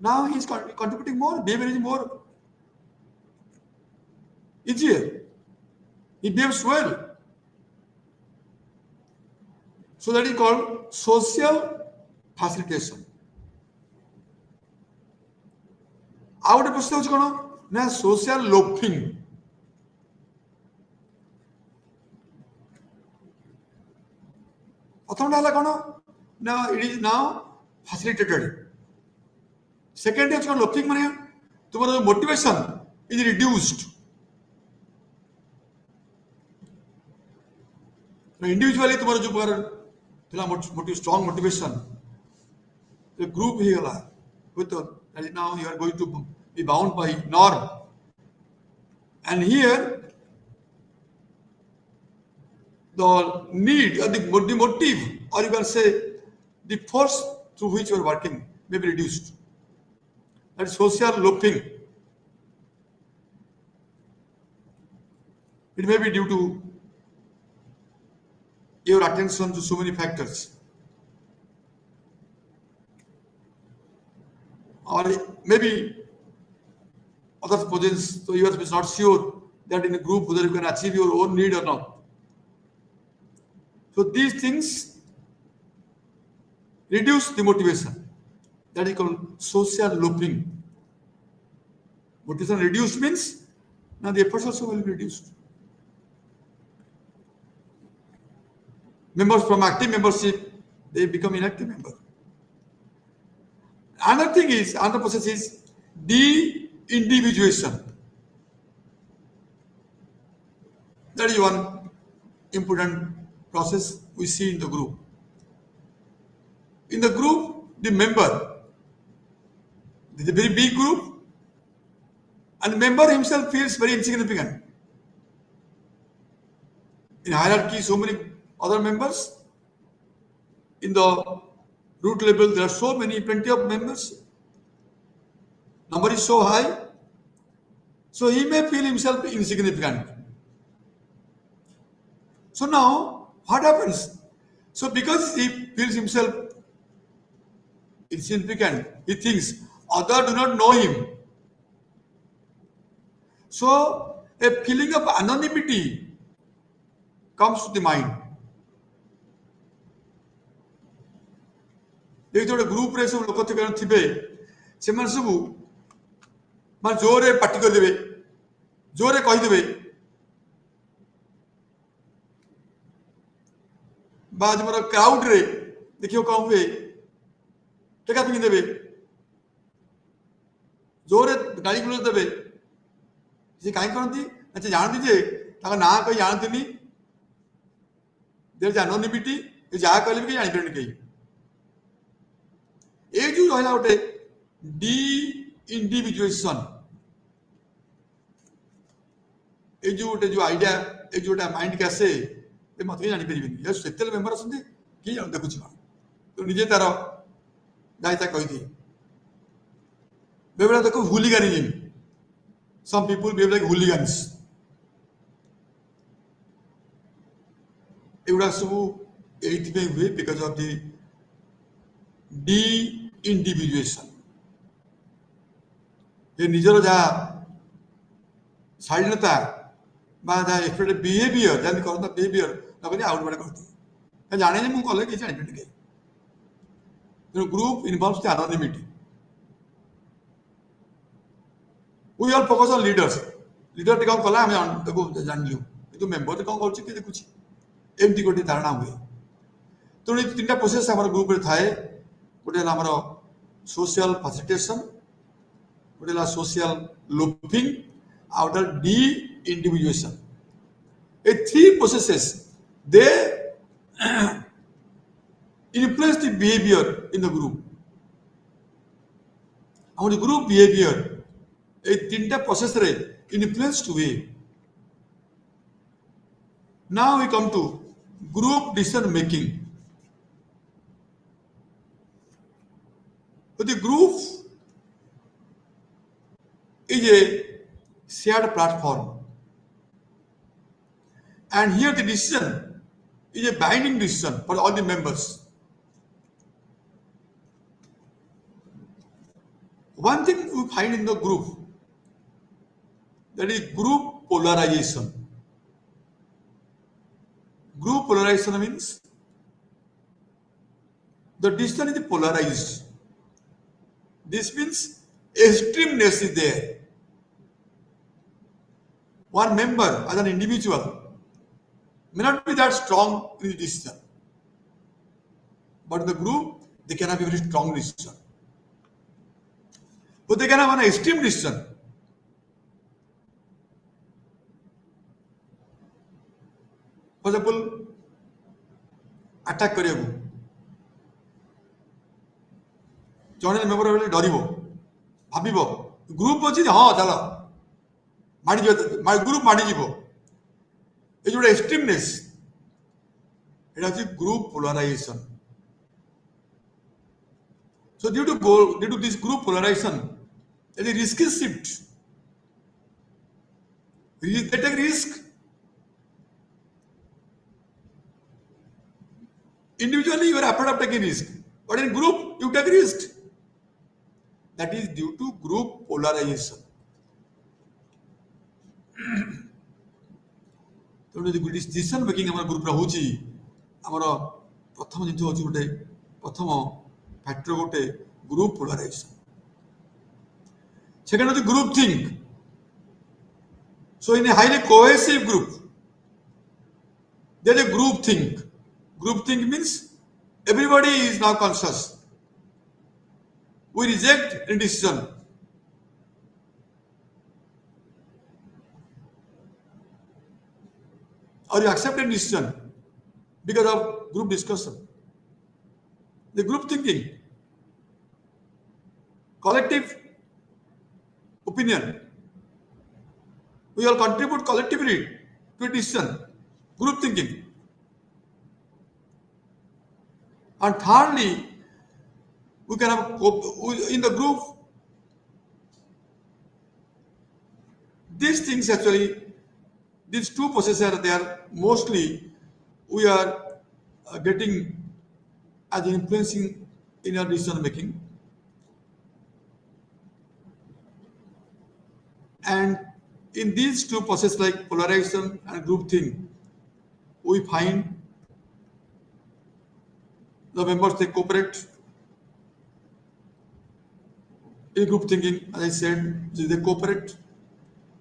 now he is contributing more, behavior is more easier, he behaves well. So that is called social facilitation. ଆଉ ଗୋଟେ ପ୍ରଶ୍ନ ହେଉଛି କ'ଣ ନା social loafing. ପ୍ରଥମଟା ହେଲା କ'ଣ ନା it is now facilitated. Second is loafing ମାନେ ତୁମର motivation is reduced. Individually ତୁମର ଯୋଉ ପ୍ରକାର ଥିଲା strong motivation, the group ହେଇଗଲା with and now you are going to be bound by norm. And here the need or the motive, or you can say the force through which you are working may be reduced. That is social loafing. It may be due to your attention to so many factors, or maybe other positions, so you are not sure that in a group whether you can achieve your own need or not. So these things reduce the motivation. That is called social loafing. Motivation reduced means now the efforts also will be reduced. Members from active membership, they become inactive member. Another thing is, another process is de-individuation. That is one important process we see in the group. In the group, the member, it is a very big group, and the member himself feels very insignificant. In hierarchy, so many other members. In the root level, there are so many, plenty of members. Number is so high, so he may feel himself insignificant. So now, what happens? So because he feels himself insignificant, he thinks others do not know him. So a feeling of anonymity comes to the mind. देखो जो group रे सब लोक थिबे से मन सब मान जोरे पार्टी कर देबे जोरे कहि देबे बाद मोर क्राउड रे देखियो कहू हुए टेका पिन देबे जोरे गाड़ी गुलो देबे जे काई करंती अच्छा जानती जे ताका ना कहि जानतीनी देर जानोनिबिटी ए जा कहले भी जानि परनी कहि ये जो रहा गोटे डी इंडिविजुएशन ये जो गोटे जो आइडिया ये जो माइंड के आसे ये मत जानी परिबेनी ये सेतेल मेंबर असंती कि जान देखुची तो निजे तार दायित्व कहि दी बेबरा देखो हुलिगनिज्म सम पीपल बिहेव लाइक हुलिगन्स एउडा सब एथि पे हुए बिकॉज़ ऑफ द de-individuation. ये निजर जहाँ शालीनता बा जहाँ एक्सपेक्टेड बिहेवियर जहाँ करता बिहेवियर लगनी आउट बड़े करती है जाने नहीं मुझे कॉलेज किसी जाने पड़ेंगे तो group involves the anonymity. We all focus on leaders. Leader टे कौन कला हमें देखो जान लियो तो मेंबर टे कौन करची के देखुची एमटी कोटी धारणा हुए तो ये तीनटा प्रोसेस हमारे ग्रुप रे थाए गोटे आमर सोशल फैसिलिटेशन गोटे सोशल लोफिंग आउट deindividuation three processes, they influence the behavior in the group. Our group behavior, a tinta process influenced way. Now we come to group decision making. So the group is a shared platform, and here the decision is a binding decision for all the members. One thing we find in the group, that is group polarization. Group polarization means the decision is polarized. This means extremeness is there. One member as an individual may not be that strong in the decision, but in the group they can have a very strong decision. But they can have an extreme decision. For example, attack କରିବାକୁ ଜଣେ member ହେଲେ ଡରିବ, ଭାବିବ group ଅଛି ହଁ ଚାଲ ମାଡ଼ିଯିବ, group ମାଡ଼ିଯିବ, ଏ ଯୋଉଟା ଏକ୍ସଟ୍ରିମନେସ୍, এটা হচ্ছে group polarisation. So due to this group polarization, the risk is shift. They take risk. Individually, you are afraid of taking risk, but in group, you take risk. That is due to group polarization. So decision making our group rahuchi, our pratham jinsu hochi gote pratham factor gote group polarization. Second is group think. So in a highly cohesive group, there is a group think. Group think means everybody is now conscious. We reject any decision. Or you accept a decision because of group discussion. The group thinking, collective opinion. We all contribute collectively to a decision. Group thinking. And thirdly, we can have in the group, these things actually, these two processes are there. Mostly we are getting as influencing in our decision making. And in these two processes like polarization and group think, we find the members, they cooperate. In group thinking, as I said, they cooperate.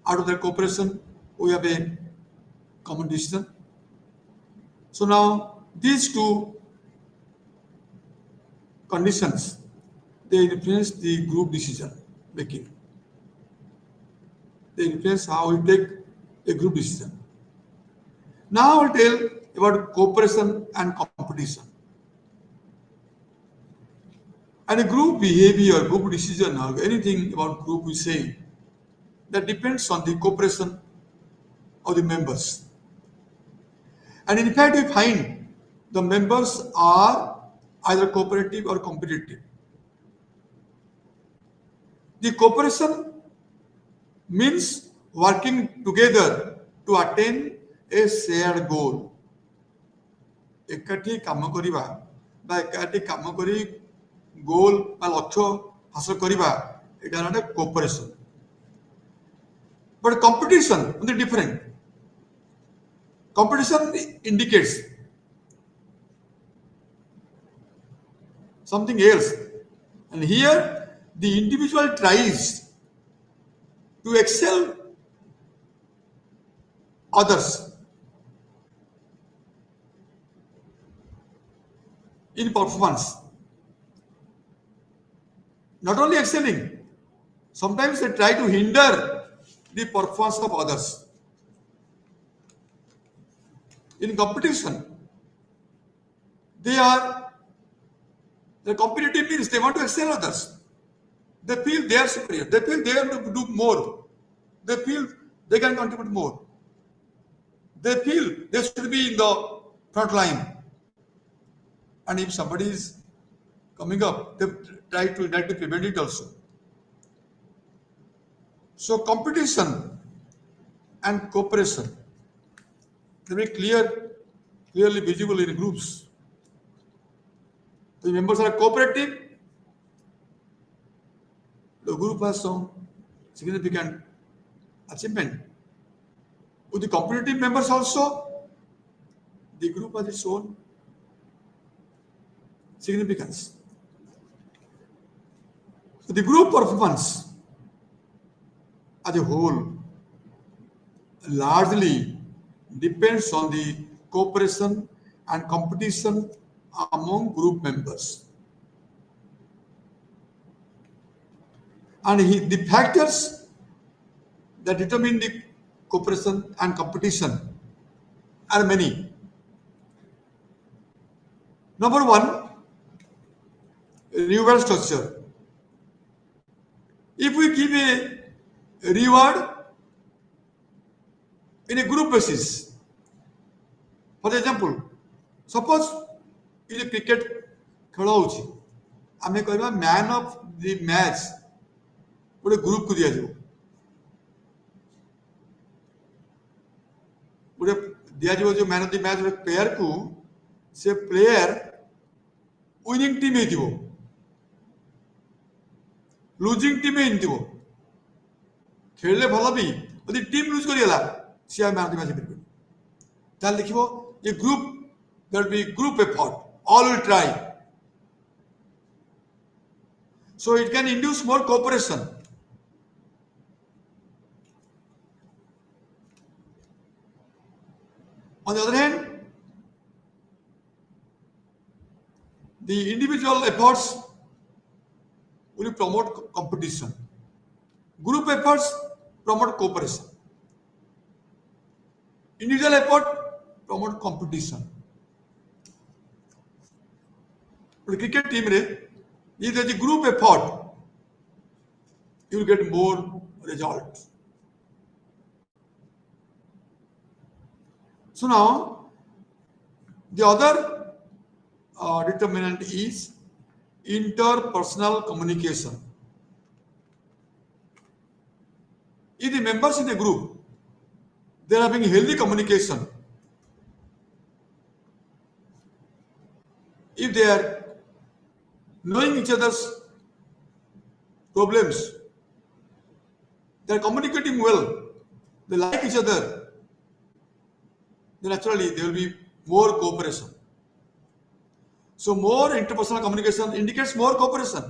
Out of their cooperation, we have a common decision. So now these two conditions, they influence the group decision making. They influence how we take a group decision. Now I'll tell about cooperation and competition. And a group behavior, group decision, or anything about group we say, that depends on the cooperation of the members. And in fact, we find the members are either cooperative or competitive. The cooperation means working together to attain a shared goal. एकाठी काम करिबा बा एकाठी काम करी गोल बा लक्ष्य हासिल करिबा एटा नाटे cooperation. But competition is different. Competition indicates something else. And here the individual tries to excel others in performance. Not only excelling, sometimes they try to hinder the performance of others. in competition, the competitive means they want to excel others. They feel they are superior. They feel they have to do more. They feel they can contribute more. They feel they should be in the front line. And if somebody is coming up, they try to prevent it also. So competition and cooperation, they very clearly visible in groups. The members are cooperative. The group has some significant achievement. With the competitive members also, the group has its own significance. So the group performance as a whole largely depends on the cooperation and competition among group members. And the factors that determine the cooperation and competition are many. Number one, reward structure. If we give a reward in a group basis, for example, suppose in a cricket खेल होउची आमे कहबा man of the match गोटे group को दिया जाओ गोटे दिया जाओ जो man of the match player को से प्लेयर विनिंग टीम हे दिवो लूजिंग टीम हे दिवो खेलले भलो भी यदि टीम लूज करियला से मैन ऑफ द मैच खेलबे ताल देखिबो ये group there will be group effort, all will try. So it can induce more cooperation. On the other hand, the individual efforts will promote competition. Group efforts promote cooperation. Individual effort promote competition. Cricket team re if there is a group effort you will get more results. So now the other determinant is interpersonal communication. If the members in a group they are having healthy communication, if they are knowing each other's problems, they are communicating well, they like each other, then naturally there will be more cooperation. So more interpersonal communication indicates more cooperation.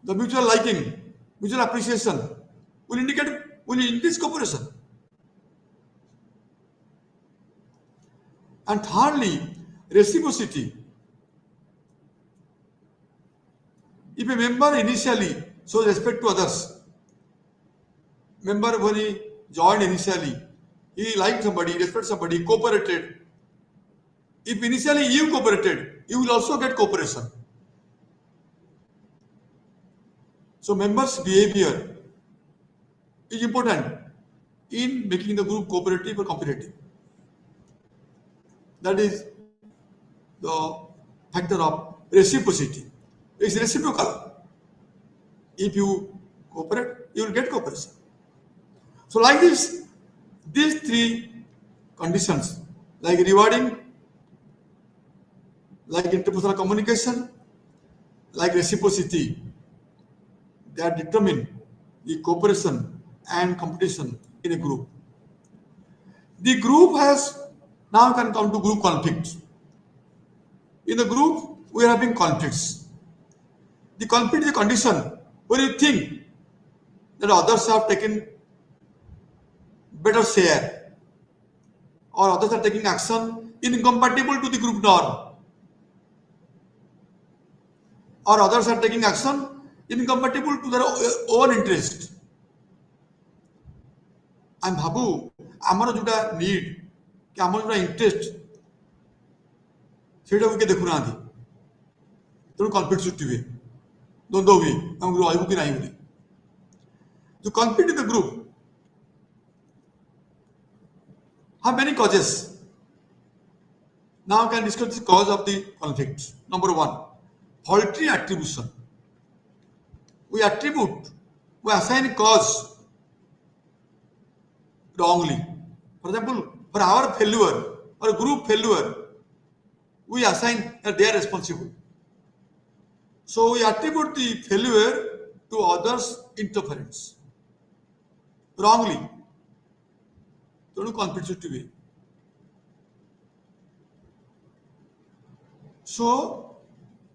The mutual liking, mutual appreciation will increase cooperation. And thirdly, reciprocity. If a member initially shows respect to others, member when he joined initially, he liked somebody, respected somebody, cooperated. If initially you cooperated, you will also get cooperation. So members' behavior is important in making the group cooperative or competitive. That is the factor of reciprocity. It's reciprocal. If you cooperate, you will get cooperation. So like this, these three conditions, like rewarding, like interpersonal communication, like reciprocity, that determine the cooperation and competition in a group. The group has now can come to group conflicts. In the group, we are having conflicts. The conflict is a condition where you think that others have taken better share or others are taking action incompatible to the group norm or others are taking action incompatible to their own interest. ଆମେ ଭାବୁ ଆମର ଯୋଉଟା need କି ଆମର ଯୋଉଟା interest ସେଇଟାକୁ କିଏ ଦେଖୁନାହାନ୍ତି, ତେଣୁ କନଫ୍ଲିକ୍ଟ ସୃଷ୍ଟି ହୁଏ, ଦ୍ୱନ୍ଦ୍ୱ ହୁଏ, ଆମକୁ ରହିବୁ କି ନାହିଁ ବୋଲି। To compete in the group have many causes. Now we can discuss the cause of the conflict. Number one, faulty attribution. We assign cause wrongly. For example, for our failure or group failure, we assign that they are responsible. So we attribute the failure to others' interference wrongly. ତେଣୁ conflict ସୃଷ୍ଟି ହୁଏ। So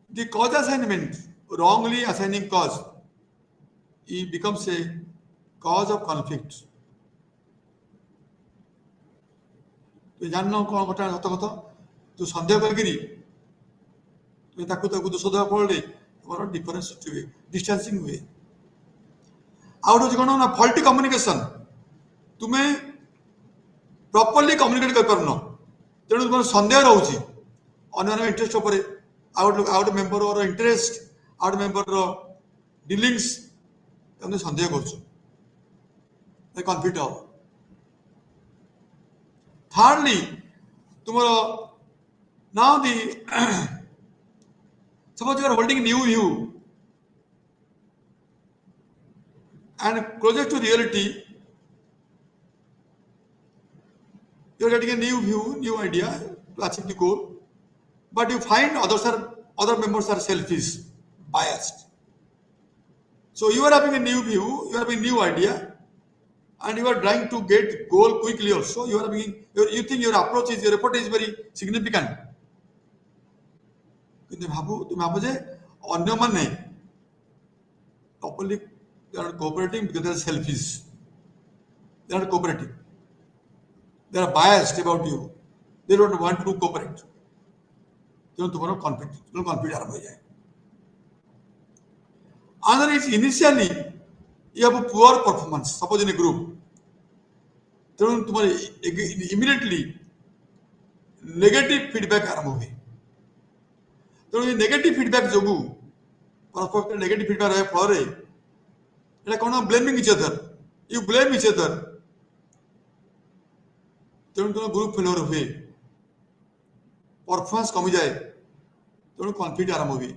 the cause assignment, wrongly assigning cause, it becomes a cause of conflict. ତୁ ଜାଣିନ କ'ଣ ଘଟଣା ସତ କଥା, ତୁ ସନ୍ଦେହ କରିକିରି ତୁମେ ତାକୁ ଦୋଷ ଦେବା ଫଳରେ ତୁମର ଡିଫରେନ୍ସ ସୃଷ୍ଟି ହୁଏ, ଡିଷ୍ଟାନ୍ସିଂ ହୁଏ। ଆଉ ଗୋଟେ ହେଉଛି କ'ଣ ନା ଫଲ୍ଟି କମ୍ୟୁନିକେସନ। ତୁମେ ପ୍ରପରଲି କମ୍ୟୁନିକେଟ୍ କରିପାରୁନ, ତେଣୁ ତୁମର ସନ୍ଦେହ ରହୁଛି ଅନ୍ୟମାନଙ୍କ ଇଣ୍ଟରେଷ୍ଟ ଉପରେ, ଆଉ ଗୋଟେ ମେମ୍ବରର ଇଣ୍ଟରେଷ୍ଟ, ଆଉ ଗୋଟେ ମେମ୍ବରର ଡିଲିଙ୍ଗସ୍, ତୁମେ ସନ୍ଦେହ କରୁଛ, କନଫ୍ଲିକ୍ଟ ହବ। Thirdly, ତୁମର now the suppose you are holding new view and closer to reality, you are getting a new view, new idea to achieve the goal, but you find other members are selfish, biased. So you are having a new view, you are having a new idea, and you are trying to get goal quickly also. You think your effort is very significant. କିନ୍ତୁ ତୁମେ ଭାବୁ ଯେ ଅନ୍ୟମାନେ properly they are not cooperating because they are selfish. They are not cooperating. They are biased about you. They don't want to cooperate. ତେଣୁ ତୁମର conflict ଆରମ୍ଭ ହୋଇଯାଏ। Another is initially you have a poor performance, suppose in a group. ତେଣୁ ତୁମର immediately negative feedback ଆରମ୍ଭ ହୁଏ। ତେଣୁ ଏ negative feedback ଯୋଗୁଁ ପରସ୍ପର ନେଗେଟିଭ ଫିଡବ୍ୟାକ୍ ରହିବା ଫଳରେ ଏଇଟା କ'ଣ blaming each other, you blame each other, ତେଣୁ ତୁମ ଗ୍ରୁପ ଫେଲୁଅର ହୁଏ, ପରଫର୍ମାନ୍ସ କମିଯାଏ, ତେଣୁ କନଫ୍ଲିକ୍ଟ ଆରମ୍ଭ ହୁଏ।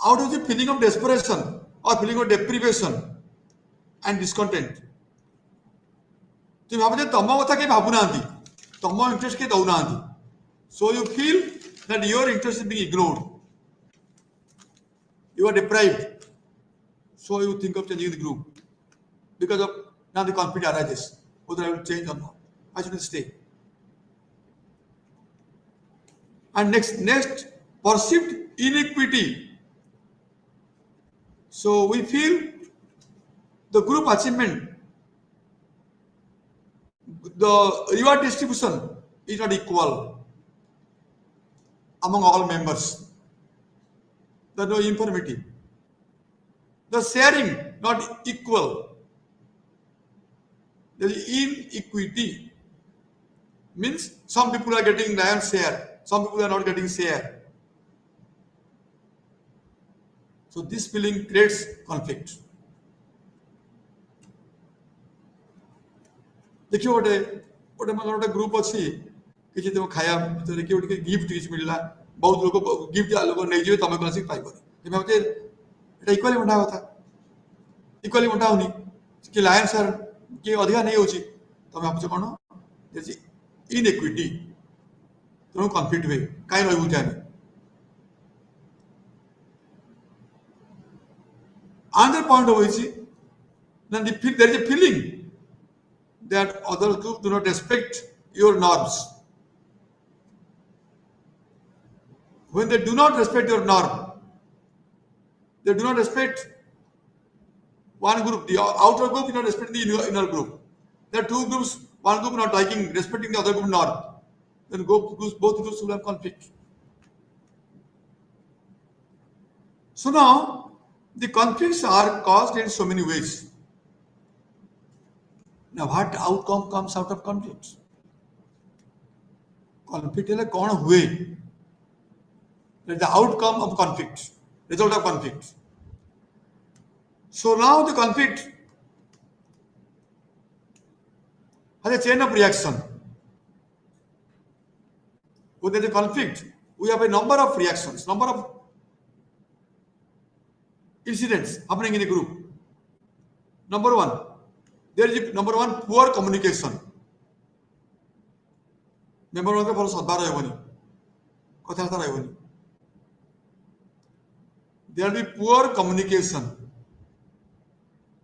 ଆଉ ଗୋଟେ ହେଉଛି feeling of desperation or feeling of deprivation and discontent. ତୁମେ ଭାବ ଯେ ତମ କଥା କେହି ଭାବୁନାହାନ୍ତି, ତମ ଇଣ୍ଟରେଷ୍ଟ କେହି ଦଉନାହାନ୍ତି, so you feel that your interest is being ignored, you are deprived, so you think of changing the group because of now the conflict arises whether I will change or not, I should stay. And next perceived inequity. So we feel the group achievement, the reward distribution is not equal among all members. There is no uniformity. The sharing not equal. There is inequity. Means some people are getting lion's share, some people are not getting share. So this feeling creates conflict. देखियो गोटे group अच्छी किसी तुम खाया भितर किए gift किसी मिलला, बहुत लोग गिफ्ट लोग नहीं जाए, तुम कौन पाइबनी, भावे इक्वाली बंटा कथा, इक्वाली बंटा होनी कि लायन सार किए अधिका नहीं होची, तुम भावुच कौन इनइक्विटी, तेणु कनफ्लिक्ट हुए, कहीं रही आम। Another point of which there is a feeling that other group do not respect your norms. When they do not respect your norm, they do not respect one group, the outer group do not respect the inner group. There are two groups, one group not liking, respecting the other group norm. Then both groups will have conflict. So now The conflicts are caused in so many ways. Now, what outcome comes out of conflicts? Conflict is कौन हुए? The outcome of conflict, result of conflict. So now the conflict has a chain of reaction. Within the conflict, we have a number of reactions, number of incidents happening in a group. Number one, there is number one, poor communication. Member one ଭଲ ସଦ୍ଭାବ ରହିବନି, କଥାବାର୍ତ୍ତା ରହିବନି. There will be poor communication.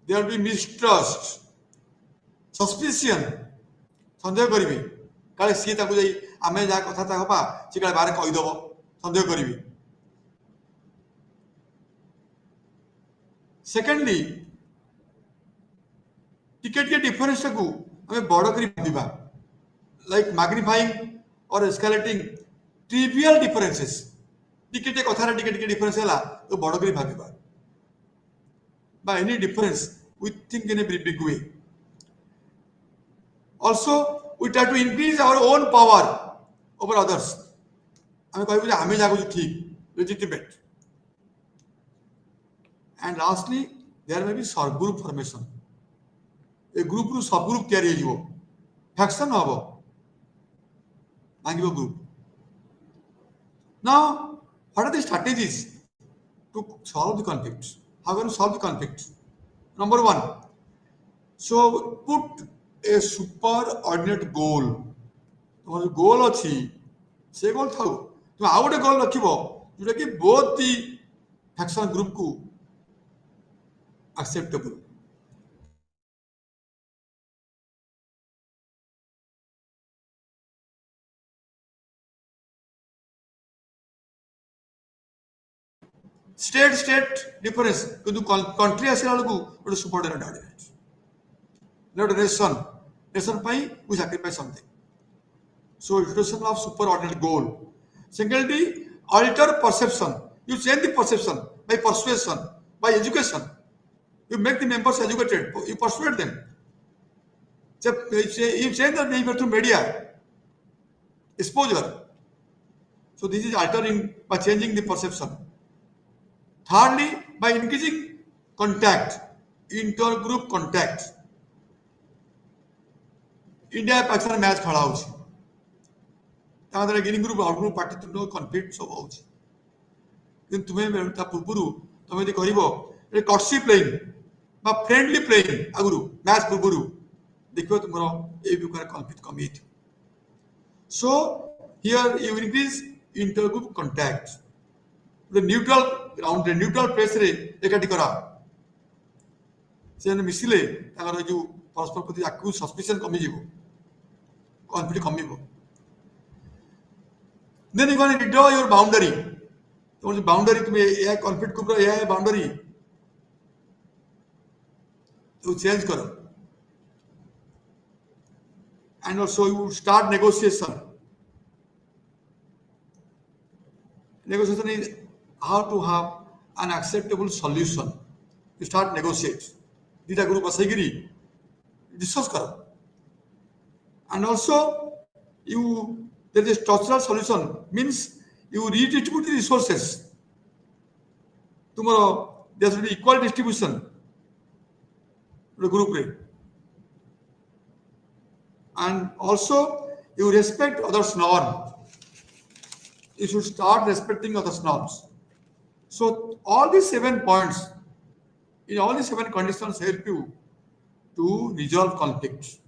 There will be mistrust, suspicion. ସନ୍ଦେହ କରିବେ, କାଳେ ସିଏ ତାକୁ ଯାଇ ଆମେ ଯାହା କଥାବାର୍ତ୍ତା ହେବା ସେ କାଳେ ବାହାରେ କହିଦେବ, ସନ୍ଦେହ କରିବେ. Secondly, ଟିକେ ଟିକେ ଡିଫରେନ୍ସଟାକୁ ଆମେ ବଡ଼ କରି ଭାବିବା, like magnifying or escalating trivial differences. ଟିକେ ଟିକେ କଥାରେ ଟିକେ ଟିକେ ଡିଫରେନ୍ସ ହେଲା ତ ବଡ଼ କରି ଭାବିବା. By any difference, we think in a very big way. Also, we try to increase our own power over others. ଆମେ କହିବୁ ଯେ ଆମେ ଯାହା କହୁଛୁ ଠିକ, legitimate. And lastly, there may be subgroup formation. A group ରୁ subgroup ତିଆରି ହେଇଯିବ, faction ହବ, ଭାଙ୍ଗିବ group. Now, what are the strategies to solve the conflicts? How can you solve the conflicts? Number one, so put a superordinate goal. तुम्हारा goal अच्छी, से goal था, तुम आउट ए goal रखिबो, जोटा कि both the faction group को acceptable. State difference, किंतु country आसे वालों को उड़े subordinate ordinate. Not a nation pi we sacrifice something. So introduction of superordinate goal. Secondly, alter perception. You change the perception by persuasion, by education. You make the members educated. You persuade them. You change the behavior through media, exposure. So this is altering by changing the perception. Thirdly, by increasing contact, inter-group contact. India Pakistan match खड़ा होची, ताकि इन group out group party तुम conflict सब होची. किंतु तुम्हें ता पूर्वरु तुम्हें देखो हिबो ए कर्सी प्लेइंग बा फ्रेंडली प्लेइंग आगुरु मैच पूर्वरु देखो तुमरो ए प्रकार कॉन्फ्लिक्ट कमी थी. So here you increase inter-group contact. The neutral ground, the neutral place रे एकाठी करा, से मिसिले ताकर जो परस्पर प्रति आकु सस्पिशन कमी जीवो, conflict कमी बो. Then you can withdraw your boundary. तो जो boundary तुम्हें यह conflict कुपरा यह है boundary, तो change करो. And also you start negotiation. Negotiation is how to have an acceptable solution. You start negotiate. Dita group asagiri discuss karo. And also there is a structural solution, means you redistribute the resources. Tomorrow there should be equal distribution the group rate. And also you respect others' norm. You should start respecting others' norms. So all these 7 points, in all these 7 conditions help you to resolve conflicts.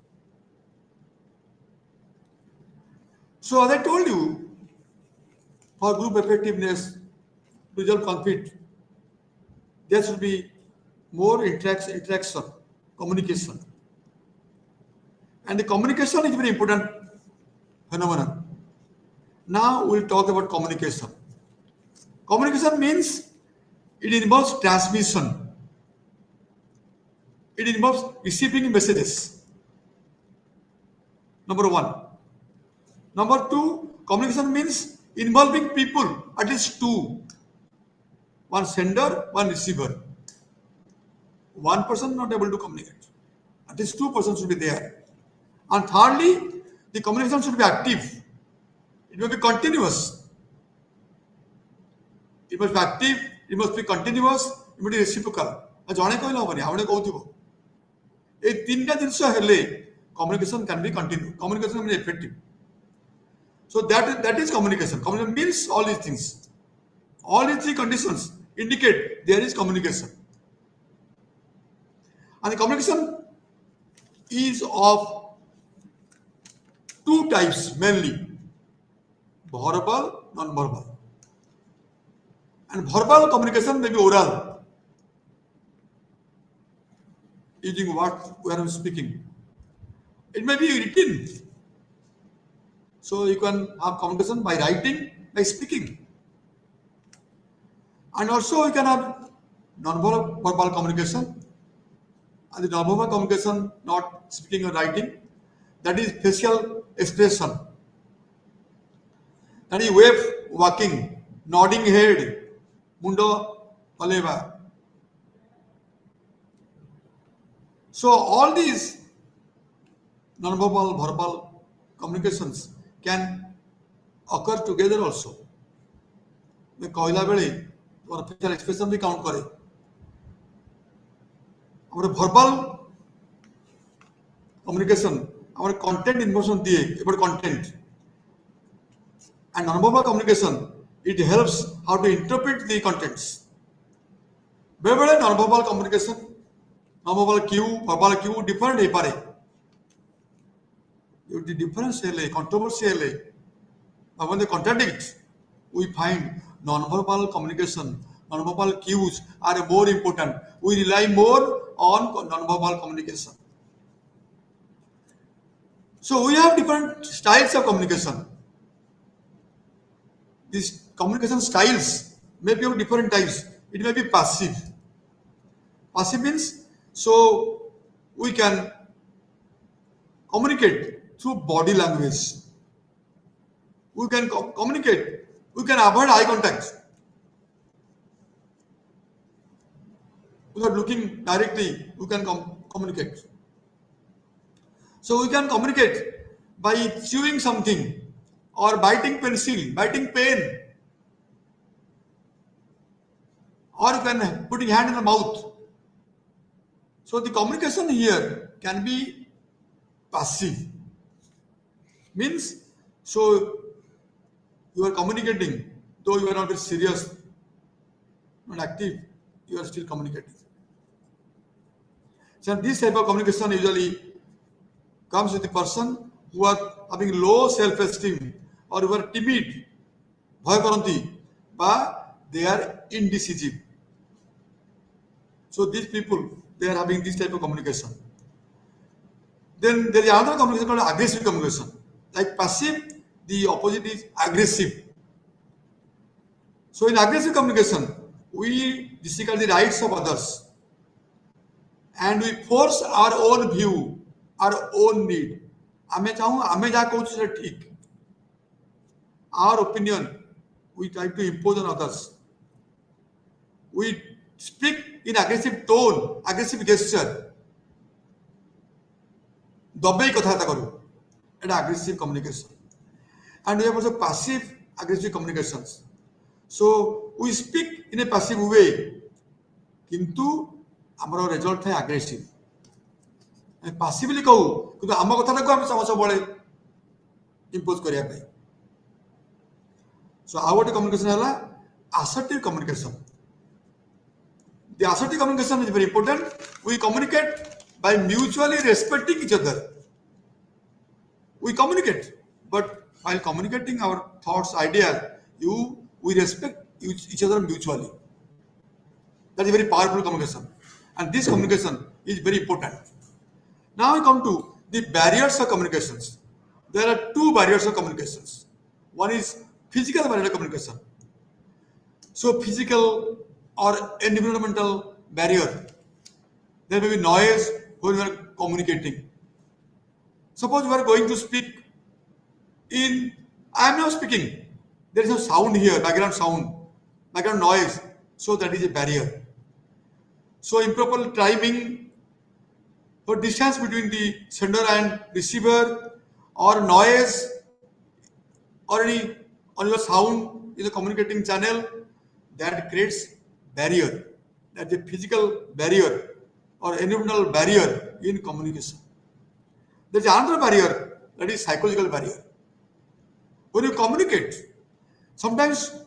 So as I told you, for group effectiveness, to resolve conflict, there should be more interaction, communication. And the communication is very important phenomenon. Now we'll talk about communication. Communication means it involves transmission. It involves receiving messages. Number one. Number two, communication means involving people, at least two. One sender, one receiver. one person not able to communicate. At least two persons should be there. And thirdly, the communication should be active. It must be continuous. It must be active, it must be continuous, it must be reciprocal. जणे कहले हबनी आउने कहउथिबो ए तीनटा जिंस हेले communication can be continued, communication can be effective. So that is communication. Communication means all these things. All these three conditions indicate there is communication. And the communication is of two types mainly: verbal, non-verbal. And verbal communication may be oral, using what we are speaking. It may be written. So you can have communication by writing, by speaking. And also you can have non-verbal communication. And the non-verbal communication, not speaking or writing, that is facial expression. That is wave, walking, nodding head, mundo paleva. So all these non-verbal, verbal communications can occur together also. मैं कहला बेले तुम्हारा facial expression भी count करे. हमारे verbal communication, हमारे content information दिए about content. And non-verbal communication, it helps how to interpret the contents. बेले non-verbal communication, non-verbal cue, verbal cue different है पारे. If the difference is controversial, but when they contradict, we find non-verbal communication, non-verbal cues are more important. We rely more on non-verbal communication. So we have different styles of communication. These communication styles may be of different types. It may be passive. Passive means, so we can communicate through body language. We can communicate. We can avoid eye contact. Without looking directly, we can communicate. So we can communicate by chewing something or biting pencil, biting pen, or you can putting hand in the mouth. So the communication here can be passive. Means, so you are communicating, though you are not very serious, not active, you are still communicating. So this type of communication usually comes with the person who are having low self-esteem or who are timid, bhaya karanti, but they are indecisive. So these people, they are having this type of communication. Then there is another communication called aggressive communication. Like passive, the opposite is aggressive. So in aggressive communication, we disregard the rights of others and we force our own view, our own need. Our opinion, we try to impose on others. We speak in aggressive tone, aggressive gesture. Dabai kathata karu. It's aggressive communication. And we have also passive aggressive communications. So we speak in a passive way, kintu amaro result है aggressive. And passively कहू, किंतु आम कथा को हम समझ बड़े impose करिया पे. So our communication है assertive communication. The assertive communication is very important. We communicate by mutually respecting each other. We communicate, but while communicating our thoughts, ideas, we respect each other mutually. That is very powerful communication, and this communication is very important. Now we come to the barriers of communications. There are two barriers of communications. One is physical barrier of communication. So physical or environmental barrier. There may be noise when you are communicating. Suppose you are going to speak in, I am now speaking. There is a sound here, background sound, background noise. So that is a barrier. So improper timing, or distance between the sender and receiver, or noise, or any on your sound in the communicating channel, that creates barrier. That's a physical barrier or environmental barrier in communication. There's another barrier, that is psychological barrier. When you communicate, sometimes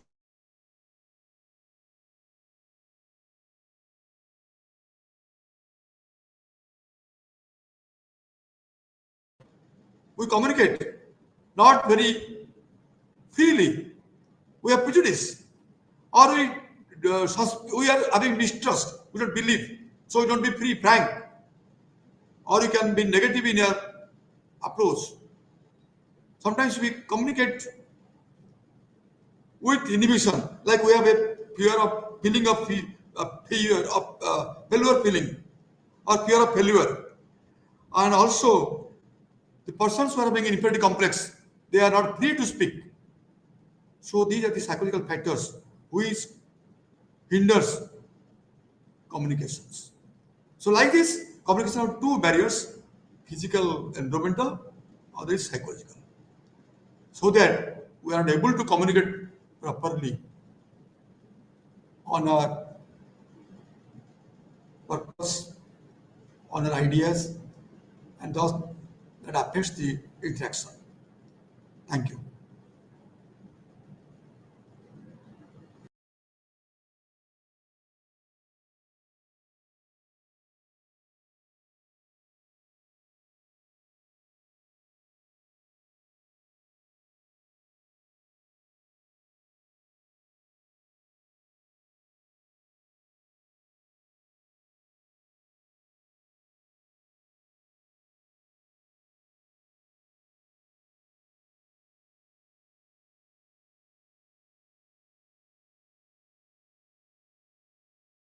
we communicate not very freely. We have prejudice, or we are having mistrust. We don't believe, so you don't be free, frank, or you can be negative in your approach. Sometimes we communicate with inhibition, like we have a fear of feeling of fear of failure feeling, or fear of failure, and also the persons who are having an inferiority complex, they are not free to speak. So these are the psychological factors which hinders communications. So like this, communication have two barriers: physical, environmental, other is psychological. So that we are able to communicate properly on our purpose, on our ideas, and thus that affects the interaction. Thank you.